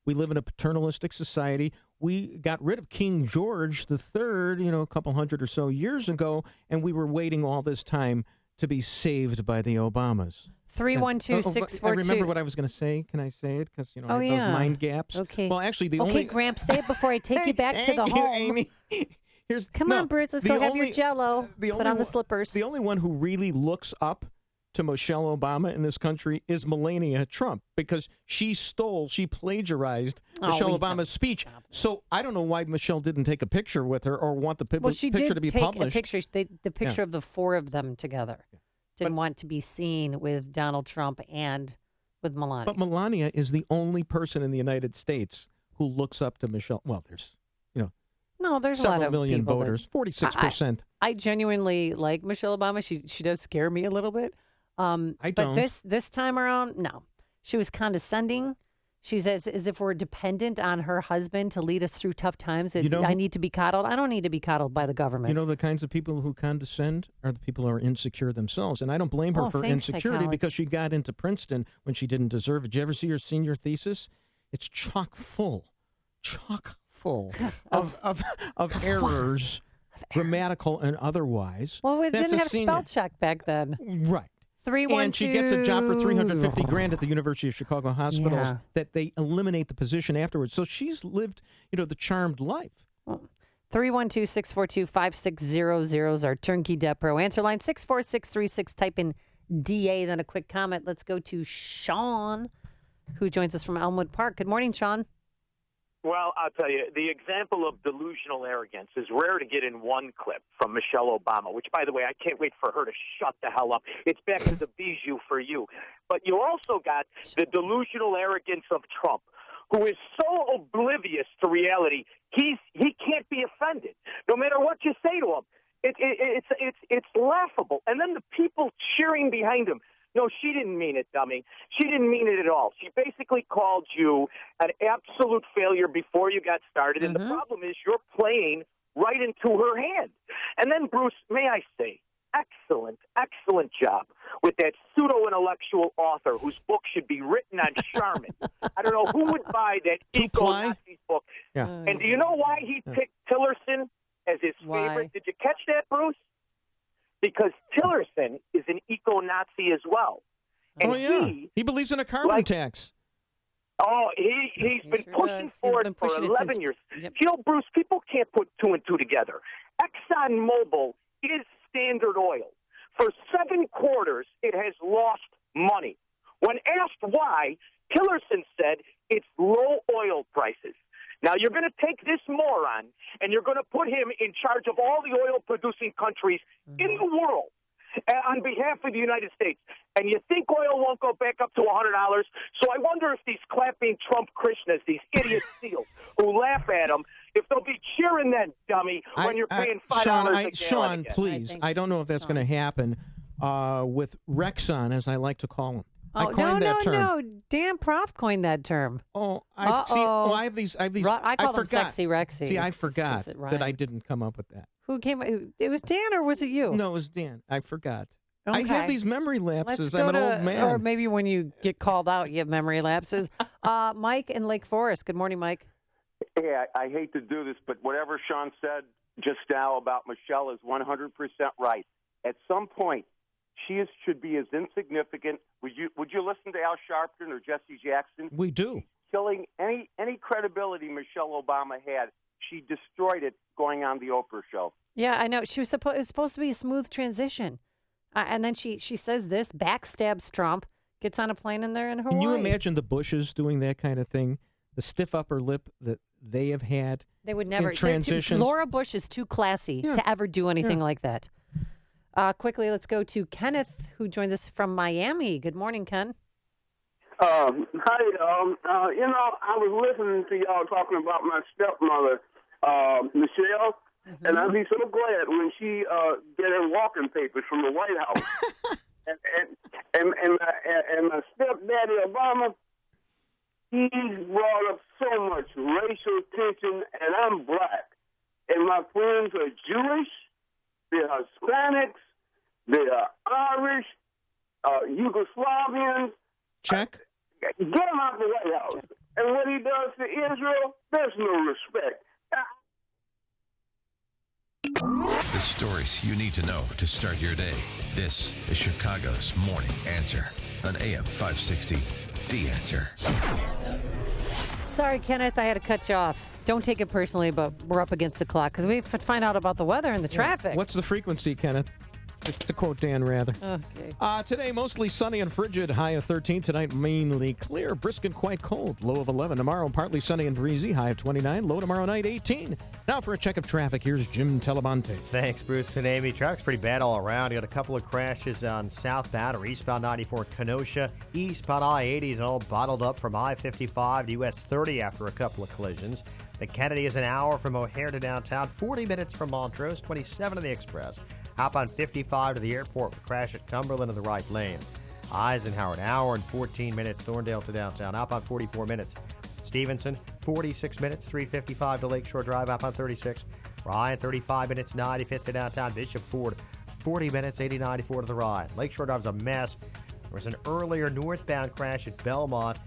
Speaker 4: We live in a paternalistic society. We got rid of King George III, a couple hundred or so years ago, and we were waiting all this time to be saved by the Obamas.
Speaker 3: 312-642.
Speaker 4: I remember what I was going to say. Can I say it? Because, I have those mind gaps.
Speaker 3: Okay.
Speaker 4: Well, actually,
Speaker 3: Okay, Gramps, say it before I take you back to the home.
Speaker 4: Amy.
Speaker 3: Come on, Bruce, let's go have your Jell-O. Put on the slippers.
Speaker 4: The only one who really looks up to Michelle Obama in this country is Melania Trump, because she plagiarized Michelle Obama's speech. So I don't know why Michelle didn't take a picture with her or want the picture to be published.
Speaker 3: She did take a picture, the picture of the four of them together. Didn't want to be seen with Donald Trump and with Melania.
Speaker 4: But Melania is the only person in the United States who looks up to Michelle. Well, there's
Speaker 3: there's
Speaker 4: several
Speaker 3: a lot of
Speaker 4: million
Speaker 3: people
Speaker 4: voters, 46%.
Speaker 3: I genuinely like Michelle Obama. She does scare me a little bit.
Speaker 4: I don't.
Speaker 3: But this time around, no. She was condescending. She's as if we're dependent on her husband to lead us through tough times. I need to be coddled. I don't need to be coddled by the government.
Speaker 4: You know, the kinds of people who condescend are the people who are insecure themselves. And I don't blame her for insecurity because she got into Princeton when she didn't deserve it. Did you ever see her senior thesis? It's chock full of errors, grammatical and otherwise.
Speaker 3: Well, we didn't have spell check back then.
Speaker 4: Right.
Speaker 3: 312.
Speaker 4: And she gets a job for $350,000 at the University of Chicago hospitals that they eliminate the position afterwards. So she's lived, the charmed life.
Speaker 3: 312-642-5600 is our turnkey Debt Pro answer line. 64636. Type in DA, then a quick comment. Let's go to Sean, who joins us from Elmwood Park. Good morning, Sean.
Speaker 8: Well, I'll tell you, the example of delusional arrogance is rare to get in one clip from Michelle Obama, which, by the way, I can't wait for her to shut the hell up. It's back to the bijou for you. But you also got the delusional arrogance of Trump, who is so oblivious to reality, he can't be offended, no matter what you say to him. It's laughable. And then the people cheering behind him. No, she didn't mean it, dummy. She didn't mean it at all. She basically called you an absolute failure before you got started, and the problem is you're playing right into her hand. And then, Bruce, may I say, excellent job with that pseudo-intellectual author whose book should be written on Charmin. I don't know who would buy that eco-Nazi book.
Speaker 4: Yeah.
Speaker 8: And do you know why he picked Tillerson as his favorite? Did you catch that, Bruce? Because Tillerson is an eco-Nazi as well. And
Speaker 4: he believes in a carbon tax.
Speaker 8: Oh, he's been pushing for it for 11 years. Yep. You know, Bruce, people can't put two and two together. ExxonMobil is Standard Oil. For 7 quarters, it has lost money. When asked why, Tillerson said it's low oil prices. Now, you're going to take this moron and you're going to put him in charge of all the oil-producing countries in the world on behalf of the United States. And you think oil won't go back up to $100? So I wonder if these clapping Trump Krishnas, these idiot seals who laugh at him, if they'll be cheering that dummy when you're paying $5 a gallon.
Speaker 4: Sean,
Speaker 8: again.
Speaker 4: please. I don't know if that's going to happen with Rexon, as I like to call him. I coined that term.
Speaker 3: No. Dan Proft coined that term.
Speaker 4: I have these.
Speaker 3: I call him Sexy Rexy.
Speaker 4: See, I forgot that I didn't come up with that.
Speaker 3: Who came? It was Dan, or was it you?
Speaker 4: No, it was Dan. I forgot.
Speaker 3: Okay.
Speaker 4: I have these memory lapses.
Speaker 3: I'm
Speaker 4: an old man.
Speaker 3: Or maybe when you get called out, you have memory lapses. Mike in Lake Forest. Good morning, Mike.
Speaker 9: Hey, I hate to do this, but whatever Sean said just now about Michelle is 100% right. At some point, should be as insignificant. Would you listen to Al Sharpton or Jesse Jackson?
Speaker 4: We do.
Speaker 9: Killing any credibility Michelle Obama had, she destroyed it going on the Oprah show.
Speaker 3: Yeah, I know. It was supposed to be a smooth transition. And then she says this, backstabs Trump, gets on a plane and they're in Hawaii.
Speaker 4: Can you imagine the Bushes doing that kind of thing? The stiff upper lip that they have had.
Speaker 3: They would never.
Speaker 4: In transitions.
Speaker 3: Laura Bush is too classy to ever do anything like that. Quickly, let's go to Kenneth, who joins us from Miami. Good morning, Ken.
Speaker 10: Hi, y'all. I was listening to y'all talking about my stepmother, Michelle, and I'd be so glad when she get her walking papers from the White House. and my stepdaddy Obama, he's brought up so much racial tension, and I'm black, and my friends are Jewish, they're Hispanics, they're Irish, Yugoslavians.
Speaker 4: Check.
Speaker 10: Get him out of the White House. And what he does to Israel, there's no respect.
Speaker 2: The stories you need to know to start your day. This is Chicago's Morning Answer on AM 560. The Answer.
Speaker 3: Sorry, Kenneth, I had to cut you off. Don't take it personally, but we're up against the clock because we have to find out about the weather and the traffic.
Speaker 4: What's the frequency, Kenneth? To quote Dan Rather.
Speaker 3: Okay.
Speaker 4: Today, mostly sunny and frigid, high of 13. Tonight, mainly clear, brisk and quite cold, low of 11. Tomorrow, partly sunny and breezy, high of 29. Low tomorrow night, 18. Now for a check of traffic, here's Jim Telebonte.
Speaker 17: Thanks, Bruce and Amy. Traffic's pretty bad all around. You got a couple of crashes on southbound or eastbound 94 Kenosha. Eastbound I-80 is all bottled up from I-55 to US 30 after a couple of collisions. The Kennedy is an hour from O'Hare to downtown, 40 minutes from Montrose, 27 to the Express. Hop on 55 to the airport with crash at Cumberland in the right lane. Eisenhower, an hour and 14 minutes, Thorndale to downtown. Hop on 44 minutes. Stevenson, 46 minutes, 355 to Lakeshore Drive. Hop on 36. Ryan, 35 minutes, 95th to downtown. Bishop Ford, 40 minutes, 8094 to the Ryan. Lakeshore Drive's a mess. There was an earlier northbound crash at Belmont,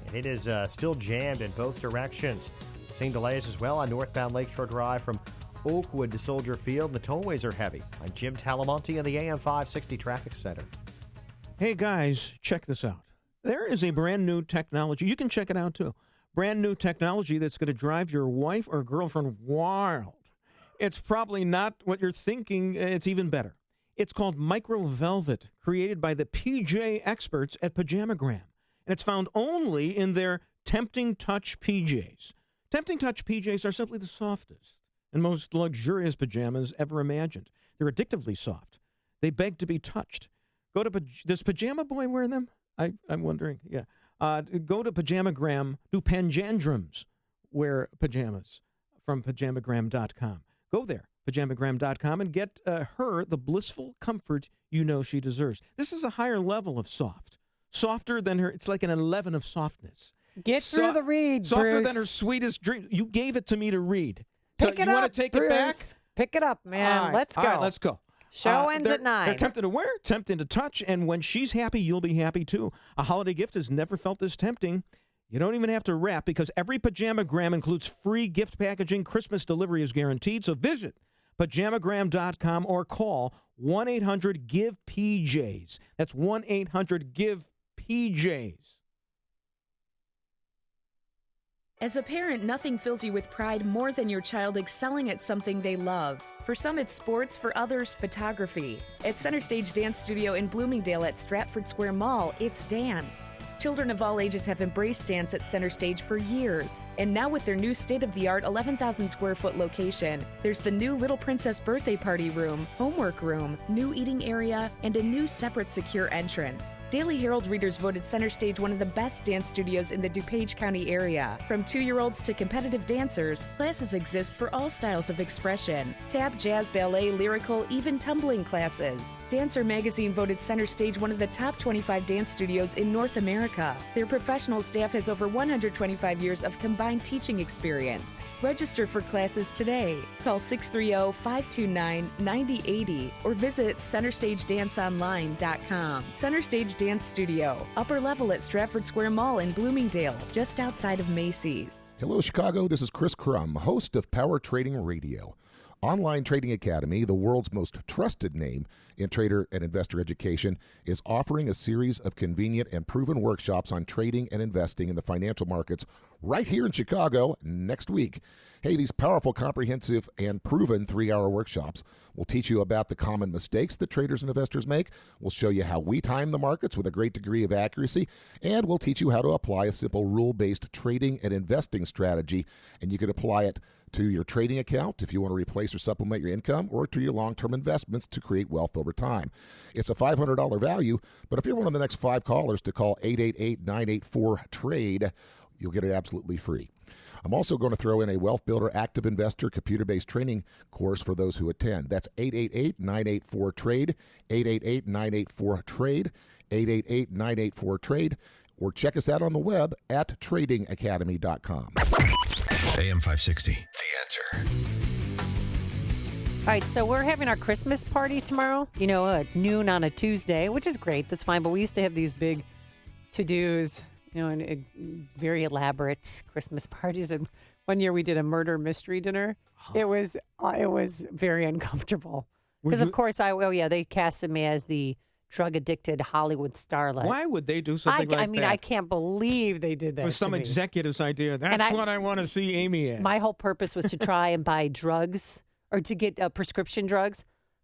Speaker 17: and it is still jammed in both directions. Seeing delays as well on northbound Lakeshore Drive from Oakwood to Soldier Field. The tollways are heavy. I'm Jim Talamonte in the AM 560 Traffic Center.
Speaker 4: Hey guys, check this out. There is a brand new technology. You can check it out too. Brand new technology that's going to drive your wife or girlfriend wild. It's probably not what you're thinking. It's even better. It's called Micro Velvet, created by the PJ experts at Pajamagram. And it's found only in their Tempting Touch PJs. Tempting Touch PJs are simply the softest and most luxurious pajamas ever imagined. They're addictively soft. They beg to be touched. Does Pajama Boy wear them? I'm wondering. Yeah. Go to Pajamagram. Do Panjandrums wear pajamas from pajamagram.com? Go there. pajamagram.com, and get her the blissful comfort you know she deserves. This is a higher level of soft. Softer than her, it's like an 11 of softness.
Speaker 3: Get through the read,
Speaker 4: Softer
Speaker 3: Bruce.
Speaker 4: than her sweetest dream. You gave it to me to read.
Speaker 3: Pick
Speaker 4: so
Speaker 3: it
Speaker 4: you
Speaker 3: up,
Speaker 4: want to take
Speaker 3: Bruce.
Speaker 4: it back?
Speaker 3: Pick it up, man.
Speaker 4: All right.
Speaker 3: Let's go.
Speaker 4: All right, let's go.
Speaker 3: Show ends at 9.
Speaker 4: They're tempted to wear, tempted to touch, and when she's happy, you'll be happy too. A holiday gift has never felt this tempting. You don't even have to wrap because every Pajamagram includes free gift packaging. Christmas delivery is guaranteed. So visit pajamagram.com or call 1-800-GIVE-PJs. That's 1-800-GIVE-PJs.
Speaker 11: As a parent, nothing fills you with pride more than your child excelling at something they love. For some, it's sports. For others, photography. At Center Stage Dance Studio in Bloomingdale at Stratford Square Mall, it's dance. Children of all ages have embraced dance at Center Stage for years. And now with their new state-of-the-art 11,000 square foot location, there's the new Little Princess birthday party room, homework room, new eating area, and a new separate secure entrance. Daily Herald readers voted Center Stage one of the best dance studios in the DuPage County area. From 2-year-olds to competitive dancers, classes exist for all styles of expression. Tap, jazz, ballet, lyrical, even tumbling classes. Dancer Magazine voted Center Stage one of the top 25 dance studios in North America. Their professional staff has over 125 years of combined teaching experience. Register for classes today. Call 630-529-9080 or visit CenterStageDanceOnline.com. Center Stage Dance Studio, upper level at Stratford Square Mall in Bloomingdale, just outside of Macy's.
Speaker 12: Hello, Chicago. This is Chris Crum, host of Power Trading Radio. Online Trading Academy, the world's most trusted name in trader and investor education, is offering a series of convenient and proven workshops on trading and investing in the financial markets right here in Chicago next week. Hey, these powerful, comprehensive, and proven 3-hour workshops will teach you about the common mistakes that traders and investors make. We'll show you how we time the markets with a great degree of accuracy, and we'll teach you how to apply a simple rule-based trading and investing strategy, and you can apply it to your trading account if you want to replace or supplement your income, or to your long-term investments to create wealth over time. It's a $500 value, but if you're one of the next 5 callers to call 888-984-TRADE, you'll get it absolutely free. I'm also going to throw in a Wealth Builder Active Investor computer-based training course for those who attend. That's 888-984-TRADE, 888-984-TRADE, 888-984-TRADE, or check us out on the web at tradingacademy.com.
Speaker 2: AM 560, The Answer.
Speaker 3: All right, so we're having our Christmas party tomorrow, at noon on a Tuesday, which is great. That's fine. But we used to have these big to-dos, and very elaborate Christmas parties. And one year we did a murder mystery dinner. It was very uncomfortable. Because, of course, they casted me as the drug-addicted Hollywood starlet.
Speaker 4: Why would they do something like that?
Speaker 3: I can't believe they did that.
Speaker 4: It was some executive's idea. That's what I want to see Amy as.
Speaker 3: My whole purpose was to try and buy drugs or to get prescription drugs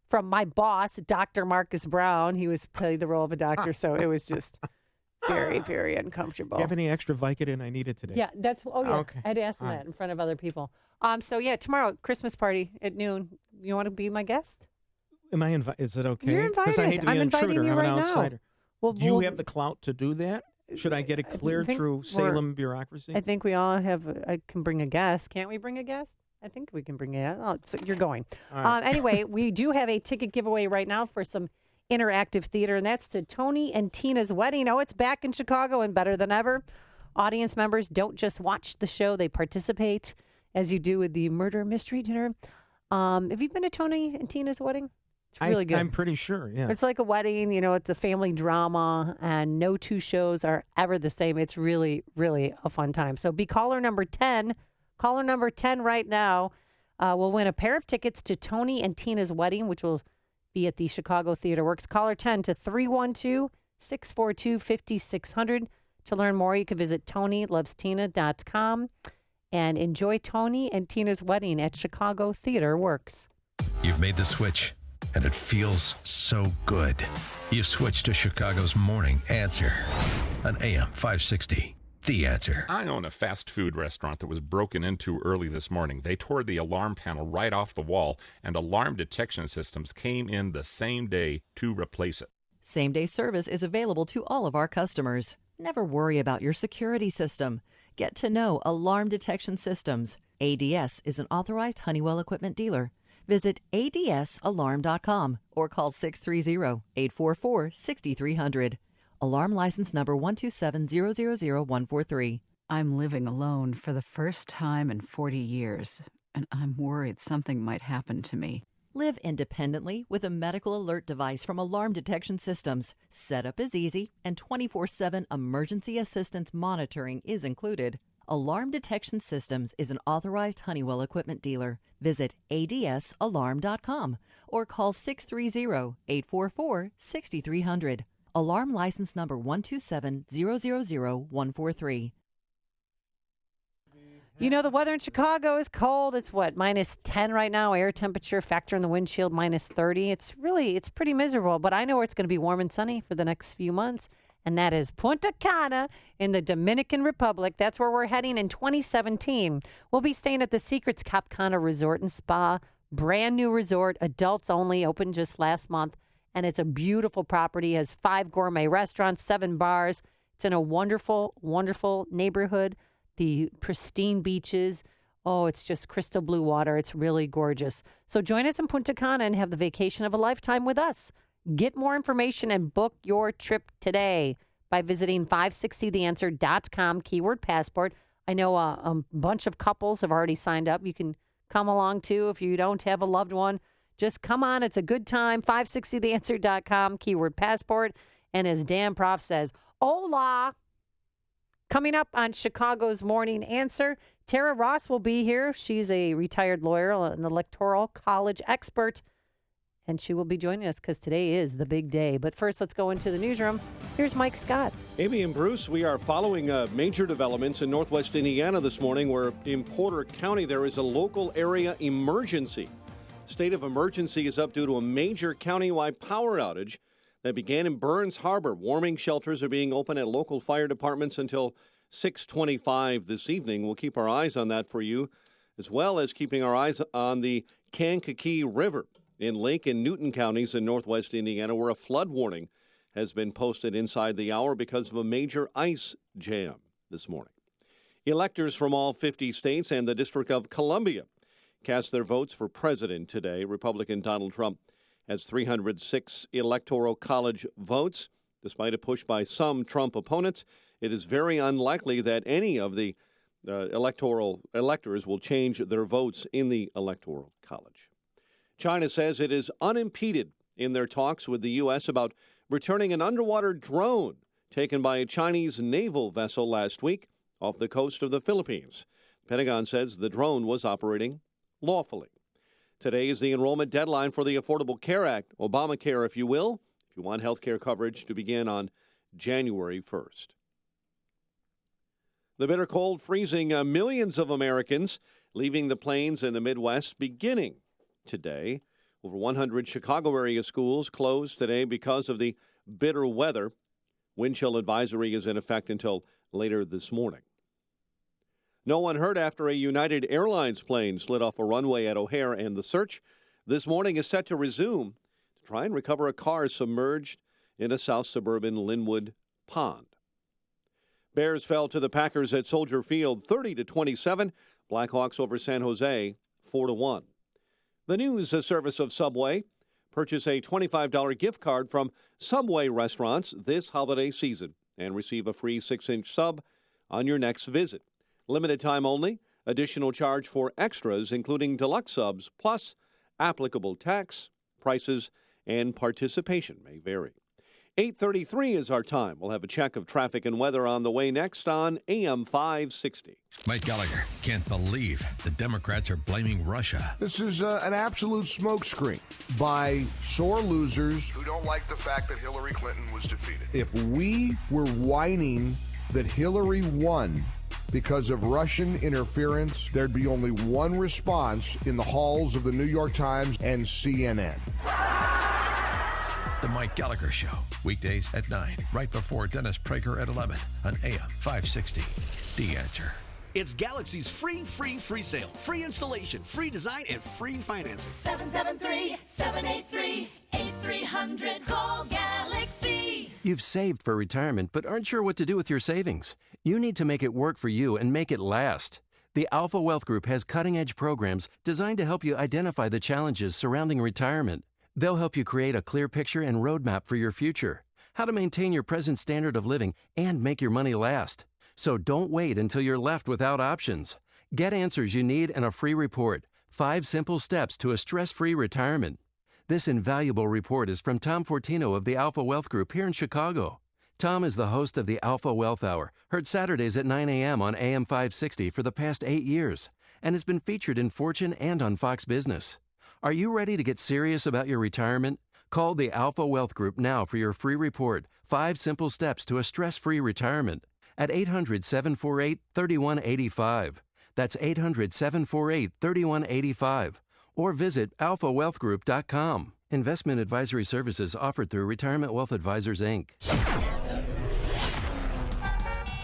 Speaker 3: from my boss, Dr. Marcus Brown. He was playing the role of a doctor, so it was just very, very uncomfortable.
Speaker 4: Do you have any extra Vicodin? I need it today.
Speaker 3: Yeah,
Speaker 4: Okay.
Speaker 3: I had asked him that in front of other people. Tomorrow, Christmas party at noon. You want to be my guest?
Speaker 4: Am I invited? Is it okay?
Speaker 3: You're invited.
Speaker 4: Because I hate to be
Speaker 3: I'm
Speaker 4: an
Speaker 3: inviting
Speaker 4: intruder.
Speaker 3: you
Speaker 4: I'm
Speaker 3: right
Speaker 4: an outsider.
Speaker 3: now.
Speaker 4: Do you have the clout to do that? Should I get it cleared through Salem bureaucracy?
Speaker 3: I think we all have. I can bring a guest. Can't we bring a guest? I think we can bring a guest. Oh, so you're going.
Speaker 4: All right.
Speaker 3: Anyway, we do have a ticket giveaway right now for some interactive theater, and that's to Tony and Tina's wedding. Oh, it's back in Chicago and better than ever. Audience members don't just watch the show; they participate, as you do with the murder mystery dinner. Have you been to Tony and Tina's wedding? It's really good.
Speaker 4: I'm pretty sure, yeah.
Speaker 3: It's like a wedding, it's a family drama, and no 2 shows are ever the same. It's really, really a fun time. So be caller number 10. Caller number 10 right now will win a pair of tickets to Tony and Tina's wedding, which will be at the Chicago Theater Works. Caller 10 to 312-642-5600. To learn more, you can visit TonyLovesTina.com and enjoy Tony and Tina's wedding at Chicago Theater Works.
Speaker 2: You've made the switch, and it feels so good. You've switched to Chicago's Morning Answer on AM 560. The Answer.
Speaker 13: I own a fast food restaurant that was broken into early this morning. They tore the alarm panel right off the wall, and alarm detection systems came in the same day to replace it.
Speaker 14: Same-day service is available to all of our customers. Never worry about your security system. Get to know Alarm Detection Systems. ADS is an authorized Honeywell equipment dealer. Visit adsalarm.com or call 630-844-6300. Alarm license number 127000143.
Speaker 1: I'm living alone for the first time in 40 years, and I'm worried something might happen to me.
Speaker 14: Live independently with a medical alert device from Alarm Detection Systems. Setup is easy, and 24/7 emergency assistance monitoring is included. Alarm Detection Systems is an authorized Honeywell equipment dealer. Visit adsalarm.com or call 630-844-6300. Alarm license number 127000143.
Speaker 3: You know, the weather in Chicago is cold. It's what, -10 right now. Air temperature, factor in the windshield, -30. It's pretty miserable. But I know where it's going to be warm and sunny for the next few months, and that is Punta Cana in the Dominican Republic. That's where we're heading in 2017. We'll be staying at the Secrets Cap Cana Resort and Spa. Brand new resort, adults only, opened just last month. And it's a beautiful property. It has 5 gourmet restaurants, 7 bars. It's in a wonderful, wonderful neighborhood. The pristine beaches. Oh, it's just crystal blue water. It's really gorgeous. So join us in Punta Cana and have the vacation of a lifetime with us. Get more information and book your trip today by visiting 560theanswer.com, keyword passport. I know a bunch of couples have already signed up. You can come along too if you don't have a loved one. Just come on. It's a good time. 560theanswer.com, keyword passport. And as Dan Proft says, hola. Coming up on Chicago's Morning Answer, Tara Ross will be here. She's a retired lawyer, an electoral college expert, and she will be joining us because today is the big day. But first, let's go into the newsroom. Here's Mike Scott.
Speaker 5: Amy and Bruce, we are following major developments in northwest Indiana this morning where in Porter County there is a local area emergency. State of emergency is up due to a major countywide power outage that began in Burns Harbor. Warming shelters are being open at local fire departments until 6:25 this evening. We'll keep our eyes on that for you, as well as keeping our eyes on the Kankakee River in Lake and Newton counties in northwest Indiana, where a flood warning has been posted inside the hour because of a major ice jam this morning. Electors from all 50 states and the District of Columbia cast their votes for president today. Republican Donald Trump has 306 Electoral College votes. Despite a push by some Trump opponents, it is very unlikely that any of the electors will change their votes in the Electoral College. China says it is unimpeded in their talks with the U.S. about returning an underwater drone taken by a Chinese naval vessel last week off the coast of the Philippines. The Pentagon says the drone was operating lawfully. Today is the enrollment deadline for the Affordable Care Act, Obamacare, if you will, if you want health care coverage to begin on January 1st. The bitter cold freezing millions of Americans leaving the plains in the Midwest beginning today. Over 100 Chicago area schools closed today because of the bitter weather. Wind chill advisory is in effect until later this morning. No one hurt after a United Airlines plane slid off a runway at O'Hare, and the search this morning is set to resume to try and recover a car submerged in a south suburban Linwood pond. Bears fell to the Packers at Soldier Field 30-27. Blackhawks over San Jose 4-1. The news service of Subway. Purchase a $25 gift card from Subway restaurants this holiday season and receive a free 6-inch sub on your next visit. Limited time only. Additional charge for extras, including deluxe subs, plus applicable tax, prices, and participation may vary. 8:33 is our time. We'll have a check of traffic and weather on the way next on AM 560.
Speaker 2: Mike Gallagher can't believe the Democrats are blaming Russia.
Speaker 6: This is an absolute smokescreen by sore losers
Speaker 16: who don't like the fact that Hillary Clinton was defeated.
Speaker 6: If we were whining that Hillary won because of Russian interference, there'd be only one response in the halls of the New York Times and CNN.
Speaker 2: The Mike Gallagher Show, weekdays at 9, right before Dennis Prager at 11 on AM 560. The Answer.
Speaker 19: It's Galaxy's free sale. Free installation, free design, and free financing.
Speaker 20: 773-783-8300. Call Galaxy.
Speaker 15: You've saved for retirement but aren't sure what to do with your savings. You need to make it work for you and make it last.
Speaker 18: The Alpha Wealth Group has cutting-edge programs designed to help you identify the challenges surrounding retirement. They'll help you create a clear picture and roadmap for your future, how to maintain your present standard of living and make your money last. So don't wait until you're left without options. Get answers you need in a free report, 5 Simple Steps to a Stress-Free Retirement. This invaluable report is from Tom Fortino of the Alpha Wealth Group here in Chicago. Tom is the host of the Alpha Wealth Hour, heard Saturdays at 9 a.m. on AM 560 for the past 8 years, and has been featured in Fortune and on Fox Business. Are you ready to get serious about your retirement? Call the Alpha Wealth Group now for your free report, 5 Simple Steps to a Stress-Free Retirement, at 800-748-3185. That's 800-748-3185. Or visit alphawealthgroup.com. Investment advisory services offered through Retirement Wealth Advisors, Inc.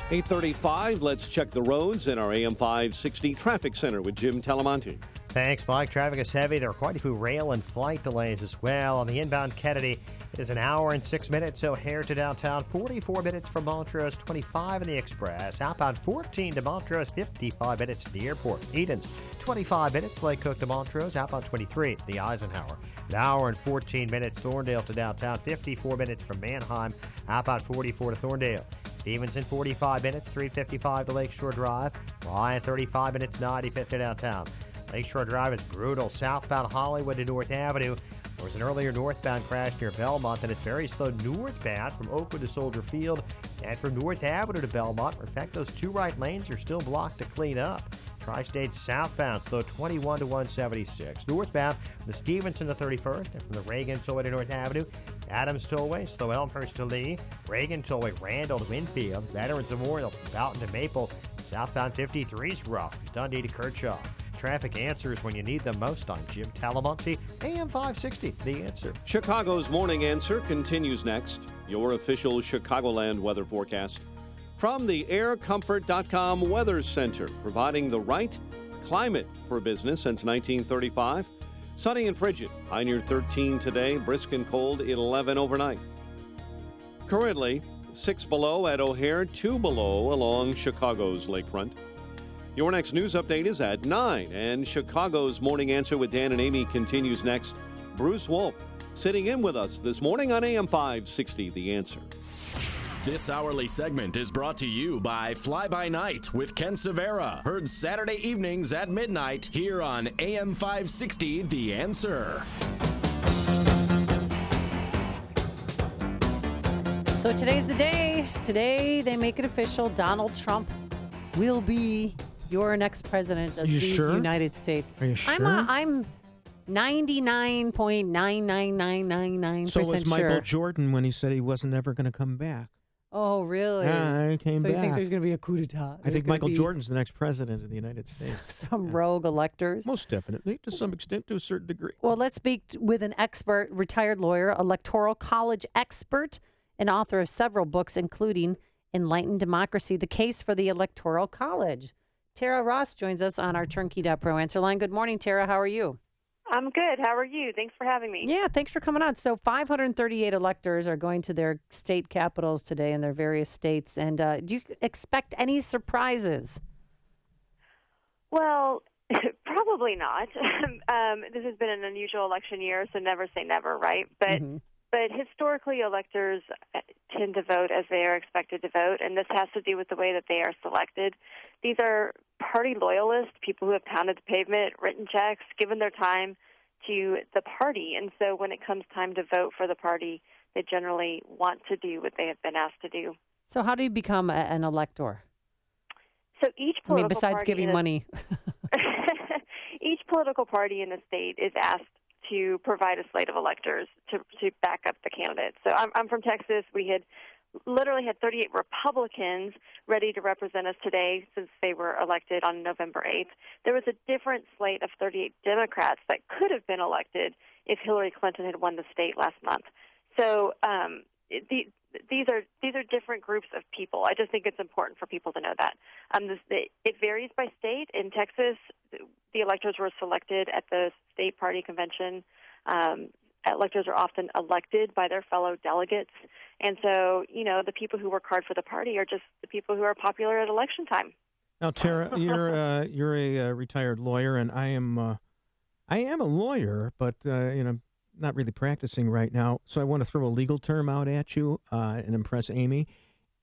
Speaker 5: 8:35, let's check the roads in our AM 560 Traffic Center with Jim Talamonte.
Speaker 17: Thanks, Mike. Traffic is heavy. There are quite a few rail and flight delays as well. On the inbound Kennedy, it is an hour and 6 minutes. O'Hare to downtown, 44 minutes from Montrose, 25 in the Express. Outbound 14 to Montrose, 55 minutes to the airport. Edens, 25 minutes. Lake Cook to Montrose, outbound 23, the Eisenhower. An hour and 14 minutes. Thorndale to downtown, 54 minutes from Manheim. Outbound 44 to Thorndale. Stevenson, 45 minutes, 355 to Lakeshore Drive. Ryan, 35 minutes, 95th to downtown. Lakeshore Drive is brutal. Southbound Hollywood to North Avenue. There was an earlier northbound crash near Belmont, and it's very slow northbound from Oakwood to Soldier Field and from North Avenue to Belmont. In fact, those 2 right lanes are still blocked to clean up. Tri-State southbound, slow 21 to 176. Northbound, the Stevenson to 31st, and from the Reagan Tollway to North Avenue. Adams Tollway, slow Elmhurst to Lee. Reagan Tollway, Randall to Winfield. Veterans Memorial from Fountain to Maple. Southbound 53's rough, Dundee to Kershaw. Traffic answers when you need them most on Jim Talamonte, AM 560, The Answer.
Speaker 5: Chicago's Morning Answer continues next. Your official Chicagoland weather forecast from the aircomfort.com Weather Center, providing the right climate for business since 1935. Sunny and frigid, high near 13 today, brisk and cold 11 overnight. Currently 6 below at O'Hare, 2 below along Chicago's lakefront. Your next news update is at 9, and Chicago's Morning Answer with Dan and Amy continues next. Bruce Wolf sitting in with us this morning on AM 560, The Answer.
Speaker 21: This hourly segment is brought to you by Fly By Night with Ken Severa. Heard Saturday evenings at midnight here on AM 560, The Answer.
Speaker 3: So today's the day. Today they make it official. Donald Trump will be your next president of these United States.
Speaker 4: Are you sure?
Speaker 3: I'm 99.99999%
Speaker 4: So was Michael
Speaker 3: sure.
Speaker 4: Jordan when he said he wasn't ever going to come back.
Speaker 3: Oh, really?
Speaker 4: Yeah, he came
Speaker 3: so
Speaker 4: back.
Speaker 3: you think there's going to be a coup d'etat?
Speaker 4: I think Michael Jordan's the next president of the United States.
Speaker 3: Some rogue electors?
Speaker 4: Most definitely, to some extent, to a certain degree.
Speaker 3: Well, let's speak with an expert, retired lawyer, Electoral college expert, and author of several books, including Enlightened Democracy, The Case for the Electoral College. Tara Ross joins us on our Turnkey.pro answer line. Good morning, Tara. How are you?
Speaker 22: I'm good. How are you? Thanks for having me.
Speaker 3: Yeah, thanks for coming on. So 538 electors are going to their state capitals today in their various states. And do you expect any surprises?
Speaker 22: Well, probably not. This has been an unusual election year, so never say never, right? But But historically, electors tend to vote as they are expected to vote, and this has to do with the way that they are selected. These are party loyalists, people who have pounded the pavement, written checks, given their time to the party. And so when it comes time to vote for the party, they generally want to do what they have been asked to do.
Speaker 3: So how do you become an elector?
Speaker 22: So each political
Speaker 3: besides
Speaker 22: party
Speaker 3: giving money.
Speaker 22: Each political party in the state is asked to provide a slate of electors to back up the candidates. So I'm from Texas. We had literally had 38 Republicans ready to represent us today since they were elected on November 8th. There was a different slate of 38 Democrats that could have been elected if Hillary Clinton had won the state last month. So these are different groups of people. I just think it's important for people to know that. It varies by state. In Texas, the electors were selected at the state party convention. Electors are often elected by their fellow delegates. And so, the people who work hard for the party are just the people who are popular at election time.
Speaker 4: Now, Tara, you're a retired lawyer, and I am a lawyer, but not really practicing right now. So I want to throw a legal term out at you and impress Amy,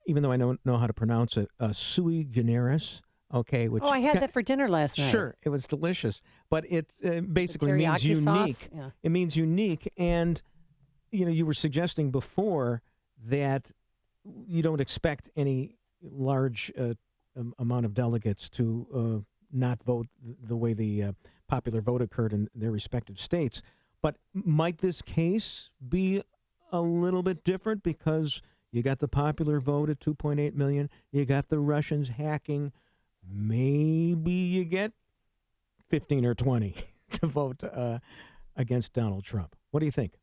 Speaker 4: even though I don't know how to pronounce it. Sui generis. Okay. Which
Speaker 3: I had that for dinner last night.
Speaker 4: Sure, it was delicious, but it basically means
Speaker 3: teriyaki
Speaker 4: unique.
Speaker 3: sauce? Yeah.
Speaker 4: It means unique, and you were suggesting before that you don't expect any large amount of delegates to not vote the way the popular vote occurred in their respective states. But might this case be a little bit different because you got the popular vote at 2.8 million, you got the Russians hacking, maybe you get 15 or 20 to vote against Donald Trump. What do you think?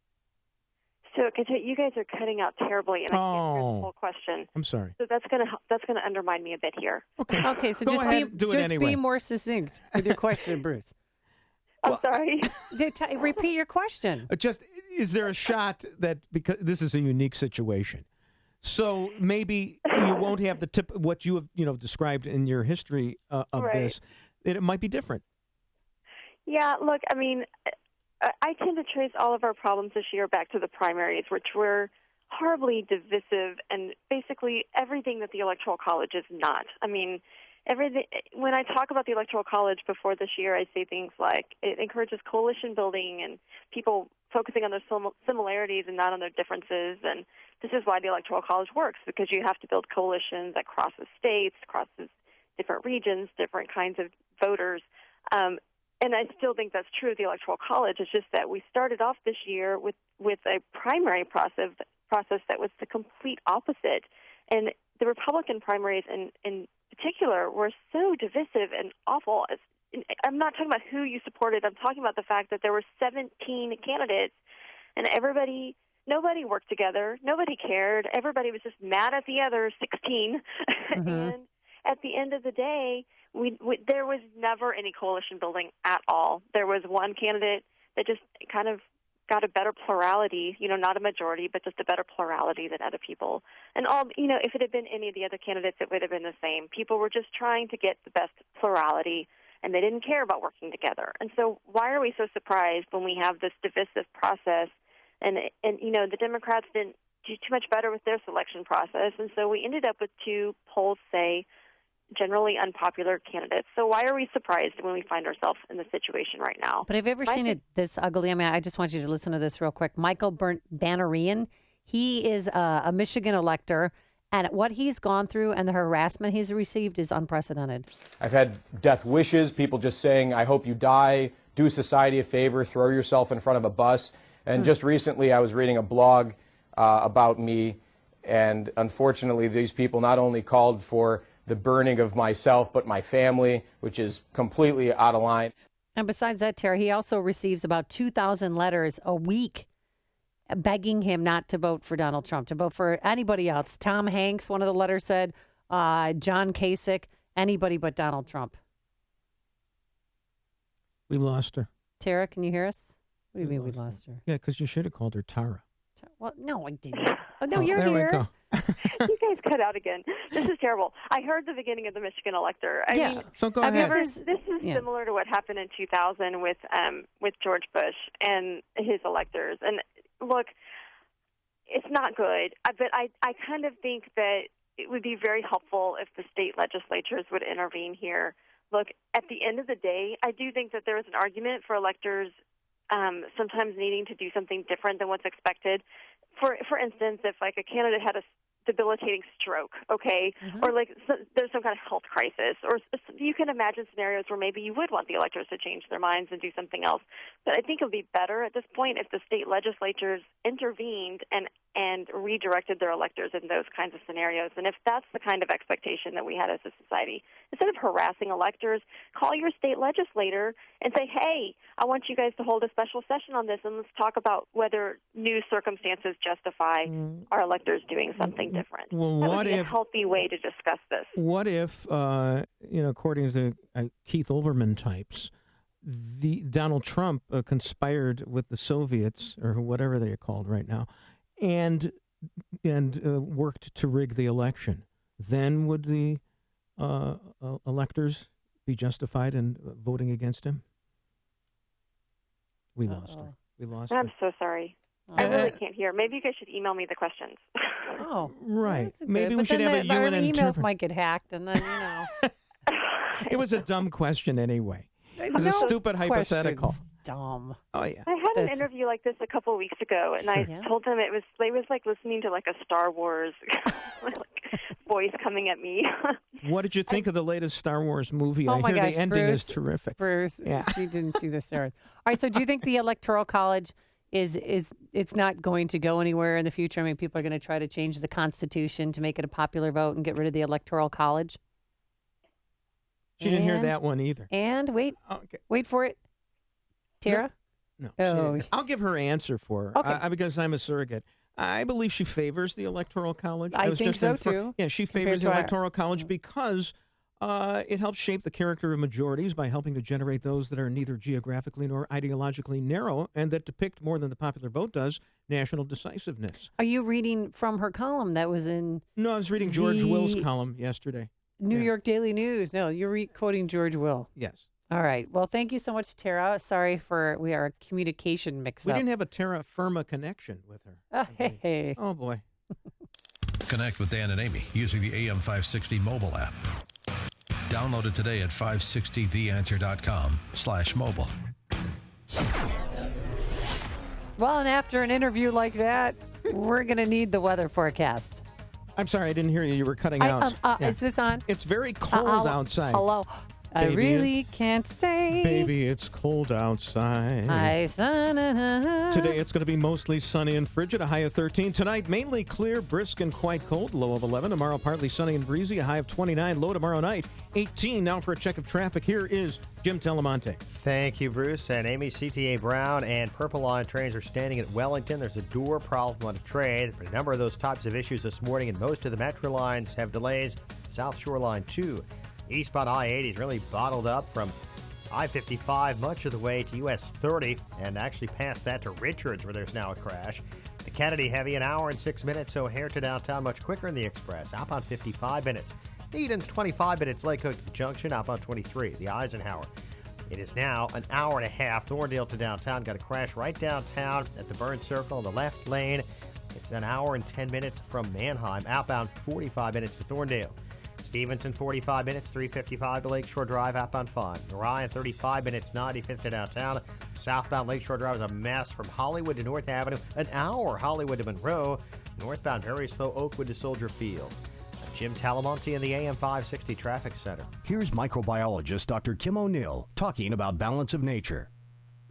Speaker 22: So, you guys are cutting out terribly, and I can't hear the whole question.
Speaker 4: I'm sorry.
Speaker 22: So that's gonna undermine me a bit here.
Speaker 3: Okay, so
Speaker 4: Go
Speaker 3: just
Speaker 4: ahead, do it anyway.
Speaker 3: be more succinct with your question, Bruce.
Speaker 22: I'm sorry.
Speaker 3: Repeat your question.
Speaker 4: Is there a shot that, because this is a unique situation, so maybe you won't have the tip what you have described in your history of this, that it might be different?
Speaker 22: Yeah, look, I mean, I tend to trace all of our problems this year back to the primaries, which were horribly divisive and basically everything that the Electoral College is not. I mean, everything. When I talk about the Electoral College before this year, I say things like it encourages coalition building and people focusing on their similarities and not on their differences. And this is why the Electoral College works, because you have to build coalitions that crosses states, crosses different regions, different kinds of voters. And I still think that's true of the Electoral College. It's just that we started off this year with a primary process that was the complete opposite. And the Republican primaries in particular were so divisive and awful. I'm not talking about who you supported. I'm talking about the fact that there were 17 candidates, and nobody worked together. Nobody cared. Everybody was just mad at the other 16.
Speaker 3: Mm-hmm.
Speaker 22: And at the end of the day, there was never any coalition building at all. There was one candidate that just kind of got a better plurality, not a majority, but just a better plurality than other people. And if it had been any of the other candidates, it would have been the same. People were just trying to get the best plurality, and they didn't care about working together. And so why are we so surprised when we have this divisive process? And the Democrats didn't do too much better with their selection process, and so we ended up with two polls say generally unpopular candidates. So why are we surprised when we find ourselves in this situation right now?
Speaker 3: But have you ever seen it this ugly? I mean, I just want you to listen to this real quick. Michael Bannerian, he is a Michigan elector, and what he's gone through and the harassment he's received is unprecedented.
Speaker 7: I've had death wishes, people just saying, I hope you die, do society a favor, throw yourself in front of a bus. And just recently I was reading a blog about me, and unfortunately these people not only called for the burning of myself, but my family, which is completely out of line.
Speaker 3: And besides that, Tara, he also receives about 2,000 letters a week begging him not to vote for Donald Trump, to vote for anybody else. Tom Hanks, one of the letters said, John Kasich, anybody but Donald Trump.
Speaker 4: We lost her.
Speaker 3: Tara, can you hear us? What do you mean we lost her?
Speaker 4: Yeah, because you should have called her Tara.
Speaker 3: Well, no, I didn't. Oh, no, you're
Speaker 4: there
Speaker 3: here.
Speaker 4: We go.
Speaker 22: You guys cut out again. This is terrible. I heard the beginning of the Michigan elector. I mean,
Speaker 4: so go ahead.
Speaker 22: This is similar to what happened in 2000 with George Bush and his electors. And look, it's not good. But I kind of think that it would be very helpful if the state legislatures would intervene here. Look, at the end of the day, I do think that there is an argument for electors sometimes needing to do something different than what's expected. For instance, if like a candidate had a debilitating stroke, okay, or like there's some kind of health crisis, or you can imagine scenarios where maybe you would want the electors to change their minds and do something else. But I think it would be better at this point if the state legislatures intervened and redirected their electors in those kinds of scenarios. And if that's the kind of expectation that we had as a society, instead of harassing electors, call your state legislator and say, hey, I want you guys to hold a special session on this, and let's talk about whether new circumstances justify our electors doing something different.
Speaker 4: Well,
Speaker 22: that
Speaker 4: what
Speaker 22: would be
Speaker 4: if
Speaker 22: a healthy way to discuss this?
Speaker 4: What if, according to Keith Olbermann types, Donald Trump conspired with the Soviets, or whatever they are called right now, and worked to rig the election? Then would the electors be justified in voting against him? We lost her. We lost her.
Speaker 22: I'm so sorry. I really can't hear. Maybe you guys should email me the questions.
Speaker 3: Oh,
Speaker 4: right.
Speaker 3: that's
Speaker 4: Maybe
Speaker 3: good.
Speaker 4: we
Speaker 3: But
Speaker 4: should
Speaker 3: then
Speaker 4: have a
Speaker 3: our
Speaker 4: UN
Speaker 3: emails
Speaker 4: interpreter.
Speaker 3: might get hacked, and then
Speaker 4: It was a dumb question anyway. It was a stupid hypothetical.
Speaker 3: question's dumb.
Speaker 4: Oh yeah.
Speaker 22: I had an
Speaker 3: That's-
Speaker 22: interview like this a couple of weeks ago, and I told them it was like listening to like a Star Wars like, voice coming at me.
Speaker 4: What did you think of the latest Star Wars movie?
Speaker 3: Oh
Speaker 4: I
Speaker 3: my
Speaker 4: hear
Speaker 3: gosh,
Speaker 4: the ending is
Speaker 3: Bruce,
Speaker 4: terrific.
Speaker 3: Bruce,
Speaker 4: Yeah.
Speaker 3: she didn't see the Sarah. All right, so do you think the Electoral College is it's not going to go anywhere in the future? I mean, people are going to try to change the Constitution to make it a popular vote and get rid of the Electoral College.
Speaker 4: She didn't hear that one either.
Speaker 3: And wait for it, Tara.
Speaker 4: No.
Speaker 3: Oh.
Speaker 4: I'll give her answer for her
Speaker 3: Okay.
Speaker 4: because I'm a surrogate. I believe she favors the Electoral College.
Speaker 3: I
Speaker 4: was
Speaker 3: think
Speaker 4: just
Speaker 3: so,
Speaker 4: in
Speaker 3: too,
Speaker 4: Yeah, she
Speaker 3: compared
Speaker 4: favors
Speaker 3: to
Speaker 4: the
Speaker 3: our-
Speaker 4: Electoral College because it helps shape the character of majorities by helping to generate those that are neither geographically nor ideologically narrow and that depict more than the popular vote does national decisiveness.
Speaker 3: Are you reading from her column that was in?
Speaker 4: No, I was reading George Will's column yesterday.
Speaker 3: New York Daily News. No, you're quoting George Will.
Speaker 4: Yes.
Speaker 3: All right. Well, thank you so much, Tara. Sorry we are a communication
Speaker 4: We
Speaker 3: mix-up.
Speaker 4: didn't have a terra firma connection with her.
Speaker 3: Hey.
Speaker 4: Oh, boy.
Speaker 2: Connect with Dan and Amy using the AM 560 mobile app. Download it today at 560theanswer.com/mobile.
Speaker 3: Well, and after an interview like that, we're going to need the weather forecast.
Speaker 4: I'm sorry, I didn't hear you. You were cutting out. Yeah.
Speaker 3: Is this on?
Speaker 4: It's very cold outside.
Speaker 3: Hello. I
Speaker 4: Baby,
Speaker 3: really can't stay.
Speaker 4: Baby, it's cold outside. Today it's going to be mostly sunny and frigid, a high of 13. Tonight, mainly clear, brisk, and quite cold, low of 11. Tomorrow, partly sunny and breezy, a high of 29. Low tomorrow night, 18. Now for a check of traffic, here is Jim Telemonte.
Speaker 17: Thank you, Bruce. And Amy, CTA Brown and Purple Line trains are standing at Wellington. There's a door problem on a train. A number of those types of issues this morning, and most of the Metro lines have delays. South Shore Line 2. Eastbound I-80 is really bottled up from I-55 much of the way to US 30 and actually past that to Richards where there's now a crash. The Kennedy heavy, an hour and 6 minutes, so O'Hare to downtown much quicker in the express. Outbound 55 minutes. Eden's 25 minutes, Lake Hook Junction, outbound 23. The Eisenhower. It is now an hour and a half. Thorndale to downtown, got a crash right downtown at the Burn Circle in the left lane. It's an hour and 10 minutes from Manheim. Outbound 45 minutes to Thorndale. Stevenson, 45 minutes, 355 to Lakeshore Drive, outbound 5. Orion, 35 minutes, 95th to downtown. Southbound Lakeshore Drive is a mess from Hollywood to North Avenue. An hour, Hollywood to Monroe. Northbound, very slow, Oakwood to Soldier Field. Jim Talamonte in the AM 560 Traffic Center.
Speaker 8: Here's microbiologist Dr. Kim O'Neill talking about balance of nature.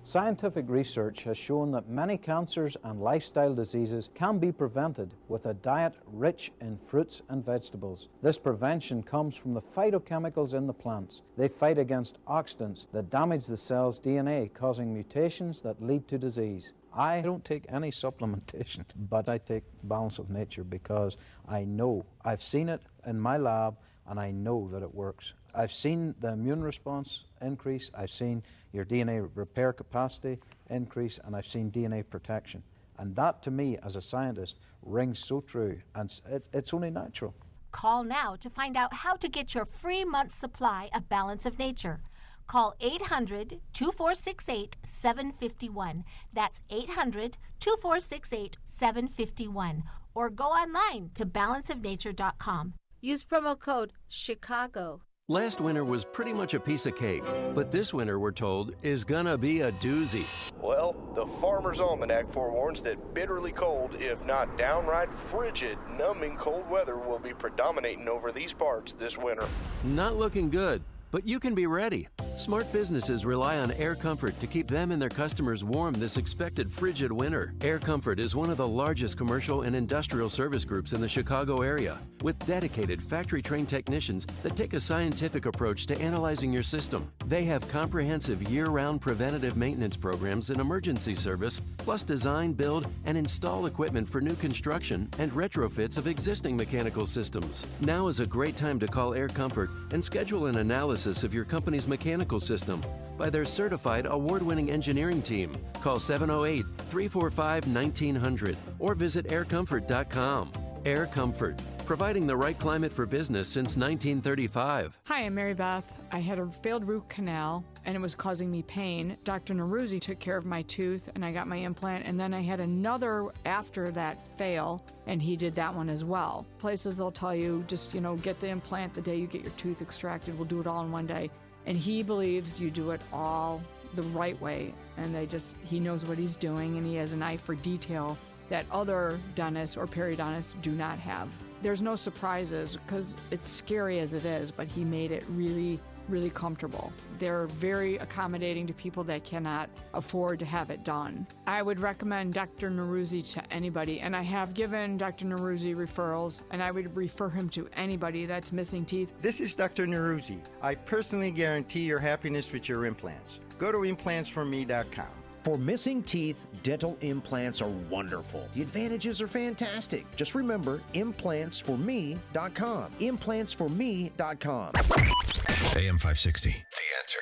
Speaker 9: Scientific research has shown that many cancers and lifestyle diseases can be prevented with a diet rich in fruits and vegetables. This prevention comes from the phytochemicals in the plants. They fight against oxidants that damage the cell's DNA, causing mutations that lead to disease. I don't take any supplementation, but I take Balance of Nature because I know, I've seen it in my lab, and I know that it works. I've seen the immune response increase, I've seen your DNA repair capacity increase, and I've seen DNA protection. And that, to me, as a scientist, rings so true, and it's only natural.
Speaker 23: Call now to find out how to get your free month's supply of Balance of Nature. Call 800-2468-751. That's 800-2468-751. Or go online to balanceofnature.com.
Speaker 24: Use promo code CHICAGO.
Speaker 18: Last winter was pretty much a piece of cake, but this winter, we're told, is gonna be a doozy.
Speaker 25: Well, the Farmer's Almanac forewarns that bitterly cold, if not downright frigid, numbing cold weather will be predominating over these parts this winter.
Speaker 18: Not looking good, but you can be ready. Smart businesses rely on Air Comfort to keep them and their customers warm this expected frigid winter. Air Comfort is one of the largest commercial and industrial service groups in the Chicago area, with dedicated factory-trained technicians that take a scientific approach to analyzing your system. They have comprehensive year-round preventative maintenance programs and emergency service, plus design, build, and install equipment for new construction and retrofits of existing mechanical systems. Now is a great time to call Air Comfort and schedule an analysis of your company's mechanical system by their certified award-winning engineering team. Call 708-345-1900 or visit aircomfort.com. Air Comfort, providing the right climate for business since 1935.
Speaker 1: Hi, I'm Mary Beth. I had a failed root canal, and it was causing me pain. Dr. Neruzzi took care of my tooth, and I got my implant, and then I had another after that fail, and he did that one as well. Places they'll tell you, just, get the implant the day you get your tooth extracted. We'll do it all in one day. And he believes you do it all the right way, and he knows what he's doing, and he has an eye for detail that other dentists or periodontists do not have. There's no surprises because it's scary as it is, but he made it really, really comfortable. They're very accommodating to people that cannot afford to have it done. I would recommend Dr. Neruzzi to anybody, and I have given Dr. Neruzzi referrals, and I would refer him to anybody that's missing teeth.
Speaker 10: This is Dr. Neruzzi. I personally guarantee your happiness with your implants. Go to implantsforme.com.
Speaker 11: For missing teeth, dental implants are wonderful. The advantages are fantastic. Just remember, implantsforme.com. Implantsforme.com.
Speaker 2: AM 560, The Answer.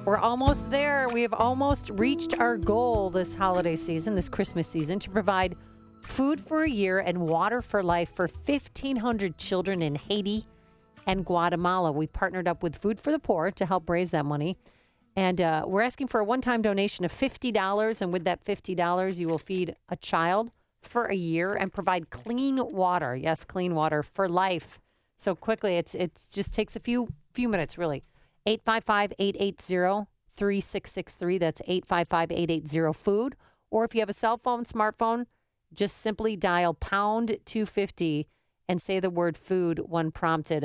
Speaker 3: We're almost there. We have almost reached our goal this holiday season, this Christmas season, to provide food for a year and water for life for 1,500 children in Haiti and Guatemala. We partnered up with Food for the Poor to help raise that money. And we're asking for a one-time donation of $50. And with that $50, you will feed a child for a year and provide clean water. Yes, clean water for life. So quickly, it just takes a few minutes, really. 855-880-3663. That's 855-880-FOOD. Or if you have a cell phone, smartphone, just simply dial pound 250 and say the word food when prompted.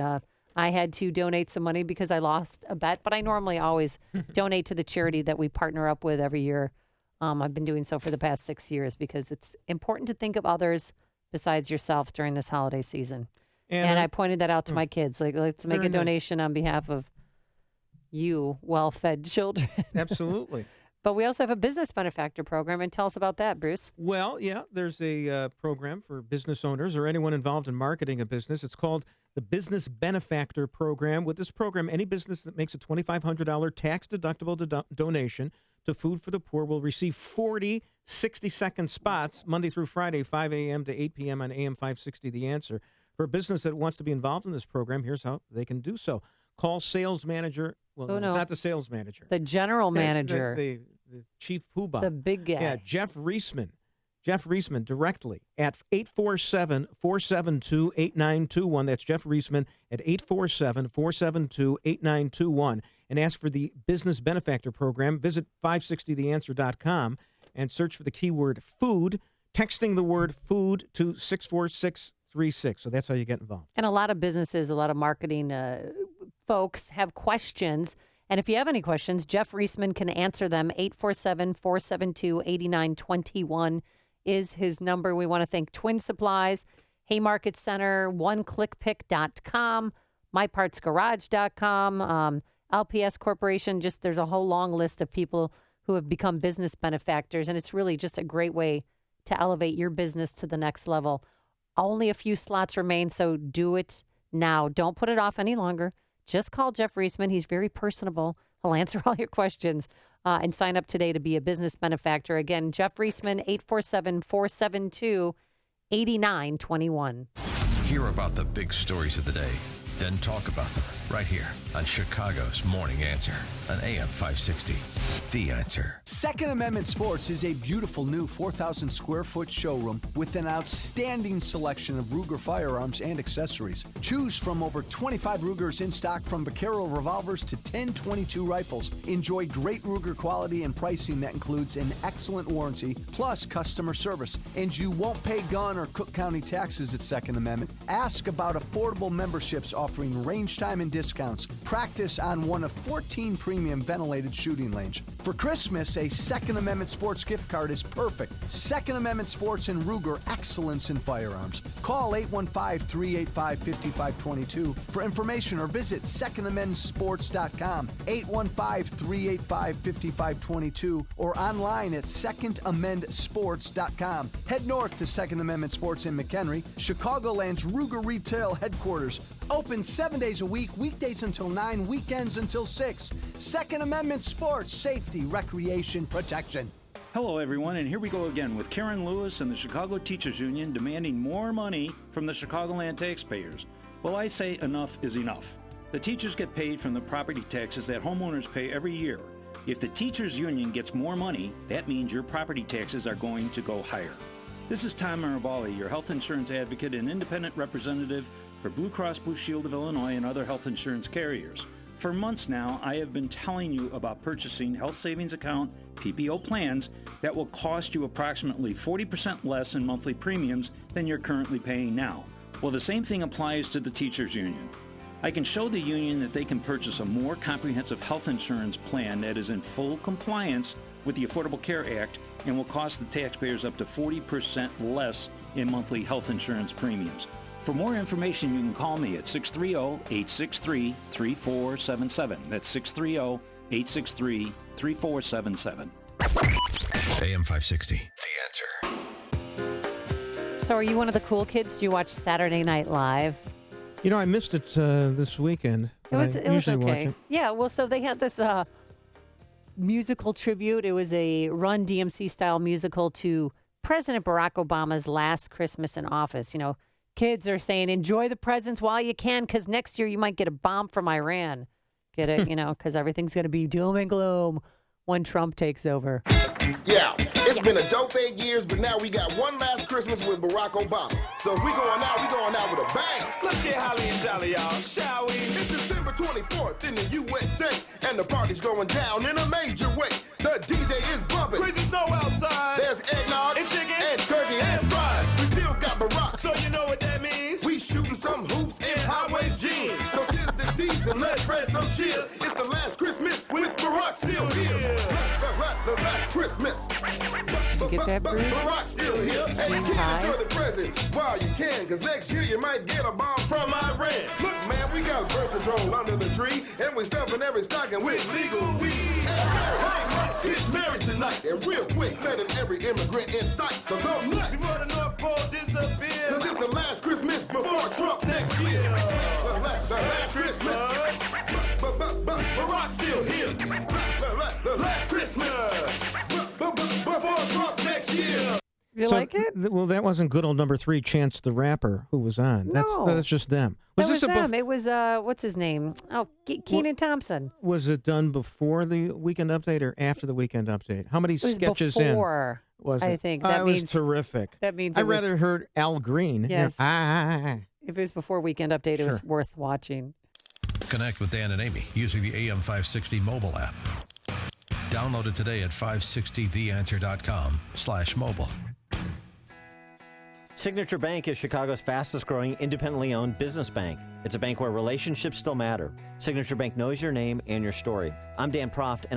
Speaker 3: I had to donate some money because I lost a bet, but I normally always donate to the charity that we partner up with every year. I've been doing so for the past 6 years because it's important to think of others besides yourself during this holiday season. And I pointed that out to my kids. Like, let's make a donation on behalf of you, well-fed children.
Speaker 4: Absolutely.
Speaker 3: But we also have a business benefactor program, and tell us about that, Bruce.
Speaker 4: Well, yeah, there's a program for business owners or anyone involved in marketing a business. It's called the Business Benefactor Program. With this program, any business that makes a $2,500 tax-deductible donation to Food for the Poor will receive 40 60-second spots Monday through Friday, 5 a.m. to 8 p.m. on AM 560 The Answer. For a business that wants to be involved in this program, here's how they can do so. Call sales manager. Well, no, it's not the sales manager.
Speaker 3: The general manager.
Speaker 4: The chief poobah.
Speaker 3: The big guy.
Speaker 4: Yeah, Jeff Reisman. Jeff Reisman directly at 847-472-8921. That's Jeff Reisman at 847-472-8921. And ask for the Business Benefactor Program. Visit 560theanswer.com and search for the keyword food, texting the word food to 64636. So that's how you get involved.
Speaker 3: And a lot of businesses, a lot of marketing folks have questions. And if you have any questions, Jeff Reisman can answer them. 847-472-8921 is his number. We want to thank Twin Supplies, Haymarket Center, OneClickPick.com, MyPartsGarage.com, LPS Corporation. Just there's a whole long list of people who have become business benefactors. And it's really just a great way to elevate your business to the next level. Only a few slots remain, so do it now. Don't put it off any longer. Just call Jeff Reisman. He's very personable. He'll answer all your questions and sign up today to be a business benefactor. Again, Jeff Reisman, 847-472-8921.
Speaker 2: Hear about the big stories of the day, then talk about them right here on Chicago's Morning Answer on AM 560. The Answer.
Speaker 19: Second Amendment Sports is a beautiful new 4,000 square foot showroom with an outstanding selection of Ruger firearms and accessories. Choose from over 25 Rugers in stock, from Vaquero revolvers to 10/22 rifles. Enjoy great Ruger quality and pricing that includes an excellent warranty plus customer service. And you won't pay gun or Cook County taxes at Second Amendment. Ask about affordable memberships offering range time and discounts. Practice on one of 14 premium ventilated shooting range. For Christmas, a Second Amendment Sports gift card is perfect. Second Amendment Sports and Ruger, excellence in firearms. Call 815-385-5522 for information or visit secondamendsports.com, 815-385-5522, or online at secondamendsports.com. Head north to Second Amendment Sports in McHenry, Chicagoland's Ruger retail headquarters. Open 7 days a week, weekdays until 9, weekends until 6. Second Amendment Sports, safety, recreation, protection.
Speaker 6: Hello, everyone, and here we go again with Karen Lewis and the Chicago Teachers Union demanding more money from the Chicagoland taxpayers. Well, I say enough is enough. The teachers get paid from the property taxes that homeowners pay every year. If the teachers union gets more money, that means your property taxes are going to go higher. This is Tom Marabali, your health insurance advocate and independent representative for Blue Cross Blue Shield of Illinois and other health insurance carriers. For months now, I have been telling you about purchasing health savings account PPO plans that will cost you approximately 40% less in monthly premiums than you're currently paying now. Well, the same thing applies to the teachers union. I can show the union that they can purchase a more comprehensive health insurance plan that is in full compliance with the Affordable Care Act and will cost the taxpayers up to 40% less in monthly health insurance premiums. For more information, you can call me at 630-863-3477. That's 630-863-3477.
Speaker 2: AM 560, The Answer.
Speaker 3: So are you one of the cool kids? Do you watch Saturday Night Live?
Speaker 4: You know, I missed it this weekend.
Speaker 3: It was
Speaker 4: usually watch
Speaker 3: okay.
Speaker 4: it.
Speaker 3: Yeah, well, so they had this musical tribute. It was a Run DMC style musical to President Barack Obama's last Christmas in office. You know, kids are saying, enjoy the presents while you can, because next year you might get a bomb from Iran. Get it? You know, because everything's going to be doom and gloom when Trump takes over.
Speaker 12: Yeah, it's been a dope 8 years, but now we got one last Christmas with Barack Obama. So if we going out with a bang. Let's get holly and jolly, y'all, shall we? It's December 24th in the USA, and the party's going down in a major way. The DJ is bumping. Crazy snow outside. There's eggnog and chicken and turkey and fries. We still got Barack, so you know what that means. We shooting some hoops in high-waist jeans. So 'tis the season, let's spread some cheer. It's the last Christmas with Barack still here. The last Christmas.
Speaker 3: Did you get that, Bruce?
Speaker 12: Barack's still here. And you can enjoy the presents while you can, because next year you might get a bomb from Iran. Look, man, we got birth control under the tree, and we're stuffing every stocking with legal weed. And get married tonight, and real quick, letting every immigrant in sight. So don't nut before the North Pole disappears, because it's the last Christmas before Trump next year. The last Christmas. Barack's still here. The last Christmas. Before Trump next year.
Speaker 3: You like it?
Speaker 4: Well, that wasn't good old number 3, Chance the Rapper, who was on.
Speaker 3: No.
Speaker 4: That's just them.
Speaker 3: That was them. It was, what's his name? Oh, Kenan Thompson.
Speaker 4: Was it done before the Weekend Update or after the Weekend Update? How many sketches
Speaker 3: before,
Speaker 4: was it?
Speaker 3: I think.
Speaker 4: It
Speaker 3: That means,
Speaker 4: was terrific.
Speaker 3: That means
Speaker 4: I rather heard Al Green.
Speaker 3: Yes.
Speaker 4: You know,
Speaker 3: If it was before Weekend Update, it was worth watching.
Speaker 2: Connect with Dan and Amy using the AM 560 mobile app. Download it today at 560theanswer.com/mobile.
Speaker 13: Signature Bank is Chicago's fastest growing independently owned business bank. It's a bank where relationships still matter. Signature Bank knows your name and your story. I'm Dan Proft, and